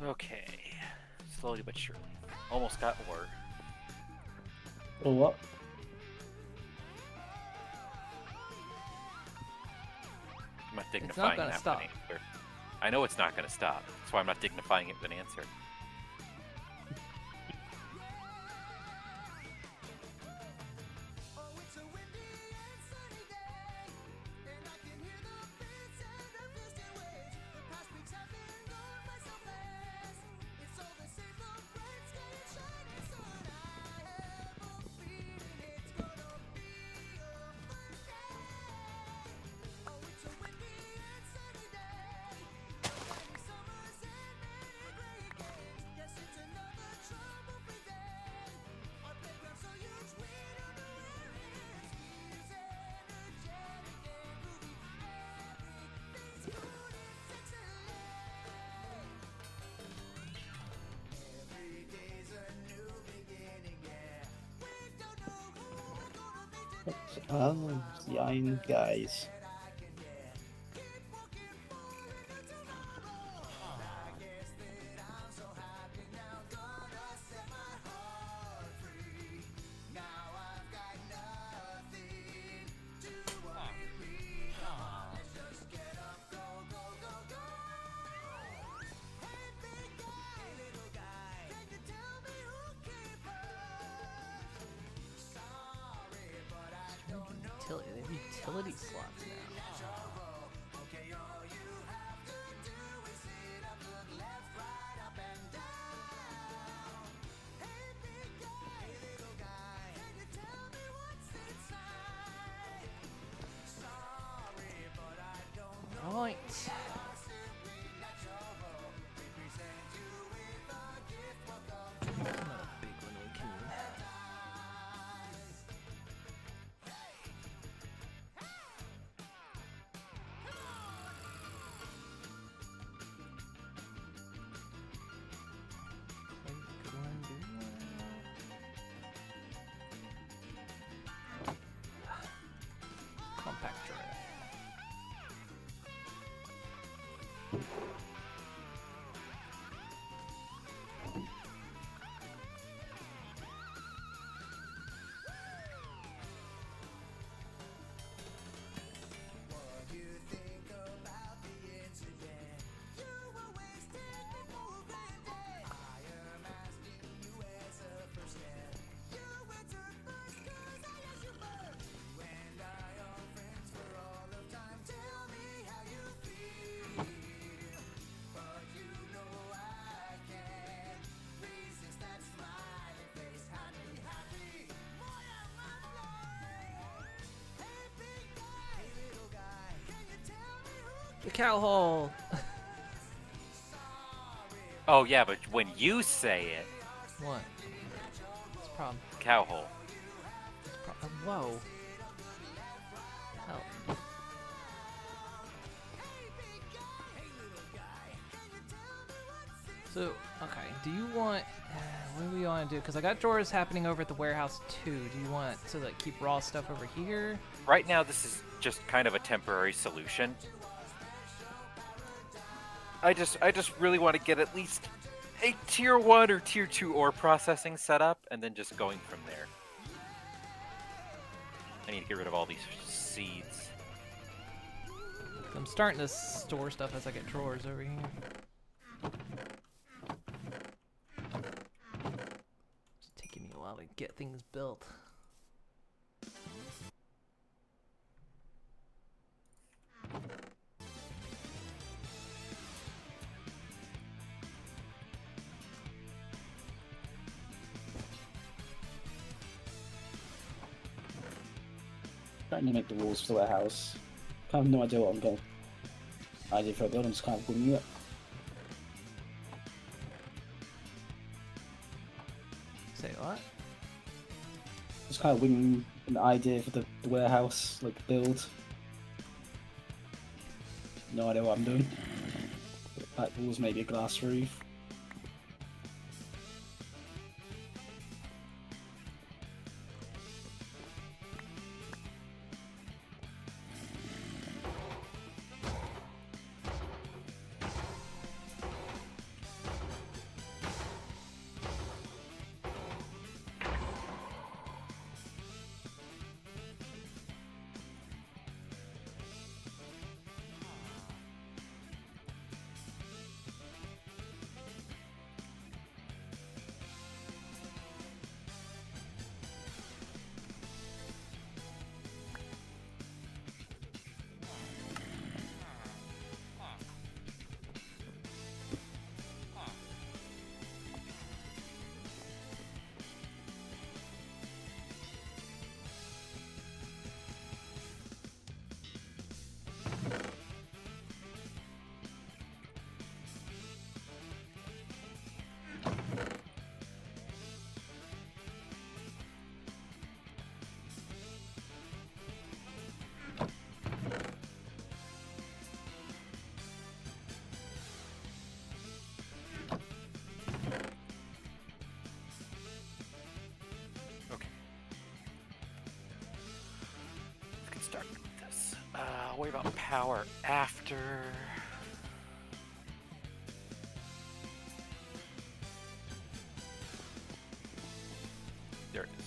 Okay. Slowly but surely. Almost got ore. Or what? I'm not dignifying gonna that stop. with an answer. I know it's not going to stop. That's why I'm not dignifying it with an answer. Oh, the iron guys. They have utility slots now. Right. Not a big one we can. Compact drill. The cow hole. Oh, yeah, but when you say it, What? What's the problem? cow hole. Whoa. Hell. So, okay, do you want... what do we want to do? Because I got drawers happening over at the warehouse too. Do you want to like keep raw stuff over here? Right now, this is just kind of a temporary solution. I just really want to get at least a tier 1 or tier 2 ore processing set up, and then just going from there. I need to get rid of all these seeds. I'm starting to store stuff as I get drawers over here. get things built. Trying to make the rules for the warehouse. Kind of no idea what I'm going. Idea for a build. I'm just kind of winging it. Say what? Just kind of winging an idea for the warehouse, like build. No idea what I'm doing. Back walls, maybe a glass roof. Start with this. I'll worry about power after. There it is.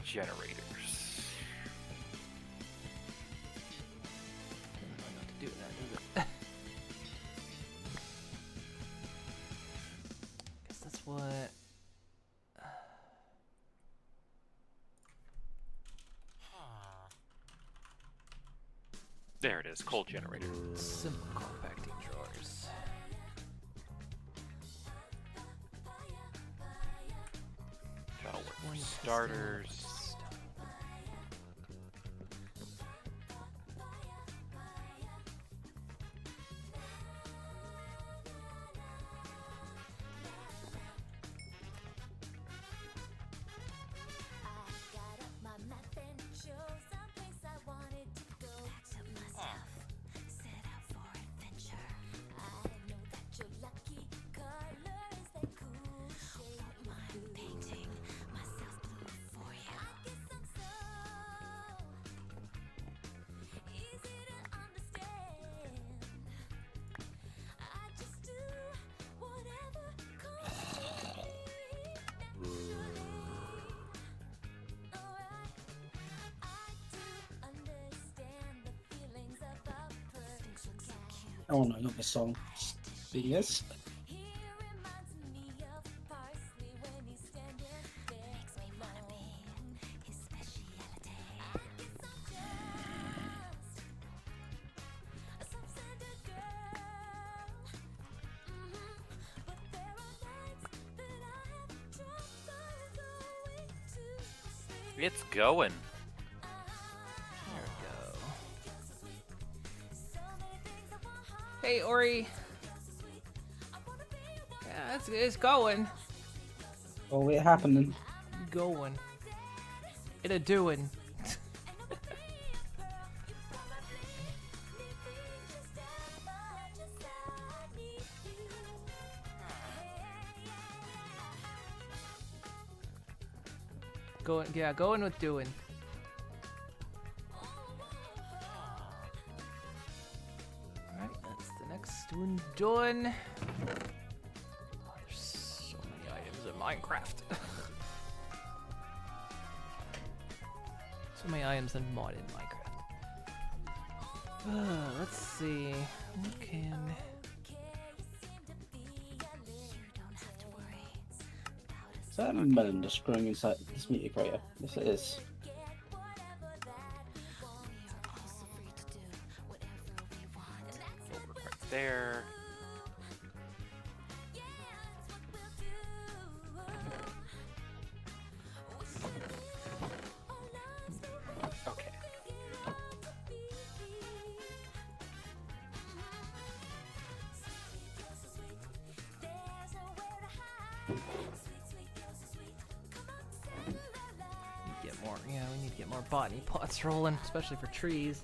Generators. Doesn't know what to do with that, does it? Guess that's what. There it is, coal generator. Simple compacting drawers. That'll work One for piston, starters. Oh no, not this song. BS. It's going. There we go. Hey, Ori. Yeah, it's going. Oh, it happening. Going. It a doing. Going, yeah, going with doing. Alright, that's the next one done. Oh, there's so many items in Minecraft. So many items in mod in Minecraft. Let's see. What can... that a melon just growing inside this meteor crater? Yes, it is. Over right there. Okay. Get more, yeah, we need to get more botany plots rolling, especially for trees.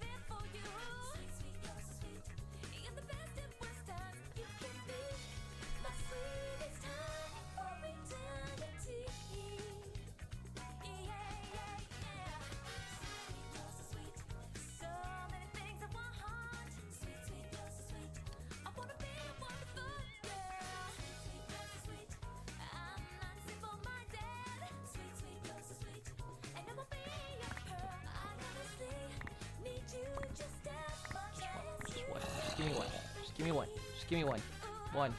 Just give me one. Just give me one. Just give me one. One.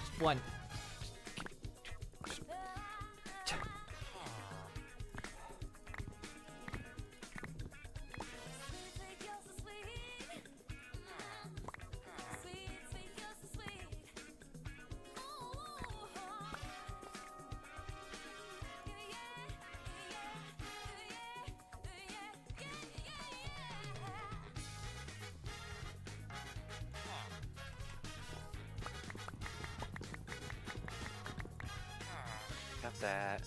Just one. Got that.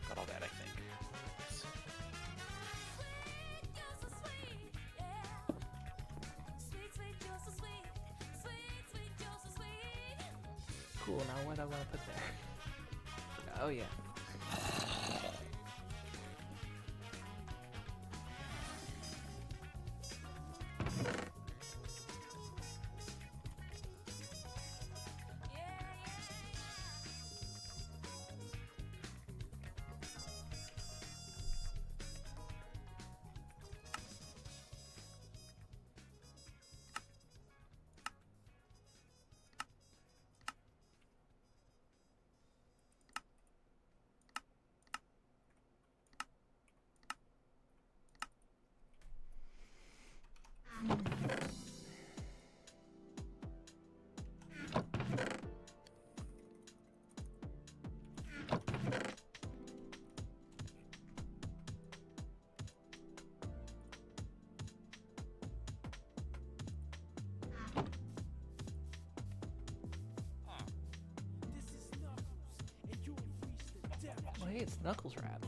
Got all that, I think. Cool, now what do I want to put there? Oh yeah. Well, hey, it's Knuckles Rap.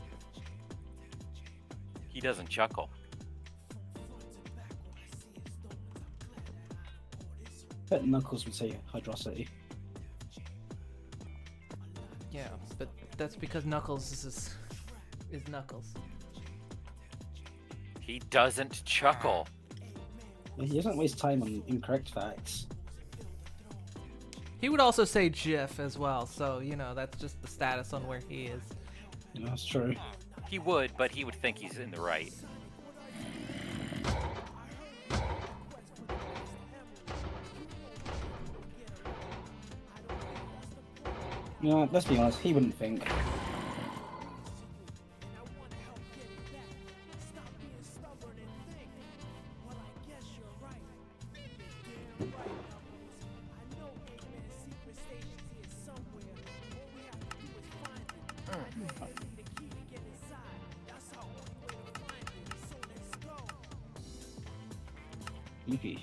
He doesn't chuckle. Bet Knuckles would say hydrosity. Yeah, but that's because Knuckles is Knuckles. He doesn't chuckle. He doesn't waste time on incorrect facts. He would also say GIF as well, so you know that's just the status on where he is. You know, that's true. He would, but he would think he's in the right. You know, let's be honest, he wouldn't think. Yippee.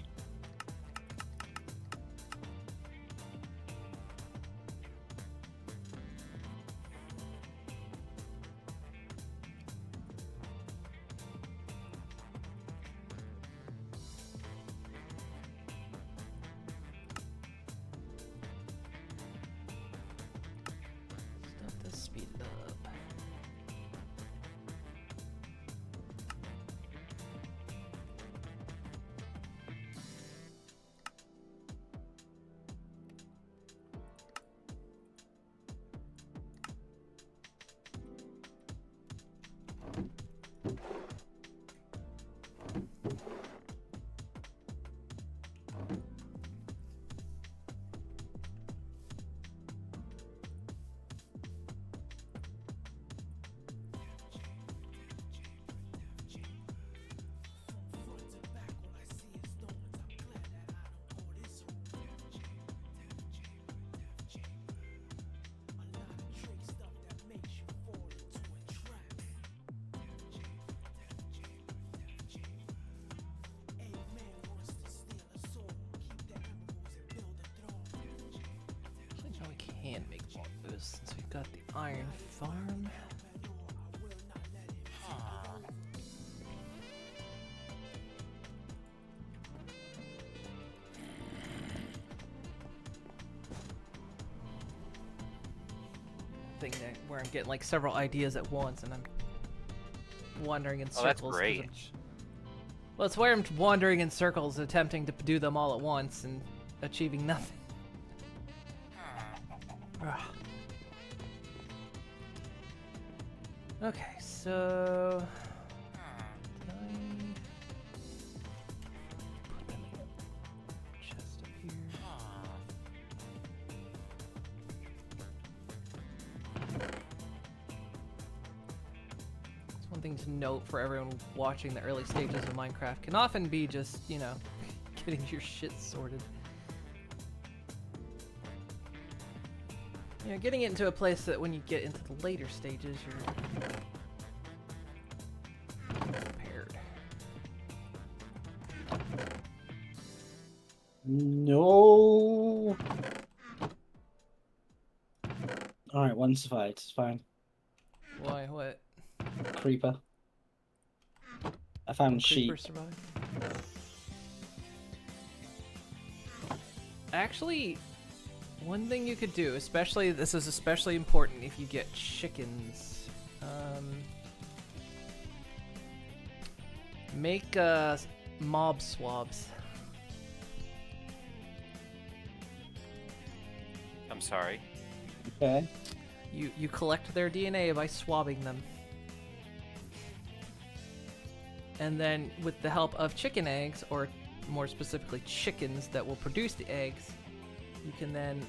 Stuff to speed it up. got the iron farm. Thing that where I'm getting like several ideas at once, and I'm wandering in circles. Oh, that's 'cause great. well, it's where I'm wandering in circles, attempting to do them all at once and achieving nothing. Ugh. Okay, so can I put them in the chest up here? It's one thing to note for everyone watching the early stages of Minecraft can often be just, you know, getting your shit sorted. You know, getting it into a place that when you get into the later stages, you're prepared. No. Alright, one survived. It's fine. Why? What? Creeper. I found Creeper sheep. survived? Actually, one thing you could do, especially this is especially important if you get chickens. Make mob swabs. I'm sorry. Okay. You collect their DNA by swabbing them. And then with the help of chicken eggs, or more specifically chickens that will produce the eggs, you can then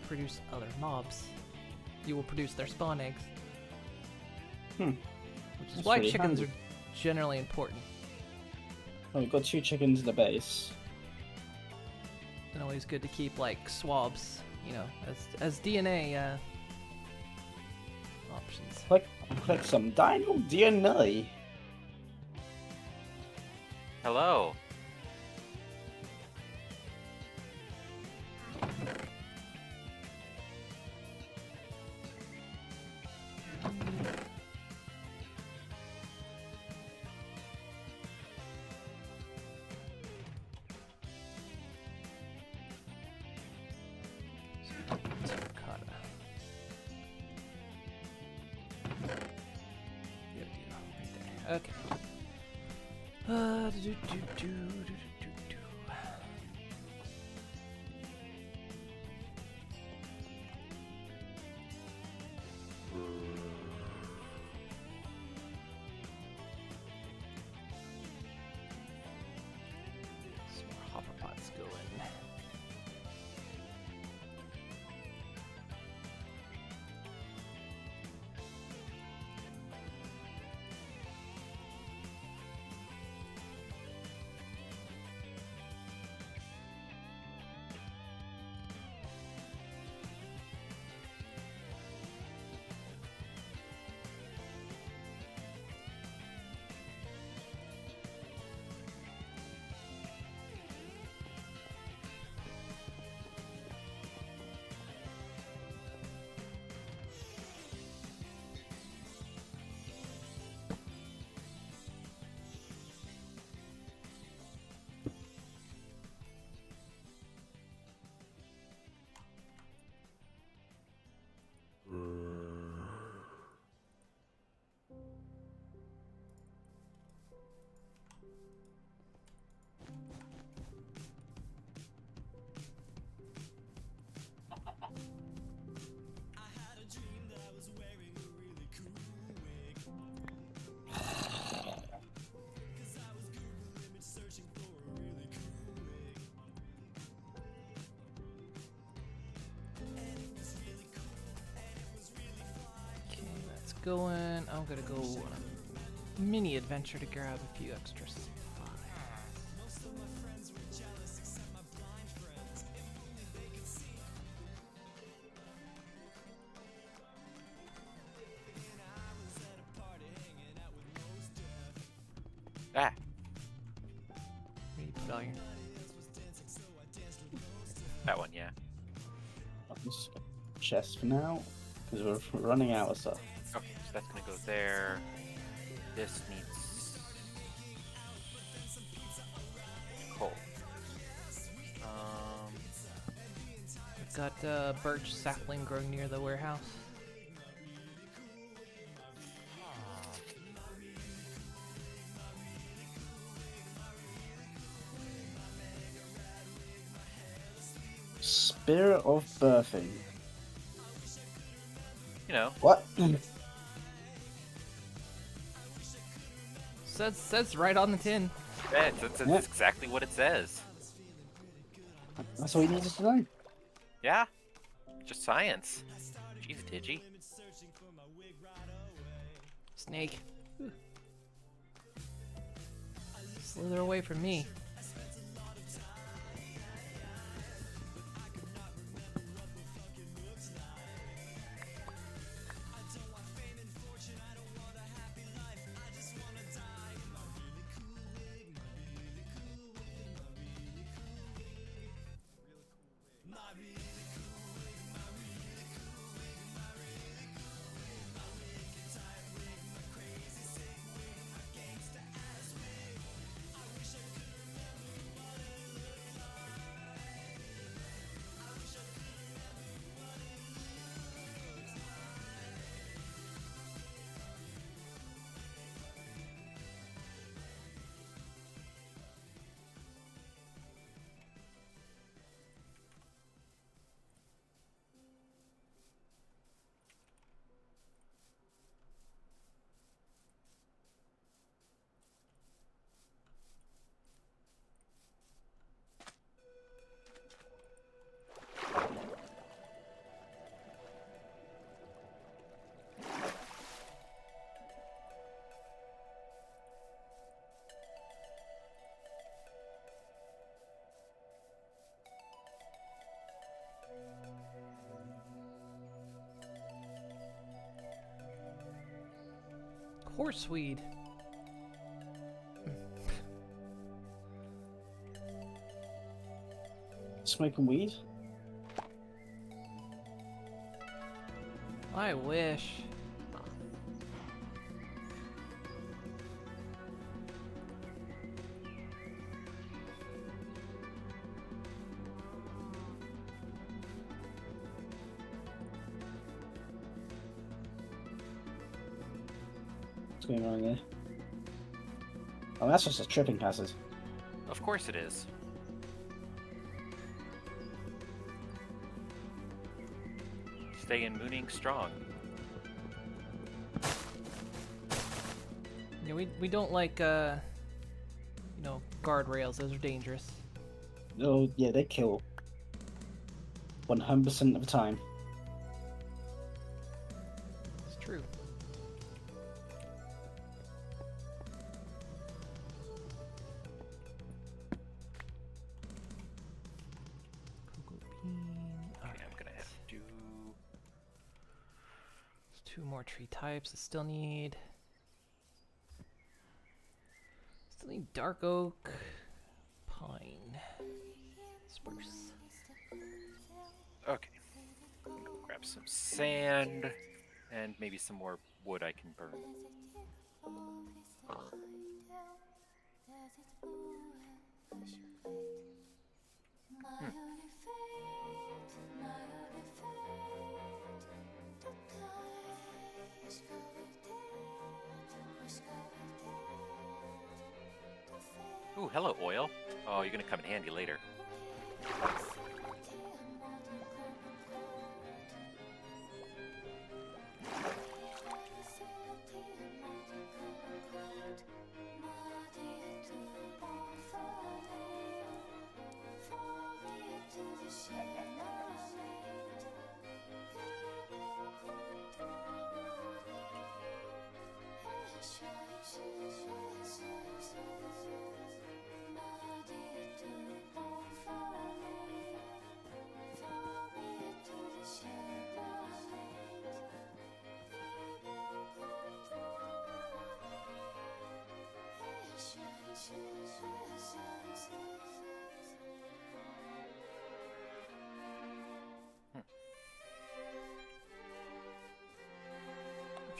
produce other mobs. You will produce their spawn eggs. Hmm. Which is That's why really chickens handy. are generally important. Oh, we've got 2 chickens in the base. And always good to keep like swabs, you know, as DNA options. Collect some dino DNA. Hello. Terracotta. Good deal. Right there. Okay. Do. Some more hopper pots going. Going. I'm gonna go on a mini adventure to grab a few extra supplies. Ah. Where you put all your... That one, yeah. I'll just chest for now. Because we're running out of stuff. Okay, so that's gonna go there. This needs coal. I've got birch sapling growing near the warehouse. Spirit of birthing. You know, What? Says right on the tin. yeah, it's Yeah. exactly what it says. That's all you needed to know. Yeah, just science. Jeez, Digi. Snake. Ooh. Slither away from me. Horseweed. Smoking weed? I wish. What's going on there? Oh, that's just a tripping hazard. Of course it is. Staying mooning strong. Yeah, we don't like you know, guardrails. Those are dangerous. Oh, yeah, they kill. 100% of the time. It's true. Cocoa bean. Okay, Alright. I'm gonna have to do. There's 2 more tree types. I still need dark oak, pine, spruce. Okay. I'm gonna go grab some sand and maybe some more wood I can burn. Ooh, hello, oil. Oh, you're gonna come in handy later.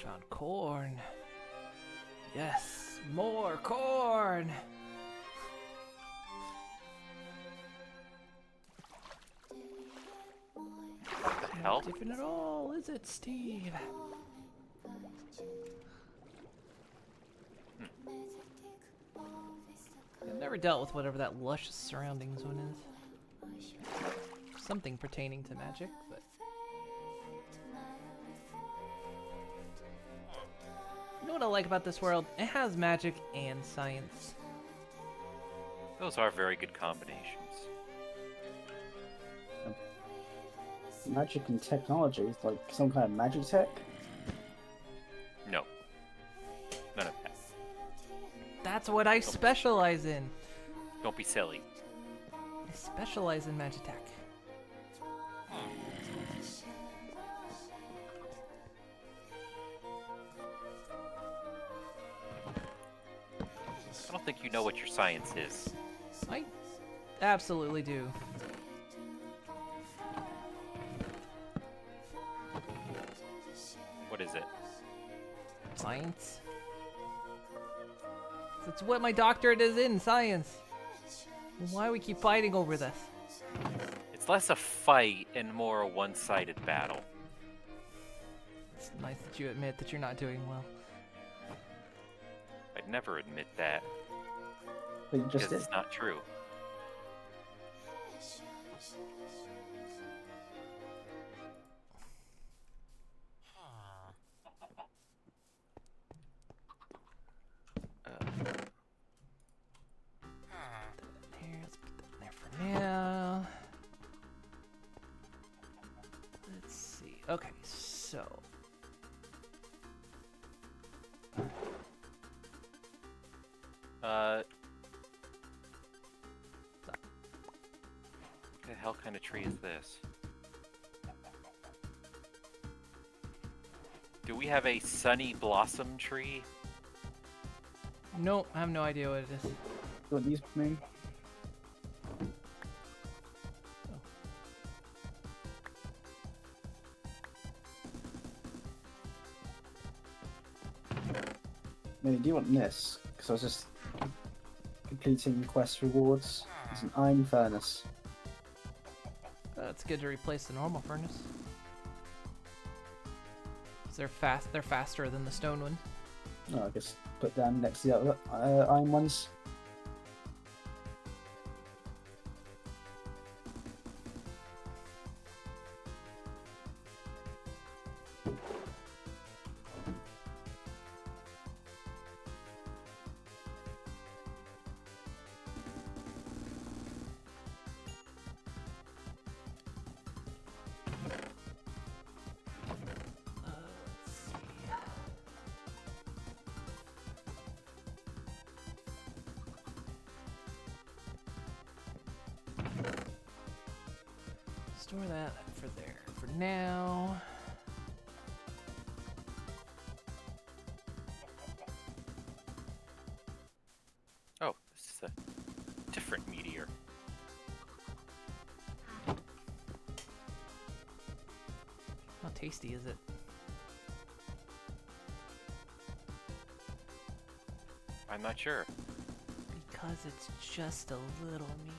Found corn. Yes, more corn. What the hell? Not different at all, is it, Steve? I've never dealt with whatever that luscious surroundings one is. Something pertaining to magic, but... You know what I like about this world? It has magic and science. Those are very good combinations. Magic and technology is like some kind of magic tech. No. None of that. That's what I specialize in. Don't be silly. I specialize in magitech. I don't think you know what your science is. I absolutely do. What is it? Science. That's what my doctorate is in, science. Why do we keep fighting over this? It's less a fight and more a one-sided battle. It's nice that you admit that you're not doing well. I'd never admit that, But you just because did. it's not true. Here, let's put that in there for now. Let's see. Okay, so. What the hell kind of tree is this? Do we have a sunny blossom tree? Nope, I have no idea what it is. What these mean? Maybe do you want this? Because I was just completing quest rewards. It's an iron furnace. It's good to replace the normal furnace. 'Cause they're fast. They're faster than the stone one. Oh, I guess put them next to the other iron ones. Let's see. Store that for there for now. Oh, this is a different meteor. How tasty is it? I'm not sure. Because it's just a little meteor.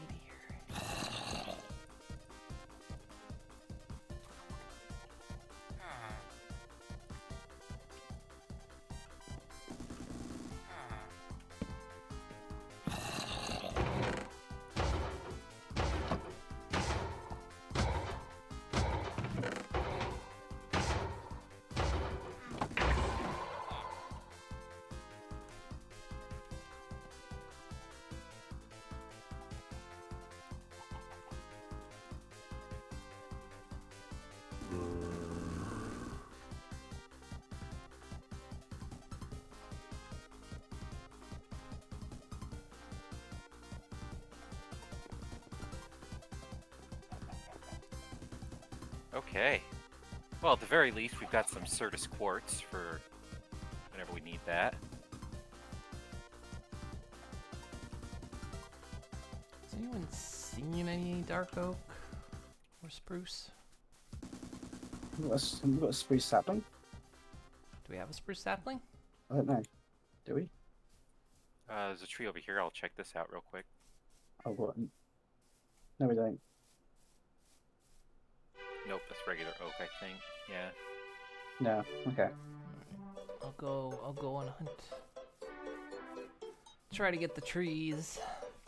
Okay. Well, at the very least, we've got some Certus quartz for whenever we need that. Has anyone seen any dark oak or spruce? We've got a spruce sapling. Do we have a spruce sapling? I don't know. Do we? There's a tree over here. I'll check this out real quick. Oh, what? No, we don't. Nope, that's regular oak, I think. Yeah. No. Okay. I'll go on a hunt. Try to get the trees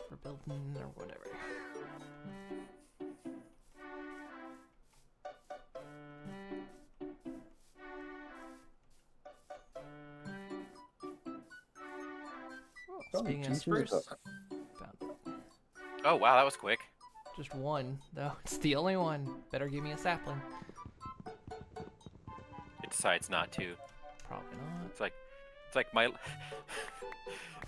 for building or whatever. Oh, speaking of spruce, found Oh, wow, that was quick. just one though. It's the only one. Better give me a sapling. It decides not to. Probably not. It's like my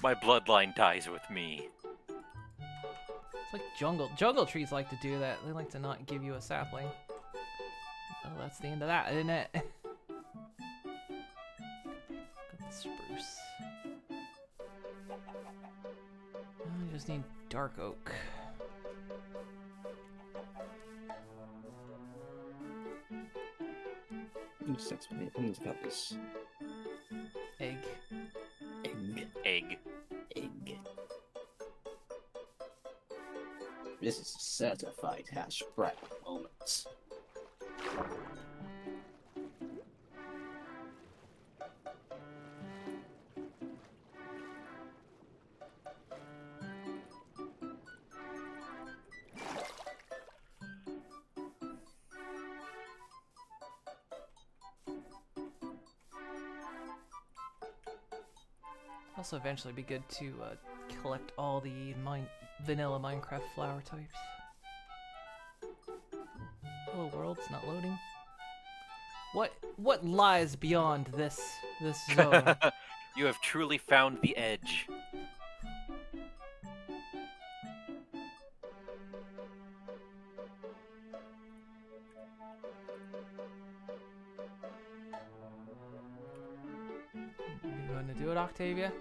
my bloodline dies with me. It's like jungle trees like to do that. They like to not give you a sapling. Oh, that's the end of that, isn't it? Got the spruce. I just need dark oak. Sex with me. I've got this Egg. Egg. This is a certified hash brown moment. Also, eventually be good to collect all the vanilla Minecraft flower types. Hello world, it's not loading. What lies beyond this zone? You have truly found the edge. You going to do it, Octavia?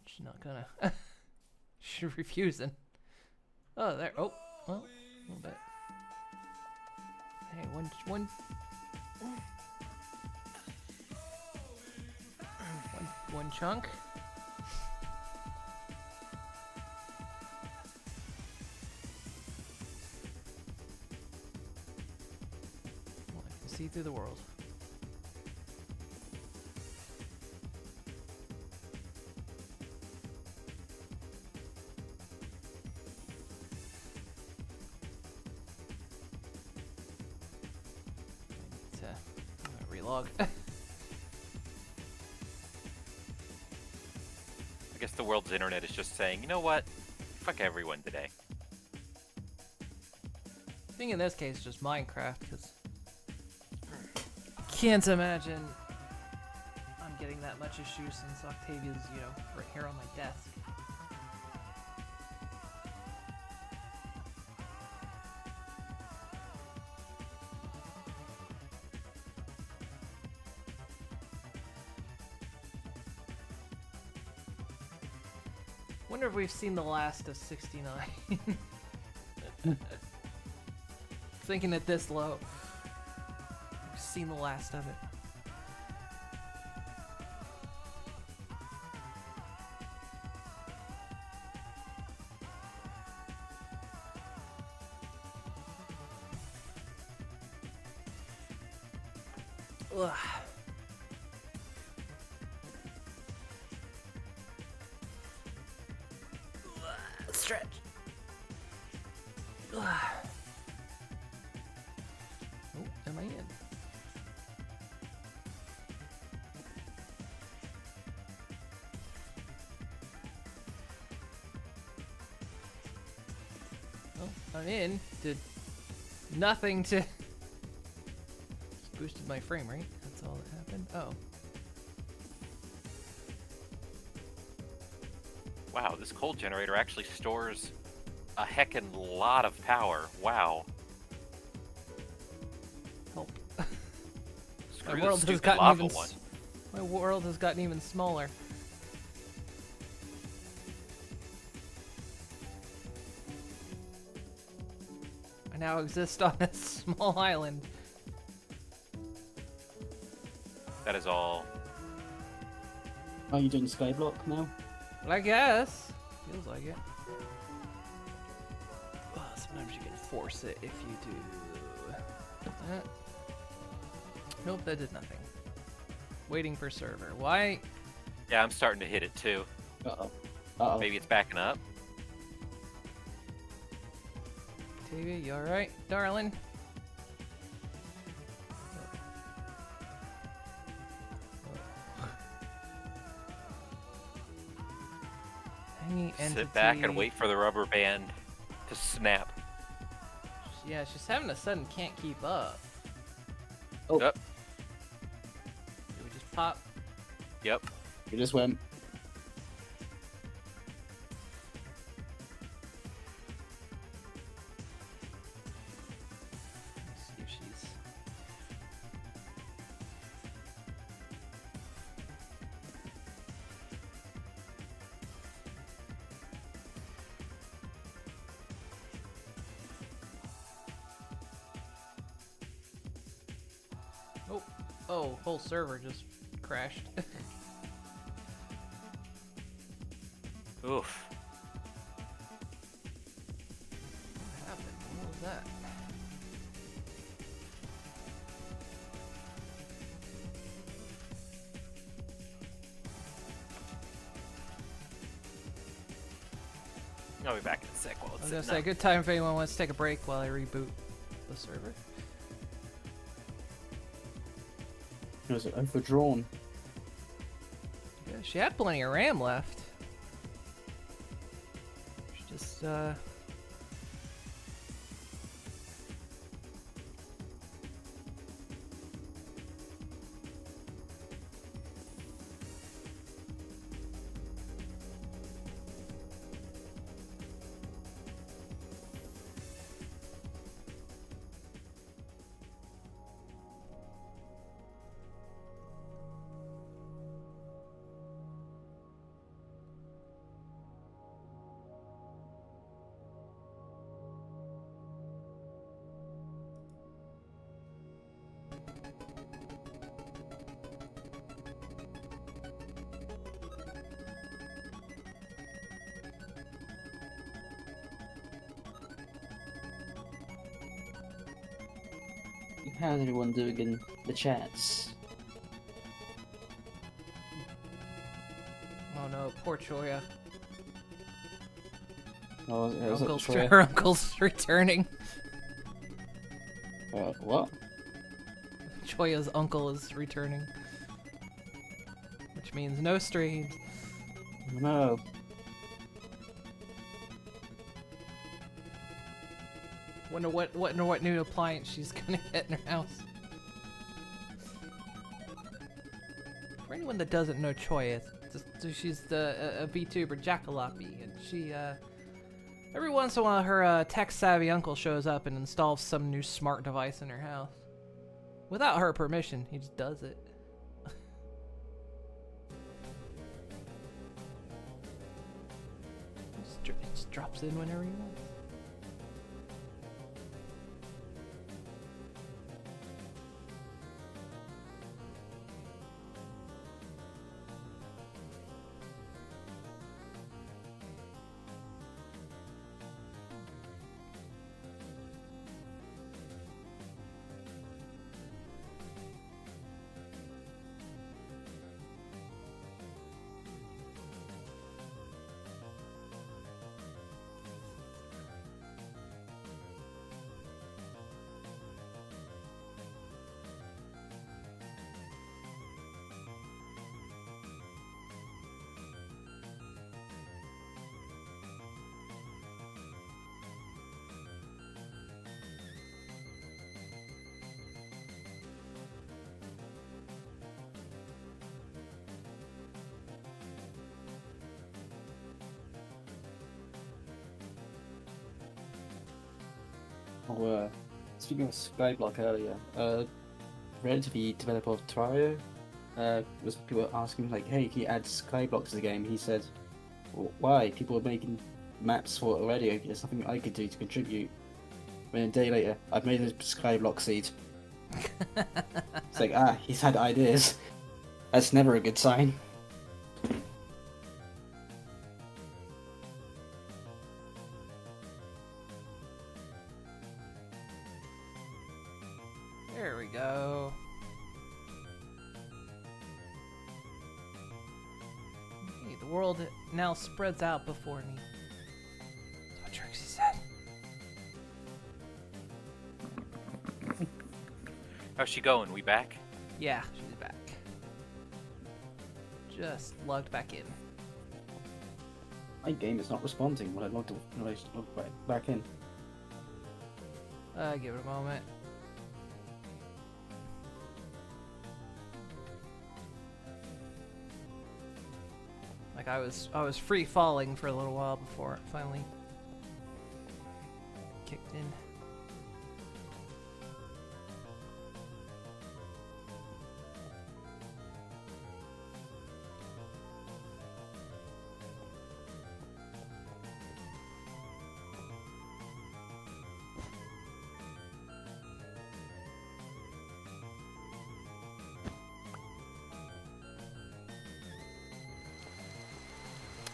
She's not gonna. She's refusing. Oh, there. Oh, well, a little bit. Hey, one chunk. Well, I can see through the world. Relog. I guess the world's internet is just saying, you know what? Fuck everyone today. I think in this case, just Minecraft, because can't imagine I'm getting that much issue since Octavia's, right here on my desk. Wonder if we've seen the last of 69. Thinking it this low. We've seen the last of it. Ugh. Stretch. Oh, am I in? Oh, I'm in. Did nothing to. Just boosted my frame rate. That's all that happened. Oh. Wow, this coal generator actually stores a heckin' lot of power. Wow. Help. Screw My the world has stupid gotten lava even one. my world has gotten even smaller. I now exist on a small island. That is all. Are you doing Skyblock now? Well, I guess. Feels like it. Well, sometimes you can force it if you do. That. Nope, that did nothing. Waiting for server. Why? Yeah, I'm starting to hit it too. Uh-oh. Uh-oh. Maybe it's backing up. TV, you alright, darling? Any entity... Sit back and wait for the rubber band to snap. Yeah, she's having a sudden can't keep up. Oh. Yep. Did we just pop? Yep. You just went. Let's see if she's... Oh, oh, whole server just crashed. Oof. What happened? What was that? I'll be back in a sec while I it's was gonna sitting say, up. good time if anyone wants to take a break while I reboot the server. It was overdrawn. Yeah, she had plenty of RAM left. She just, How's everyone doing in the chats? oh no, poor Choya. Oh, it was Uncle's, Troya. her uncle's returning. What? Choya's uncle is returning. Which means no streams. No. Wonder what new appliance she's gonna get in her house. For anyone that doesn't know Choya, she's a VTuber Jackalope, and she every once in a while her tech-savvy uncle shows up and installs some new smart device in her house. Without her permission, he just does it. It just drops in whenever he wants. Oh, speaking of Skyblock earlier, relatively developer of Trio, was people were asking like, hey, can you add Skyblock to the game? He said, why? People are making maps for it already. There's nothing I could do to contribute. And a day later, I've made a skyblock seed. It's like, he's had ideas. That's never a good sign. There we go. Hey, the world now spreads out before me. That's what Trixie said. How's she going? We back? Yeah, she's back. Just logged back in. My game is not responding when I logged back in. Give it a moment. Like I was free falling for a little while before it finally kicked in.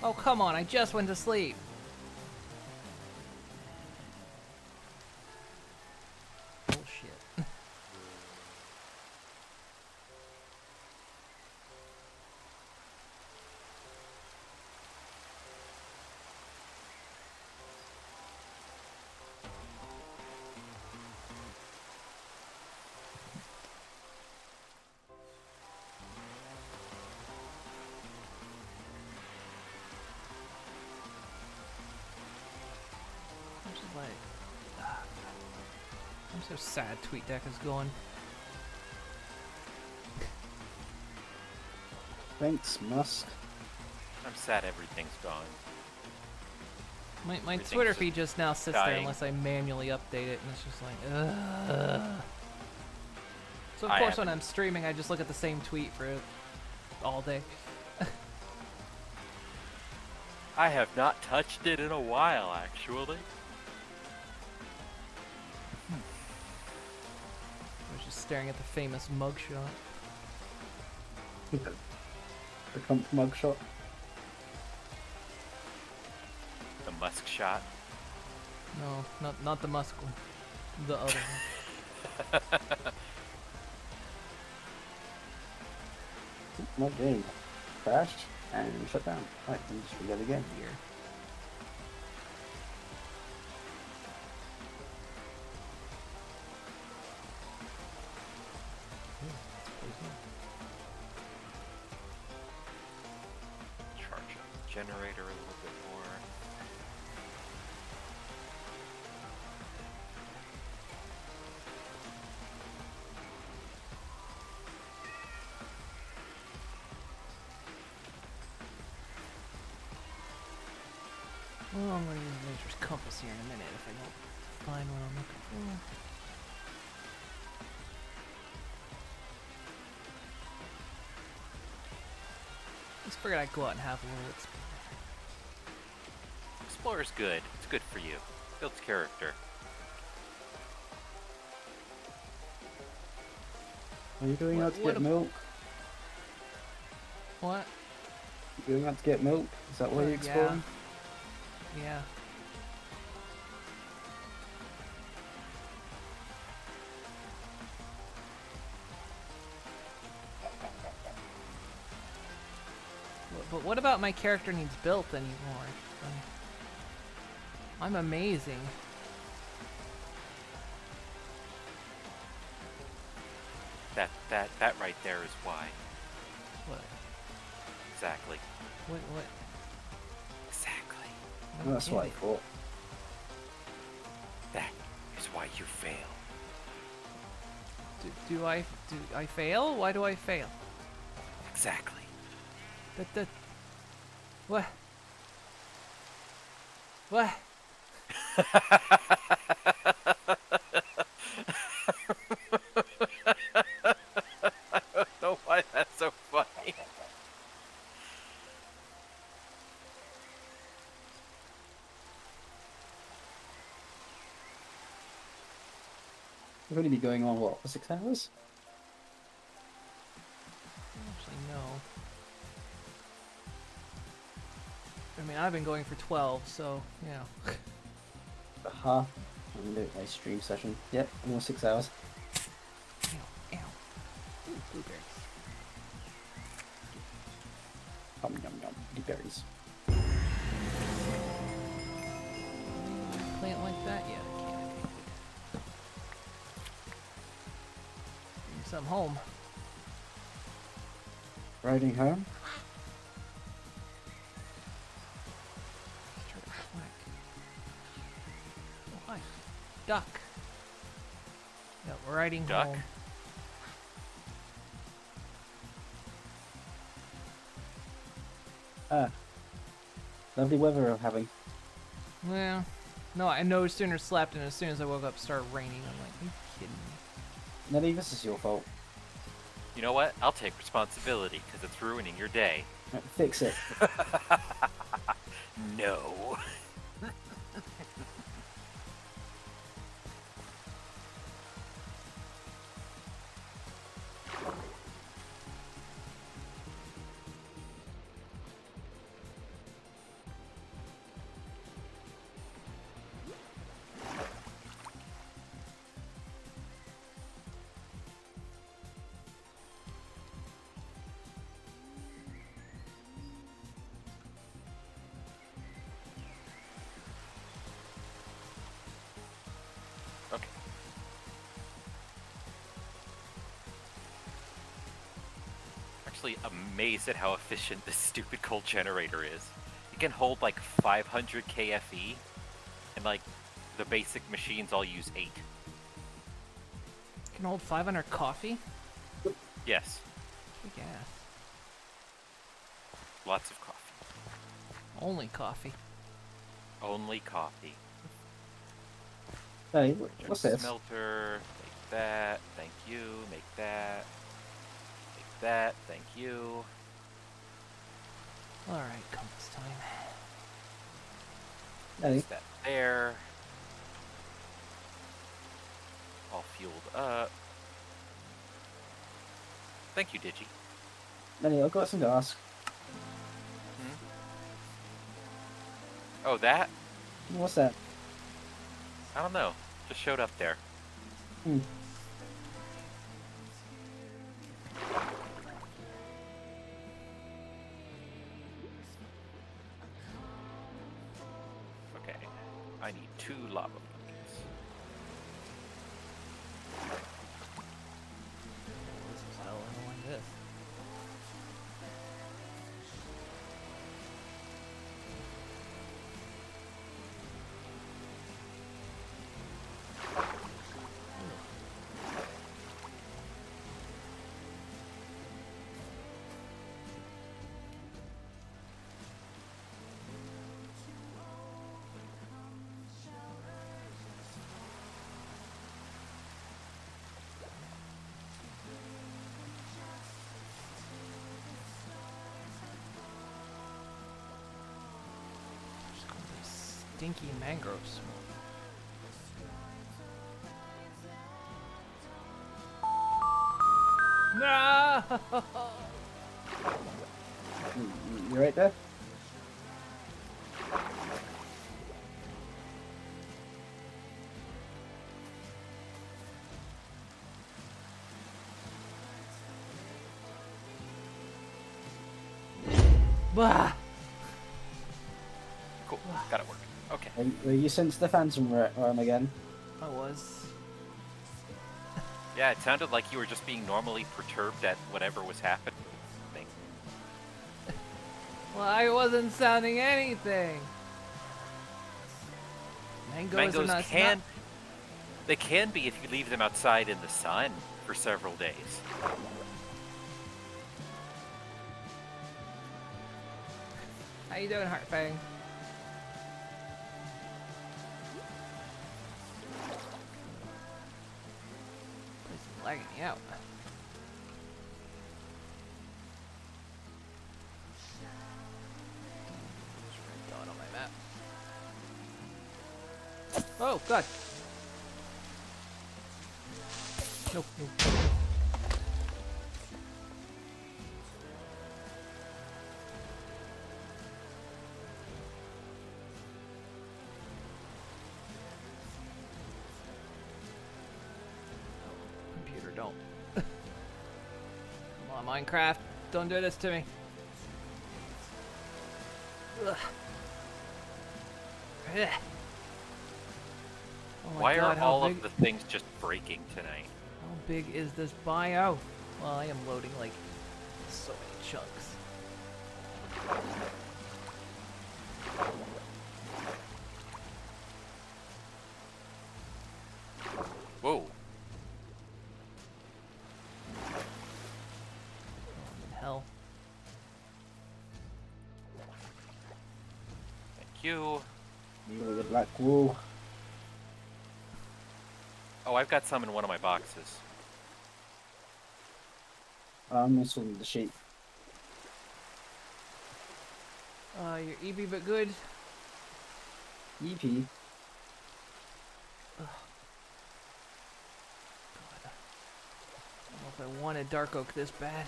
Oh, come on, I just went to sleep. Bullshit. I'm just like, I'm so sad TweetDeck is going. Thanks, Musk. I'm sad everything's gone. My Everything's Twitter just feed just now sits there dying. unless I manually update it, and it's just like, ugh. So of I course when haven't. I'm streaming, I just look at the same tweet for all day. I have not touched it in a while, actually. I was just staring at the famous mugshot. The comp mugshot. The Musk shot. No, not the Musk one. The other one. My game crashed and shut down. Right, then just forget again. Here. Charge up the generator a little bit more. Well, I'm gonna use Nature's Compass here in a minute if I don't find what I'm looking for. Just figured I'd go out and have a little explore. Explorer's good. It's good for you. Builds character. Are you going out to What get milk? What? You going out to get milk? Is that why you're exploring? Yeah. But what about my character needs built anymore? I'm amazing. That right there is why. What? Exactly. What? Exactly. I don't That's get what I it. thought. That is why you fail. Do I fail? Why do I fail? Exactly. What? What? I don't know why that's so funny. We've only been going on, what, for 6 hours? Actually, no. I mean, I've been going for 12, so, you know. Aha. I'm gonna do a stream session. Yep, almost 6 hours. Ow, ow. Ooh, blueberries. Yum yum yum. Blueberries. Plant like that? Yeah, I can. Bring some home. Riding home. Let's try to flank. Oh, hi. Duck. Yeah, we're riding Duck? home. Ah. Lovely weather we're having. Well, no, I no sooner slept, and as soon as I woke up, it started raining. I'm like, are you kidding me? Nelly, this is your fault. You know what? I'll take responsibility because it's ruining your day. Right, fix it. No. Okay. Actually amazed at how efficient this stupid coal generator is. It can hold like 500 KFE, and like the basic machines all use 8. Can hold 500 coffee? Yes, Big ass. lots of coffee. Only coffee. Only coffee. Hey, what's this? Smelter, make that, thank you, make that, make that, thank you. Alright, compass time. Nelly, Place that there. All fueled up. Thank you, Digi. Nelly, I've got something to ask. Oh, that? What's that? I don't know. Just showed up there. Hmm. Okay. I need 2 lava buckets. This is hell, I don't like this. Just gonna be stinky mangrove smoke. No! You right there? Bah! Cool. Got it working. Okay. Were you sensed the phantom realm again? I was. Yeah, it sounded like you were just being normally perturbed at whatever was happening. Well, I wasn't sounding anything. Mangoes are can... They can be if you leave them outside in the sun for several days. How you doing, Heartfang? This is lagging me out. Red dot on my map. Oh, God. Nope. Computer, don't. Come on, Minecraft. Don't do this to me. Ugh. Ugh. Oh my Why God, are how all big- of the things just breaking tonight? How big is this bio? Well, I am loading like so many chunks. Whoa. I'm in hell. Thank you. You with the black wool. Oh, I've got some in one of my boxes. I'm missing the sheep. You're EB but good. EP. God. I don't know if I wanted dark oak this bad.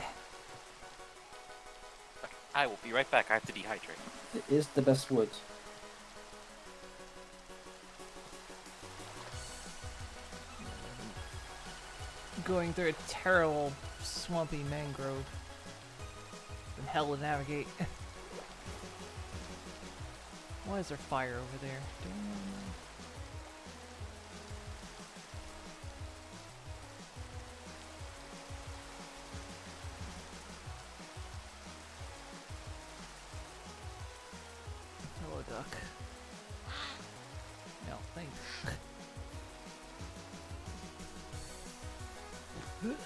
Okay, I will be right back. I have to dehydrate. It is the best wood. Going through a terrible swampy mangrove. Been hell to navigate. Why is there fire over there? Hello, duck. No, thanks. Get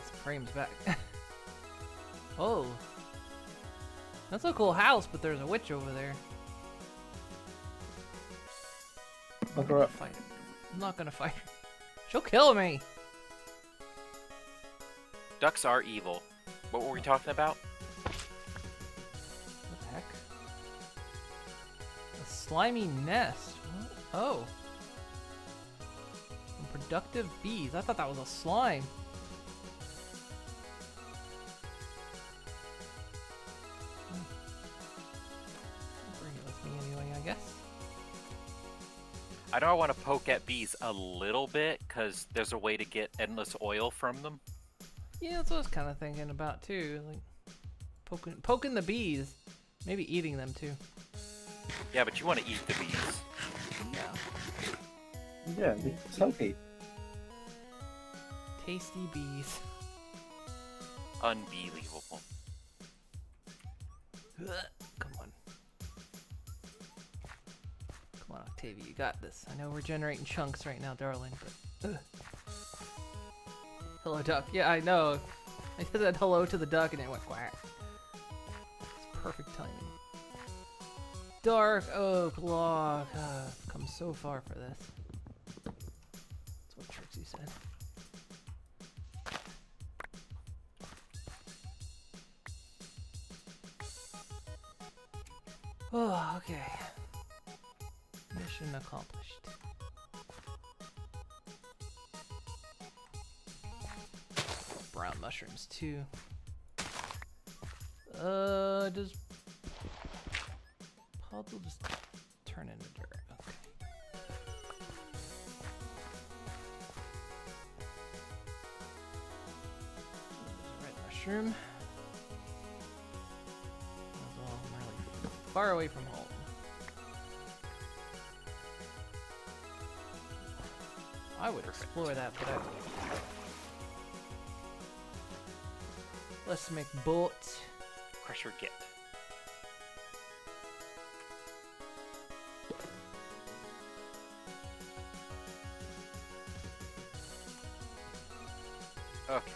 some frames back. Oh, that's a cool house, but there's a witch over there. Look her up. Fight it. I'm not gonna fight her. She'll kill me. Ducks are evil. What were we talking about? What the heck? A slimy nest. What? Oh. Productive bees. I thought that was a slime. Bring it with me anyway, I guess. I know I want to poke at bees a little bit, because there's a way to get endless oil from them. Yeah, that's what I was kind of thinking about too. Like poking the bees, maybe eating them too. Yeah, but you want to eat the bees. Yeah. Yeah, it's healthy. Tasty bees. Unbelievable. Come on. Come on, Octavia, you got this. I know we're generating chunks right now, darling, but... Hello, duck. Yeah, I know. I said hello to the duck and it went quack. It's perfect timing. Dark oak log. I've come so far for this. That's what Trixie said. Oh, okay. Mission accomplished. Brown mushrooms too. Does puddle just turn into dirt? Okay. Red mushroom. Well, I'm really far away from home. I would explore that, but let's make boats. Crusher get. Okay.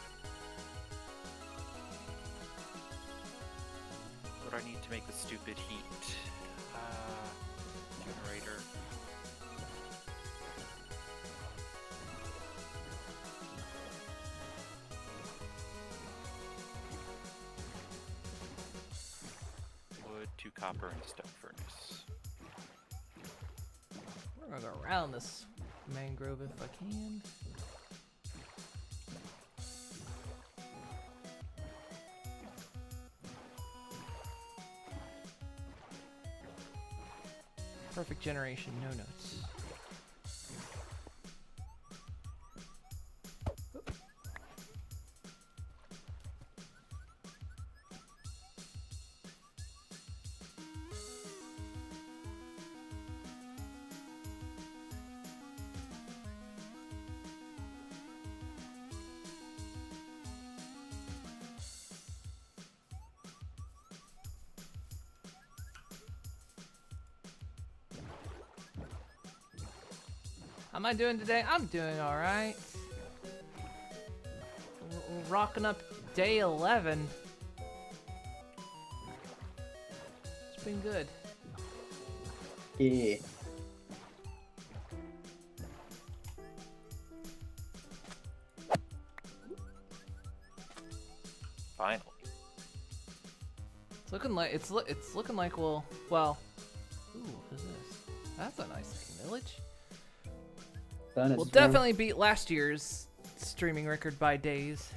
What do I need to make the stupid heat? Generator. copper and stone furnace. We're gonna go around this mangrove if I can. Perfect generation, no notes. How am I doing today? I'm doing alright. Rocking up day 11. It's been good. Yeah. Finally. It's looking like it's looking like well. Ooh, what is this? That's a nice looking village. We'll definitely beat last year's streaming record by days.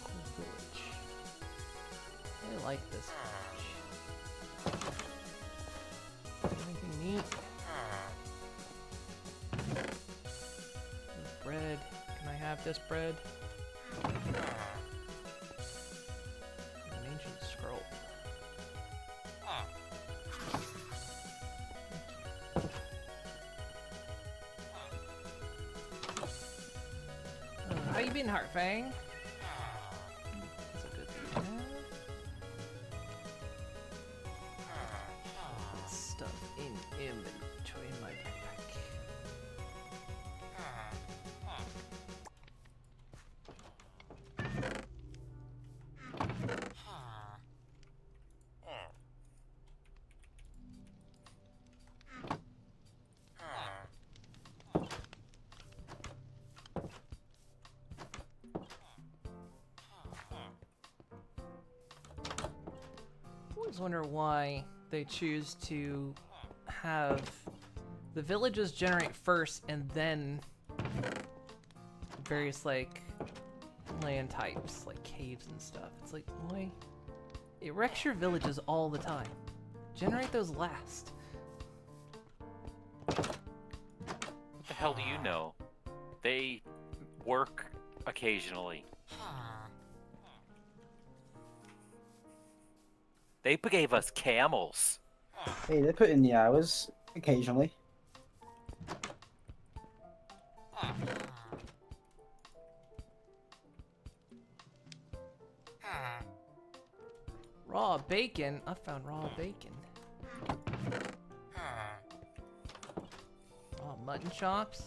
Cool village. I like this village. Anything neat? Bread. Can I have this bread? An ancient scroll. How you been, Heartfang? That's a good thing to have. Stuff in inventory in my backpack. I always wonder why they choose to have the villages generate first and then various like land types like caves and stuff. It's like, why? It wrecks your villages all the time. Generate those last. What the hell do you know? They work occasionally. They gave us camels. Hey, they put in the hours occasionally. Raw bacon. I found raw bacon. Raw mutton chops.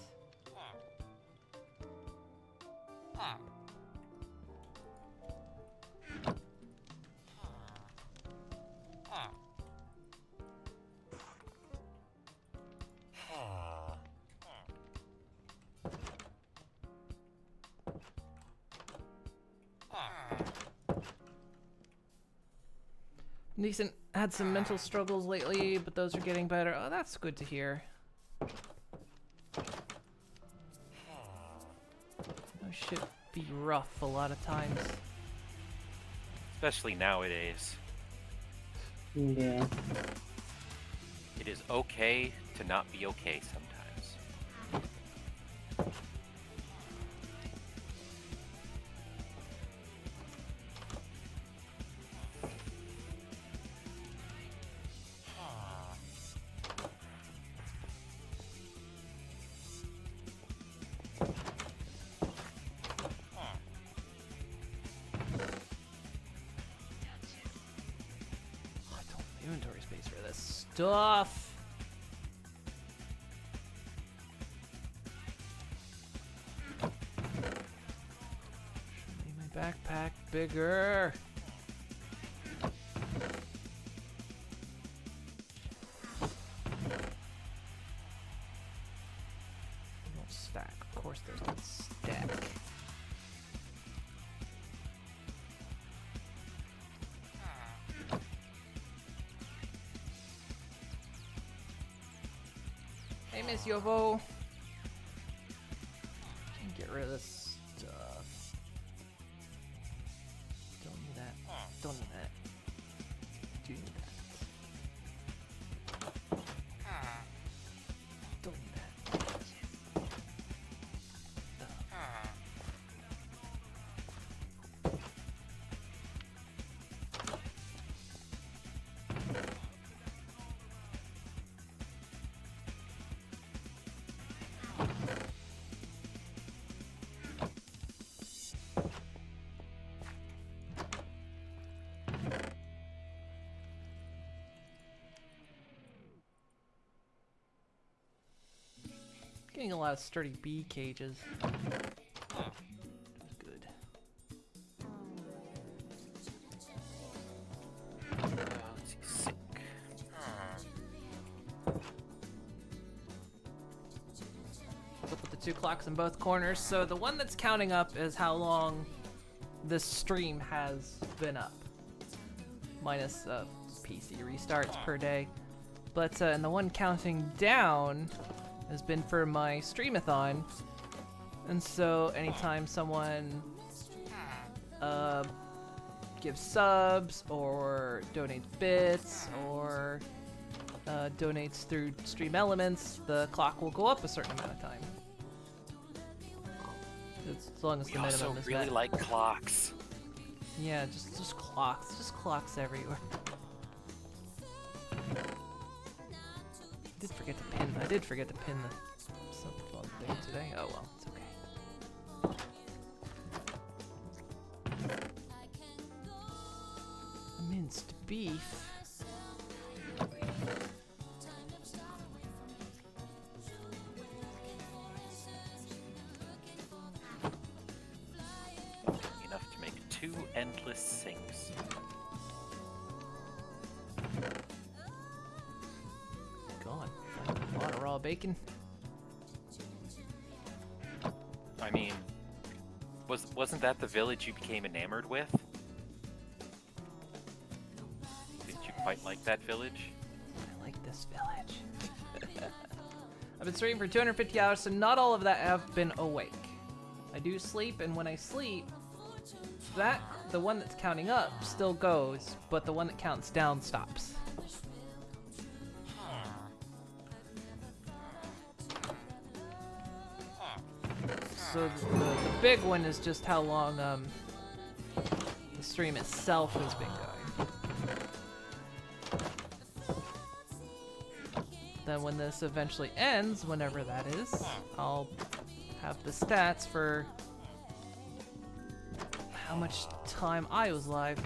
Decent. Had some mental struggles lately, but those are getting better. Oh, that's good to hear. Shit be rough a lot of times. Especially nowadays. Yeah. It is okay to not be okay sometimes. Inventory space for this stuff. Should make my backpack bigger. There's that stack. Hey, Miss Yovo. Get rid of this stuff. Don't need that. Don't need that. Do need that. Don't need that. Getting a lot of sturdy bee cages. That's good. Let's see, sink. So put the 2 clocks in both corners. So the one that's counting up is how long this stream has been up. Minus PC restarts per day. But and the one counting down has been for my streamathon. And so anytime someone gives subs or donates bits or donates through Stream Elements, the clock will go up a certain amount of time. As long as the We also minimum is really met. like clocks. Yeah, just clocks everywhere. I did forget to pin the something thing today. Oh well, it's okay. Minced beef. Enough to make 2 endless sinks. God, a lot of raw bacon. I mean, wasn't that the village you became enamored with? Didn't you quite like that village? I like this village. I've been streaming for 250 hours, so not all of that have been awake. I do sleep, and when I sleep, the one that's counting up still goes, but the one that counts down stops. So the big one is just how long the stream itself has been going. Then when this eventually ends, whenever that is, I'll have the stats for how much time I was live.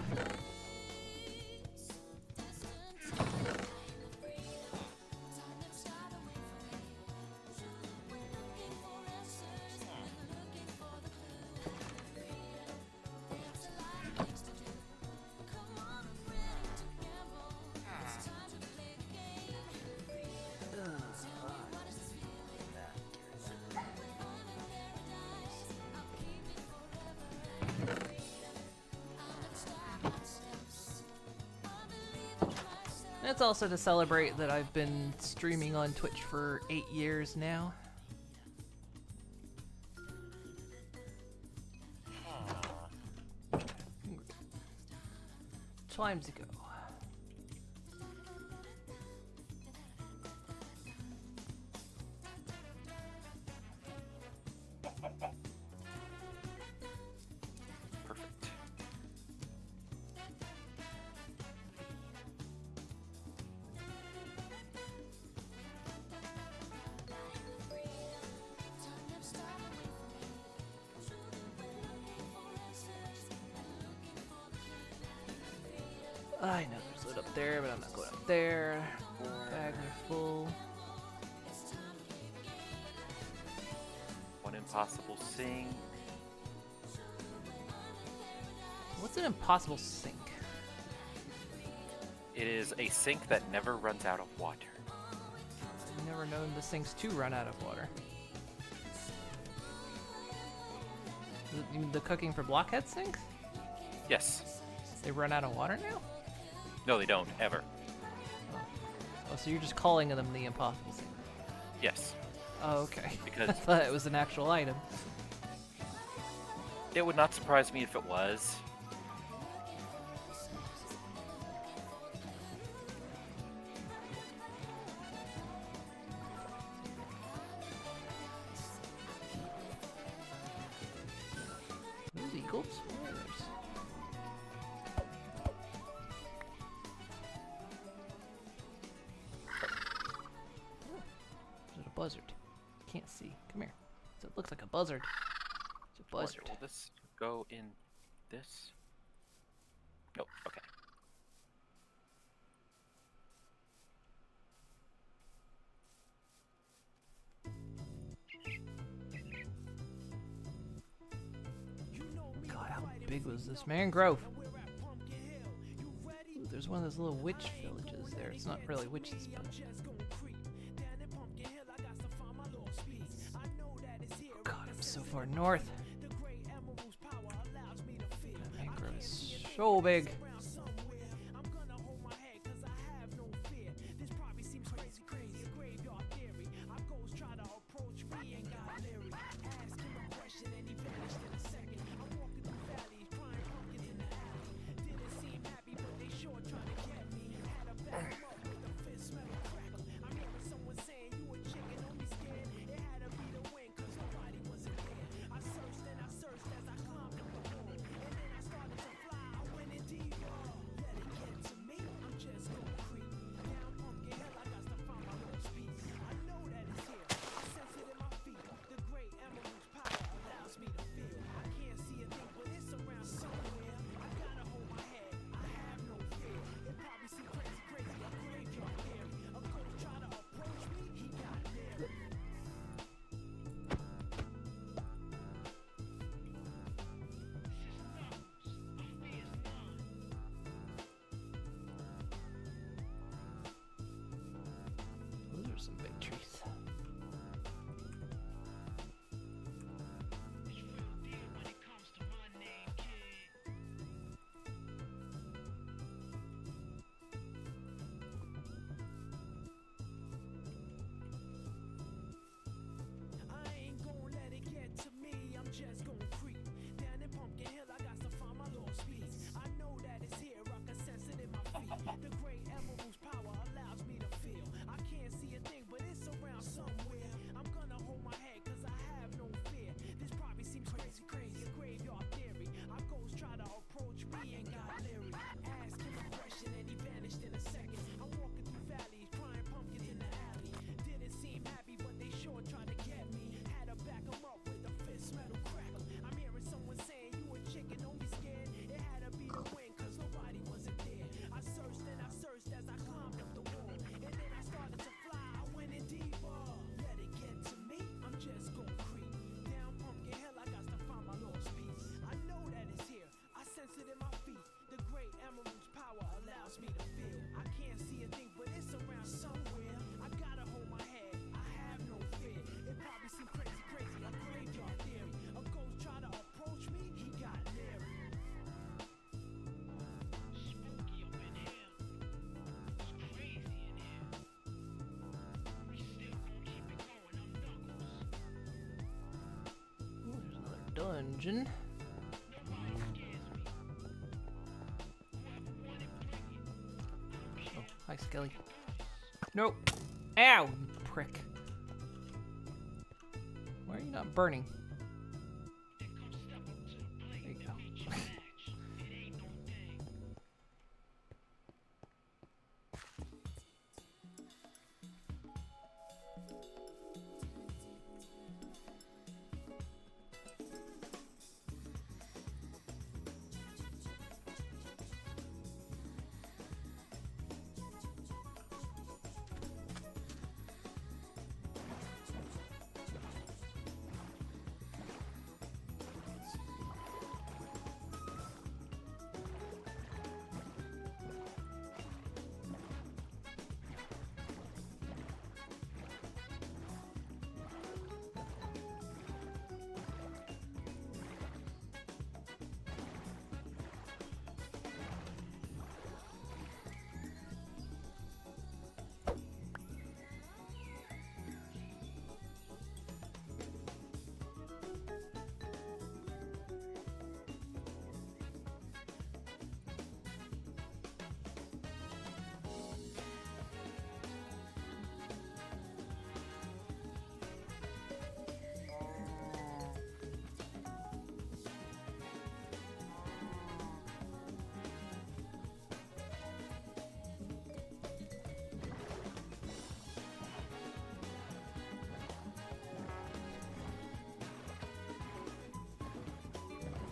It's also to celebrate that I've been streaming on Twitch for 8 years now. Times ago. Perfect. I know there's loot up there, but I'm not going up there. Bags are full. One impossible sink. What's an impossible sink? It is a sink that never runs out of water. I've never known the sinks to run out of water. You mean the cooking for blockhead sinks? Yes. They run out of water now? No, they don't ever. Oh, so you're just calling them the impossible sink? Yes. Oh, okay. Because I thought it was an actual item. it would not surprise me if it was. Those eagles? Spoilers. Is it a buzzard? Can't see. Come here. So it looks like a buzzard. It's a buzzard. Will this go in this? Nope. Okay. God, how big was this mangrove? Ooh, there's one of those little witch villages there. It's not really witches, but... Oh God, I'm so far north. That mangrove is so big. Those are some big trees. Dungeon. Oh, hi, Skelly. Nope. Ow, you prick. Why are you not burning? There you go.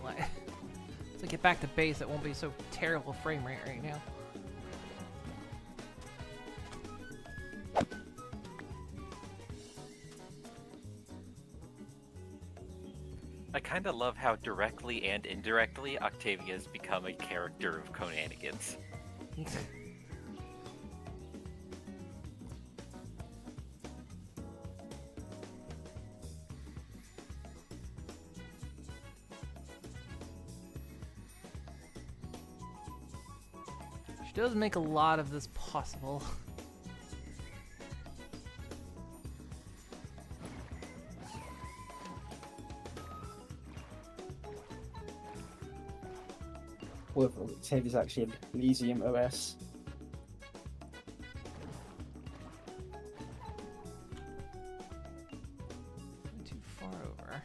Like, once I get back to base, it won't be so terrible frame rate right now. I kind of love how directly and indirectly Octavia has become a character of Conanigans. She does make a lot of this possible. Whether Octavia's actually an Elysium OS. Too far over.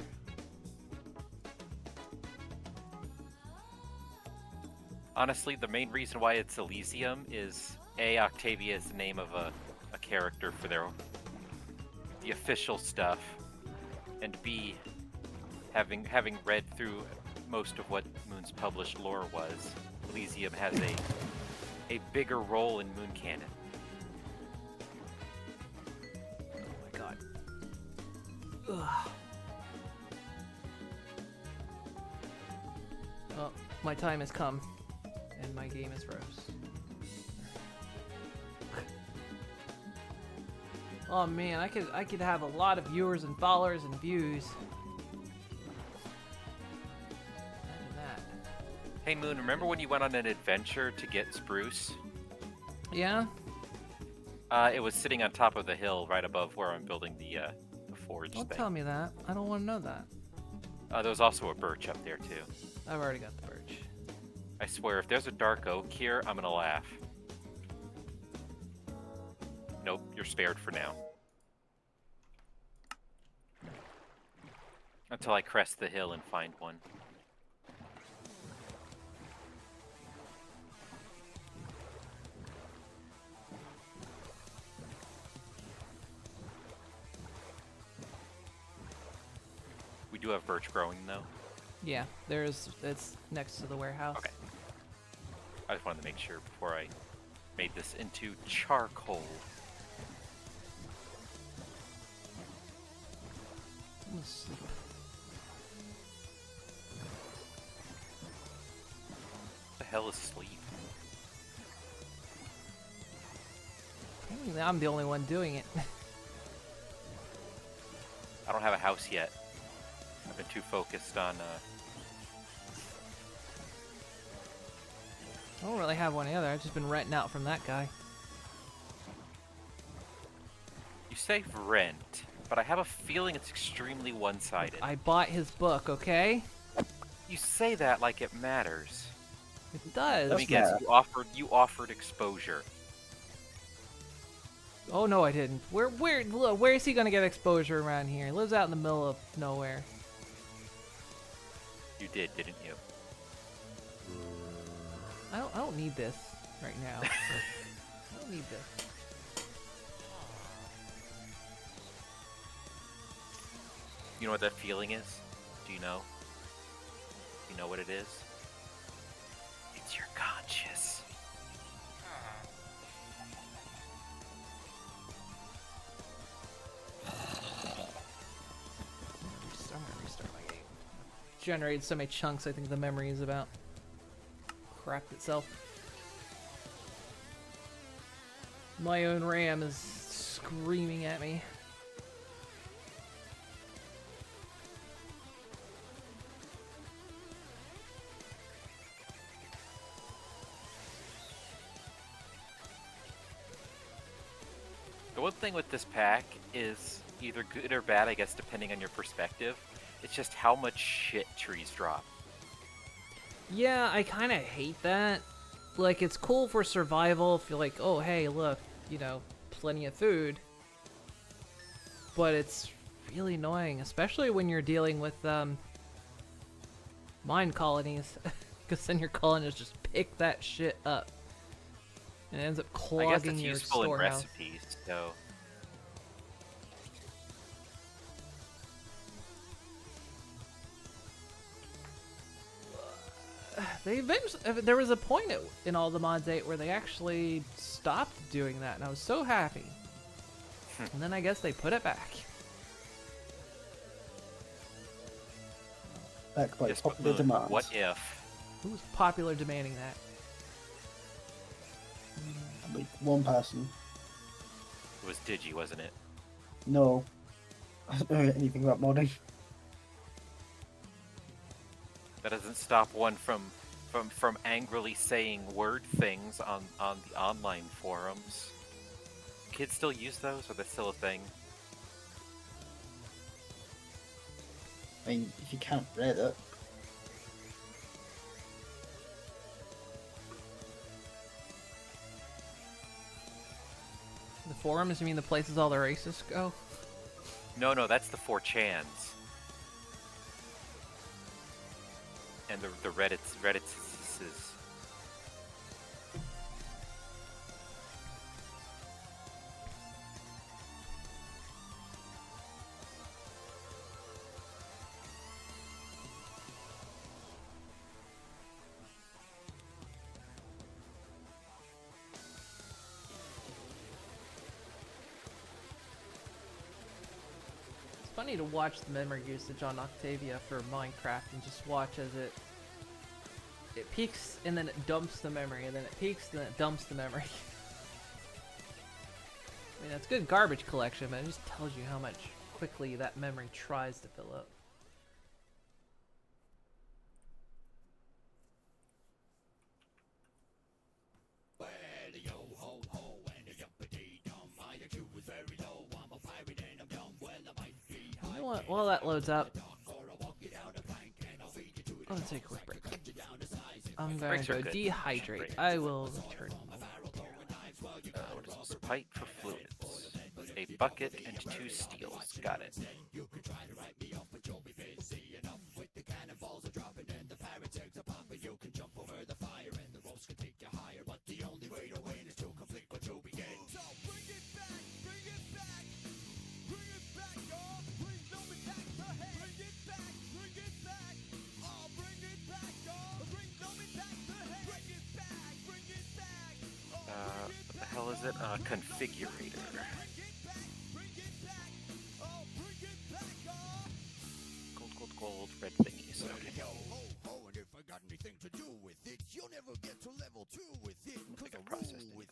Honestly, the main reason why it's Elysium is A, Octavia is the name of a character for the official stuff, and B, having read through most of what Moon's published lore was, Elysium has a bigger role in Moon canon. Oh my god. Ugh. Well, my time has come, and my game is froze. Oh man, I could have a lot of viewers and followers and views. Imagine that. Hey Moon, remember when you went on an adventure to get spruce? Yeah? It was sitting on top of the hill right above where I'm building the forge Don't thing. tell me that. I don't want to know that. There was also a birch up there too. I've already got the birch. I swear, if there's a dark oak here, I'm gonna laugh. Nope, you're spared for now. Until I crest the hill and find one. We do have birch growing though. Yeah, it's next to the warehouse. Okay. I just wanted to make sure before I made this into charcoal. I'm gonna sleep. What the hell is sleep? Apparently I'm the only one doing it. I don't have a house yet. I've been too focused on I don't really have one either. I've just been renting out from that guy. You say rent, but I have a feeling it's extremely one-sided. I bought his book, okay? You say that like it matters. It does. Let me That's guess. not- You offered exposure. Oh no, I didn't. Where is he gonna get exposure around here? He lives out in the middle of nowhere. You did, didn't you? I don't need this right now. I don't need this. You know what that feeling is? Do you know? Do you know what it is? It's your conscience. I'm gonna restart my game. Generated so many chunks, I think the memory is about crapped itself. My own RAM is screaming at me. The one thing with this pack is either good or bad, I guess, depending on your perspective. It's just how much shit trees drop. Yeah, I kind of hate that. Like, it's cool for survival if you're like, oh, hey, look, you know, plenty of food. But it's really annoying, especially when you're dealing with mine colonies. Because then your colonists just pick that shit up. And it ends up I guess clogging it's your useful in storehouse. recipes, so... They eventually, there was a point in all the mods 8 where they actually stopped doing that, and I was so happy. And then I guess they put it back. Back by Yes, popular but demand. what if? Who was popular demanding that? Like one person. It was Digi, wasn't it? No. I don't know anything about modding. That doesn't stop one from angrily saying word things on the online forums. Kids still use those, or that's still a thing? I mean, if you count Reddit. The forums? You mean the places all the racists go? No, that's the 4chans. And the Reddit's. It's funny to watch the memory usage on Octavia for Minecraft and just watch as it peaks and then it dumps the memory, and then it peaks and then it dumps the memory. I mean, that's good garbage collection, but it just tells you how much quickly that memory tries to fill up. You know what? While that loads up, let's take a quick break. I'm going Breaks to are go good. dehydrate. I will return. What is this? Pipe for fluids. A bucket and 2 steels. Got it. What the hell is it? Configurator. Gold, red thingies. Okay. I think I processed it.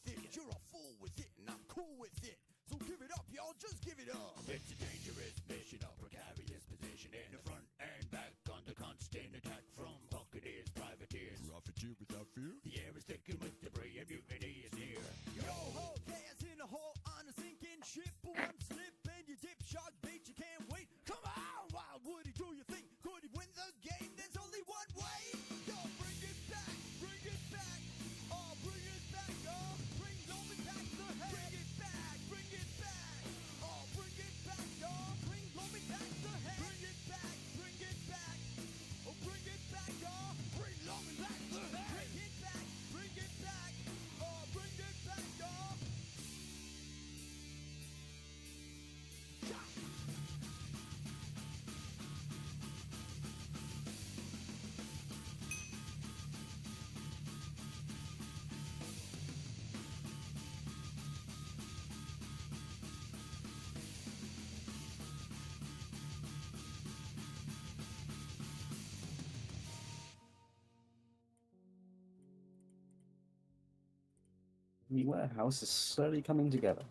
The warehouse is slowly coming together.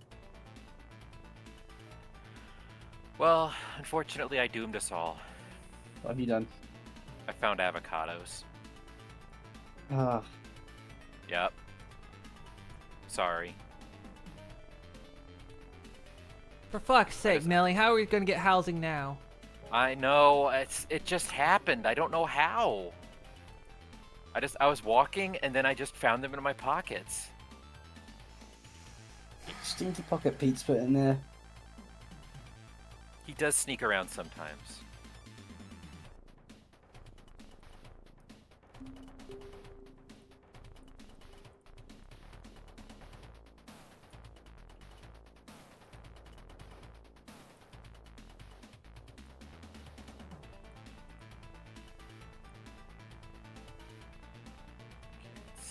Well, unfortunately, I doomed us all. What have you done? I found avocados. Ah, Yep. Sorry. For fuck's sake, Nelly, how are we gonna get housing now? I know. It just happened. I don't know how. I was walking and then I just found them in my pockets. Stinky Pocket Pete's put in there. He does sneak around sometimes.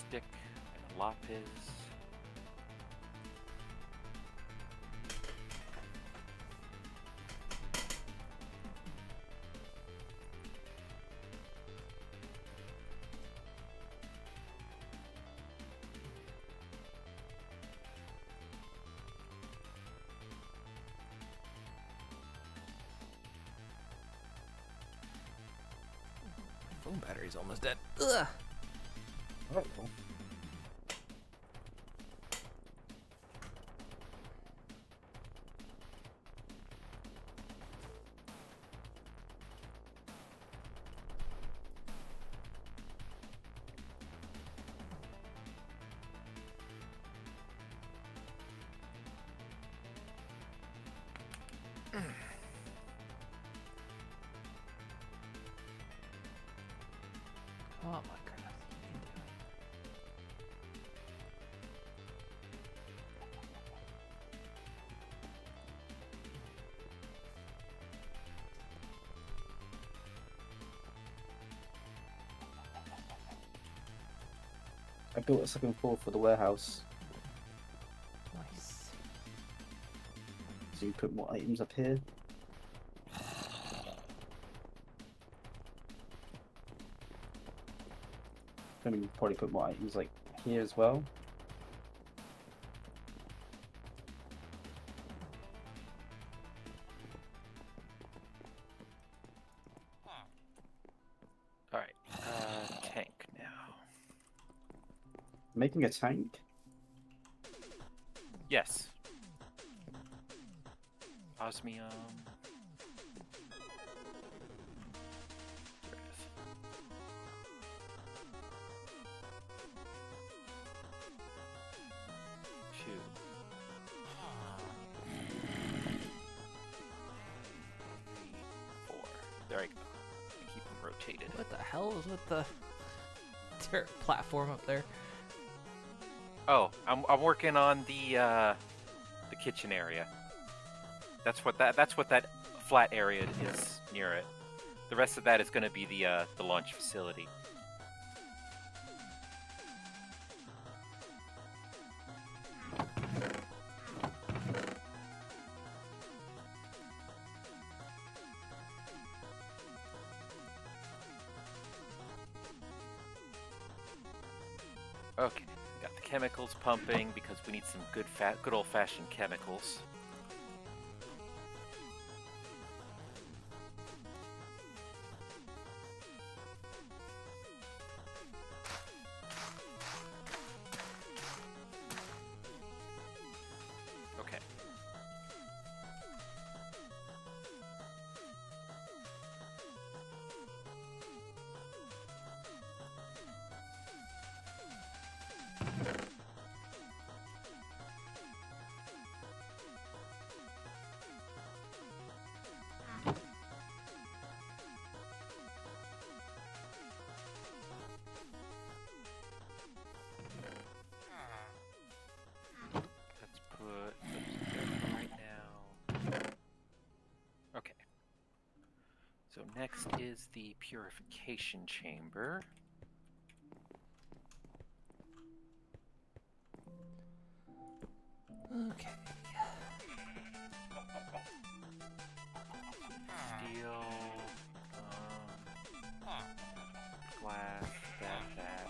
stick and a lapis. Phone battery's almost dead. Ugh. Oh, cool. Oh my goodness. You can do it. I built a second floor for the warehouse, Nice. so you put more items up here. I mean, probably put more items like here as well. All right, tank now. Making a tank. Yes. Osmium. There it is. Two. Four. There I go. Keep them rotated. What the hell is with the dirt platform up there? Oh, I'm working on the kitchen area. That's what that flat area is near it. The rest of that is going to be the launch facility. Okay, got the chemicals pumping because we need some good old-fashioned chemicals. Okay. Let's put those there right now. Okay. So next is the purification chamber. Okay. Steel, glass, that.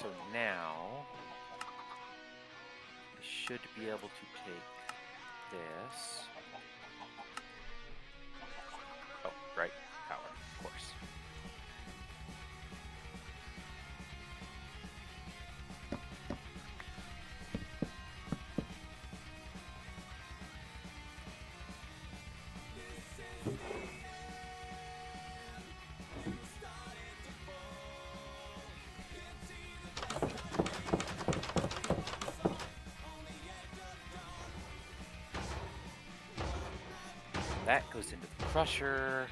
So now I should be able to take this. Oh, right, power, of course. That goes into the crusher.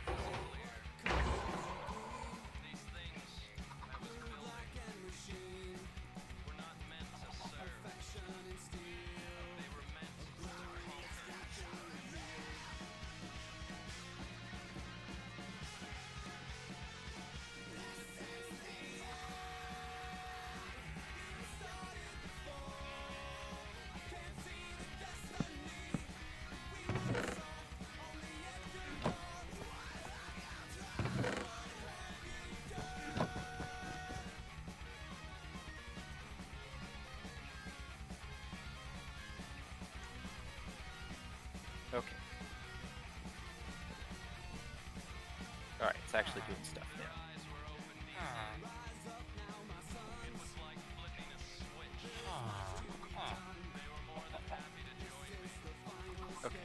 Okay. Alright, it's actually doing stuff now. Okay.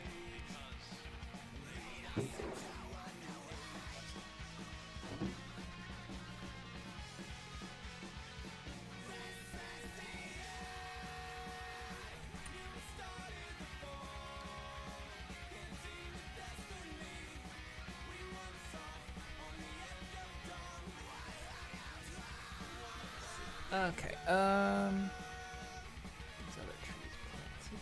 Okay, these other trees planted.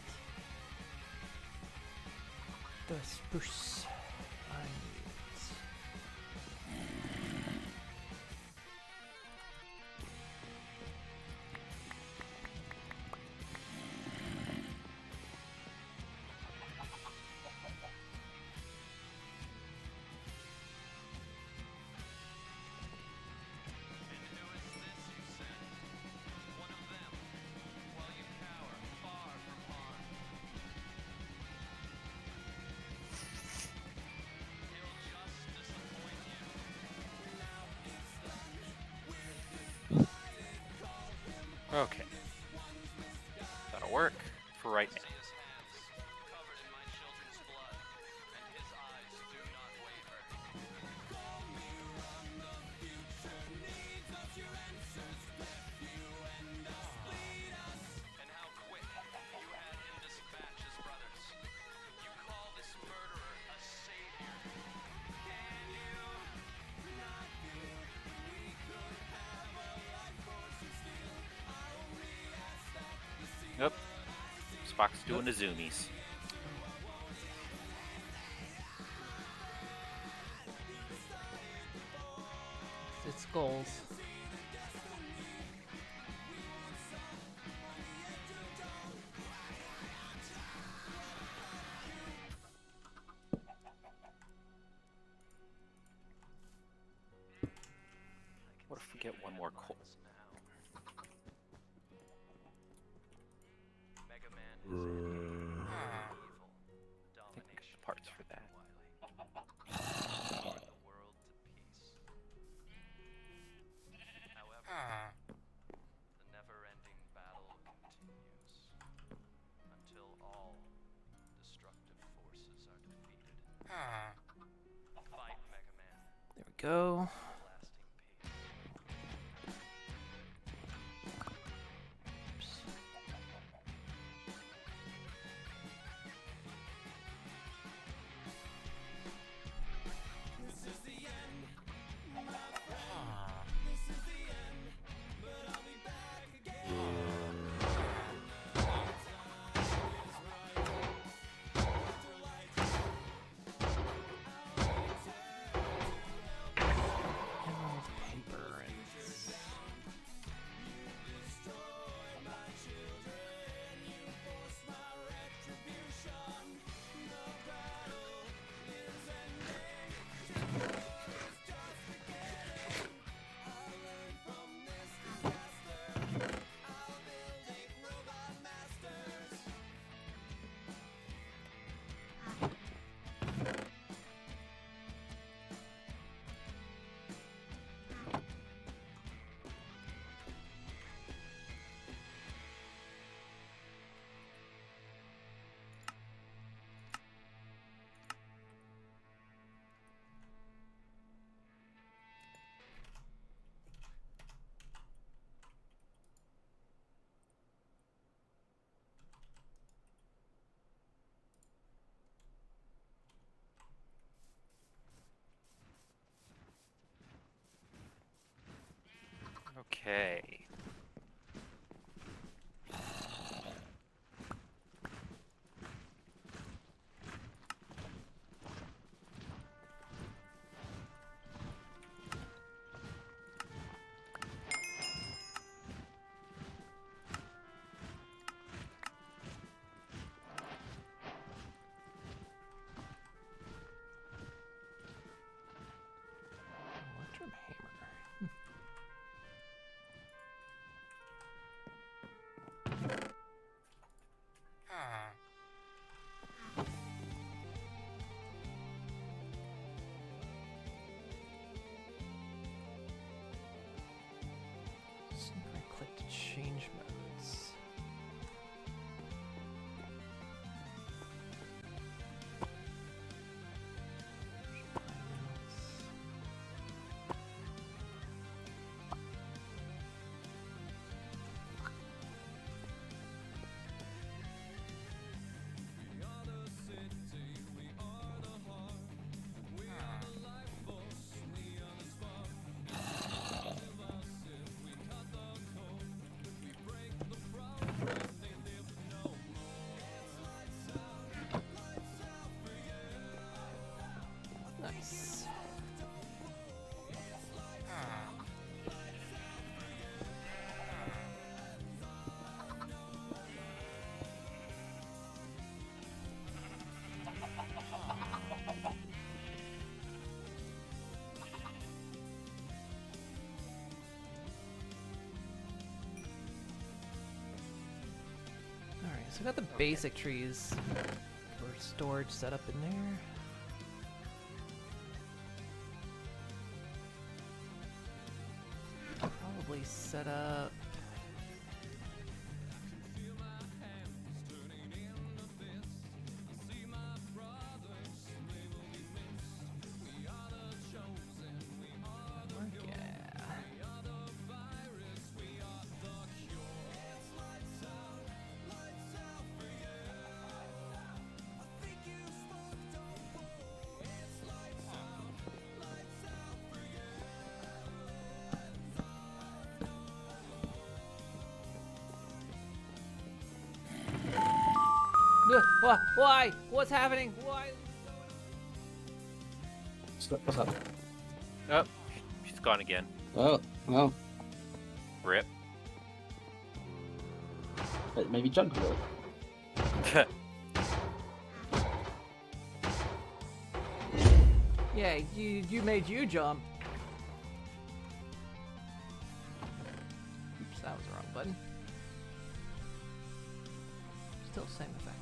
The spruce. I need Okay. That'll work for right now. Yep. Spock's doing the zoomies. its goals. What if we get one more coal? I think we got the parts for that. The never-ending battle continues until all destructive forces are defeated. Fight, Mega Man. There we go. Okay. Electrum hammer. See if I click to change modes. Nice. Alright, so I got the basic trees for storage set up in there. Probably set up. Why? What's happening? Why? What's up? Oh, she's gone again. Well, Rip. maybe jump a little. Yeah, you made you jump. Oops, that was the wrong button. Still same effect.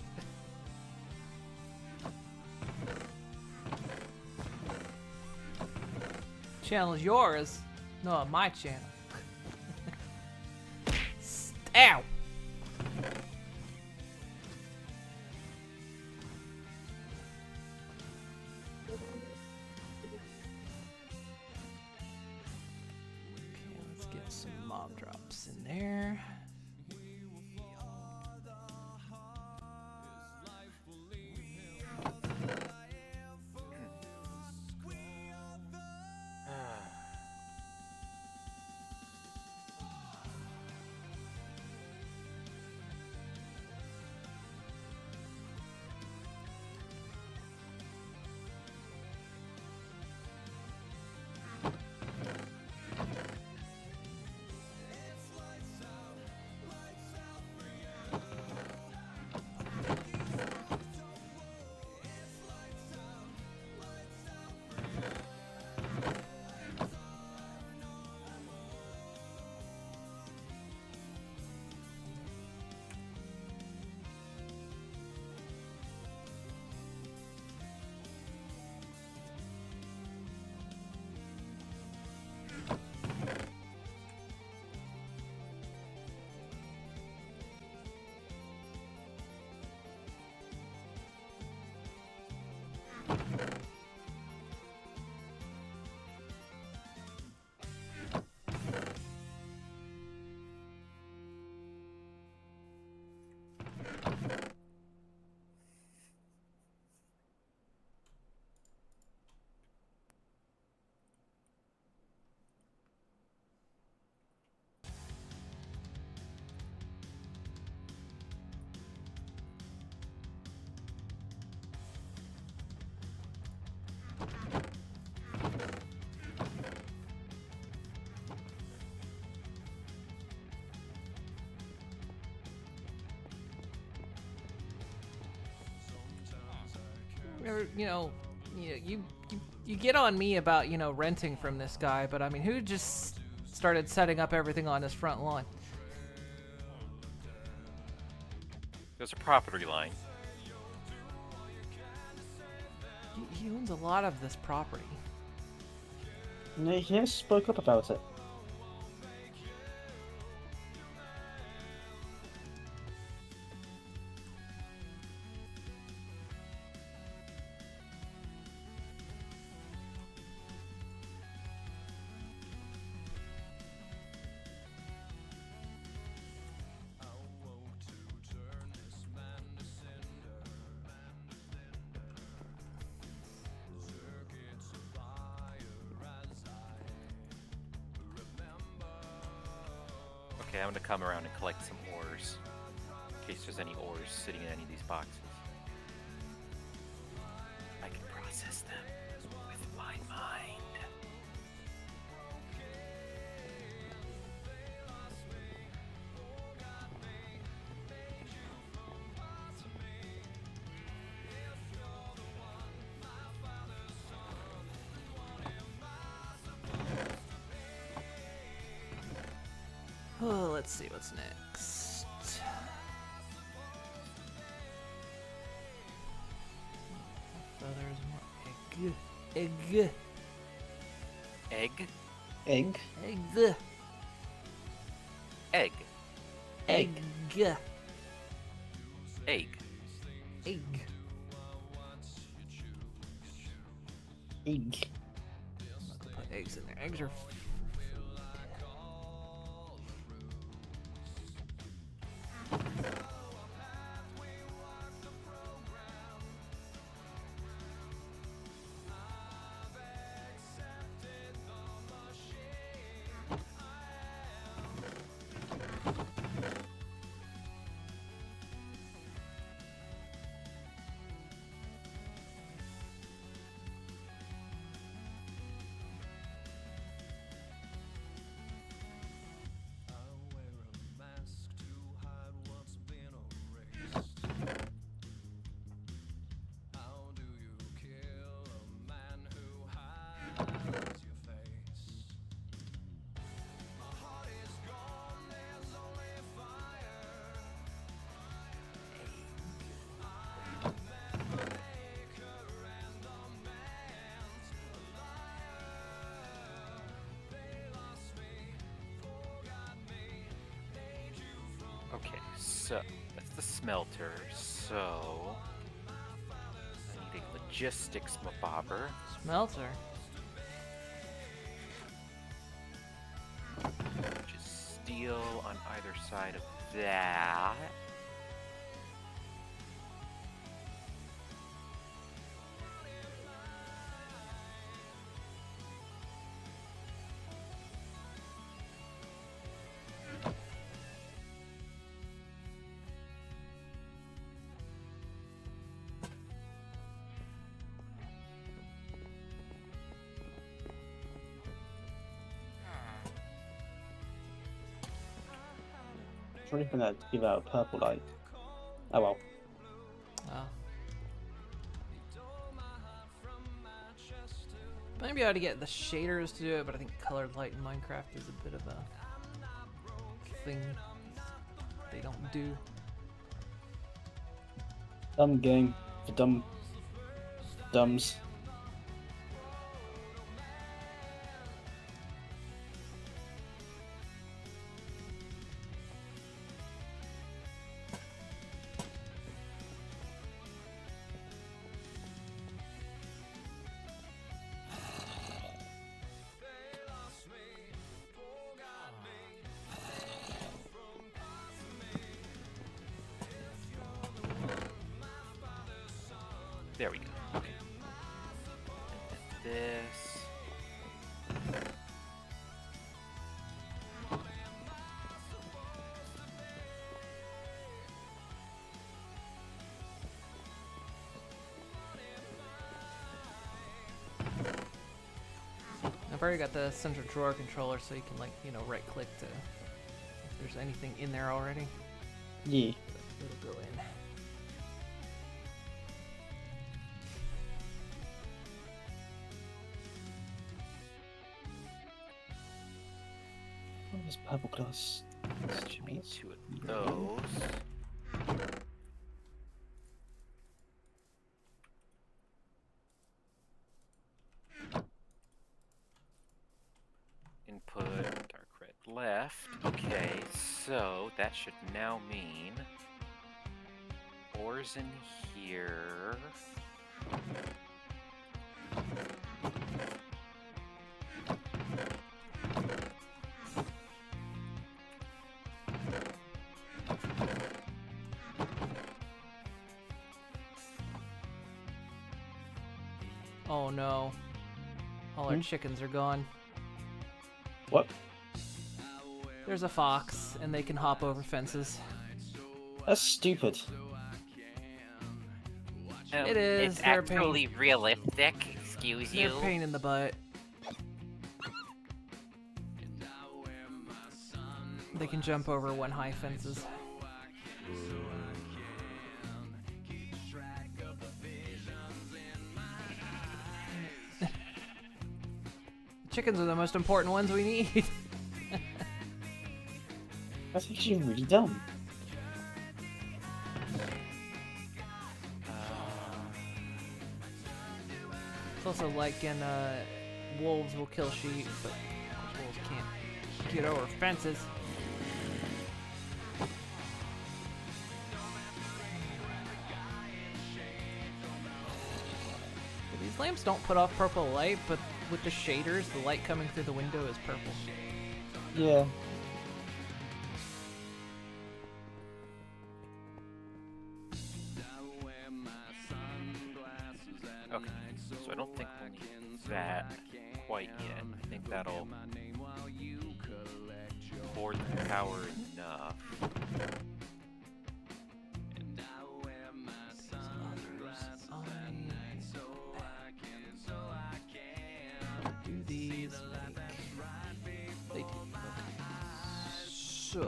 Channel's yours. No, my channel. Ow! Okay, let's get some mob drops in there. you get on me about, renting from this guy, but I mean, who just started setting up everything on his front lawn? There's a property line. He owns a lot of this property. No, he never spoke up about it. Okay, I'm gonna come around and collect some ores. In case there's any ores sitting in any of these boxes. I can process them with my mind. Oh, let's see what's next. Feathers, more egg. Egg? Egg? Egg. Egg. Egg. Egg. Egg. Egg. Put eggs in there. Eggs are. Okay, so that's the smelter. So I need a logistics mabobber. Smelter. Which is steel on either side of that. I'm trying to find that to give out a purple light. Oh well. Oh. Maybe I ought to get the shaders to do it, but I think colored light in Minecraft is a bit of a thing they don't do. Dumb game for dumbs. There we go. Okay. And this. I've already got the center drawer controller, so you can, like, right click to if there's anything in there already. Yeah. It'll go in. purple glass. Should be 2 of those. Input dark red left. Okay, so that should now mean ores in here. Oh no. All our chickens are gone. What? There's a fox, and they can hop over fences. That's stupid. It is. It's They're a pain. actually realistic. Excuse They're you. a pain in the butt. They can jump over one-high fences. Chickens are the most important ones we need. That's actually really dumb. It's also like in wolves will kill sheep, but of course wolves can't get over fences. These lamps don't put off purple light, but with the shaders, the light coming through the window is purple. Yeah. Okay, so I don't think we'll need that quite yet. I think that'll board the power enough. Do these make... They do. Okay. So...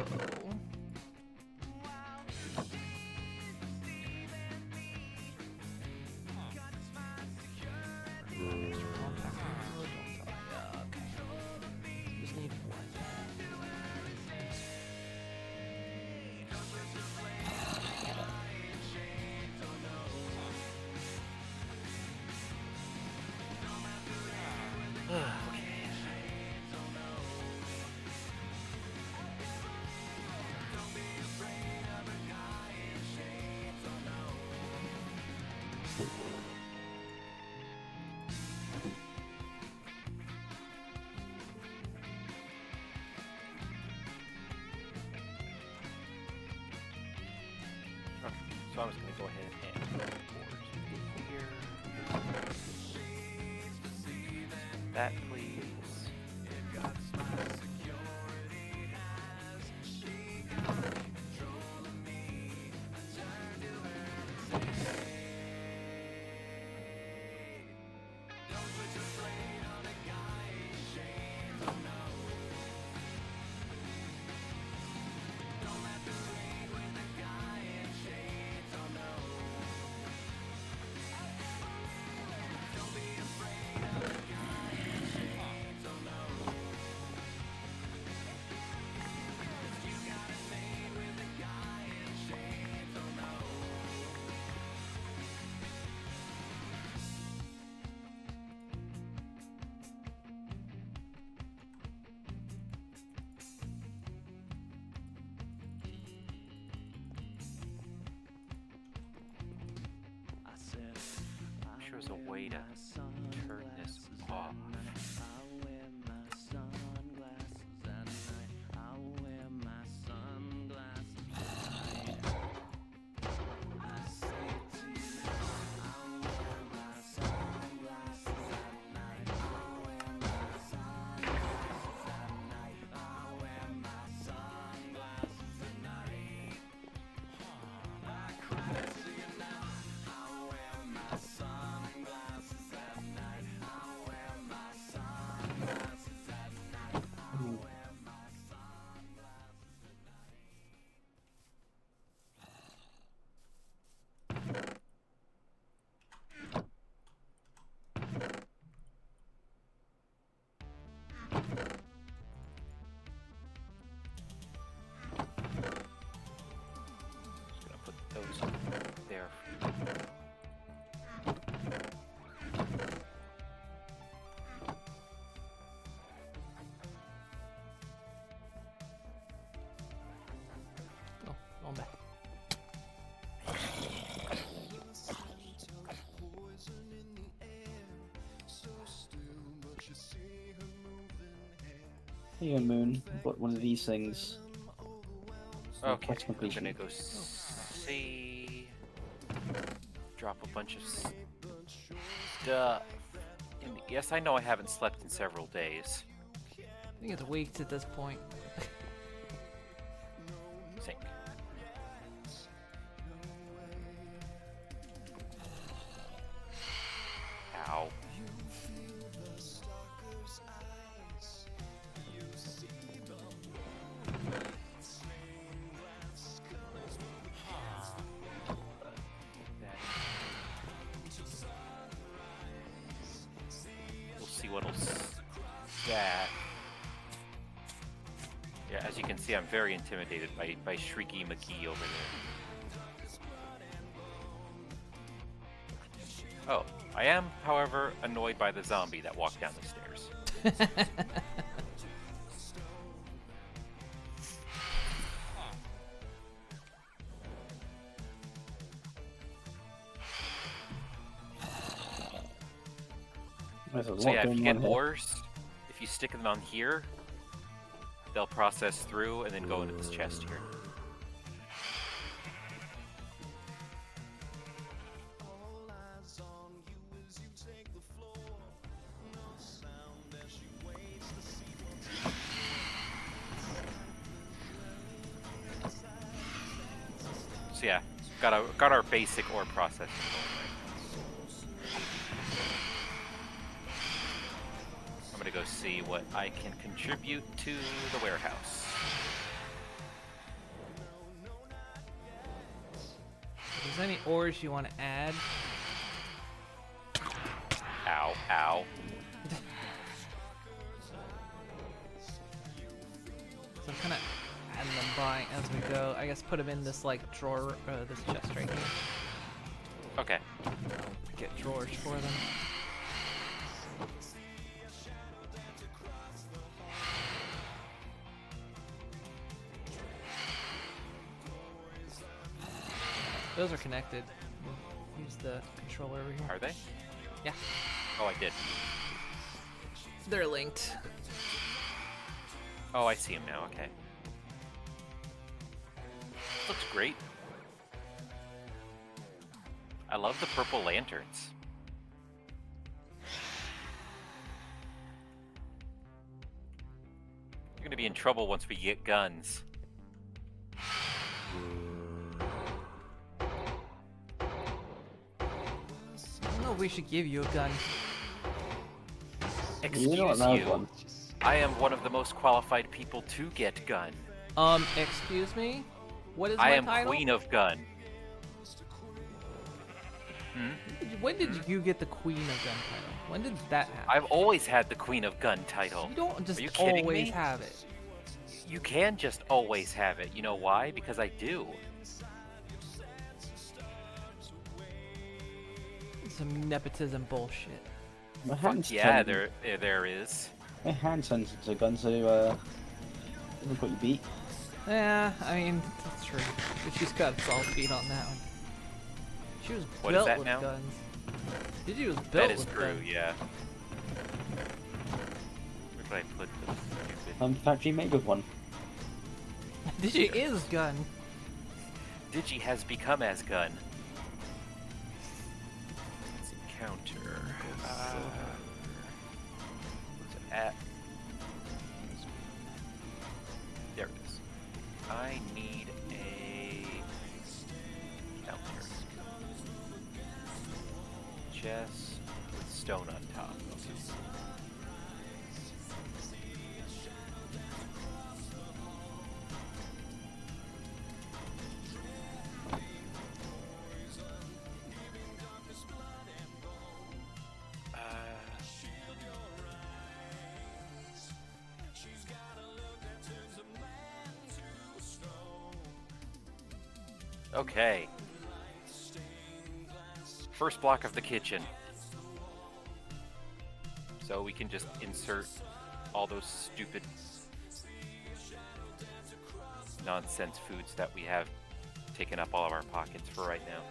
Just need one. So I was going to go ahead and put boards here. That, please. I'm sure there's a way to turn this off. there. Oh, on back. Here, Moon. I've got one of these things. Okay, Quest I'm completion. gonna go see. Drop a bunch of stuff. Yes, I know I haven't slept in several days. I think it's weeks at this point. Sink. Ow. We'll see what'll that. Yeah, as you can see, I'm very intimidated by Shrieky McGee over there. Oh, I am, however, annoyed by the zombie that walked down the stairs. There's a So lot yeah, if going you get on here. ores, if you stick them on here, they'll process through and then go into this chest here. So yeah, got our basic ore processing going right. I'm gonna go see what I can contribute to the warehouse. If there's any ores you want to add, Ow, ow. so I'm kind of adding them by as we go. I guess put them in this like drawer, this chest right here. Okay. Get drawers for them. Those are connected. Use the controller over here. Are they? Yeah, Oh, I did. they're linked. Oh, I see him now, okay. Looks great. I love the purple lanterns. You're gonna be in trouble once we get guns. I don't know if we should give you a gun. Excuse You don't have you. one. I am one of the most qualified people to get gun. Excuse me? What is I my am title? queen of gun. When did you get the Queen of Gun title? When did that happen? I've always had the queen of gun title. You don't just Are you kidding always me? have it. You can just always have it. You know why? Because I do. Some nepotism bullshit. My Fuck hand's yeah, turned- there is. My hand turns into a gun, so look what you beat. Yeah, I mean, that's true. But she's got solid feet on that one. She was What is built that with now? guns. Gigi was built That is with true, guns. yeah. Where did I put the stupid... Factory made with one. Digi is gun. Digi has become as gun. Let's encounter. What's it at? There it is. I need a counter. Chest with stone on top. Okay. first block of the kitchen. So we can just insert all those stupid nonsense foods that we have taken up all of our pockets for right now.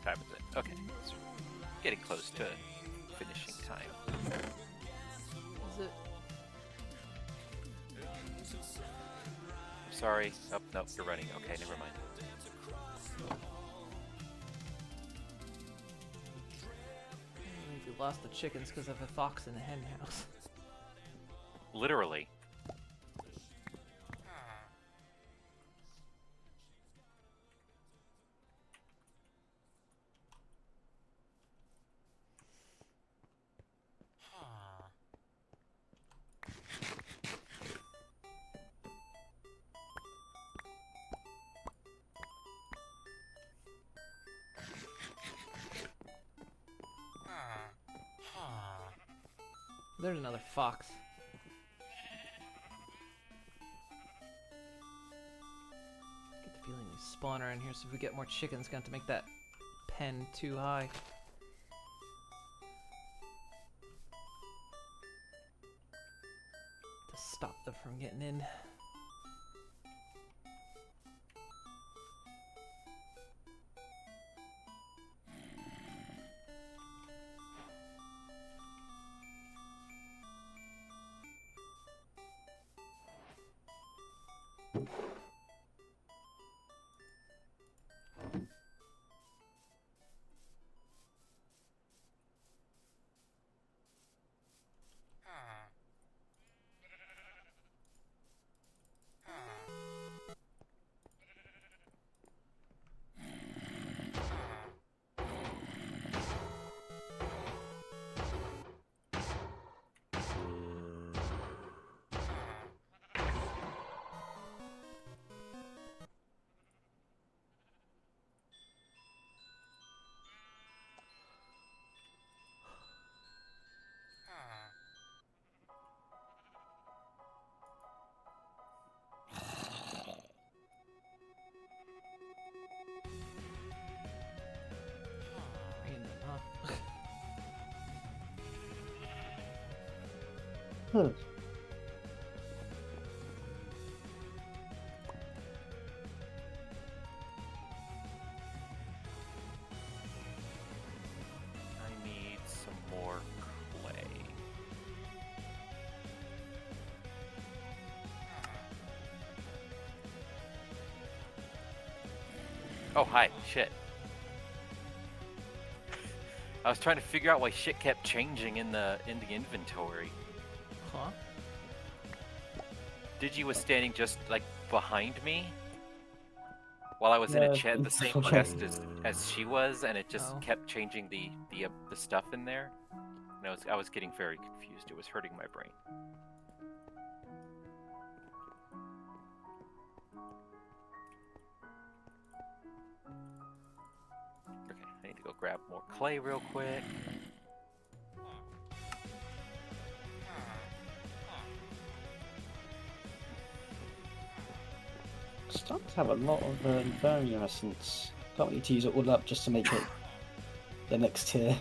Time is it? Okay, it's getting close to finishing time. Is it? Sorry. Oh, no, you're running. Okay, never mind. We lost the chickens because of a fox in the hen house. Literally. There's another fox. Get the feeling they spawn around here, so if we get more chickens, gonna have to make that pen too high. To stop them from getting in. I need some more clay. Oh, hi. Shit. I was trying to figure out why shit kept changing in the inventory. Huh? Digi was standing just like behind me while I was in a the same chest as she was, and it just kept changing the stuff in there. And I was getting very confused. It was hurting my brain. Okay, I need to go grab more clay real quick. Starting to have a lot of Inferno essence. Can't wait to use it all up just to make it the next tier.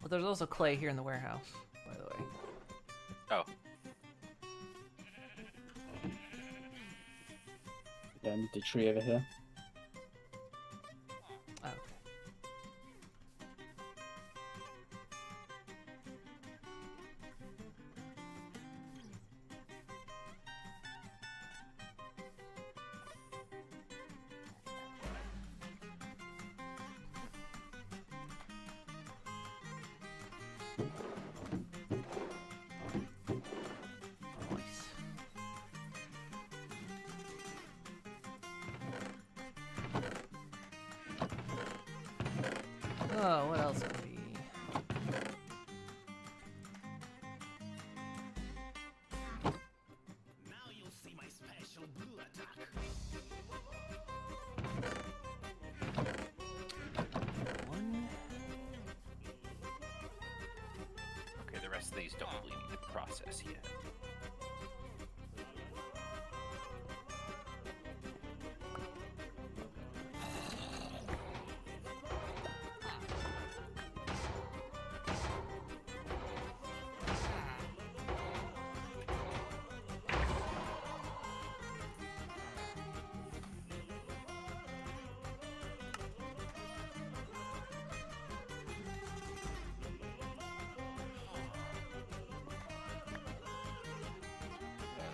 But there's also clay here in the warehouse, by the way. Oh. Yeah, the tree over here. Oh, okay. Nice. Oh, what else could be? Now you'll see my special blue attack. One. Okay, the rest of these don't really need to process yet.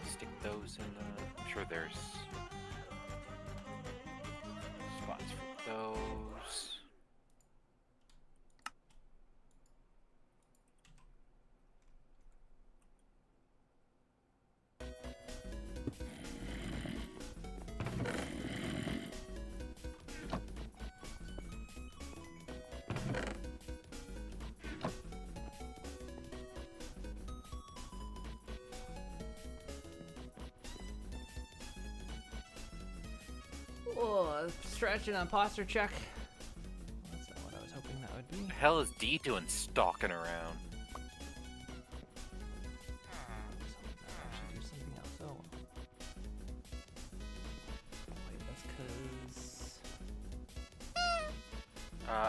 Stick those in the. I'm sure there's spots for those. Oh, stretching on posture check. That's not what I was hoping that would be. What the hell is D doing stalking around? I was hoping that would actually do something else. Oh. Wait, that's because.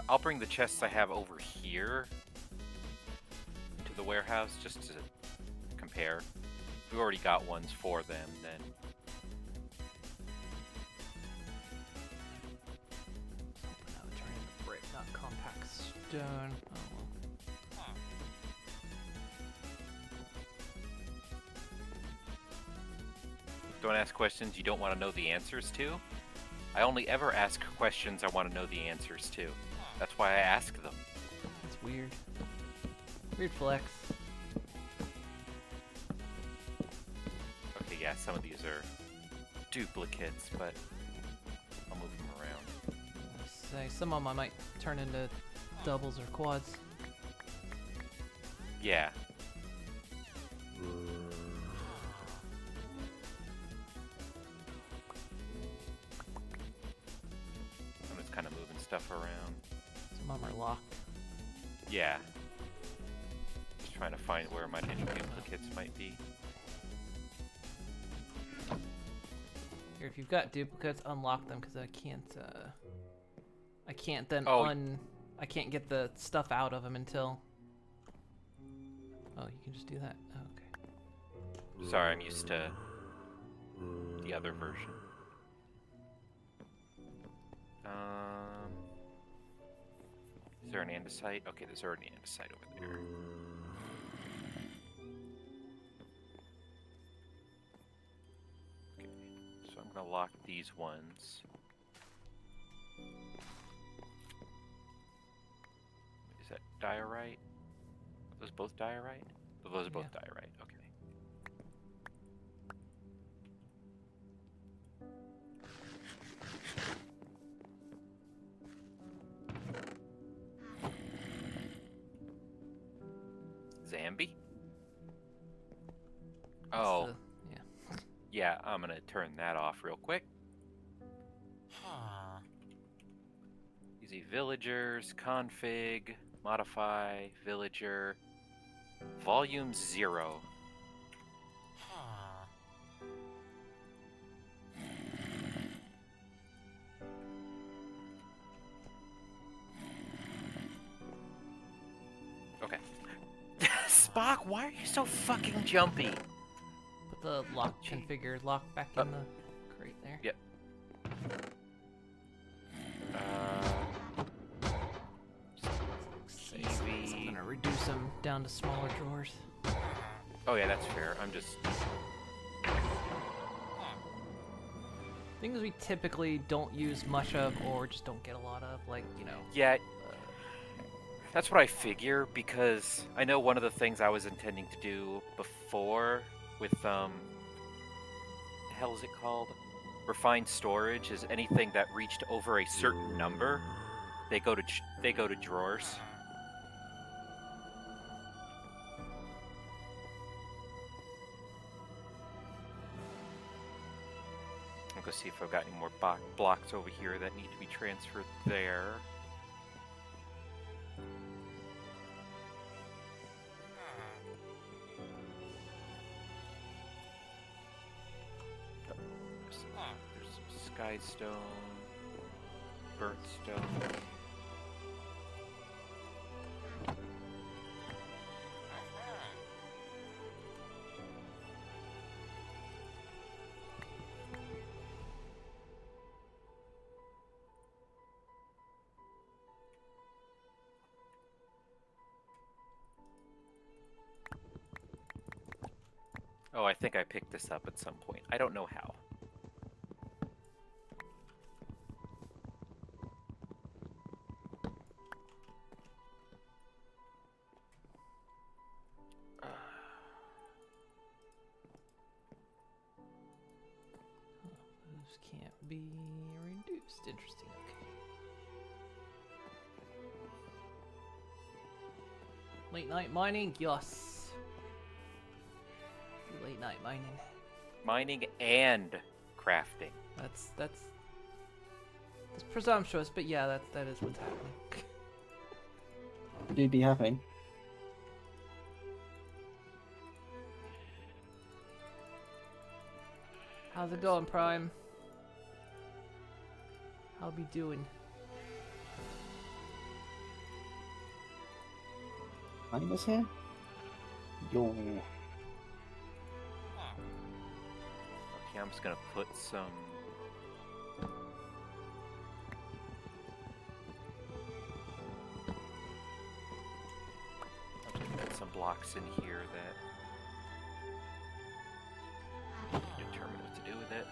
I'll bring the chests I have over here to the warehouse just to compare. If we already got ones for them, then. Hoping that would turn into brick, not compact stone. Oh well. Don't ask questions you don't want to know the answers to. I only ever ask questions I want to know the answers to. That's why I ask them. That's weird. Weird flex. Okay, yeah, some of these are duplicates, but I'll move them around. Say some of them I might turn into doubles or quads. Yeah. I'm just kind of moving stuff around. Some of them are locked. Yeah. Just trying to find where my any duplicates might be. Here, if you've got duplicates, unlock them because I can't then Oh. I can't get the stuff out of them until. Oh, you can just do that. Oh, okay. Sorry, I'm used to the other version. Is there an andesite? Okay, there's already an andesite over there. Okay, so I'm gonna lock these ones. Is that diorite? Are those both diorite? Oh, those are both Yeah. diorite. Okay. Zambi? That's Oh, the- yeah. yeah, I'm gonna turn that off real quick. Easy villagers, config, modify, villager, volume 0. Spock, why are you so fucking jumpy? Put the configured lock back in the crate there. Yep. I'm gonna reduce them down to smaller drawers. Oh yeah, that's fair. I'm just... Things we typically don't use much of or just don't get a lot of, like, you know. Yeah, that's what I figure, because I know one of the things I was intending to do before with, the hell is it called? Refined storage is anything that reached over a certain number, they go to drawers. I'll go see if I've got any more blocks over here that need to be transferred there. There's some sky stone, burnt stone. Oh, I think I picked this up at some point. I don't know how. Those can't be reduced. Interesting. Okay. Late night mining? Yes. Late night mining. Mining and crafting. That's presumptuous, but yeah, that is what's happening. Would you be happy? How's it going, Prime? How be doing? Miners here? Yo. Okay, I'm just gonna put some... I'm just gonna put some blocks in here that... determine what to do with it.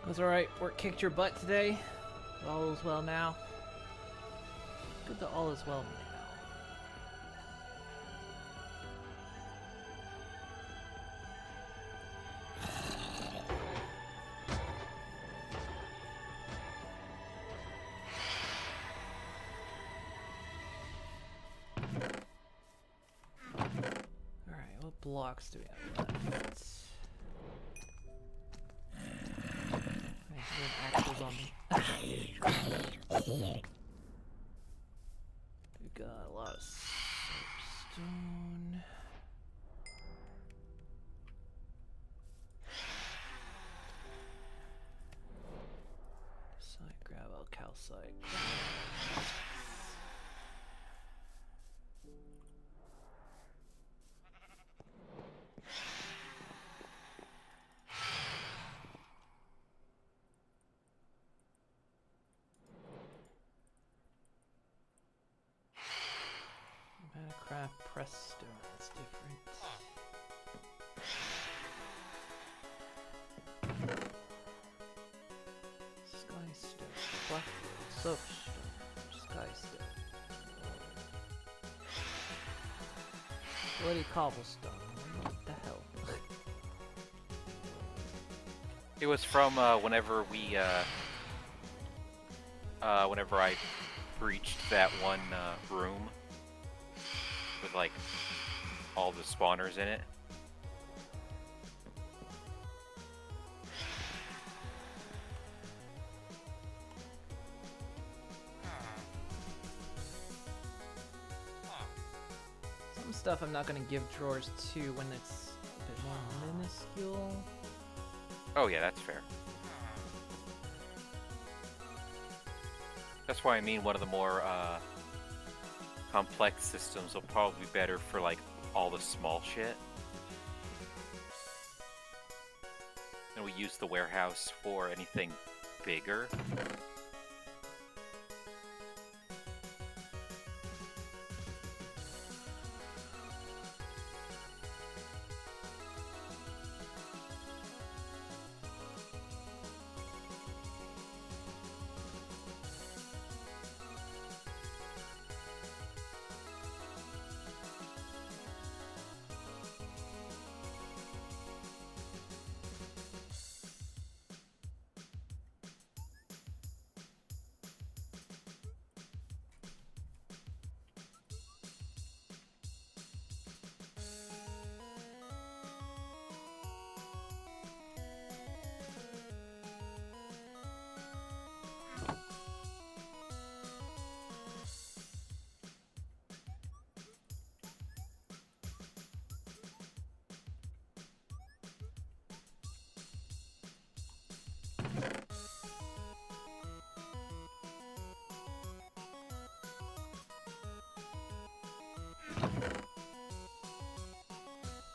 Was alright. Work kicked your butt today. All is well now. Good that all is well now. Alright, what blocks do we have left? Axles on me. We've got a lot of soapstone. Side gravel, calcite. Bloody cobblestone. What the hell? It was from whenever whenever I breached that one room with like all the spawners in it. Some stuff I'm not gonna give drawers to when it's a bit more minuscule. Oh yeah, that's fair. That's why I mean one of the more complex systems will probably be better for like all the small shit. And we use the warehouse for anything bigger.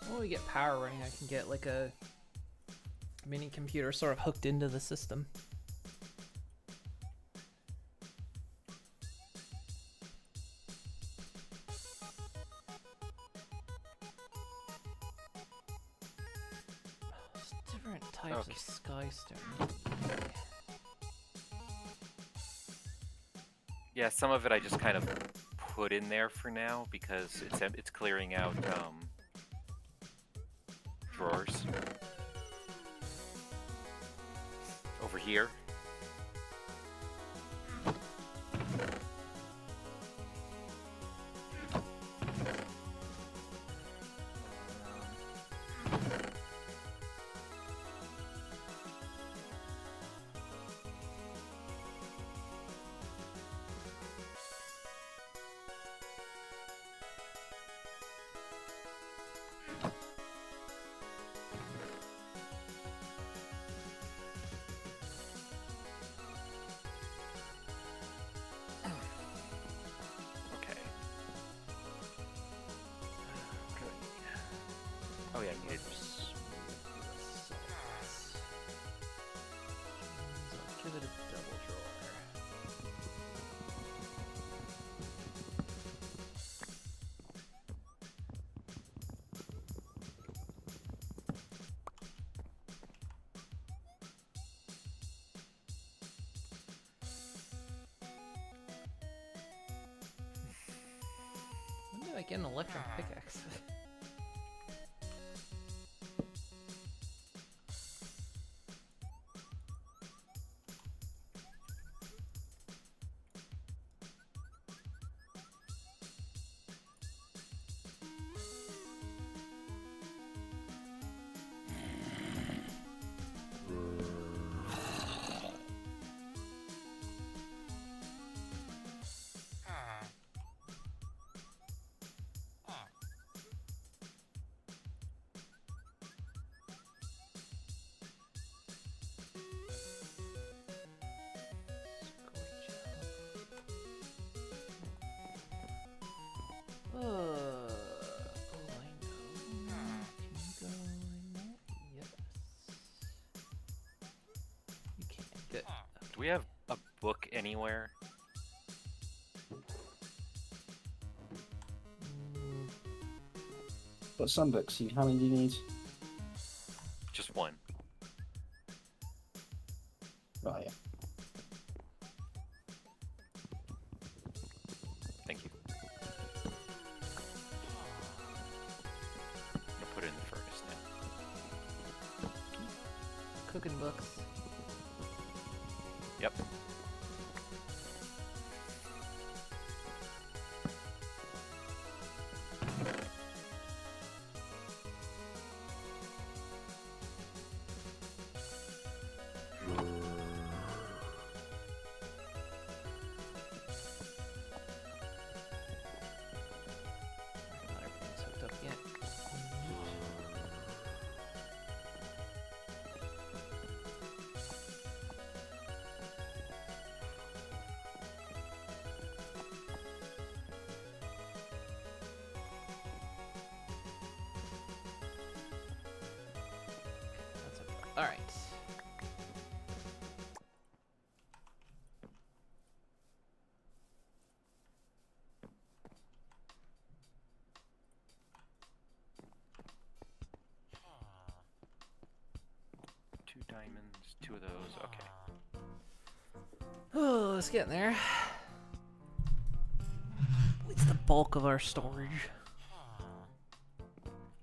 When we get power running, I can get like a mini computer sort of hooked into the system. There's different types of sky stone. Yeah, some of it I just kind of put in there for now because it's clearing out drawers over here. Oh yeah, I need it. Give it a double drawer. When did I get an electric pickaxe? Do we have a book anywhere? Got some books. How many do you need? Just one. Right. Yeah. Thank you. cooking books. Yep. Not everything's hooked up yet. That's okay. All right. Two diamonds, two of those. Okay. Oh, let's get in there. It's the bulk of our storage.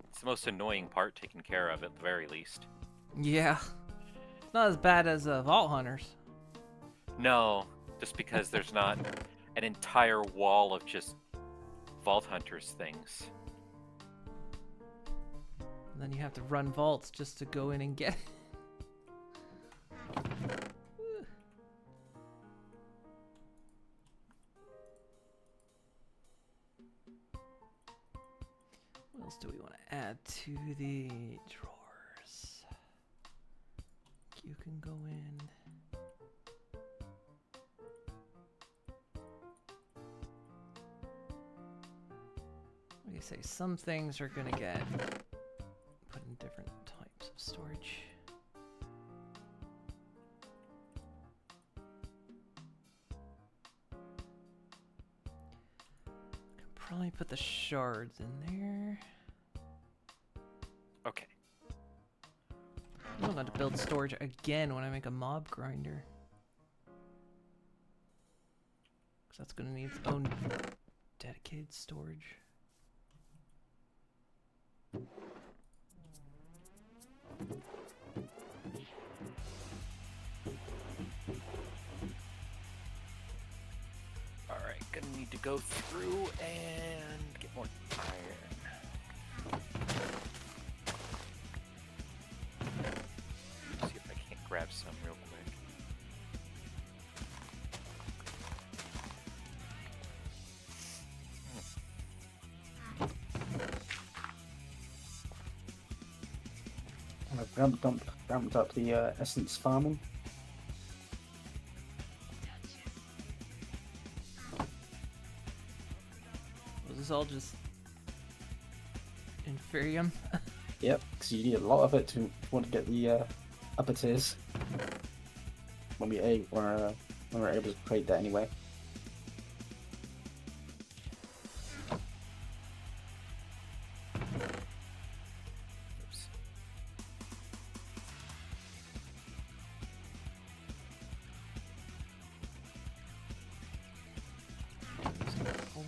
It's the most annoying part taken care of, at the very least. Yeah. It's not as bad as Vault Hunters. No, just because there's not an entire wall of just Vault Hunters things. And then you have to run vaults just to go in and get it. What else do we want to add to the drawers? You can go in. Like I say, some things are gonna get put in different types of storage. Can probably put the shards in there. Okay. I'm going to build storage again when I make a mob grinder. Because that's going to need its own dedicated storage. Alright, gonna need to go through and get more iron. See if I can't grab some real quick. I've ramped up the essence farming. Was this all just inferium? Yep, because you need a lot of it to want to get the upper tiers. When we're able to create that anyway. Oops. Home.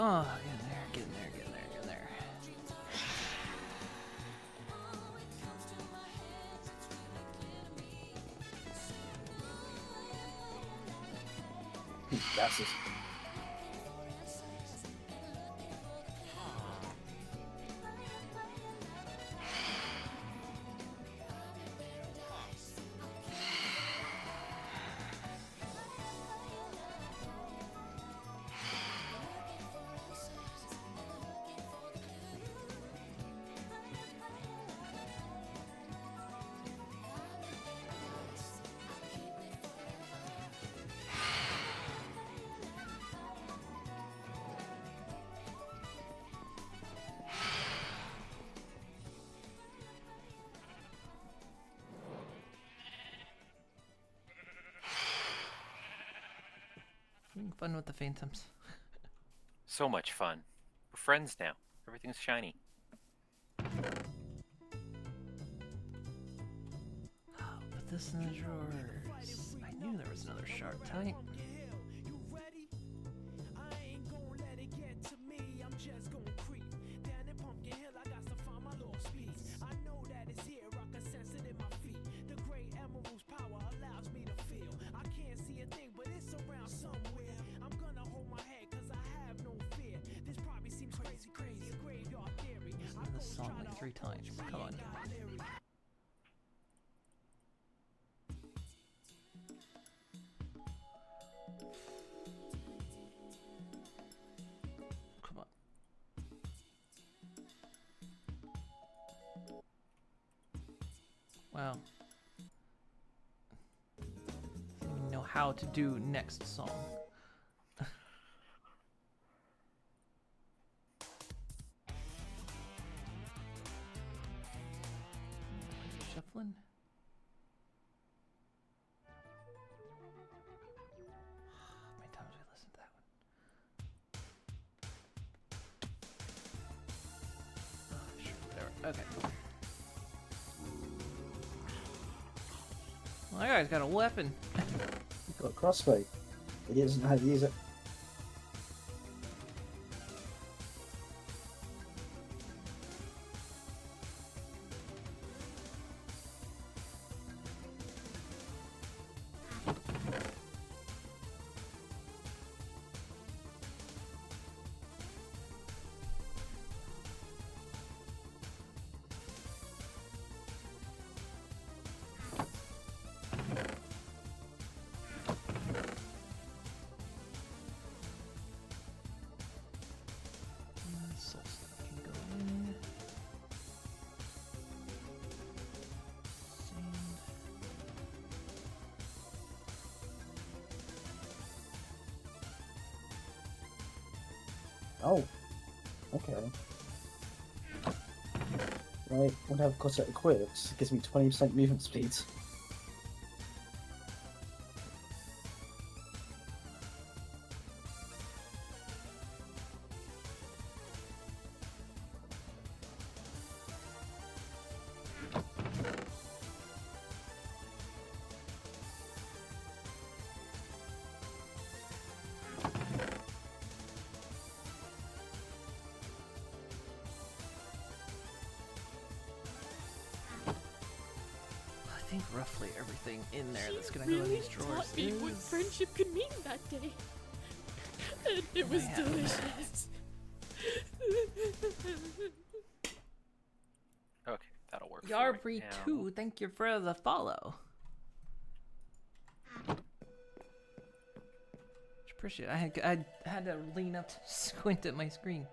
Oh, get in there. Gases. Having fun with the phantoms. So much fun. We're friends now. Everything's shiny. Oh, put this in the drawers. I knew there was another shark type. Listen to this song like 3 times. Come on, guys. Come on. Wow. I don't even know how to do next song. Shuffling. How many times have we listened to that one? Oh, sure, whatever. Okay. Well, that guy's got a weapon. You've got a crossbow. He doesn't know how to use it. Soul Stone can go in. Sand. Oh. Okay. Right, when I've got it equipped, it gives me 20% movement speed. I think roughly everything in there that's gonna go in really these drawers taught me what is... friendship could mean that day. And it was Yeah. delicious. Okay, that'll work. for Yarbri right now. 2, thank you for the follow. Much appreciate it. I had to lean up to squint at my screen.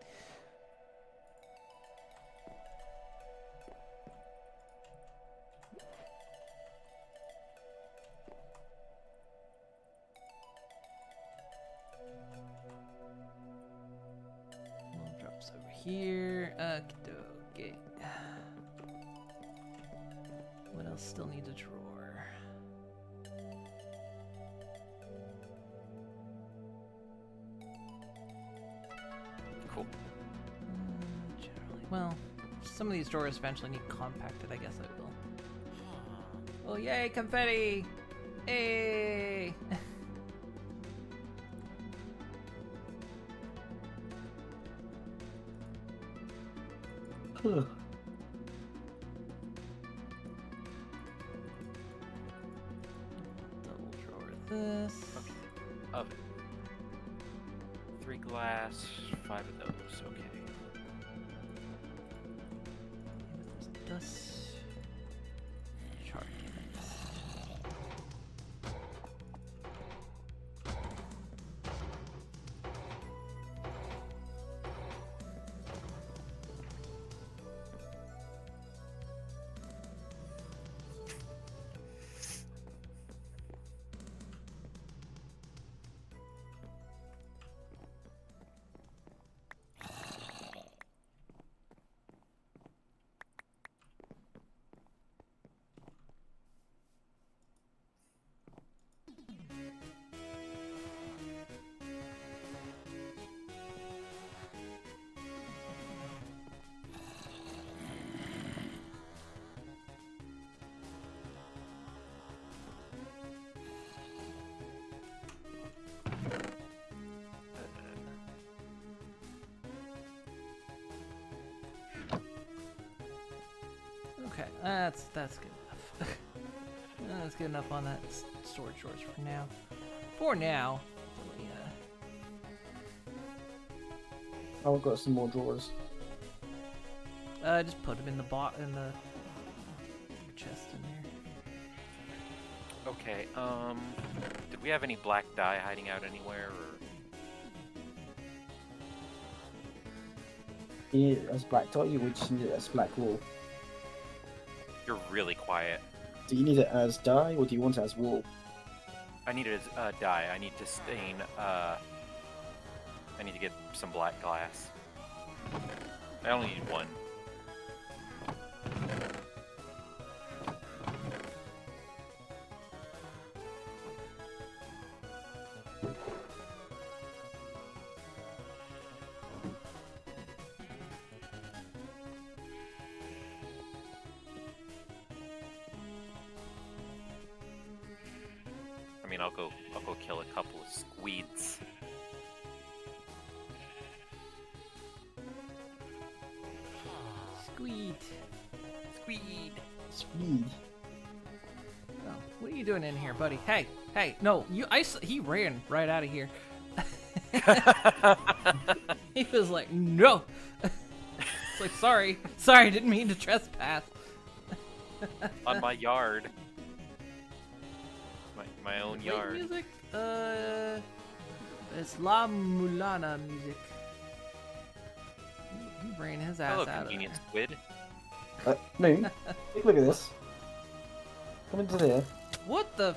Little drops over here. Okay. What else still needs a drawer? Cool. Generally, well, some of these drawers eventually need compacted. I guess I will. Oh yay, confetti! Hey! Double drawer this. Okay. Oven. 3 glass, 5 of those. Okay. Dust. Chart. Okay, that's good enough. That's good enough on that storage drawers for now. For now. So, Oh, I've got some more drawers. just put them in the chest in there. Okay. Did we have any black dye hiding out anywhere? Or... You need it as black dye, you just need it as black wool. You're really quiet. Do you need it as dye, or do you want it as wool? I need it as dye. I need to stain. I need to get some black glass. I only need 1. I mean, I'll go kill a couple of squeeds. Squeed. Speed. Oh, what are you doing in here, buddy? Hey, no, he ran right out of here. He was like, no. It's like, sorry, didn't mean to trespass. On my yard. My own Wait, yard. music? It's La Mulana music. He ran his ass Hello, out of there. convenient squid. Moon, take a look at this. Come into there. What the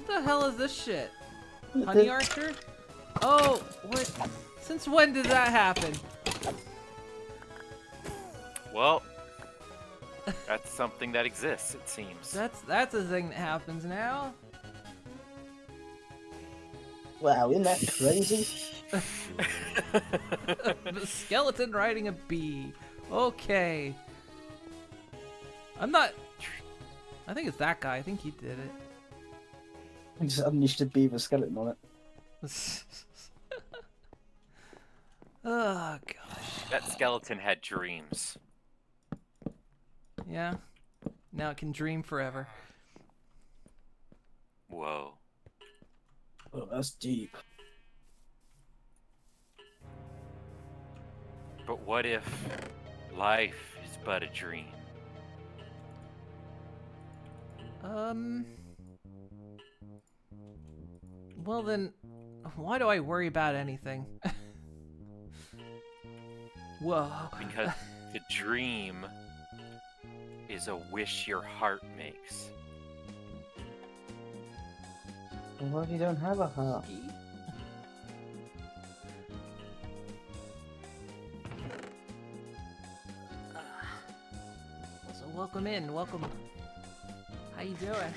hell is this shit? Honey Archer? Oh, what? Since when did that happen? Well, that's something that exists, it seems. That's a thing that happens now. Wow, isn't that crazy? A skeleton riding a bee. Okay. I think it's that guy. I think he did it. I just unleashed a beaver skeleton on it. Oh gosh. That skeleton had dreams. Yeah. Now it can dream forever. Whoa. Oh, that's deep. But what if life is but a dream? Well then, why do I worry about anything? Whoa. Because the dream is a wish your heart makes. Well, you don't have a heart. So welcome in, welcome. How you doing?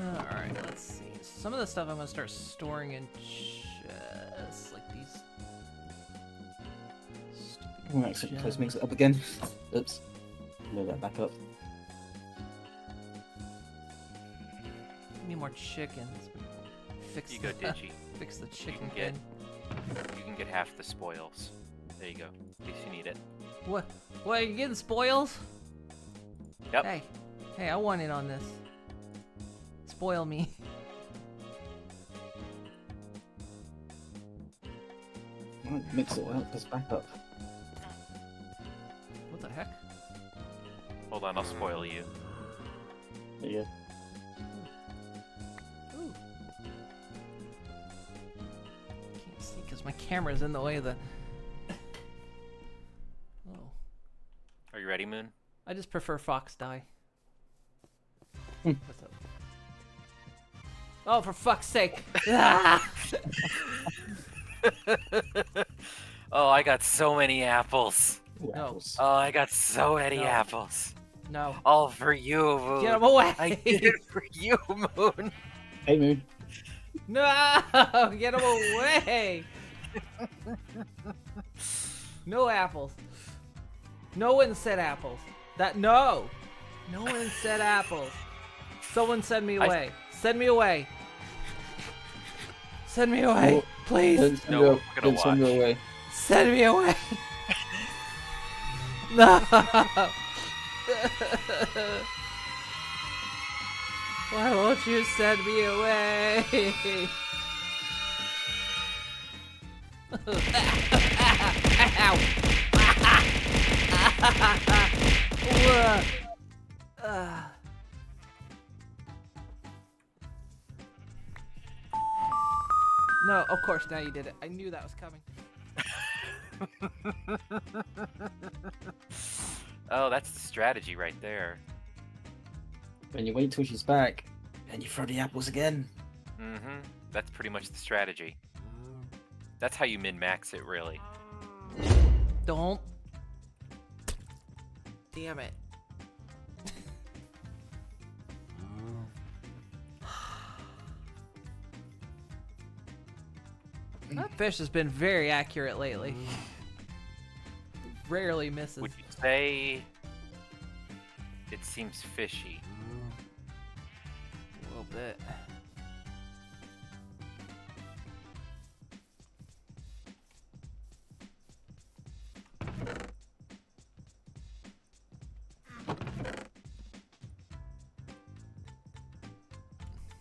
Alright, let's see. Some of the stuff I'm gonna start storing in chests, like these. Oh, actually, let's mix it up again. Oops. Move that back up. Give me more chickens. Fix You go, the, Digi. fix the chicken get- pin. You can get half the spoils. There you go, in case you need it. What? What? Are you getting spoils? Yep. Hey, I want in on this. Spoil me. Might mix it well, just back up. What the heck? Hold on, I'll spoil you. There you go. Ooh. Can't see because my camera's in the way of the. Oh. Are you ready, Moon? I just prefer fox dye. What's up? Oh, for fuck's sake! Ah! Oh, I got so many apples. Ooh, No. apples. Oh, I got so many No. apples. No. All for you, Moon. Get him away! I did it for you, Moon. Hey, Moon. No! Get him away! No apples. No one said apples. No! No one said apples. Someone send me away. Send me away. Send me away. No. Please. Don't send No, her- we're gonna don't send her watch. away. Send me away. No. Why won't you send me away? Ow. No, of course, now you did it. I knew that was coming. Oh, that's the strategy right there. When you wait till she's back, and you throw the apples again. Mm-hmm. That's pretty much the strategy. That's how you min-max it, really. Don't. Damn it. That fish has been very accurate lately. Rarely misses. Would you say it seems fishy? A little bit.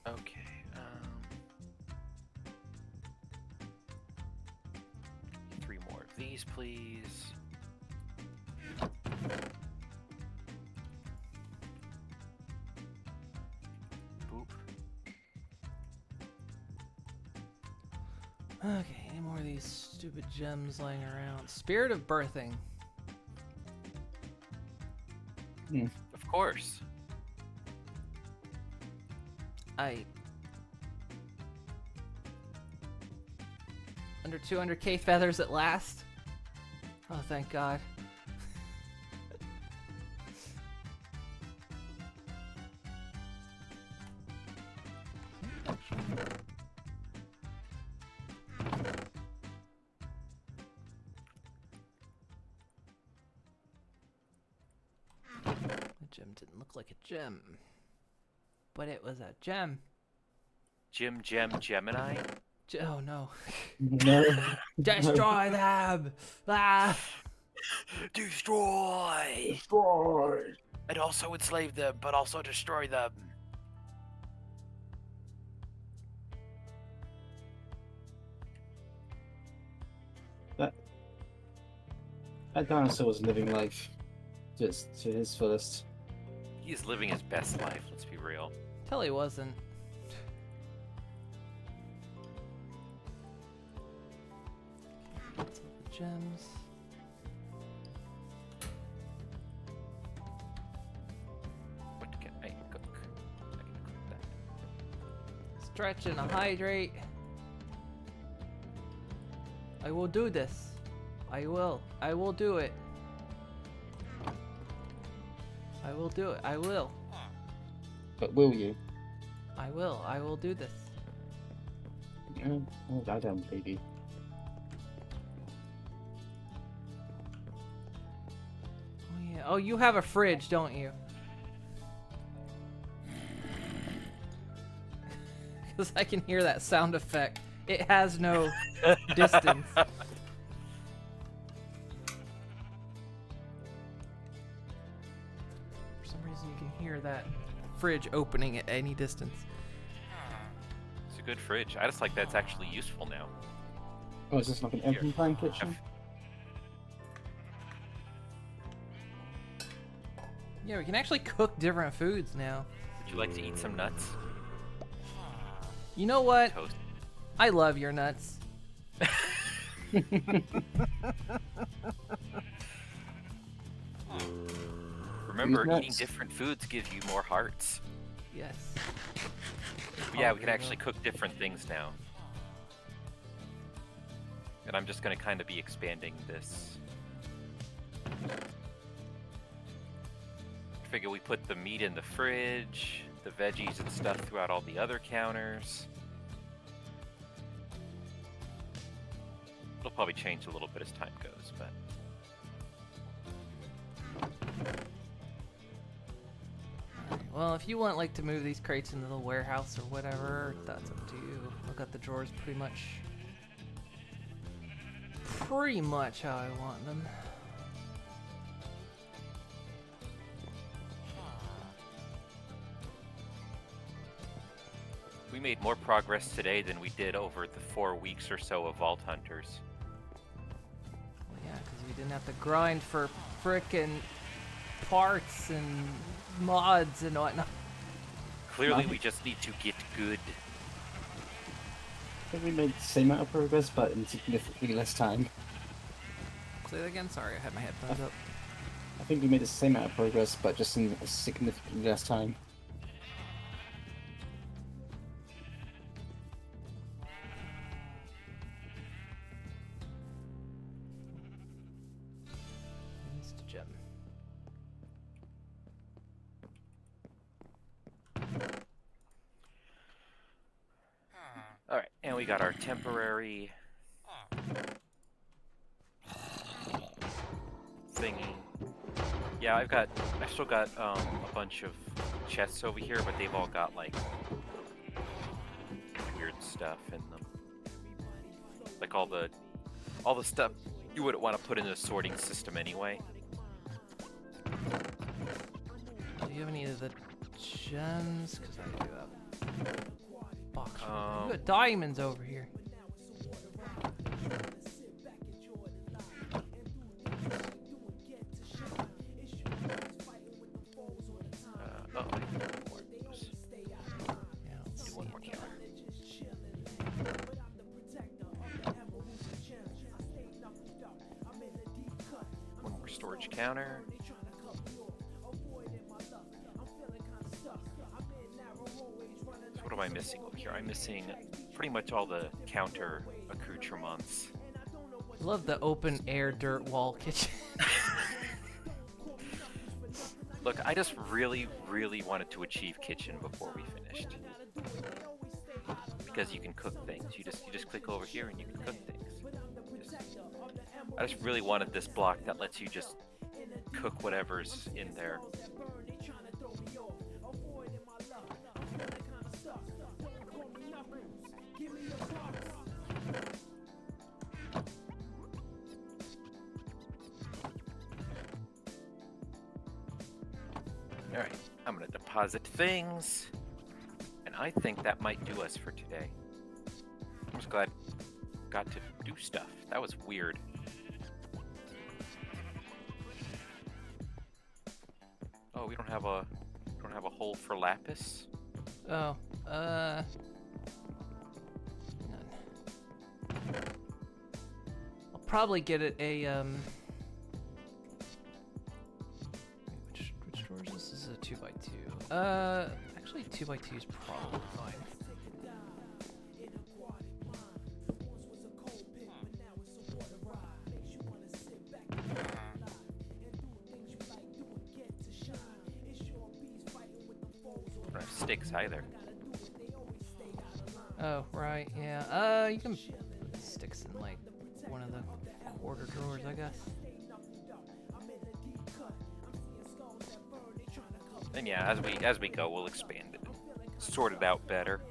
Okay. Three more of these, please. Boop. Okay, any more of these stupid gems laying around? Spirit of birthing. Of course. Under 200k feathers at last. Oh, thank God. The gem didn't look like a gem, but it was a gem. Gemini? Oh no. No. Destroy them! Ah! Destroy! Destroy. And also enslave them, but also destroy them. That dinosaur was living life, just to his fullest. He's living his best life, let's be real. Tell he wasn't. Cancel the gems. What can I cook? I can cook that. Stretch and hydrate. I will do this. I will. I will do it. I will do it. I will. But will you? I will. I will do this. Oh, I don't believe you. Oh yeah. Oh, you have a fridge, don't you? Because I can hear that sound effect. It has no distance. For some reason, you can hear that fridge opening at any distance. It's a good fridge. I just like that it's actually useful now. Oh, is this like an open plan kitchen? Yeah, we can actually cook different foods now. Would you like to eat some nuts? You know what? Toast. I love your nuts. Remember, These eating nuts. different foods gives you more hearts. Yes. Yeah, we can actually cook different things now. And I'm just going to kind of be expanding this. I figure we put the meat in the fridge, the veggies and stuff throughout all the other counters. It'll probably change a little bit as time goes, but... Well, if you want like to move these crates into the warehouse or whatever, that's up to you. I've got the drawers pretty much how I want them. We made more progress today than we did over the 4 weeks or so of Vault Hunters. Well, yeah, because we didn't have to grind for frickin' parts and mods and whatnot. Clearly, we just need to get good. I think we made the same amount of progress, but in significantly less time. Say that again? Sorry, I had my headphones up. I think we made the same amount of progress, but just in a significantly less time. Mr. Gem. Alright, and we got our temporary thingy. Yeah, I've still got a bunch of chests over here, but they've all got like weird stuff in them. Like all the stuff you wouldn't want to put in a sorting system anyway. Do you have any of the gems? Because I do have box. You got diamonds over here. Oh, more of those. Yeah, let's Do see one more it. counter. One more storage counter. So what am I missing over here? I'm missing pretty much all the counter accoutrements. Love the open air dirt wall kitchen. Look, I just really, really wanted to achieve kitchen before we finished. Because you can cook things. You just click over here and you can cook things. I just really wanted this block that lets you just cook whatever's in there. Alright, I'm gonna deposit things. And I think that might do us for today. I'm just glad I got to do stuff. That was weird. Oh, we don't have a hole for lapis? Oh, hang on. I'll probably get it a which drawer is this? This is a 2x2. Actually 2x2 is probably fine. Don't have sticks either. Oh, right, yeah. You can put sticks in like one of the quarter drawers, I guess. And yeah, as we go, we'll expand it, sort it out better.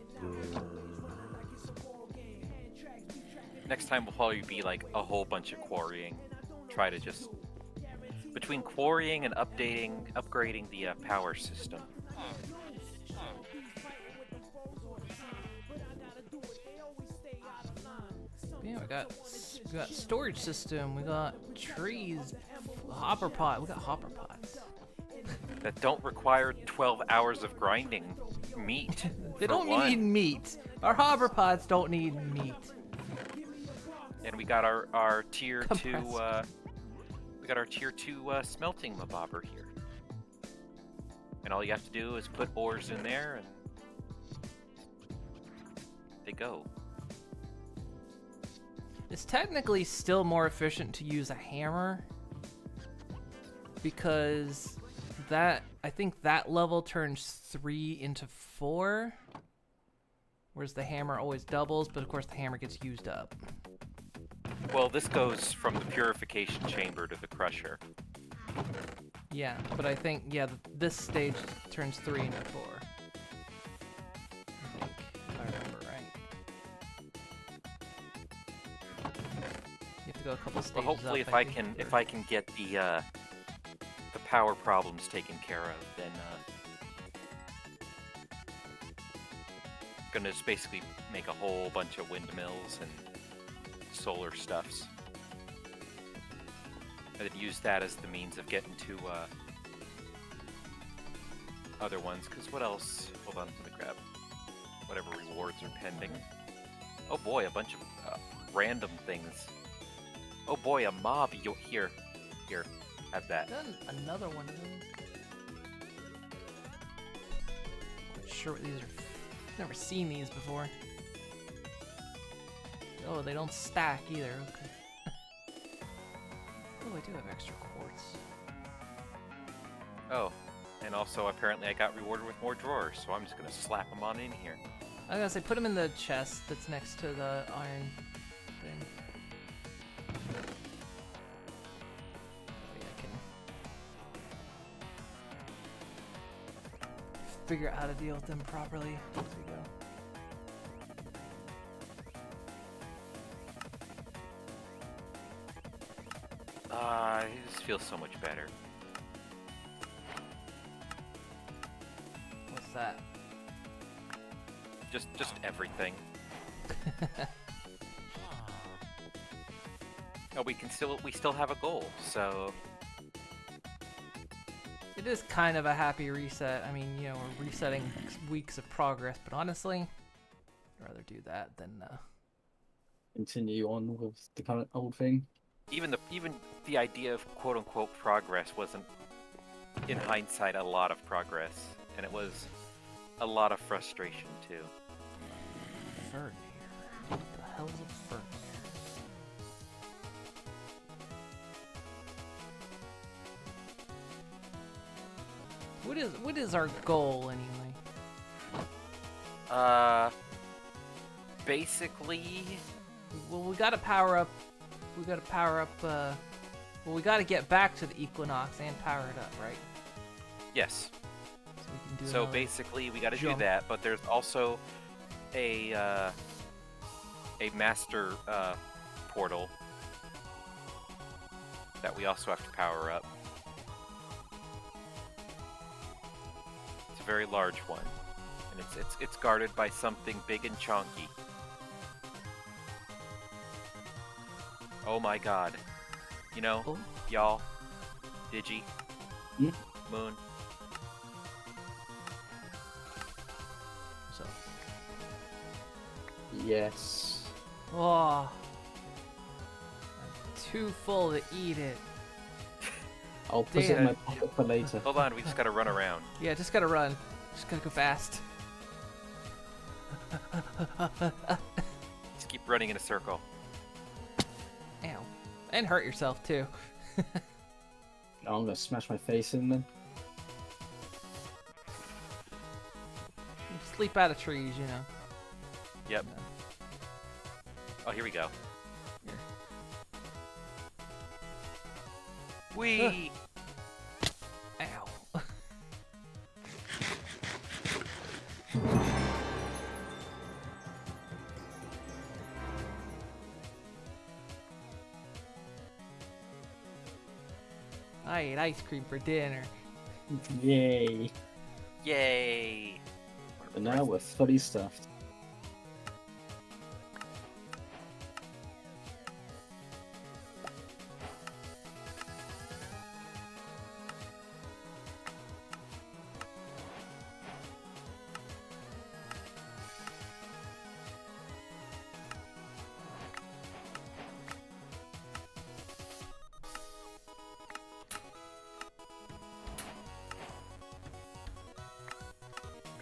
next time will probably be like a whole bunch of quarrying. Try to just between quarrying and upgrading the power system. Yeah, we got storage system. We got trees, hopper pot. We got hopper pots. That don't require 12 hours of grinding meat. They for don't one. need meat. Our hopper pots don't need meat. And we got our tier Compressed. 2 we got our tier 2 smelting mabobber here. And all you have to do is put ores in there and they go. It's technically still more efficient to use a hammer because I think that level turns 3 into 4, whereas the hammer always doubles, but of course the hammer gets used up. Well, this goes from the purification chamber to the crusher. Yeah, but I think, yeah, this stage turns 3 into 4. I think, if I remember right. You have to go a couple stages Well, hopefully up, if I can get the power problems taken care of, then gonna just basically make a whole bunch of windmills and solar stuffs. And then use that as the means of getting to other ones, because what else? Hold on, let me grab whatever rewards are pending. Oh boy, a bunch of random things. Oh boy, a mob. Here, have that. Done another one of them. Not sure what these are. Never seen these before. Oh, they don't stack either. Okay. Oh, I do have extra quartz. Oh, and also apparently I got rewarded with more drawers, so I'm just gonna slap them on in here. I was gonna say, put them in the chest that's next to the iron thing. Maybe I can figure out how to deal with them properly as we go. It just feels so much better. What's that? Just everything. Oh, we still have a goal, so It is kind of a happy reset. I mean, you know, we're resetting weeks of progress, but honestly, I'd rather do that than Continue on with the current old thing. even the idea of quote unquote progress wasn't, in hindsight, a lot of progress, and it was a lot of frustration too. Fernir. What the hell's a Fernir? What is our goal anyway? Basically, Well, we gotta power up. We gotta power up. Well, we gotta get back to the Equinox and power it up, right? yes. So we can do. So another basically, we got to do jump. that, but there's also a master portal that we also have to power up. It's a very large one, and it's guarded by something big and chunky. Oh my god! You know, Oh. y'all, Digi, Hmm? Moon. So. Yes. Oh. I'm too full to eat it. I'll put it in Damn. my pocket for later. Hold on, we just gotta run around. Yeah, just gotta run. Just gotta go fast. Just keep running in a circle. Ow. And hurt yourself too. Oh, I'm gonna smash my face in then. Sleep out of trees, you know. Yep. Oh, here we go. Here. Whee! Ow. I ate ice cream for dinner. Yay. Yay! But now we're fully stuffed.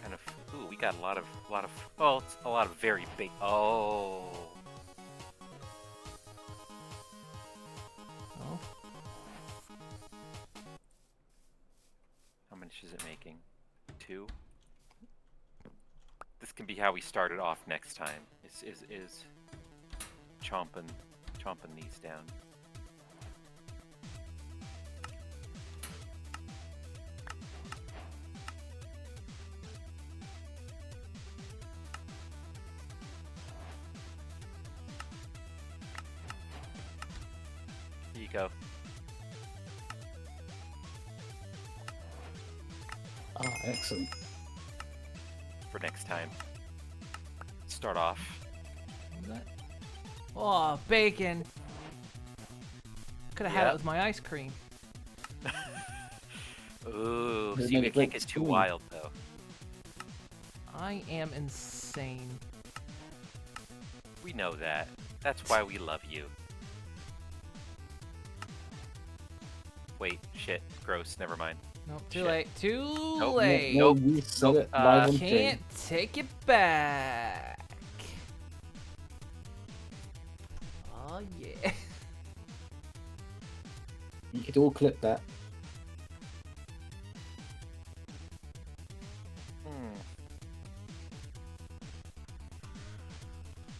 Kind of. Ooh, we got a lot of. Well, it's a lot of very big. Oh. Oh. How much is it making? 2. This can be how we start it off next time. Is chomping these down. Here you go. Ah, excellent. For next time. Start off. Oh, bacon. Could have had Yeah. it with my ice cream. Ooh, They see, made the a great kick is too spoon. wild though. I am insane. We know that. That's why we love you. Wait, shit, gross. Never mind. Nope, too Shit. late. Too Nope. late. No, we said Nope. it live on Can't take it back. Oh yeah. You could all clip that.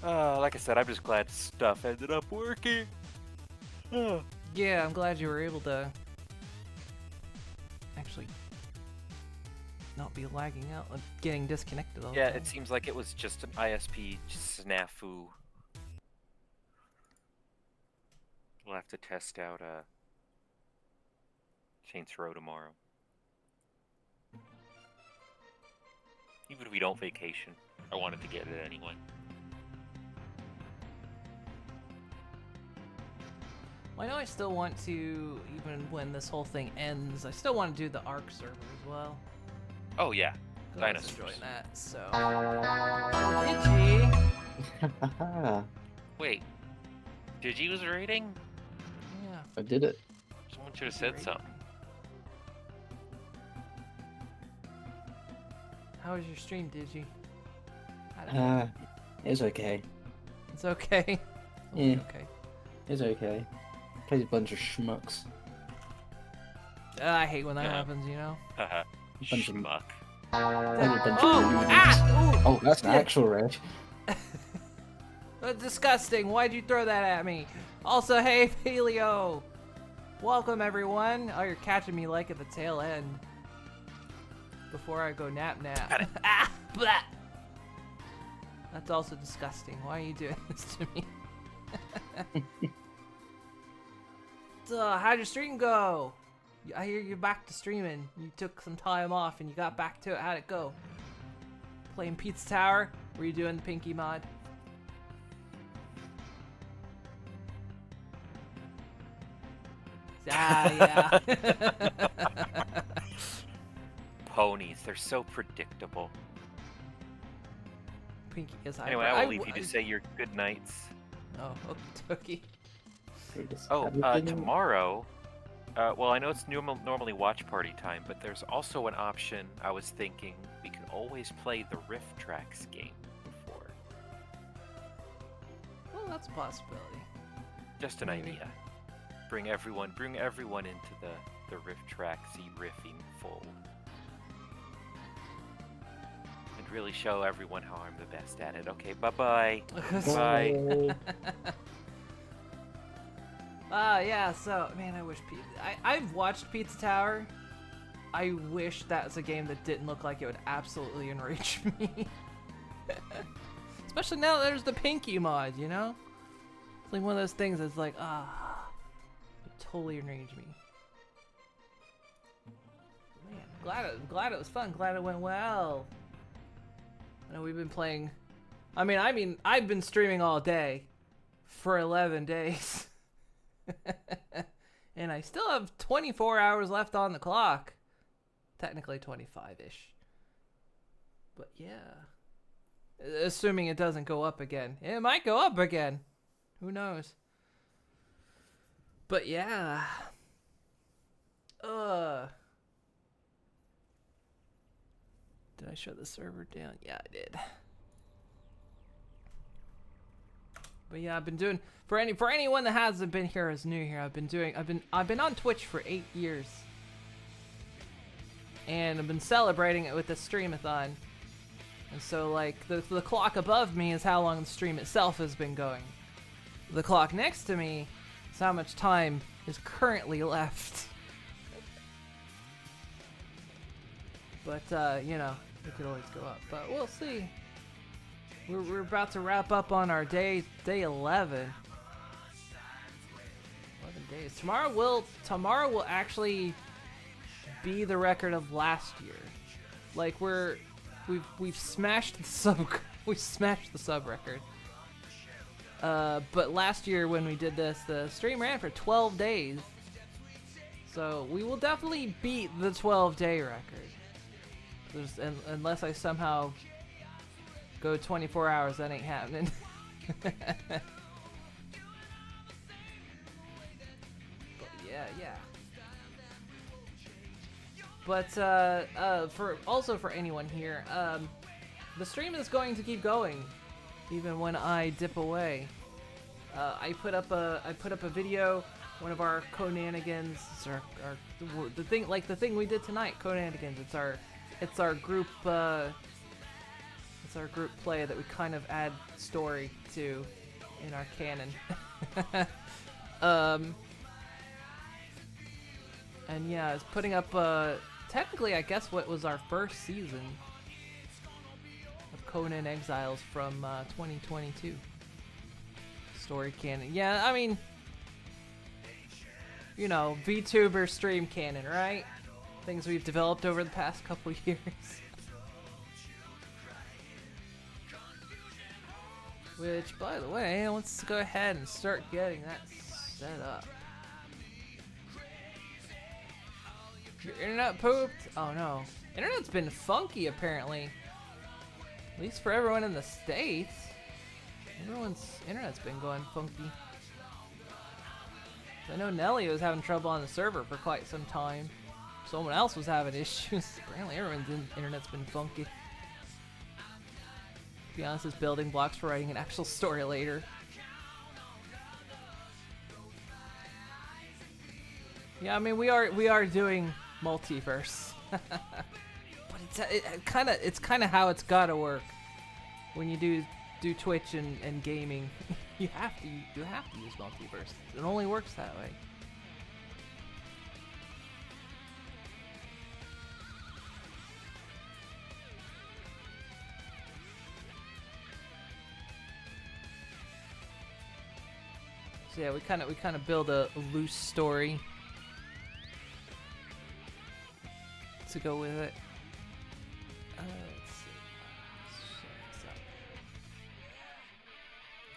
Like I said, I'm just glad stuff ended up working. Yeah, I'm glad you were able to actually not be lagging out, like getting disconnected all the Yeah, time. it seems like it was just an ISP snafu. We'll have to test out Saints Row tomorrow. Even if we don't vacation, I wanted to get it anyway. Well, I know I still want to, even when this whole thing ends, I still want to do the ARC server as well. Oh yeah, 'Cause I was dinosaurs. enjoying that, so. Digi! Wait, did you was rating? Yeah. I did it. Someone should have said something. How was your stream, Digi? I don't know. It's okay. It's okay. Yeah. Okay. It's okay. Played a bunch of schmucks. I hate when that Yeah. happens, you know? Haha. Bunch of- Schmuck. Played a bunch Oh! of noobs. Ah! Ooh! Oh, that's an actual red. That's disgusting. Why'd you throw that at me? Also, hey, Paleo! Welcome, everyone. Oh, you're catching me like at the tail end. Before I go nap. Got it. Ah! Blah! That's also disgusting. Why are you doing this to me? How'd your stream go? I hear you're back to streaming. You took some time off and you got back to it. How'd it go? Playing Pizza Tower? Were you doing the Pinky mod? Ah, yeah. Ponies, they're so predictable. Pinky is hyper. Anyway, I will leave you to say your good nights. Oh, okie Oh, tomorrow. Well, I know it's normally watch party time, but there's also an option. I was thinking we could always play the Rift Tracks game before. Well, that's a possibility. Just an Maybe. idea. Bring everyone into the Rift Tracksy riffing fold, and really show everyone how I'm the best at it. Okay, bye. Bye. Yeah, so, man, I wish I've watched Pizza Tower. I wish that's a game that didn't look like it would absolutely enrage me. Especially now that there's the Pinky mod, you know? It's like one of those things that's like, it totally enraged me. Glad it was fun. Glad it went well. I know we've been playing. I mean, I've been streaming all day for 11 days. And I still have 24 hours left on the clock. Technically 25-ish. But yeah. Assuming it doesn't go up again. It might go up again. Who knows? But yeah. Did I shut the server down? Yeah, I did. But yeah, I've been doing for anyone that hasn't been here as new here. I've been on Twitch for 8 years, and I've been celebrating it with the streamathon. And so like the clock above me is how long the stream itself has been going. The clock next to me is how much time is currently left. But you know, it could always go up. But we'll see. We're about to wrap up on our day 11. 11 days. Tomorrow will actually be the record of last year. Like we've smashed the sub record. But last year when we did this, the stream ran for 12 days. So we will definitely beat the 12-day record. Unless I somehow go 24 hours, that ain't happening. But yeah. But for anyone here, the stream is going to keep going, even when I dip away. I put up a video, one of our Conanigans, the thing we did tonight, Conanigans. It's our group play that we kind of add story to in our canon. And yeah, I was putting up technically I guess what was our first season of Conan Exiles from 2022 story canon. Yeah, I mean, you know, VTuber stream canon, right? Things we've developed over the past couple years. Which, by the way, let's go ahead and start getting that set up. Your internet pooped? Oh no. Internet's been funky apparently. At least for everyone in the States. Everyone's internet's been going funky. I know Nelly was having trouble on the server for quite some time. Someone else was having issues. Apparently everyone's internet's been funky. To be honest, it's building blocks for writing an actual story later. Yeah, I mean we are doing multiverse. But it's kind of how it's gotta work when you do Twitch and gaming. you have to use multiverse. It only works that way. So yeah, we kind of build a loose story to go with it. Let's see.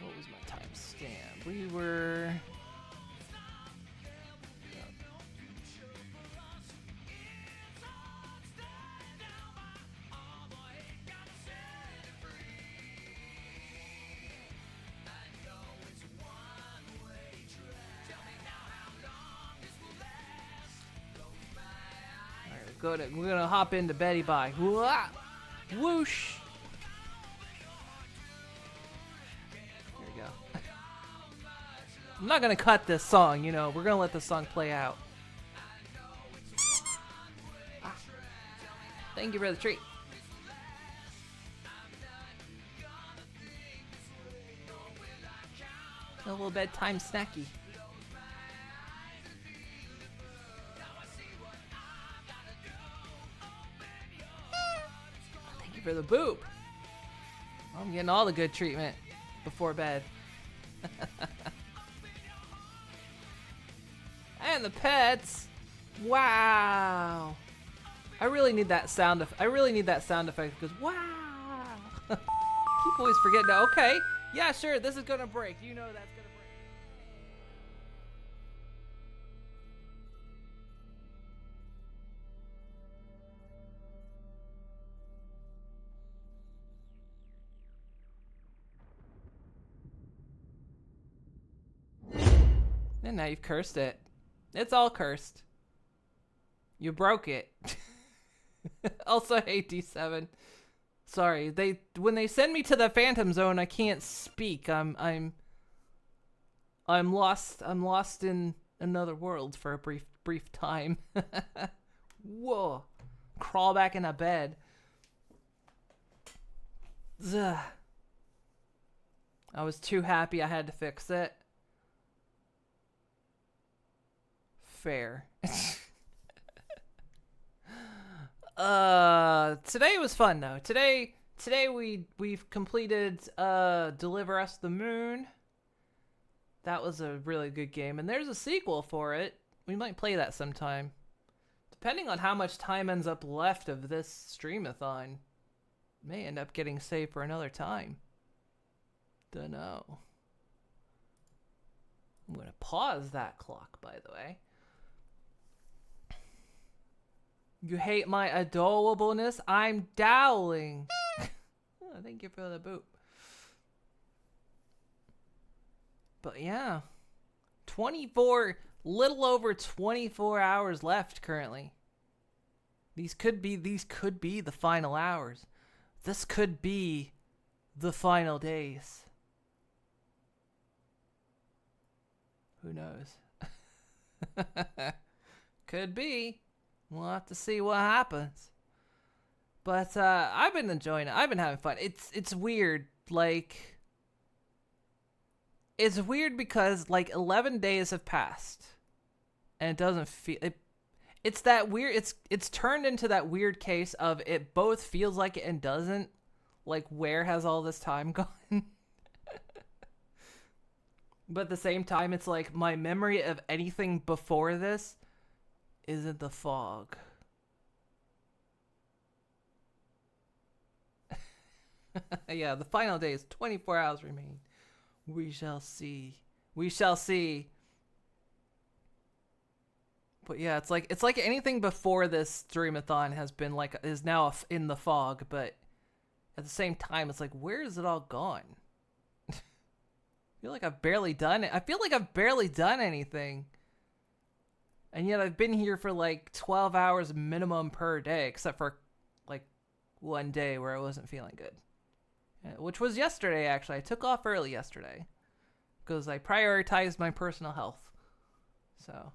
What was my timestamp? We were. We're gonna hop into Betty Bye. Whoosh! There we go. I'm not gonna cut this song, you know. We're gonna let the song play out. Thank you for the treat. A little bedtime snacky. For the boop. I'm getting all the good treatment before bed. And the pets. Wow. I really need that sound. I really need that sound effect because wow. Keep always forgetting. Okay, yeah, sure. This is gonna break. You know that's gonna break. And now you've cursed it. It's all cursed. You broke it. Also, hey D7. Sorry, when they send me to the Phantom Zone, I can't speak. I'm lost. I'm lost in another world for a brief time. Whoa. Crawl back in a bed. Ugh. I was too happy I had to fix it. Fair. Today was fun though. Today we've completed Deliver Us the Moon. That was a really good game, and there's a sequel for it. We might play that sometime. Depending on how much time ends up left of this streamathon. May end up getting saved for another time. Dunno. I'm gonna pause that clock, by the way. You hate my adorableness? I'm dowling. Oh, thank you for the boop. But yeah. 24, little over 24 hours left currently. These could be the final hours. This could be the final days. Who knows? Could be. We'll have to see what happens. But I've been enjoying it. I've been having fun. It's weird. Like, it's weird because like 11 days have passed, and it doesn't feel it. It's that weird. It's turned into that weird case of it both feels like it and doesn't. Like, where has all this time gone? But at the same time, it's like my memory of anything before this is in the fog. Yeah, the final days, 24 hours remain. We shall see. We shall see. But yeah, it's like anything before this Dreamathon has been like, is now in the fog, but at the same time, it's like, where is it all gone? I feel like I've barely done it. I feel like I've barely done anything. And yet I've been here for like 12 hours minimum per day, except for like one day where I wasn't feeling good. Which was yesterday, actually. I took off early yesterday because I prioritized my personal health. So,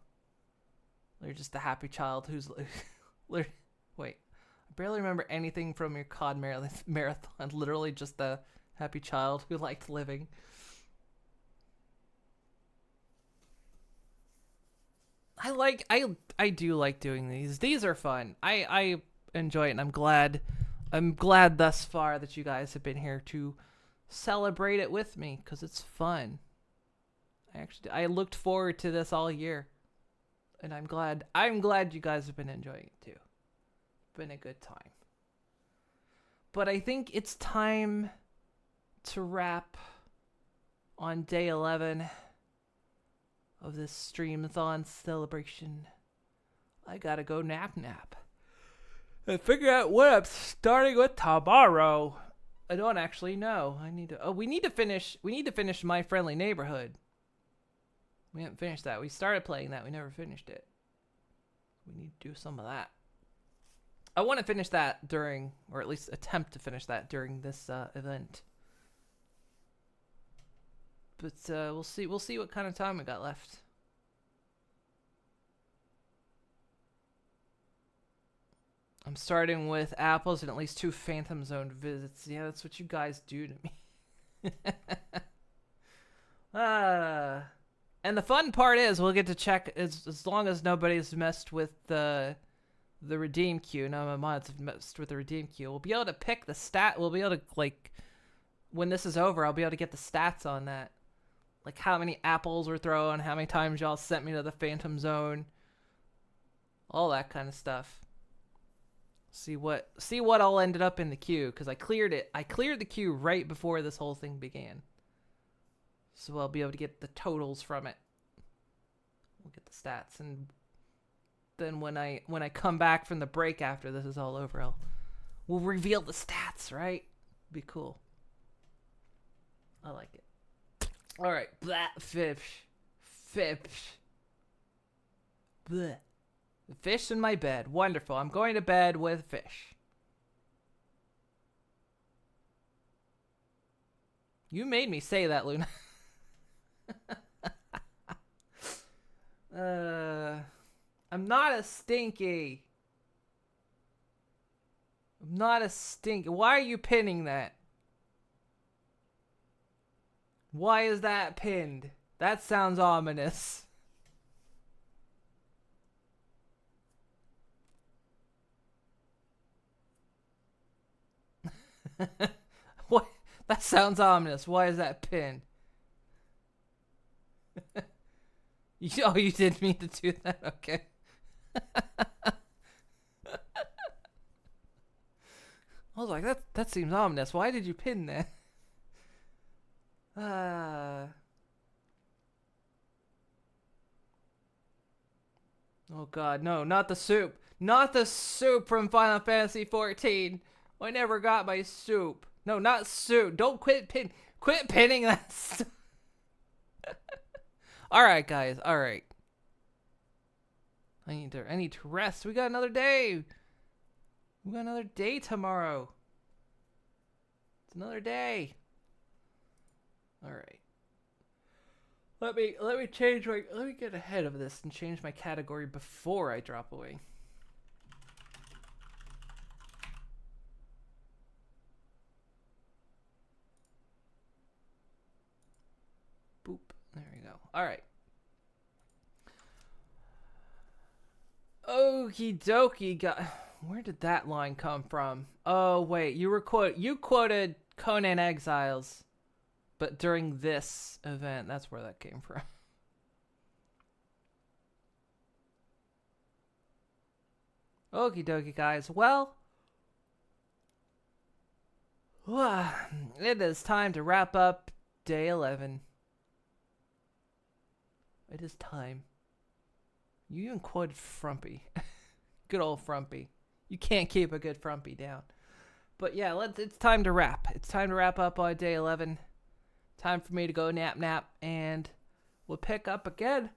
you're just a happy child who's... Wait, I barely remember anything from your COD marathon. Literally just a happy child who liked living. I do like doing these. These are fun. I enjoy it, and I'm glad thus far that you guys have been here to celebrate it with me, because it's fun. I looked forward to this all year, and I'm glad you guys have been enjoying it too. Been a good time. But I think it's time to wrap on day 11 of this Streamathon celebration. I gotta go nap and figure out what I'm starting with tomorrow. I don't actually know. We need to finish My Friendly Neighborhood. We haven't finished that. We started playing that. We never finished it. We need to do some of that. I want to finish that during, or at least attempt to finish that during this event. But we'll see what kind of time we got left. I'm starting with apples and at least 2 Phantom Zone visits. Yeah, that's what you guys do to me. And the fun part is we'll get to check as long as nobody's messed with the redeem queue. None of my mods have messed with the redeem queue. We'll be able to pick the stat. We'll be able to, like, when this is over, I'll be able to get the stats on that. Like how many apples were thrown, how many times y'all sent me to the Phantom Zone. All that kind of stuff. See what all ended up in the queue, because I cleared it. I cleared the queue right before this whole thing began. So I'll be able to get the totals from it. We'll get the stats, and then when I come back from the break after this is all over, we'll reveal the stats, right? Be cool. I like it. All right, fish. Bleh. Fish in my bed. Wonderful. I'm going to bed with fish. You made me say that, Luna. I'm not a stinky. I'm not a stinky. Why are you pinning that? Why is that pinned? That sounds ominous. What? That sounds ominous. Why is that pinned? Oh, you didn't mean to do that? Okay. I was like, that seems ominous. Why did you pin that? Oh god, no, not the soup. Not the soup from Final Fantasy 14. I never got my soup. No, not soup. Don't quit pinning that stuff. Alright, guys, alright. I need to rest. We got another day. We got another day tomorrow. It's another day. Alright. Let me get ahead of this and change my category before I drop away. Boop. There we go. Alright. Okie dokie. Where did that line come from? Oh wait, you quoted Conan Exiles, but during this event, that's where that came from. Okie dokie, guys. Well, it is time to wrap up day 11. It is time. You even quoted Frumpy. Good old Frumpy. You can't keep a good Frumpy down. But yeah, it's time to wrap. It's time to wrap up on day 11. Time for me to go nap, and we'll pick up again.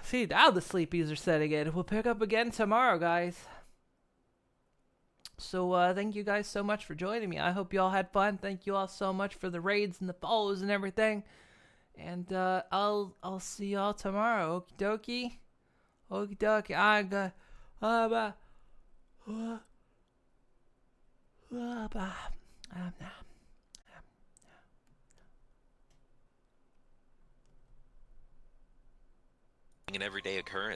See, now the sleepies are setting in. We'll pick up again tomorrow, guys. So, thank you guys so much for joining me. I hope you all had fun. Thank you all so much for the raids and the follows and everything. And, I'll see y'all tomorrow. Okie dokie. Okie dokie. I got... An everyday occurrence.